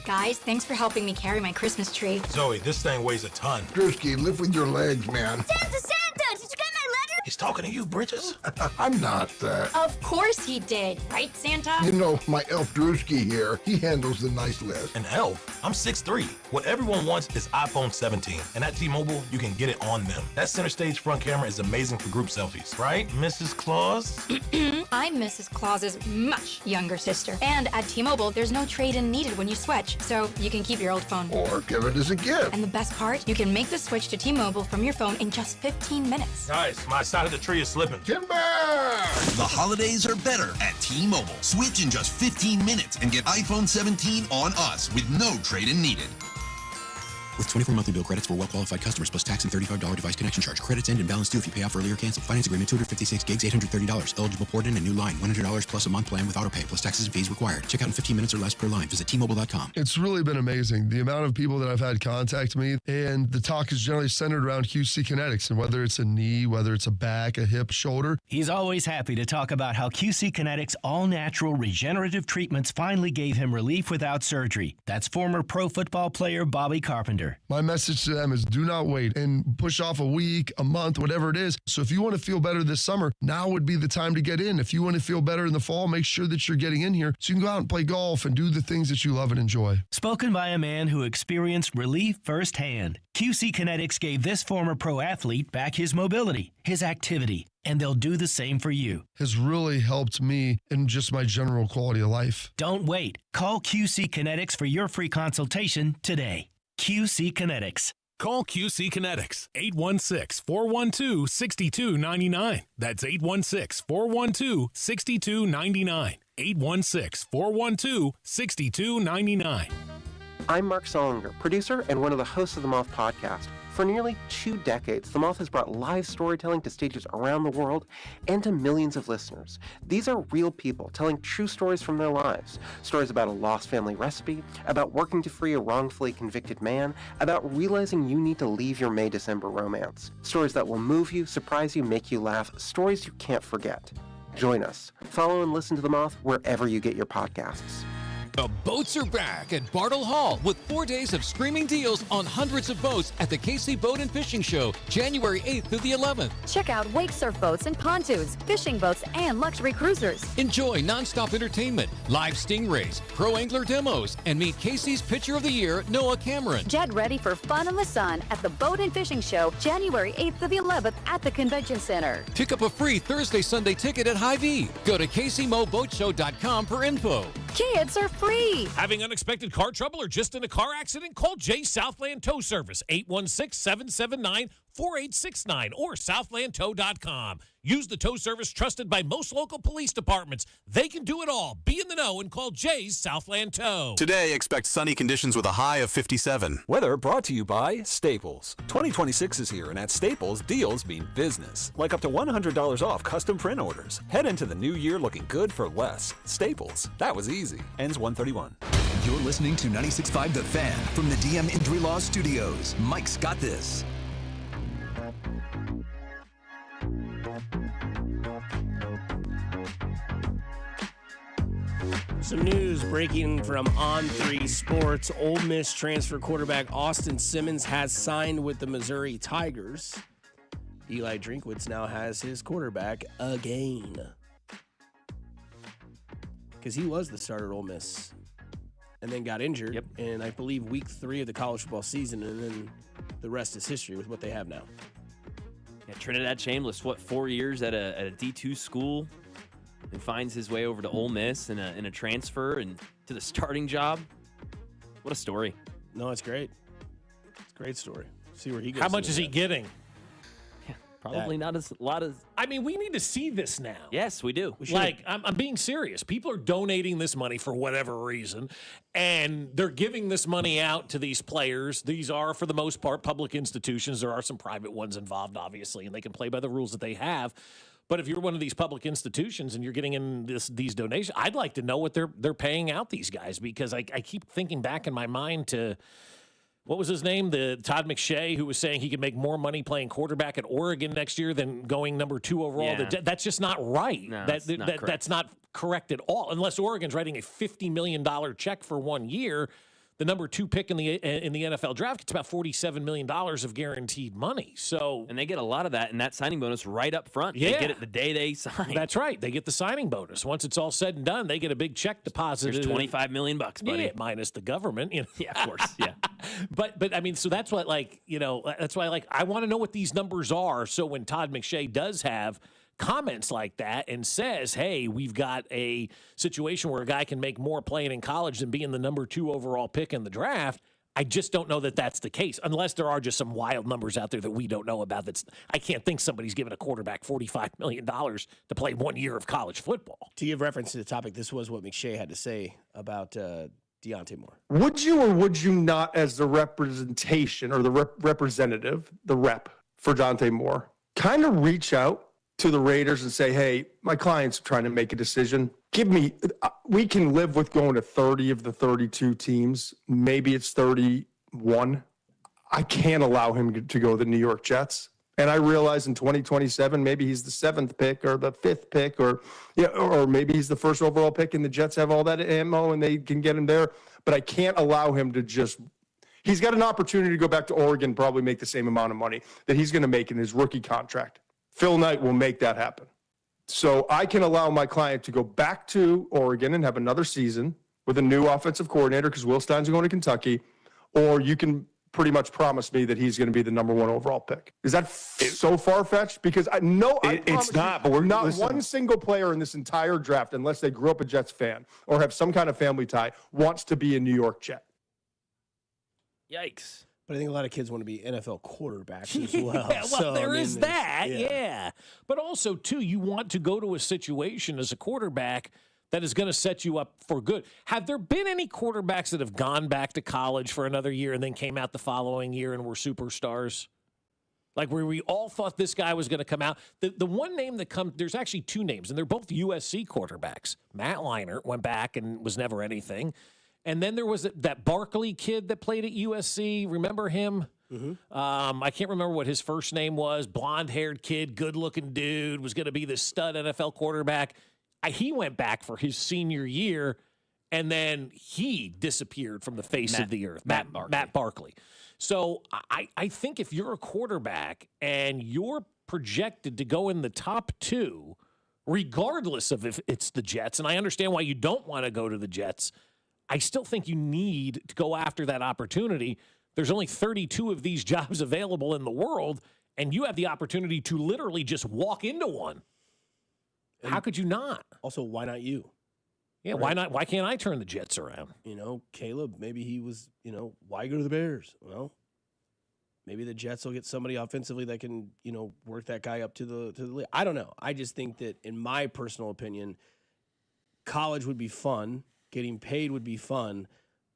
Guys, thanks for helping me carry my Christmas tree. Zoe, this thing weighs a ton. Drewski, live with your legs, man. Santa! Did you get my letter? He's talking to you, Bridges. I'm not. Of course he did, right, Santa? You know, my elf Drewski here, he handles the nice list. An elf? I'm 6'3". What everyone wants is iPhone 17. And at T-Mobile, you can get it on them. That center stage front camera is amazing for group selfies. Right, Mrs. Claus? I'm Mrs. Claus's much younger sister. And at T-Mobile, there's no trade-in needed when you switch, so you can keep your old phone. Or give it as a gift. And the best part, you can make the switch to T-Mobile from your phone in just 15 minutes. Guys, my side of the tree is slipping. Timber! The holidays are better at T-Mobile. Switch in just 15 minutes and get iPhone 17 on us with no trade-in needed. With 24 monthly bill credits for well-qualified customers plus tax and $35 device connection charge. Credits end and balance due if you pay off early or cancel. Finance agreement, 256 gigs, $830. Eligible port in a new line, $100 plus a month plan with autopay plus taxes and fees required. Check out in 15 minutes or less per line. Visit T-Mobile.com. It's really been amazing, the amount of people that I've had contact me, and the talk is generally centered around QC Kinetics, and whether it's a knee, whether it's a back, a hip, shoulder. He's always happy to talk about how QC Kinetics all-natural regenerative treatments finally gave him relief without surgery. That's former pro football player Bobby Carpenter. My message to them is do not wait and push off a week, a month, whatever it is. So if you want to feel better this summer, now would be the time to get in. If you want to feel better in the fall, make sure that you're getting in here so you can go out and play golf and do the things that you love and enjoy. Spoken by a man who experienced relief firsthand. QC Kinetics gave this former pro athlete back his mobility, his activity, and they'll do the same for you. Has really helped me in just my general quality of life. Don't wait. Call QC Kinetics for your free consultation today. QC Kinetics. Call QC Kinetics, 816-412-6299. That's 816-412-6299. 816-412-6299. I'm Mark Solinger, producer and one of the hosts of the Moth Podcast. For nearly 2 decades, The Moth has brought live storytelling to stages around the world and to millions of listeners. These are real people telling true stories from their lives. Stories about a lost family recipe, about working to free a wrongfully convicted man, about realizing you need to leave your May-December romance. Stories that will move you, surprise you, make you laugh. Stories you can't forget. Join us. Follow and listen to The Moth wherever you get your podcasts. The boats are back at Bartle Hall with 4 days of screaming deals on hundreds of boats at the KC Boat and Fishing Show, January 8th through the 11th. Check out wake surf boats and pontoons, fishing boats, and luxury cruisers. Enjoy nonstop entertainment, live stingrays, pro angler demos, and meet KC's Pitcher of the Year, Noah Cameron. Get ready for fun in the sun at the Boat and Fishing Show, January 8th to the 11th at the Convention Center. Pick up a free Thursday-Sunday ticket at Hy-Vee. Go to KCMoBoatShow.com for info. Kids are free. Having unexpected car trouble or just in a car accident? Call Jay's Southland Tow Service, 816-779-4869 or southlandtow.com. Use the tow service trusted by most local police departments. They can do it all. Be in the know and call Jay's Southland Tow. Today, expect sunny conditions with a high of 57. Weather brought to you by Staples. 2026 is here, and at Staples, deals mean business. Like up to $100 off custom print orders. Head into the new year looking good for less. Staples. That was easy. Ends 131. You're listening to 96.5 The Fan from the DM Injury Law Studios. Mike's got this. Some news breaking from On3 Sports. Ole Miss transfer quarterback Austin Simmons has signed with the Missouri Tigers. Eli Drinkwitz now has his quarterback again. Because he was the starter at Ole Miss and then got injured in, I believe, week 3 of the college football season, and then the rest is history with what they have now. Yeah, Trinidad Chambliss, 4 years at a D2 school, and finds his way over to Ole Miss in a transfer and to the starting job. What a story. No, it's great. It's a great story. See where he goes. How much is he getting? Probably not as a lot as. I mean, we need to see this now. Yes, we do. Like, I'm being serious. People are donating this money for whatever reason, and they're giving this money out to these players. These are, for the most part, public institutions. There are some private ones involved, obviously, and they can play by the rules that they have. But if you're one of these public institutions and you're getting in these donations, I'd like to know what they're paying out these guys, because I keep thinking back in my mind to. What was his name? The Todd McShay, who was saying he could make more money playing quarterback at Oregon next year than going number 2 overall. Yeah. That's just not right. No, that's not correct at all. Unless Oregon's writing a $50 million check for 1 year, the number 2 pick in the NFL draft gets about $47 million of guaranteed money. So, and they get a lot of that in that signing bonus right up front. Yeah. They get it the day they sign. That's right. They get the signing bonus. Once it's all said and done, they get a big check deposited. There's $25 million, buddy. Yeah, minus the government. You know? Yeah, of course. Yeah. But I mean, so that's what, that's why, I want to know what these numbers are. So when Todd McShay does have comments like that and says, hey, we've got a situation where a guy can make more playing in college than being the number 2 overall pick in the draft, I just don't know that that's the case, unless there are just some wild numbers out there that we don't know about. I can't think somebody's giving a quarterback $45 million to play 1 year of college football. To give reference to the topic, this was what McShay had to say about Deontay Moore. Would you or would you not, as the representation or the representative, the rep for Deontay Moore, kind of reach out to the Raiders and say, hey, my client's trying to make a decision. We can live with going to 30 of the 32 teams. Maybe it's 31. I can't allow him to go to the New York Jets. And I realize in 2027, maybe he's the 7th pick or the 5th pick, or maybe he's the first overall pick and the Jets have all that ammo and they can get him there. But I can't allow him to he's got an opportunity to go back to Oregon, probably make the same amount of money that he's going to make in his rookie contract. Phil Knight will make that happen. So I can allow my client to go back to Oregon and have another season with a new offensive coordinator because Will Stein's going to Kentucky, or you can pretty much promise me that he's going to be the number 1 overall pick. Is that so far-fetched? Because it's not, but one single player in this entire draft, unless they grew up a Jets fan or have some kind of family tie, wants to be a New York Jet. Yikes. But I think a lot of kids want to be NFL quarterbacks as well. Yeah, so, there is that, yeah. But also, too, you want to go to a situation as a quarterback that is going to set you up for good. Have there been any quarterbacks that have gone back to college for another year and then came out the following year and were superstars? Like where we all thought this guy was going to come out. The one name that comes, there's actually 2 names, and they're both USC quarterbacks. Matt Leinart went back and was never anything. And then there was that Barkley kid that played at USC. Remember him? Mm-hmm. I can't remember what his first name was. Blonde-haired kid, good-looking dude, was going to be the stud NFL quarterback. He went back for his senior year, and then he disappeared from the face of the earth. Matt Barkley. So I think if you're a quarterback and you're projected to go in the top 2, regardless of if it's the Jets, and I understand why you don't want to go to the Jets, I still think you need to go after that opportunity. There's only 32 of these jobs available in the world, and you have the opportunity to literally just walk into one. How could you not? Also, why not you? Yeah, right? Why not? Why can't I turn the Jets around? Caleb, maybe he was, why go to the Bears? Well, maybe the Jets will get somebody offensively that can, work that guy up to the league. I don't know. I just think that, in my personal opinion, college would be fun. Getting paid would be fun,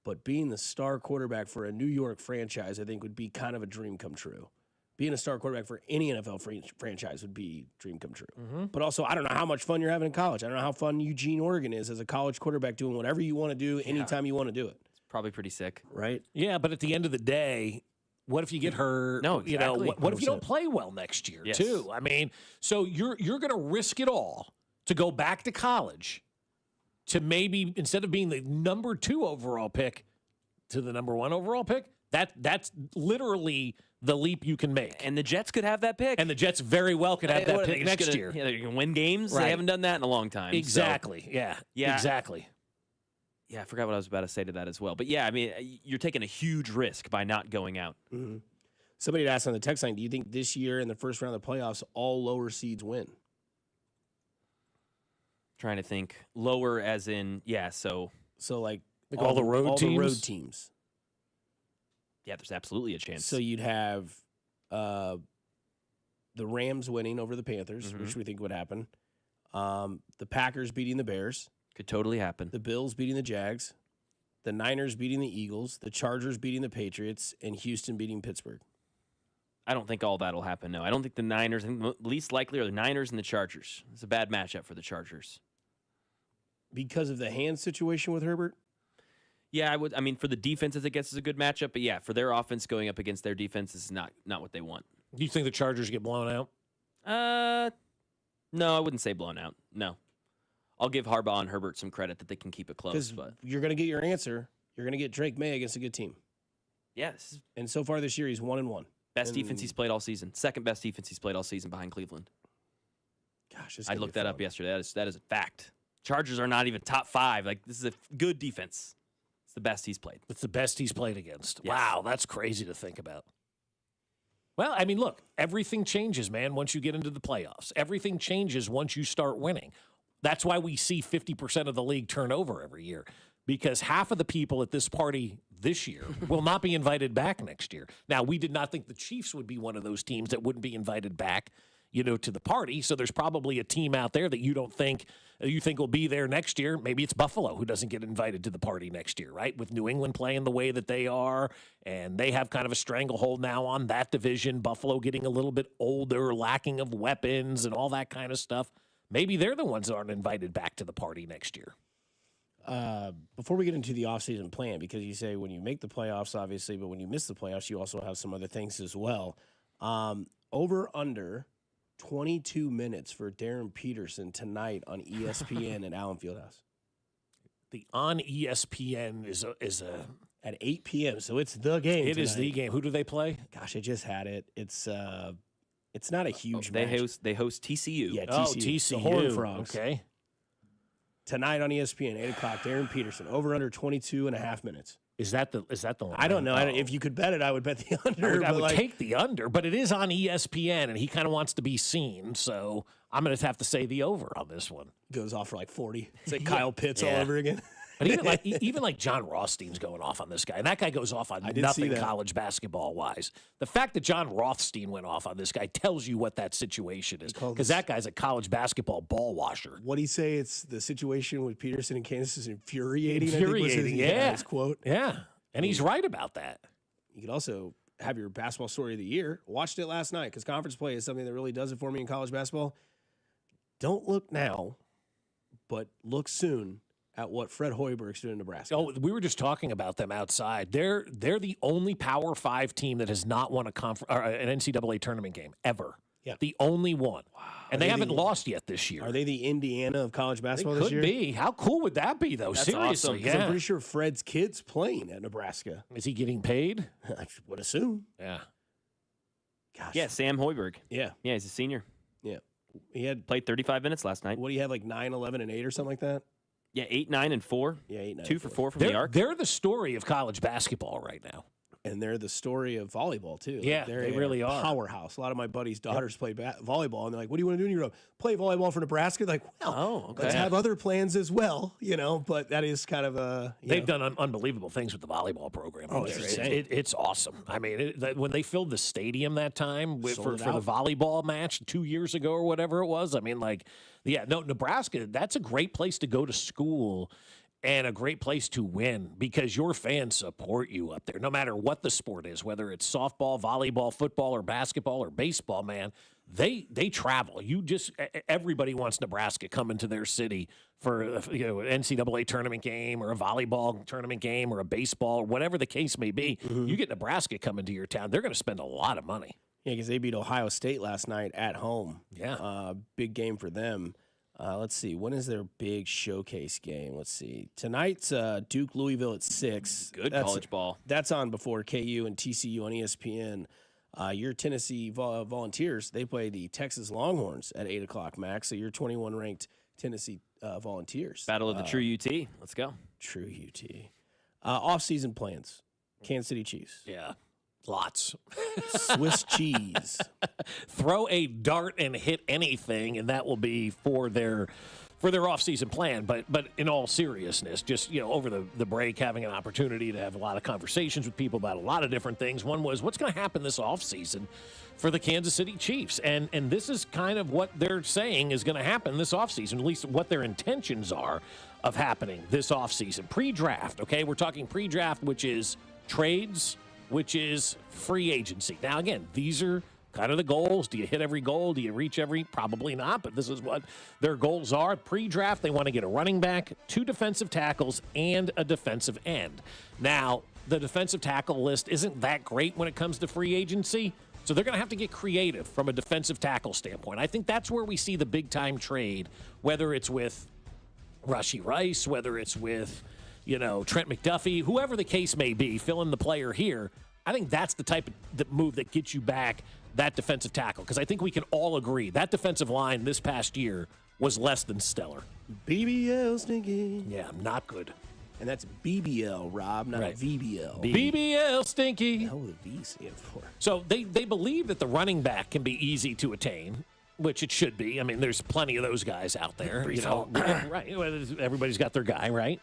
but being the star quarterback for a New York franchise, I think, would be kind of a dream come true. Being a star quarterback for any NFL franchise would be a dream come true. Mm-hmm. But also, I don't know how much fun you're having in college. I don't know how fun Eugene, Oregon is as a college quarterback doing whatever you want to do anytime you want to do it. It's probably pretty sick. Right? Yeah, but at the end of the day, what if you get hurt? No, exactly. What if you don't play well next year, too? I mean, so you're going to risk it all to go back to college to maybe, instead of being the number 2 overall pick, to the number 1 overall pick? That's literally the leap you can make. And the Jets could have that pick. And the Jets very well could have that pick next year. Yeah, they're going to win games. Right. They haven't done that in a long time. Exactly. So. Yeah. Exactly. Yeah, I forgot what I was about to say to that as well. But yeah, I mean, you're taking a huge risk by not going out. Mm-hmm. Somebody had asked on the text line, do you think this year in the first round of the playoffs, all lower seeds win? Trying to think. Lower as in, so like all the road teams? All the road teams. Yeah, there's absolutely a chance. So you'd have the Rams winning over the Panthers, which we think would happen. The Packers beating the Bears. Could totally happen. The Bills beating the Jags. The Niners beating the Eagles. The Chargers beating the Patriots. And Houston beating Pittsburgh. I don't think all that will happen, no. I don't think the Niners, I think the least likely are the Niners and the Chargers. It's a bad matchup for the Chargers. Because of the hand situation with Herbert? Yeah, I would. I mean, for the defenses, I guess is a good matchup. But yeah, for their offense going up against their defense is not what they want. Do you think the Chargers get blown out? No, I wouldn't say blown out. No, I'll give Harbaugh and Herbert some credit that they can keep it close. But you're going to get your answer. you're going to get Drake May against a good team. Yes. And so far this year, he's 1-1. Best defense he's played all season. Second best defense he's played all season behind Cleveland. Gosh, I looked that up yesterday. That is a fact. Chargers are not even top 5. Like, this is a good defense. It's the best he's played. It's the best he's played against. Yes. Wow, that's crazy to think about. Well, I mean, look, everything changes, man, once you get into the playoffs. Everything changes once you start winning. That's why we see 50% of the league turn over every year, because half of the people at this party this year will not be invited back next year. Now, we did not think the Chiefs would be one of those teams that wouldn't be invited back, to the party. So there's probably a team out there that you think will be there next year. Maybe it's Buffalo who doesn't get invited to the party next year, right? With New England playing the way that they are, and they have kind of a stranglehold now on that division. Buffalo getting a little bit older, lacking of weapons and all that kind of stuff. Maybe they're the ones that aren't invited back to the party next year. Before we get into the offseason plan, because you say when you make the playoffs, obviously, but when you miss the playoffs, you also have some other things as well. Over under 22 minutes for Darren Peterson tonight on ESPN at Allen Fieldhouse. The on ESPN is at 8 p.m. So it's the game. It is the game. Who do they play? Gosh, I just had it. It's not a huge They match. host TCU. Yeah, TCU. Oh, TCU. The Horned Frogs. Okay. Tonight on ESPN, 8 o'clock, Darren Peterson. Over under 22.5 minutes. Is that the line? I don't know. If you could bet it, I would bet the under. I would take the under, but it is on ESPN, and he kind of wants to be seen. So I'm going to have to say the over on this one. Goes off for like 40. It's like Kyle Pitts all over again. But even like John Rothstein's going off on this guy, and that guy goes off on nothing college basketball wise. The fact that John Rothstein went off on this guy tells you what that situation is, because that guy's a college basketball ball washer. What do you say? It's the situation with Peterson and Kansas is infuriating. Infuriating, I think was his quote. Yeah, and he's right about that. You could also have your basketball story of the year. Watched it last night because conference play is something that really does it for me in college basketball. Don't look now, but look soon at what Fred Hoiberg's doing in Nebraska. Oh, we were just talking about them outside. They're the only Power 5 team that has not won an NCAA tournament game ever. Yeah. The only one. Wow. And they haven't lost yet this year. Are they the Indiana of college basketball this year? Could be. How cool would that be, though? That's Seriously, awesome, 'cause I'm pretty sure Fred's kid's playing at Nebraska. Is he getting paid? I would assume. Yeah. Gosh. Yeah, Sam Hoiberg. Yeah. Yeah, he's a senior. Yeah. He had played 35 minutes last night. What do you have, like 9, 11, and 8 or something like that? Yeah, 8, 9, and 4. Yeah, 8, 9, 2 for 4 from the arc. They're the story of college basketball right now. And they're the story of volleyball, too. Yeah, they really are. Powerhouse. A lot of my buddies' daughters play volleyball, and they're like, what do you want to do in Europe? Play volleyball for Nebraska? They're like, well, let's have other plans as well, but that is kind of a... They've done unbelievable things with the volleyball program. Oh, it's awesome. I mean, when they filled the stadium that time for the volleyball match 2 years ago or whatever it was, I mean, Nebraska, that's a great place to go to school and a great place to win because your fans support you up there, no matter what the sport is, whether it's softball, volleyball, football, or basketball, or baseball, man. They travel. Everybody wants Nebraska coming to their city for an NCAA tournament game or a volleyball tournament game or a baseball or whatever the case may be. Mm-hmm. You get Nebraska coming to your town, they're going to spend a lot of money. Yeah, because they beat Ohio State last night at home. Yeah. Big game for them. Let's see. When is their big showcase game? Let's see. Tonight's Duke Louisville at 6. Good college ball. That's on before KU and TCU on ESPN. Your Tennessee Volunteers, they play the Texas Longhorns at 8 o'clock, Max. So your 21 ranked Tennessee Volunteers. Battle of the True UT. Let's go. True UT. Off-season plans. Kansas City Chiefs. Yeah. Lots. Swiss cheese. Throw a dart and hit anything, and that will be for their off-season plan. But in all seriousness, just over the break, having an opportunity to have a lot of conversations with people about a lot of different things. One was, what's going to happen this offseason for the Kansas City Chiefs? And this is kind of what they're saying is going to happen this offseason, at least what their intentions are of happening this offseason. Pre-draft, okay? We're talking pre-draft, which is trades, which is free agency. Now, again, these are kind of the goals. Do you hit every goal? Do you reach every? Probably not, but this is what their goals are. Pre-draft, they want to get a running back, 2 defensive tackles, and a defensive end. Now, the defensive tackle list isn't that great when it comes to free agency, so they're going to have to get creative from a defensive tackle standpoint. I think that's where we see the big-time trade, whether it's with Rashee Rice, whether it's with Trent McDuffie, whoever the case may be, fill in the player here. I think that's the type of move that gets you back that defensive tackle, because I think we can all agree that defensive line this past year was less than stellar. BBL stinky. Yeah, not good. And that's BBL, Rob, not VBL. BBL stinky. What would the V stand for? So they believe that the running back can be easy to attain, which it should be. I mean, there's plenty of those guys out there. Right. Everybody's got their guy, right?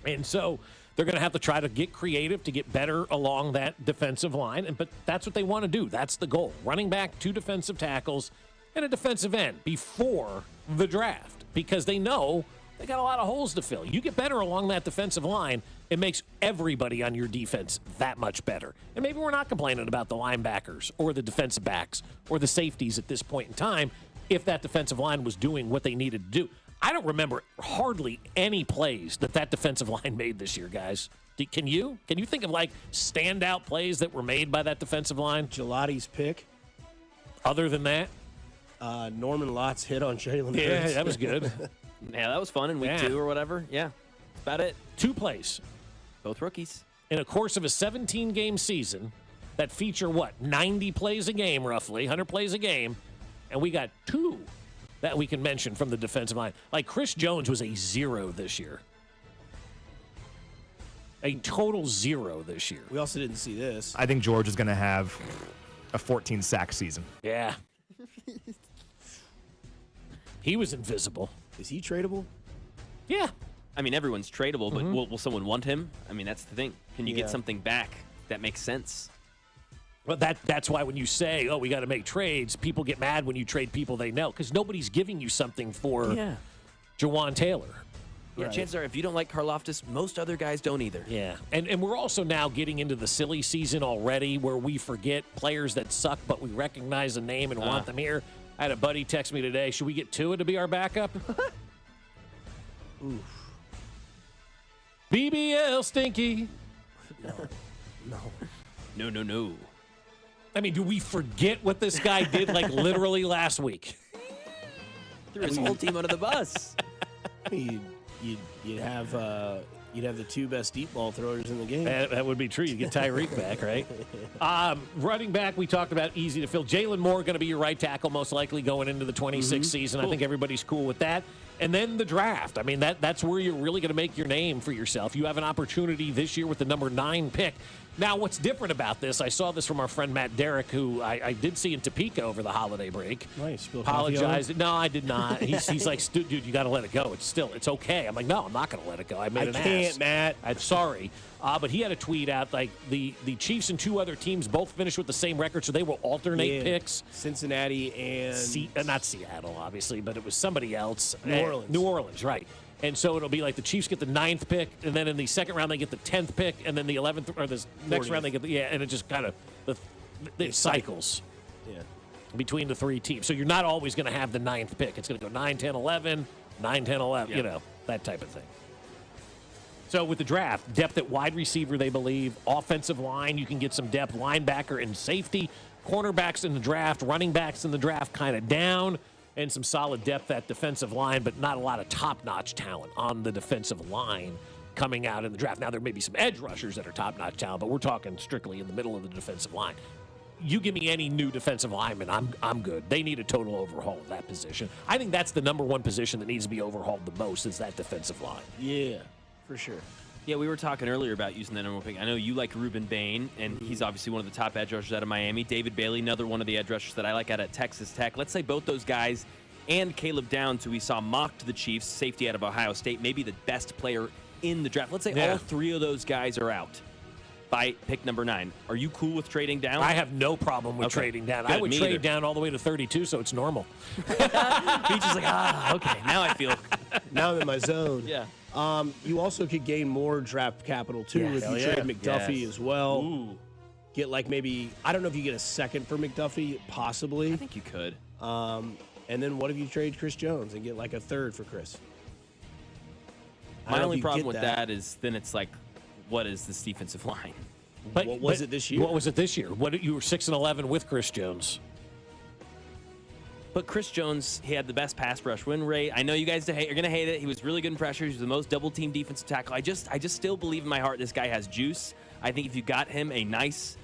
And so they're going to have to try to get creative to get better along that defensive line. But that's what they want to do. That's the goal. Running back, 2 defensive tackles, and a defensive end before the draft, because they know they got a lot of holes to fill. You get better along that defensive line, it makes everybody on your defense that much better. And maybe we're not complaining about the linebackers or the defensive backs or the safeties at this point in time if that defensive line was doing what they needed to do. I don't remember hardly any plays that defensive line made this year, guys. Can you? Can you think of, standout plays that were made by that defensive line? Gelati's pick. Other than that? Norman Lott's hit on Jalen Hurts. Yeah, that was good. Yeah, that was fun in week 2 or whatever. Yeah, that's about it. 2 plays. Both rookies. In a course of a 17-game season that feature, 90 plays a game, roughly, 100 plays a game, and we got 2 that we can mention from the defensive line. Like Chris Jones was a 0 this year. A total 0 this year. We also didn't see this. I think George is going to have a 14-sack season. Yeah. He was invisible. Is he tradable? Yeah. I mean, everyone's tradable, but will someone want him? I mean, that's the thing. Can you get something back that makes sense? Well, that's why when you say, we got to make trades, people get mad when you trade people they know, because nobody's giving you something for Jawan Taylor. Yeah, chances are, if you don't like Karlaftis, most other guys don't either. Yeah, and we're also now getting into the silly season already where we forget players that suck, but we recognize a name and want them here. I had a buddy text me today, should we get Tua to be our backup? Oof. BBL stinky. No. I mean, do we forget what this guy did literally last week? Threw his whole team under the bus. You'd have the 2 best deep ball throwers in the game. That would be true. You get Tyreek back, right? Running back, we talked about easy to fill. Jalen Moore going to be your right tackle most likely going into the 26th season. Cool. I think everybody's cool with that. And then the draft. I mean, that's where you're really going to make your name for yourself. You have an opportunity this year with the number 9 pick. Now, what's different about this, I saw this from our friend Matt Derrick, who I did see in Topeka over the holiday break. Nice. Apologized. No, I did not. He's like, dude, you got to let it go. It's okay. I'm like, no, I'm not going to let it go. I made an ass. I can't, Matt. I'm sorry. But he had a tweet out, the Chiefs and 2 other teams both finished with the same record, so they will alternate picks. Cincinnati and... not Seattle, obviously, but it was somebody else. New Orleans, right. And so it'll be like the Chiefs get the 9th pick, and then in the second round they get the 10th pick, and then the 11th, or the next round they get and it just kind of, it cycles. Yeah. Between the 3 teams. So you're not always going to have the 9th pick. It's going to go 9, 10, 11, 9, 10, 11, that type of thing. So with the draft, depth at wide receiver, they believe. Offensive line, you can get some depth. Linebacker and safety. Cornerbacks in the draft. Running backs in the draft kind of down. And some solid depth at defensive line, but not a lot of top-notch talent on the defensive line coming out in the draft. Now, there may be some edge rushers that are top-notch talent, but we're talking strictly in the middle of the defensive line. You give me any new defensive lineman, I'm good. They need a total overhaul of that position. I think that's the number 1 position that needs to be overhauled the most is that defensive line. Yeah, for sure. Yeah, we were talking earlier about using that number 1 pick. I know you like Reuben Bain, and he's obviously one of the top edge rushers out of Miami. David Bailey, another one of the edge rushers that I like out at Texas Tech. Let's say both those guys and Caleb Downs, who we saw mock to the Chiefs, safety out of Ohio State, maybe the best player in the draft. Let's say all 3 of those guys are out by pick number 9. Are you cool with trading down? I have no problem with trading down. I would trade down all the way to 32, so it's normal. Beach is like, okay, now I feel. Now I'm in my zone. Yeah. You also could gain more draft capital, too, if you trade McDuffie as well. Ooh. Get maybe, I don't know if you get a second for McDuffie, possibly. I think you could. And then what if you trade Chris Jones and get a 3rd for Chris? My only problem with that is then it's what is this defensive line? But what was it this year? What was it this year? You were 6-11 with Chris Jones. But Chris Jones, he had the best pass rush win rate. I know you guys are going to hate it. He was really good in pressure. He's the most double-team defensive tackle. I just still believe in my heart this guy has juice. I think if you got him a nice,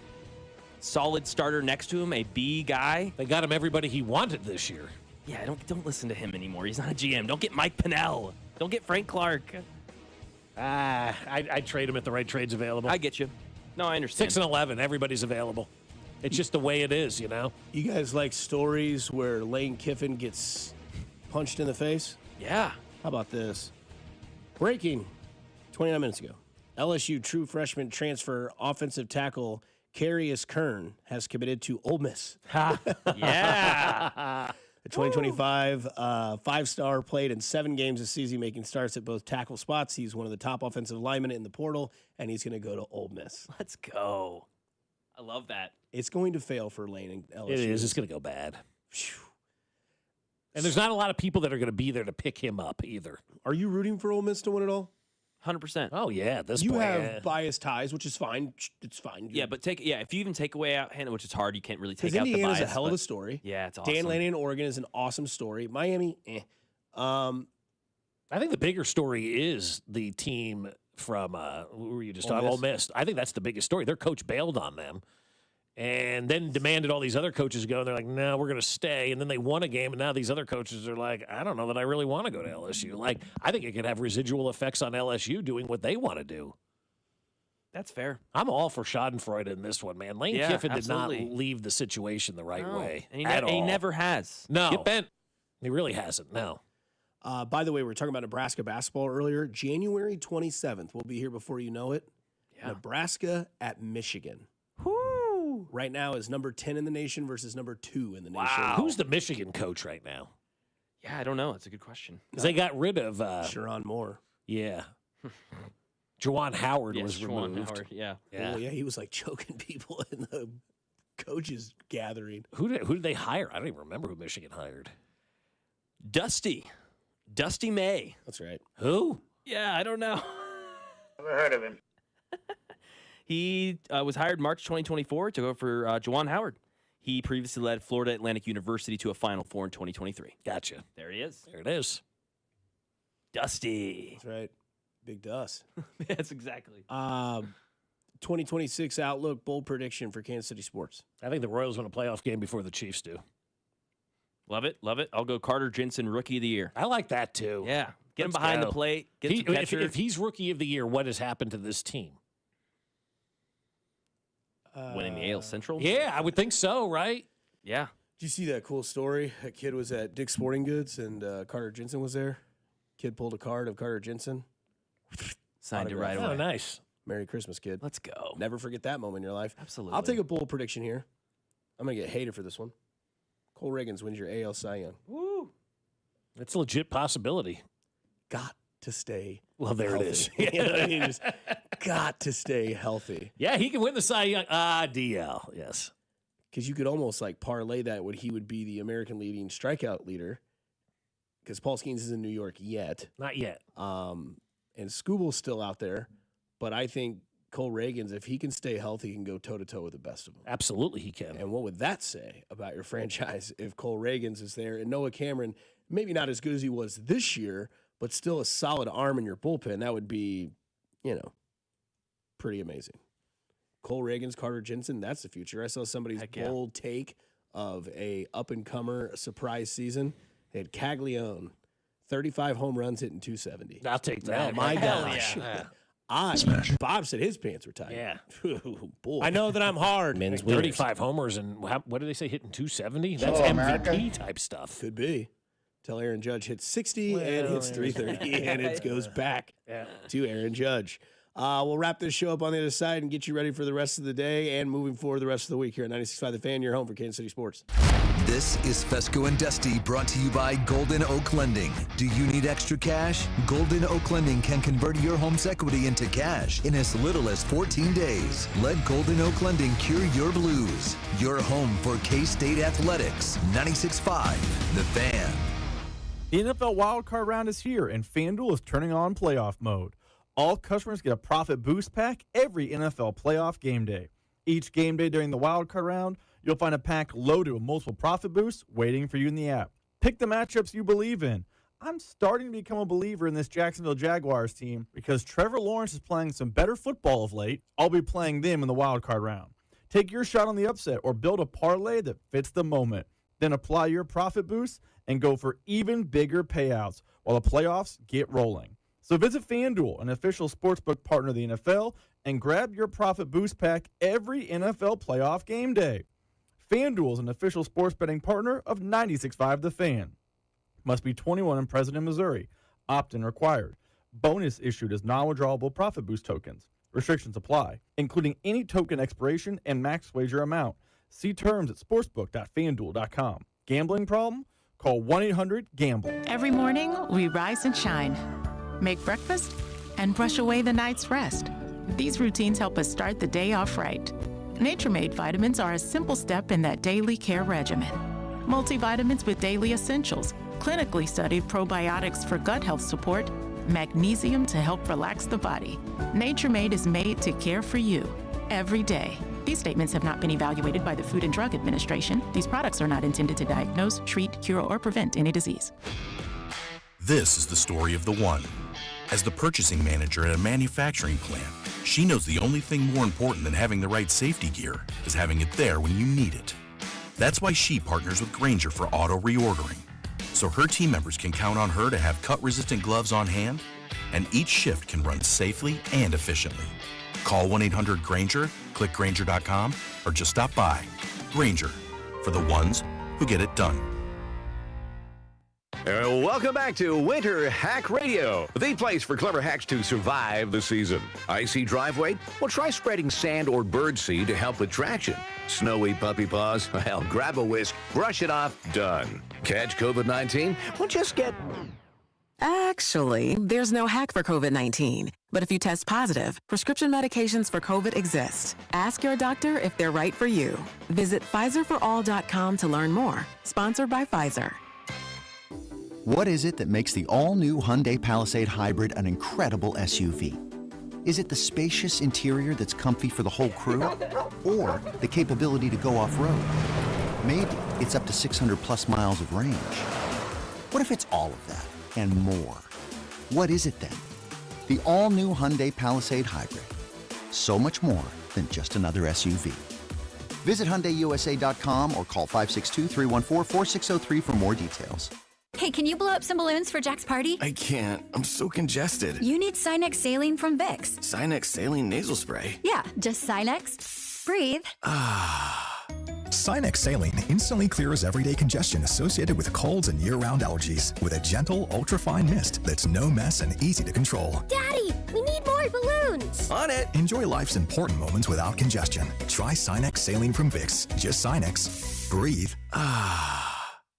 solid starter next to him, a B guy. They got him everybody he wanted this year. Yeah, don't listen to him anymore. He's not a GM. Don't get Mike Pennell. Don't get Frank Clark. I'd trade him if the right trade's available. I get you. No, I understand. 6 and 11, everybody's available. It's just the way it is, you know? You guys like stories where Lane Kiffin gets punched in the face? Yeah. How about this? Breaking 29 minutes ago. LSU true freshman transfer offensive tackle Carius Kern has committed to Ole Miss. Yeah. The 2025 five-star played in 7 games this season, making starts at both tackle spots. He's one of the top offensive linemen in the portal, and he's going to go to Ole Miss. Let's go. I love that. It's going to fail for Lane and LSU. It is. It's going to go bad. And there's not a lot of people that are going to be there to pick him up either. Are you rooting for Ole Miss to win it all? 100%. Oh, yeah. You have biased ties, which is fine. It's fine. Yeah, but if you even take away out Hannah, which is hard, you can't really take Because out the bias. Indiana's a hell of a story. Yeah, it's awesome. Dan Lanning in Oregon is an awesome story. Miami, I think the bigger story is the team from, who were you just talking about? Ole Miss. I think that's the biggest story. Their coach bailed on them and then demanded all these other coaches go. And they're like, no, we're going to stay. And then they won a game. And now these other coaches are like, I don't know that I really want to go to LSU. Like, I think it could have residual effects on LSU doing what they want to do. That's fair. I'm all for Schadenfreude in this one, man. Lane Kiffin absolutely. did not leave the situation the right way And at all. he never has. No. Get bent. He really hasn't, no. by the way, we were talking about Nebraska basketball earlier. January 27th, we'll be here before you know it. Yeah. Nebraska at Michigan. Whoo! Right now is number 10 in the nation versus number 2 in the nation. Wow. Who's the Michigan coach right now? Yeah, I don't know. That's a good question. Because they got rid of Sharon Moore. Yeah. Juwan Howard Yes, was Juwan removed. Howard, yeah. Oh, yeah, he was like choking people in the coaches gathering. Who did they hire? I don't even remember who Michigan hired. Dusty May. That's right. Who? Yeah, I don't know. Never heard of him. He was hired March 2024 to go for Juwan Howard. He previously led Florida Atlantic University to a Final Four in 2023. Gotcha. There he is. There it is. Dusty. That's right. Big Dust. Yes, exactly. 2026 outlook, bold prediction for Kansas City sports. I think the Royals win a playoff game before the Chiefs do. Love it. Love it. I'll go Carter Jensen, Rookie of the Year. I like that, too. Yeah. Get him Let's behind go. the plate. Get some catcher. If he's Rookie of the Year, what has happened to this team? Winning the AL Central? Yeah, I would think so, right? Yeah. Did you see that cool story? A kid was at Dick's Sporting Goods and Carter Jensen was there. Kid pulled a card of Carter Jensen. Signed it right Oh, away. nice. Merry Christmas, kid. Let's go. Never forget that moment in your life. Absolutely. I'll take a bold prediction here. I'm going to get hated for this one. Cole Reagans wins your AL Cy Young. Woo. It's a legit possibility. Got to stay Well, there healthy. it is. You know what I mean? Just got to stay healthy. Yeah, he can win the Cy Young. DL, yes. Because you could almost like parlay that when he would be the American leading strikeout leader. Because Paul Skeens is in New York yet. Not yet. And Scooble's still out there. But I think Cole Reagans, if he can stay healthy, can go toe-to-toe with the best of them. Absolutely he can. And what would that say about your franchise if Cole Reagans is there and Noah Cameron, maybe not as good as he was this year, but still a solid arm in your bullpen? That would be, pretty amazing. Cole Reagans, Carter Jensen, that's the future. I saw somebody's bold take of a up-and-comer surprise season. They had Caglione, 35 home runs hitting 270. I'll take that. Oh, my Hell gosh. yeah. Bob said his pants were tight. Yeah. Boy. I know that I'm hard. Men's 35 homers and what did they say, hitting 270? That's Hello, MVP America. type stuff. Could be. Till Aaron Judge hits 60 and hits 330, and it goes back to Aaron Judge. We'll wrap this show up on the other side and get you ready for the rest of the day and moving forward the rest of the week here at 96.5 The Fan, your home for Kansas City sports. This is Fescoe and Dusty, brought to you by Golden Oak Lending. Do you need extra cash? Golden Oak Lending can convert your home's equity into cash in as little as 14 days. Let Golden Oak Lending cure your blues. Your home for K-State Athletics. 96.5 The Fan. The NFL wildcard round is here, and FanDuel is turning on playoff mode. All customers get a profit boost pack every NFL playoff game day. Each game day during the wildcard round, You'll find a pack loaded with multiple profit boosts waiting for you in the app. Pick the matchups you believe in. I'm starting to become a believer in this Jacksonville Jaguars team because Trevor Lawrence is playing some better football of late. I'll be playing them in the wild card round. Take your shot on the upset or build a parlay that fits the moment. Then apply your profit boost and go for even bigger payouts while the playoffs get rolling. So visit FanDuel, an official sportsbook partner of the NFL, and grab your profit boost pack every NFL playoff game day. FanDuel is an official sports betting partner of 96.5 The Fan. Must be 21 and present in Missouri. Opt-in required. Bonus issued as non-withdrawable profit boost tokens. Restrictions apply, including any token expiration and max wager amount. See terms at sportsbook.fanduel.com. Gambling problem? Call 1-800-GAMBLE. Every morning, we rise and shine, make breakfast, and brush away the night's rest. These routines help us start the day off right. Nature-Made vitamins are a simple step in that daily care regimen. Multivitamins with daily essentials, clinically studied probiotics for gut health support, magnesium to help relax the body. Nature-Made is made to care for you every day. These statements have not been evaluated by the Food and Drug Administration. These products are not intended to diagnose, treat, cure, or prevent any disease. This is the story of the one. As the purchasing manager at a manufacturing plant, she knows the only thing more important than having the right safety gear is having it there when you need it. That's why she partners with Grainger for auto reordering, so her team members can count on her to have cut-resistant gloves on hand, and each shift can run safely and efficiently. Call 1-800-GRAINGER, click Grainger.com, or just stop by. Grainger, for the ones who get it done. Welcome back to Winter Hack Radio, the place for clever hacks to survive the season. Icy driveway? Well, try spreading sand or birdseed to help with traction. Snowy puppy paws? Well, grab a whisk, brush it off, done. Catch COVID-19? Well, just get... Actually, there's no hack for COVID-19. But if you test positive, prescription medications for COVID exist. Ask your doctor if they're right for you. Visit PfizerForAll.com to learn more. Sponsored by Pfizer. What is it that makes the all-new Hyundai Palisade Hybrid an incredible SUV? Is it the spacious interior that's comfy for the whole crew? Or the capability to go off-road? Maybe it's up to 600-plus miles of range. What if it's all of that and more? What is it then? The all-new Hyundai Palisade Hybrid. So much more than just another SUV. Visit HyundaiUSA.com or call 562-314-4603 for more details. Hey, can you blow up some balloons for Jack's party? I can't. I'm so congested. You need Sinex Saline from Vicks. Sinex Saline Nasal Spray? Yeah, just Sinex. Breathe. Sinex Saline instantly clears everyday congestion associated with colds and year-round allergies with a gentle, ultra-fine mist that's no mess and easy to control. Daddy, we need more balloons. On it. Enjoy life's important moments without congestion. Try Sinex Saline from Vicks. Just Sinex. Breathe.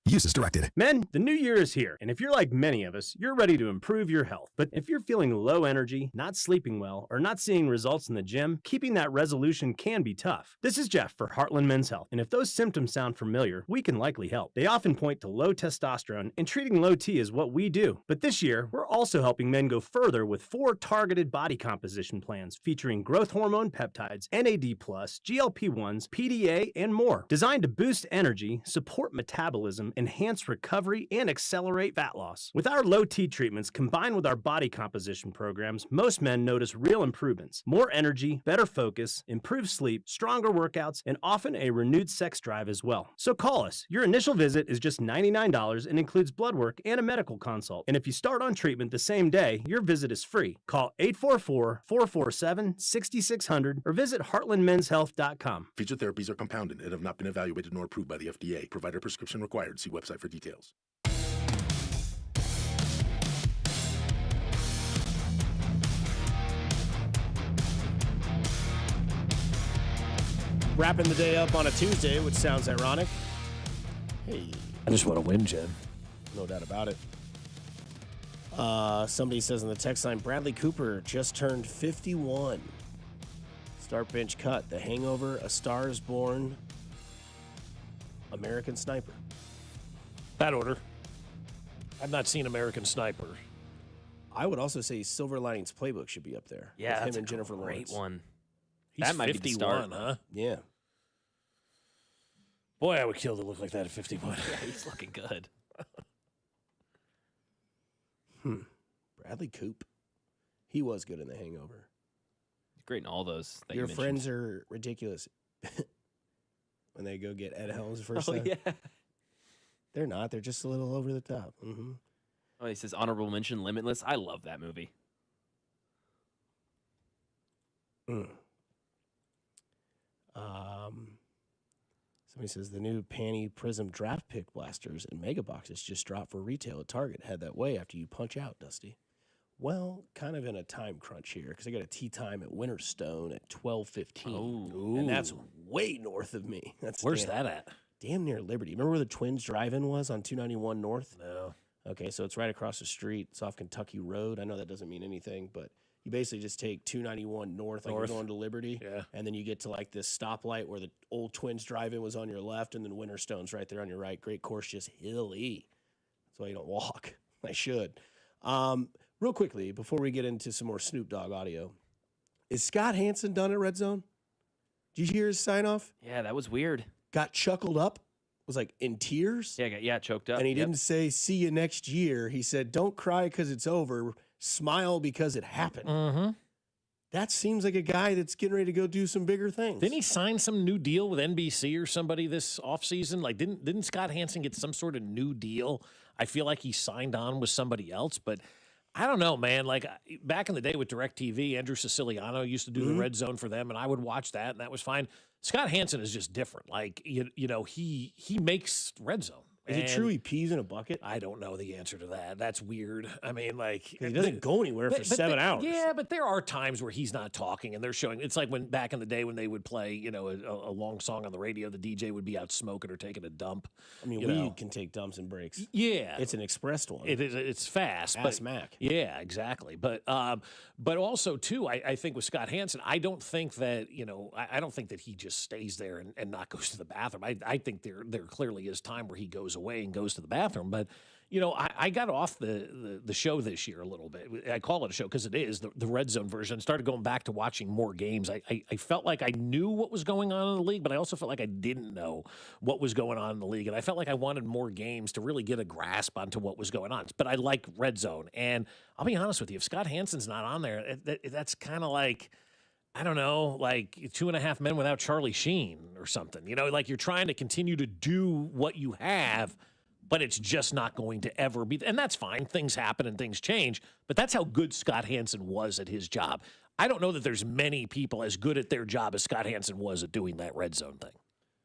Use as directed. Men, the new year is here, and if you're like many of us, you're ready to improve your health. But if you're feeling low energy, not sleeping well, or not seeing results in the gym, keeping that resolution can be tough. This is Jeff for Heartland Men's Health, and if those symptoms sound familiar, we can likely help. They often point to low testosterone, and treating low T is what we do. But this year, we're also helping men go further with 4 targeted body composition plans featuring growth hormone peptides, NAD+, GLP-1s, PDA, and more, designed to boost energy, support metabolism, enhance recovery, and accelerate fat loss. With our low T treatments combined with our body composition programs, most men notice real improvements. More energy, better focus, improved sleep, stronger workouts, and often a renewed sex drive as well. So call us. Your initial visit is just $99 and includes blood work and a medical consult. And if you start on treatment the same day, your visit is free. Call 844-447-6600 or visit heartlandmenshealth.com. Featured therapies are compounded and have not been evaluated nor approved by the FDA. Provider prescription required. See website for details. Wrapping the day up on a Tuesday, which sounds ironic. Hey. I just want to win, Jen. No doubt about it. Somebody says in the text line, Bradley Cooper just turned 51. Start bench cut. The Hangover, A Star is Born, American Sniper. That order. I've not seen American Sniper. I would also say Silver Linings Playbook should be up there. Yeah, with that's him and a Jennifer great Lawrence. one. He's That might 51, be the start. huh? Yeah. Boy, I would kill to look like that at 51. Yeah, he's looking good. Bradley Coop. He was good in The Hangover. He's great in all those. That Your you friends are ridiculous. When they go get Ed Helms the first Oh, time. yeah. They're not. They're just a little over the top. Mm-hmm. Oh, he says honorable mention, Limitless. I love that movie. Somebody says the new Panty Prism Draft Pick Blasters and Mega Boxes just dropped for retail at Target. Head that way after you punch out, Dusty. Well, kind of in a time crunch here because I got a tea time at Winterstone at 12:15. Oh, and that's way north of me. Where's that at? Damn near Liberty. Remember where the Twins Drive-In was on 291 North? No. Okay, so it's right across the street. It's off Kentucky Road. I know that doesn't mean anything, but you basically just take 291 North, like you're going to Liberty, and then you get to like this stoplight where the old Twins Drive-In was on your left, and then Winterstone's right there on your right. Great course, just hilly. That's why you don't walk. I should. Real quickly, before we get into some more Snoop Dogg audio, is Scott Hansen done at Red Zone? Did you hear his sign-off? Yeah, that was weird. Got chuckled up, was like in tears. Yeah, choked up. And he didn't say, see you next year. He said, don't cry because it's over. Smile because it happened. Mm-hmm. That seems like a guy that's getting ready to go do some bigger things. Didn't he sign some new deal with NBC or somebody this offseason? Like, didn't Scott Hansen get some sort of new deal? I feel like he signed on with somebody else, but I don't know, man. Like, back in the day with DirecTV, Andrew Siciliano used to do the Red Zone for them, and I would watch that, and that was fine. Scott Hansen is just different. Like, you know, he makes Red Zone. Is it true he pees in a bucket? I don't know the answer to that. That's weird. I mean, like, he doesn't go anywhere for 7 hours. Yeah, but there are times where he's not talking and they're showing. It's like when back in the day when they would play, you know, a long song on the radio, the DJ would be out smoking or taking a dump. I mean, we can take dumps and breaks. Yeah, it's an expressed one. It is. It's fast. Ask Mac. Yeah, exactly. But also too, I think with Scott Hansen, I don't think that I don't think that he just stays there and not goes to the bathroom. I think there clearly is time where he goes away and goes to the bathroom. But I got off the show this year a little bit. I call it a show because it is the Red Zone version. Started going back to watching more games. I felt like I knew what was going on in the league, but I also felt like I didn't know what was going on in the league. And I felt like I wanted more games to really get a grasp onto what was going on. But I like Red Zone. And I'll be honest with you, if Scott Hansen's not on there, that's kind of like, I don't know, like 2.5 Men Without Charlie Sheen or something. Like you're trying to continue to do what you have, but it's just not going to ever be. And that's fine. Things happen and things change. But that's how good Scott Hansen was at his job. I don't know that there's many people as good at their job as Scott Hansen was at doing that Red Zone thing.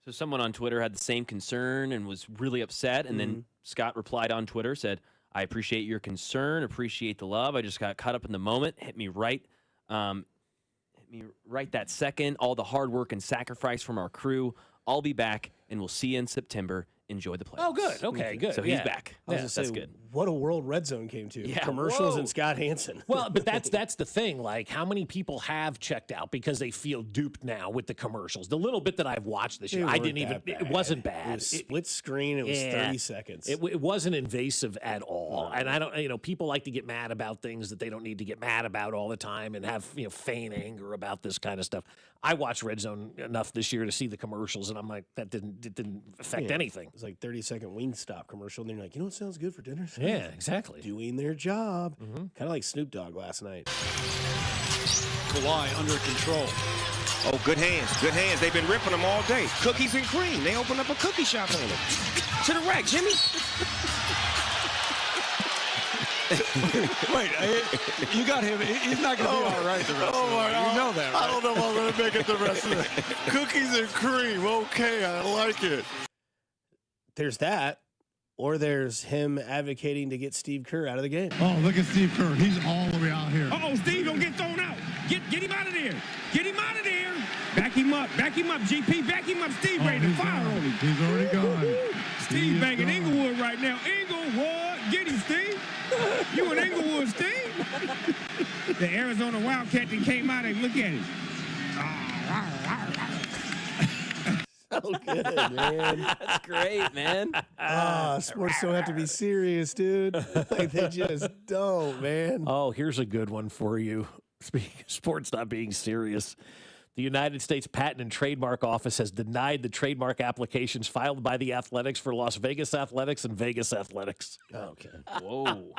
So someone on Twitter had the same concern and was really upset. And then Scott replied on Twitter, said, I appreciate your concern, appreciate the love. I just got caught up in the moment. Hit me right that second. All the hard work and sacrifice from our crew. I'll be back, and we'll see you in September. Enjoy the playoffs. Oh, good. Okay, good. So he's back. That's good. What a world Red Zone came to. Yeah, Commercials and Scott Hansen. Well, but that's the thing. Like, how many people have checked out because they feel duped now with the commercials? The little bit that I've watched this year, I didn't even. It wasn't bad. It was split screen. It was 30 seconds. It wasn't invasive at all. And I don't. People like to get mad about things that they don't need to get mad about all the time and have feign anger about this kind of stuff. I watched Red Zone enough this year to see the commercials, and I'm like, it didn't affect anything. It's like 30-second Wingstop commercial, and they're like, what sounds good for dinner? Yeah, exactly. Doing their job. Kind of like Snoop Dogg last night. Kawhi under control. Oh, good hands. Good hands. They've been ripping them all day. Cookies and cream. They opened up a cookie shop on them. To the rack, Jimmy. Wait, you got him. He's not going to be all right the rest of the way. You know that, right? I don't know if I'm going to make it the rest of it. Cookies and cream. Okay, I like it. There's that. Or there's him advocating to get Steve Kerr out of the game. Oh, look at Steve Kerr. He's all the way out here. Uh-oh, Steve gonna get thrown out. Get him out of there. Get him out of there. Back him up, GP. Back him up, Steve. Ready to fire on him. He's already gone. Steve banging Inglewood right now. Inglewood. Get him, Steve. You in Inglewood, Steve. The Arizona Wildcat that came out and look at him. So good, man. That's great, man. Sports don't have to be serious, dude. Like, they just don't, man. Oh, here's a good one for you. Speaking of sports not being serious, The United States Patent and Trademark Office has denied the trademark applications filed by the Athletics for Las Vegas Athletics and Vegas Athletics. Okay. Whoa.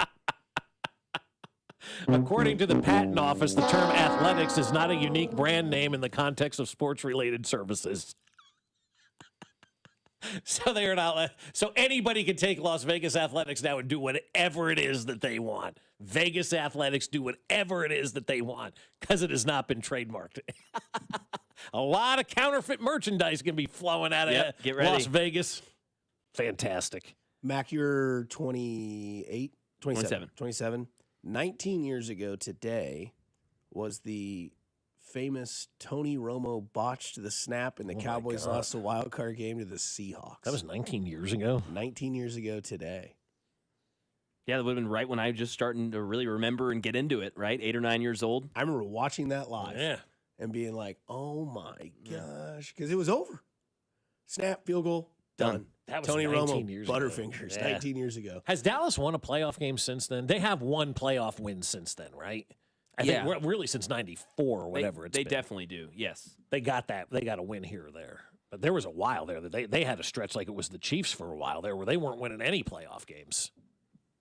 According to the Patent Office, the term athletics is not a unique brand name in the context of sports-related services. So they're not. So anybody can take Las Vegas Athletics now and do whatever it is that they want. Vegas Athletics do whatever it is that they want because it has not been trademarked. A lot of counterfeit merchandise can be flowing out of get ready. Las Vegas. Fantastic. Mac, you're 28? 27. 19 years ago today was the famous Tony Romo botched the snap and the Cowboys lost the wild card game to the Seahawks. That was 19 years ago. 19 years ago today. Yeah, that would have been right when I was just starting to really remember and get into it, right? 8 or 9 years old. I remember watching that live and being like, oh my gosh, because it was over. Snap, field goal, done. That was Tony 19 Romo, years Butterfingers, ago. Yeah. 19 years ago. Has Dallas won a playoff game since then? They have won playoff wins since then, right? I think really since 94 or whatever They been. definitely do, yes. They got that. They got a win here or there. But there was a while there that they had a stretch like it was the Chiefs for a while there where they weren't winning any playoff games.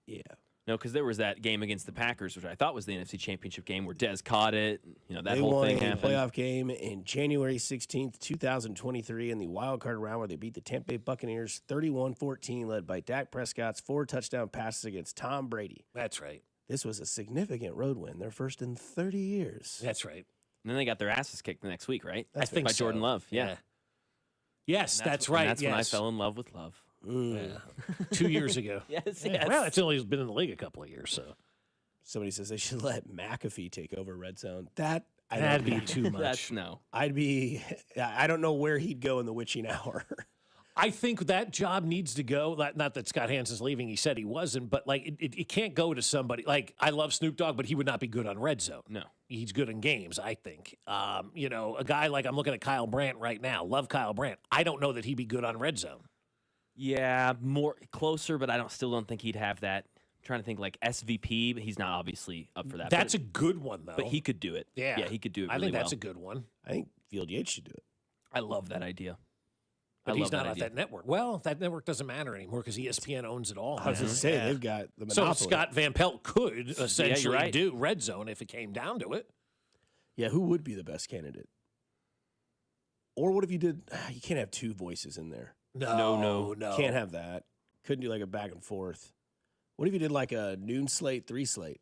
Yeah. No, because there was that game against the Packers, which I thought was the NFC Championship game where Dez caught it. That They whole won thing a happened. playoff game in January 16th, 2023 in the wild card round where they beat the Tampa Bay Buccaneers 31-14, led by Dak Prescott's 4 touchdown passes against Tom Brady. That's right. This was a significant road win, their first in 30 years. That's right. And then they got their asses kicked the next week, right? I think by so. Jordan Love. Yeah. Yes, that's right. And that's when I yes. fell in love with Love. Yeah. 2 years ago. Yes. Well, it's only been in the league a couple of years, so. Somebody says they should let McAfee take over Red Zone. That'd be too much. That's no. I don't know where he'd go in the witching hour. I think that job needs to go. Not that Scott Hansen's leaving. He said he wasn't, but like it can't go to somebody. Like I love Snoop Dogg, but he would not be good on Red Zone. No, he's good in games. I think. A guy like I'm looking at Kyle Brandt right now. Love Kyle Brandt. I don't know that he'd be good on Red Zone. Yeah, more closer, but still don't think he'd have that. I'm trying to think like SVP, but he's not obviously up for that. That's a good one though. But he could do it. Yeah, he could do it. I Really think that's well. a good one. I think Field Yates should do it. I love that idea. But I he's love not that on idea. that network. Well, that network doesn't matter anymore because ESPN owns it all. I was just saying they've got the So monopoly. Scott Van Pelt could essentially right. do Red Zone if it came down to it. Yeah, who would be the best candidate? Or what if you did? You can't have two voices in there. No. Can't have that. Couldn't do like a back and forth. What if you did like a noon slate, 3 slate?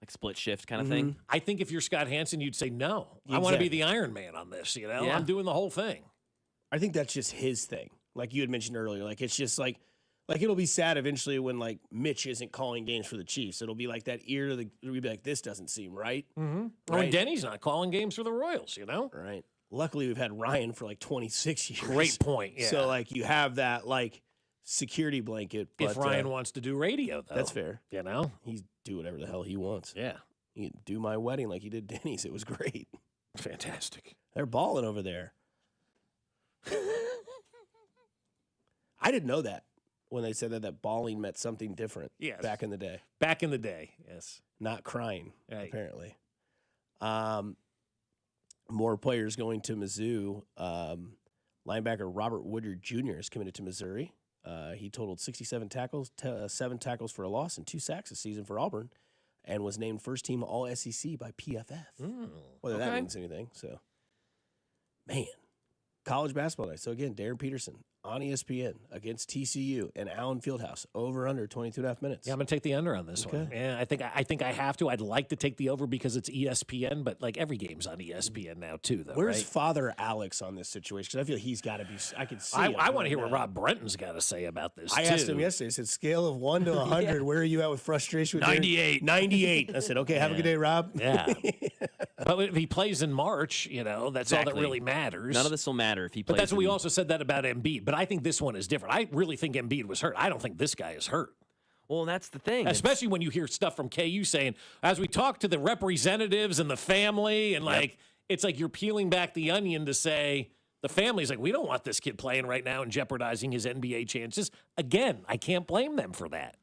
Like split shift kind of thing. I think if you're Scott Hansen, you'd say no. I want to be the Iron Man on this. Yeah. I'm doing the whole thing. I think that's just his thing. Like you had mentioned earlier, like it's just like it'll be sad eventually when like Mitch isn't calling games for the Chiefs. It'll be like that ear to the. It'll be like this doesn't seem right. Mm-hmm. Right. When Denny's not calling games for the Royals, Right. Luckily, we've had Ryan for like 26 years. Great point. Yeah. So like you have that like security blanket. But, if Ryan wants to do radio, though, that's fair. He's do whatever the hell he wants. Yeah. He can do my wedding like he did Denny's. It was great. Fantastic. They're balling over there. I didn't know that when they said that balling meant something different. Yes. Back in the day. Back in the day, yes. Not crying, Right. apparently. More players going to Mizzou. Linebacker Robert Woodyard Jr. is committed to Missouri. He totaled 67 tackles, 7 tackles for a loss, and 2 sacks this season for Auburn, and was named first team All-SEC by PFF. Whether that means anything. So, man, college basketball night. So, again, Darren Peterson on ESPN against TCU and Allen Fieldhouse over under 22.5 minutes. Yeah, I'm going to take the under on this one. Yeah, I think I have to. I'd like to take the over because it's ESPN, but like every game's on ESPN now too, though. Where's right? Father Alex on this situation? Because I feel he's got to be. I can see. I want to hear what Rob Brenton's got to say about this. I asked him yesterday. I said, scale of 1 to 100. Where are you at with frustration? With 98. 98. I said, okay, have a good day, Rob. Yeah. But if he plays in March, that's all that really matters. None of this will matter if he plays. But that's what we also said that about Embiid. But I think this one is different. I really think Embiid was hurt. I don't think this guy is hurt. Well, that's the thing. Especially when you hear stuff from KU saying, as we talk to the representatives and the family, and it's like you're peeling back the onion to say, the family's like, we don't want this kid playing right now and jeopardizing his NBA chances. Again, I can't blame them for that.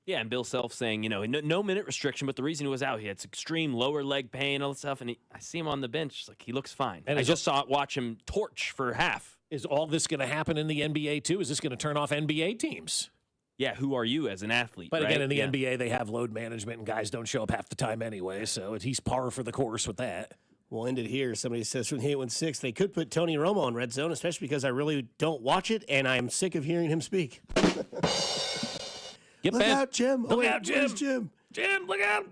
Yeah, and Bill Self saying, no minute restriction, but the reason he was out, he had extreme lower leg pain, all that stuff, and I see him on the bench, like he looks fine. And I just watch him torch for half. Is all this going to happen in the NBA too? Is this going to turn off NBA teams? Yeah, who are you as an athlete? But right? again, in the NBA, they have load management, and guys don't show up half the time anyway, so he's par for the course with that. We'll end it here. Somebody says from the 816, they could put Tony Romo on Red Zone, especially because I really don't watch it, and I'm sick of hearing him speak. Look out, Jim. Look out, Jim. Where's Jim? Jim, look out.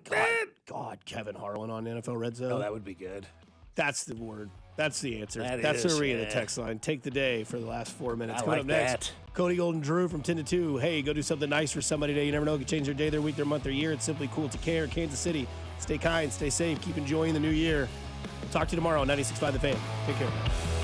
God, Kevin Harlan on NFL Red Zone. Oh, that would be good. That's the word. That's the answer. That's where we get a text line. Take the day for the last 4 minutes. I Coming like up next, that. Cody Golden Drew from 10 to 2. Hey, go do something nice for somebody today. You never know. It could change their day, their week, their month, their year. It's simply cool to care. Kansas City. Stay kind. Stay safe. Keep enjoying the new year. We'll talk to you tomorrow on 96.5 The Fan. Take care.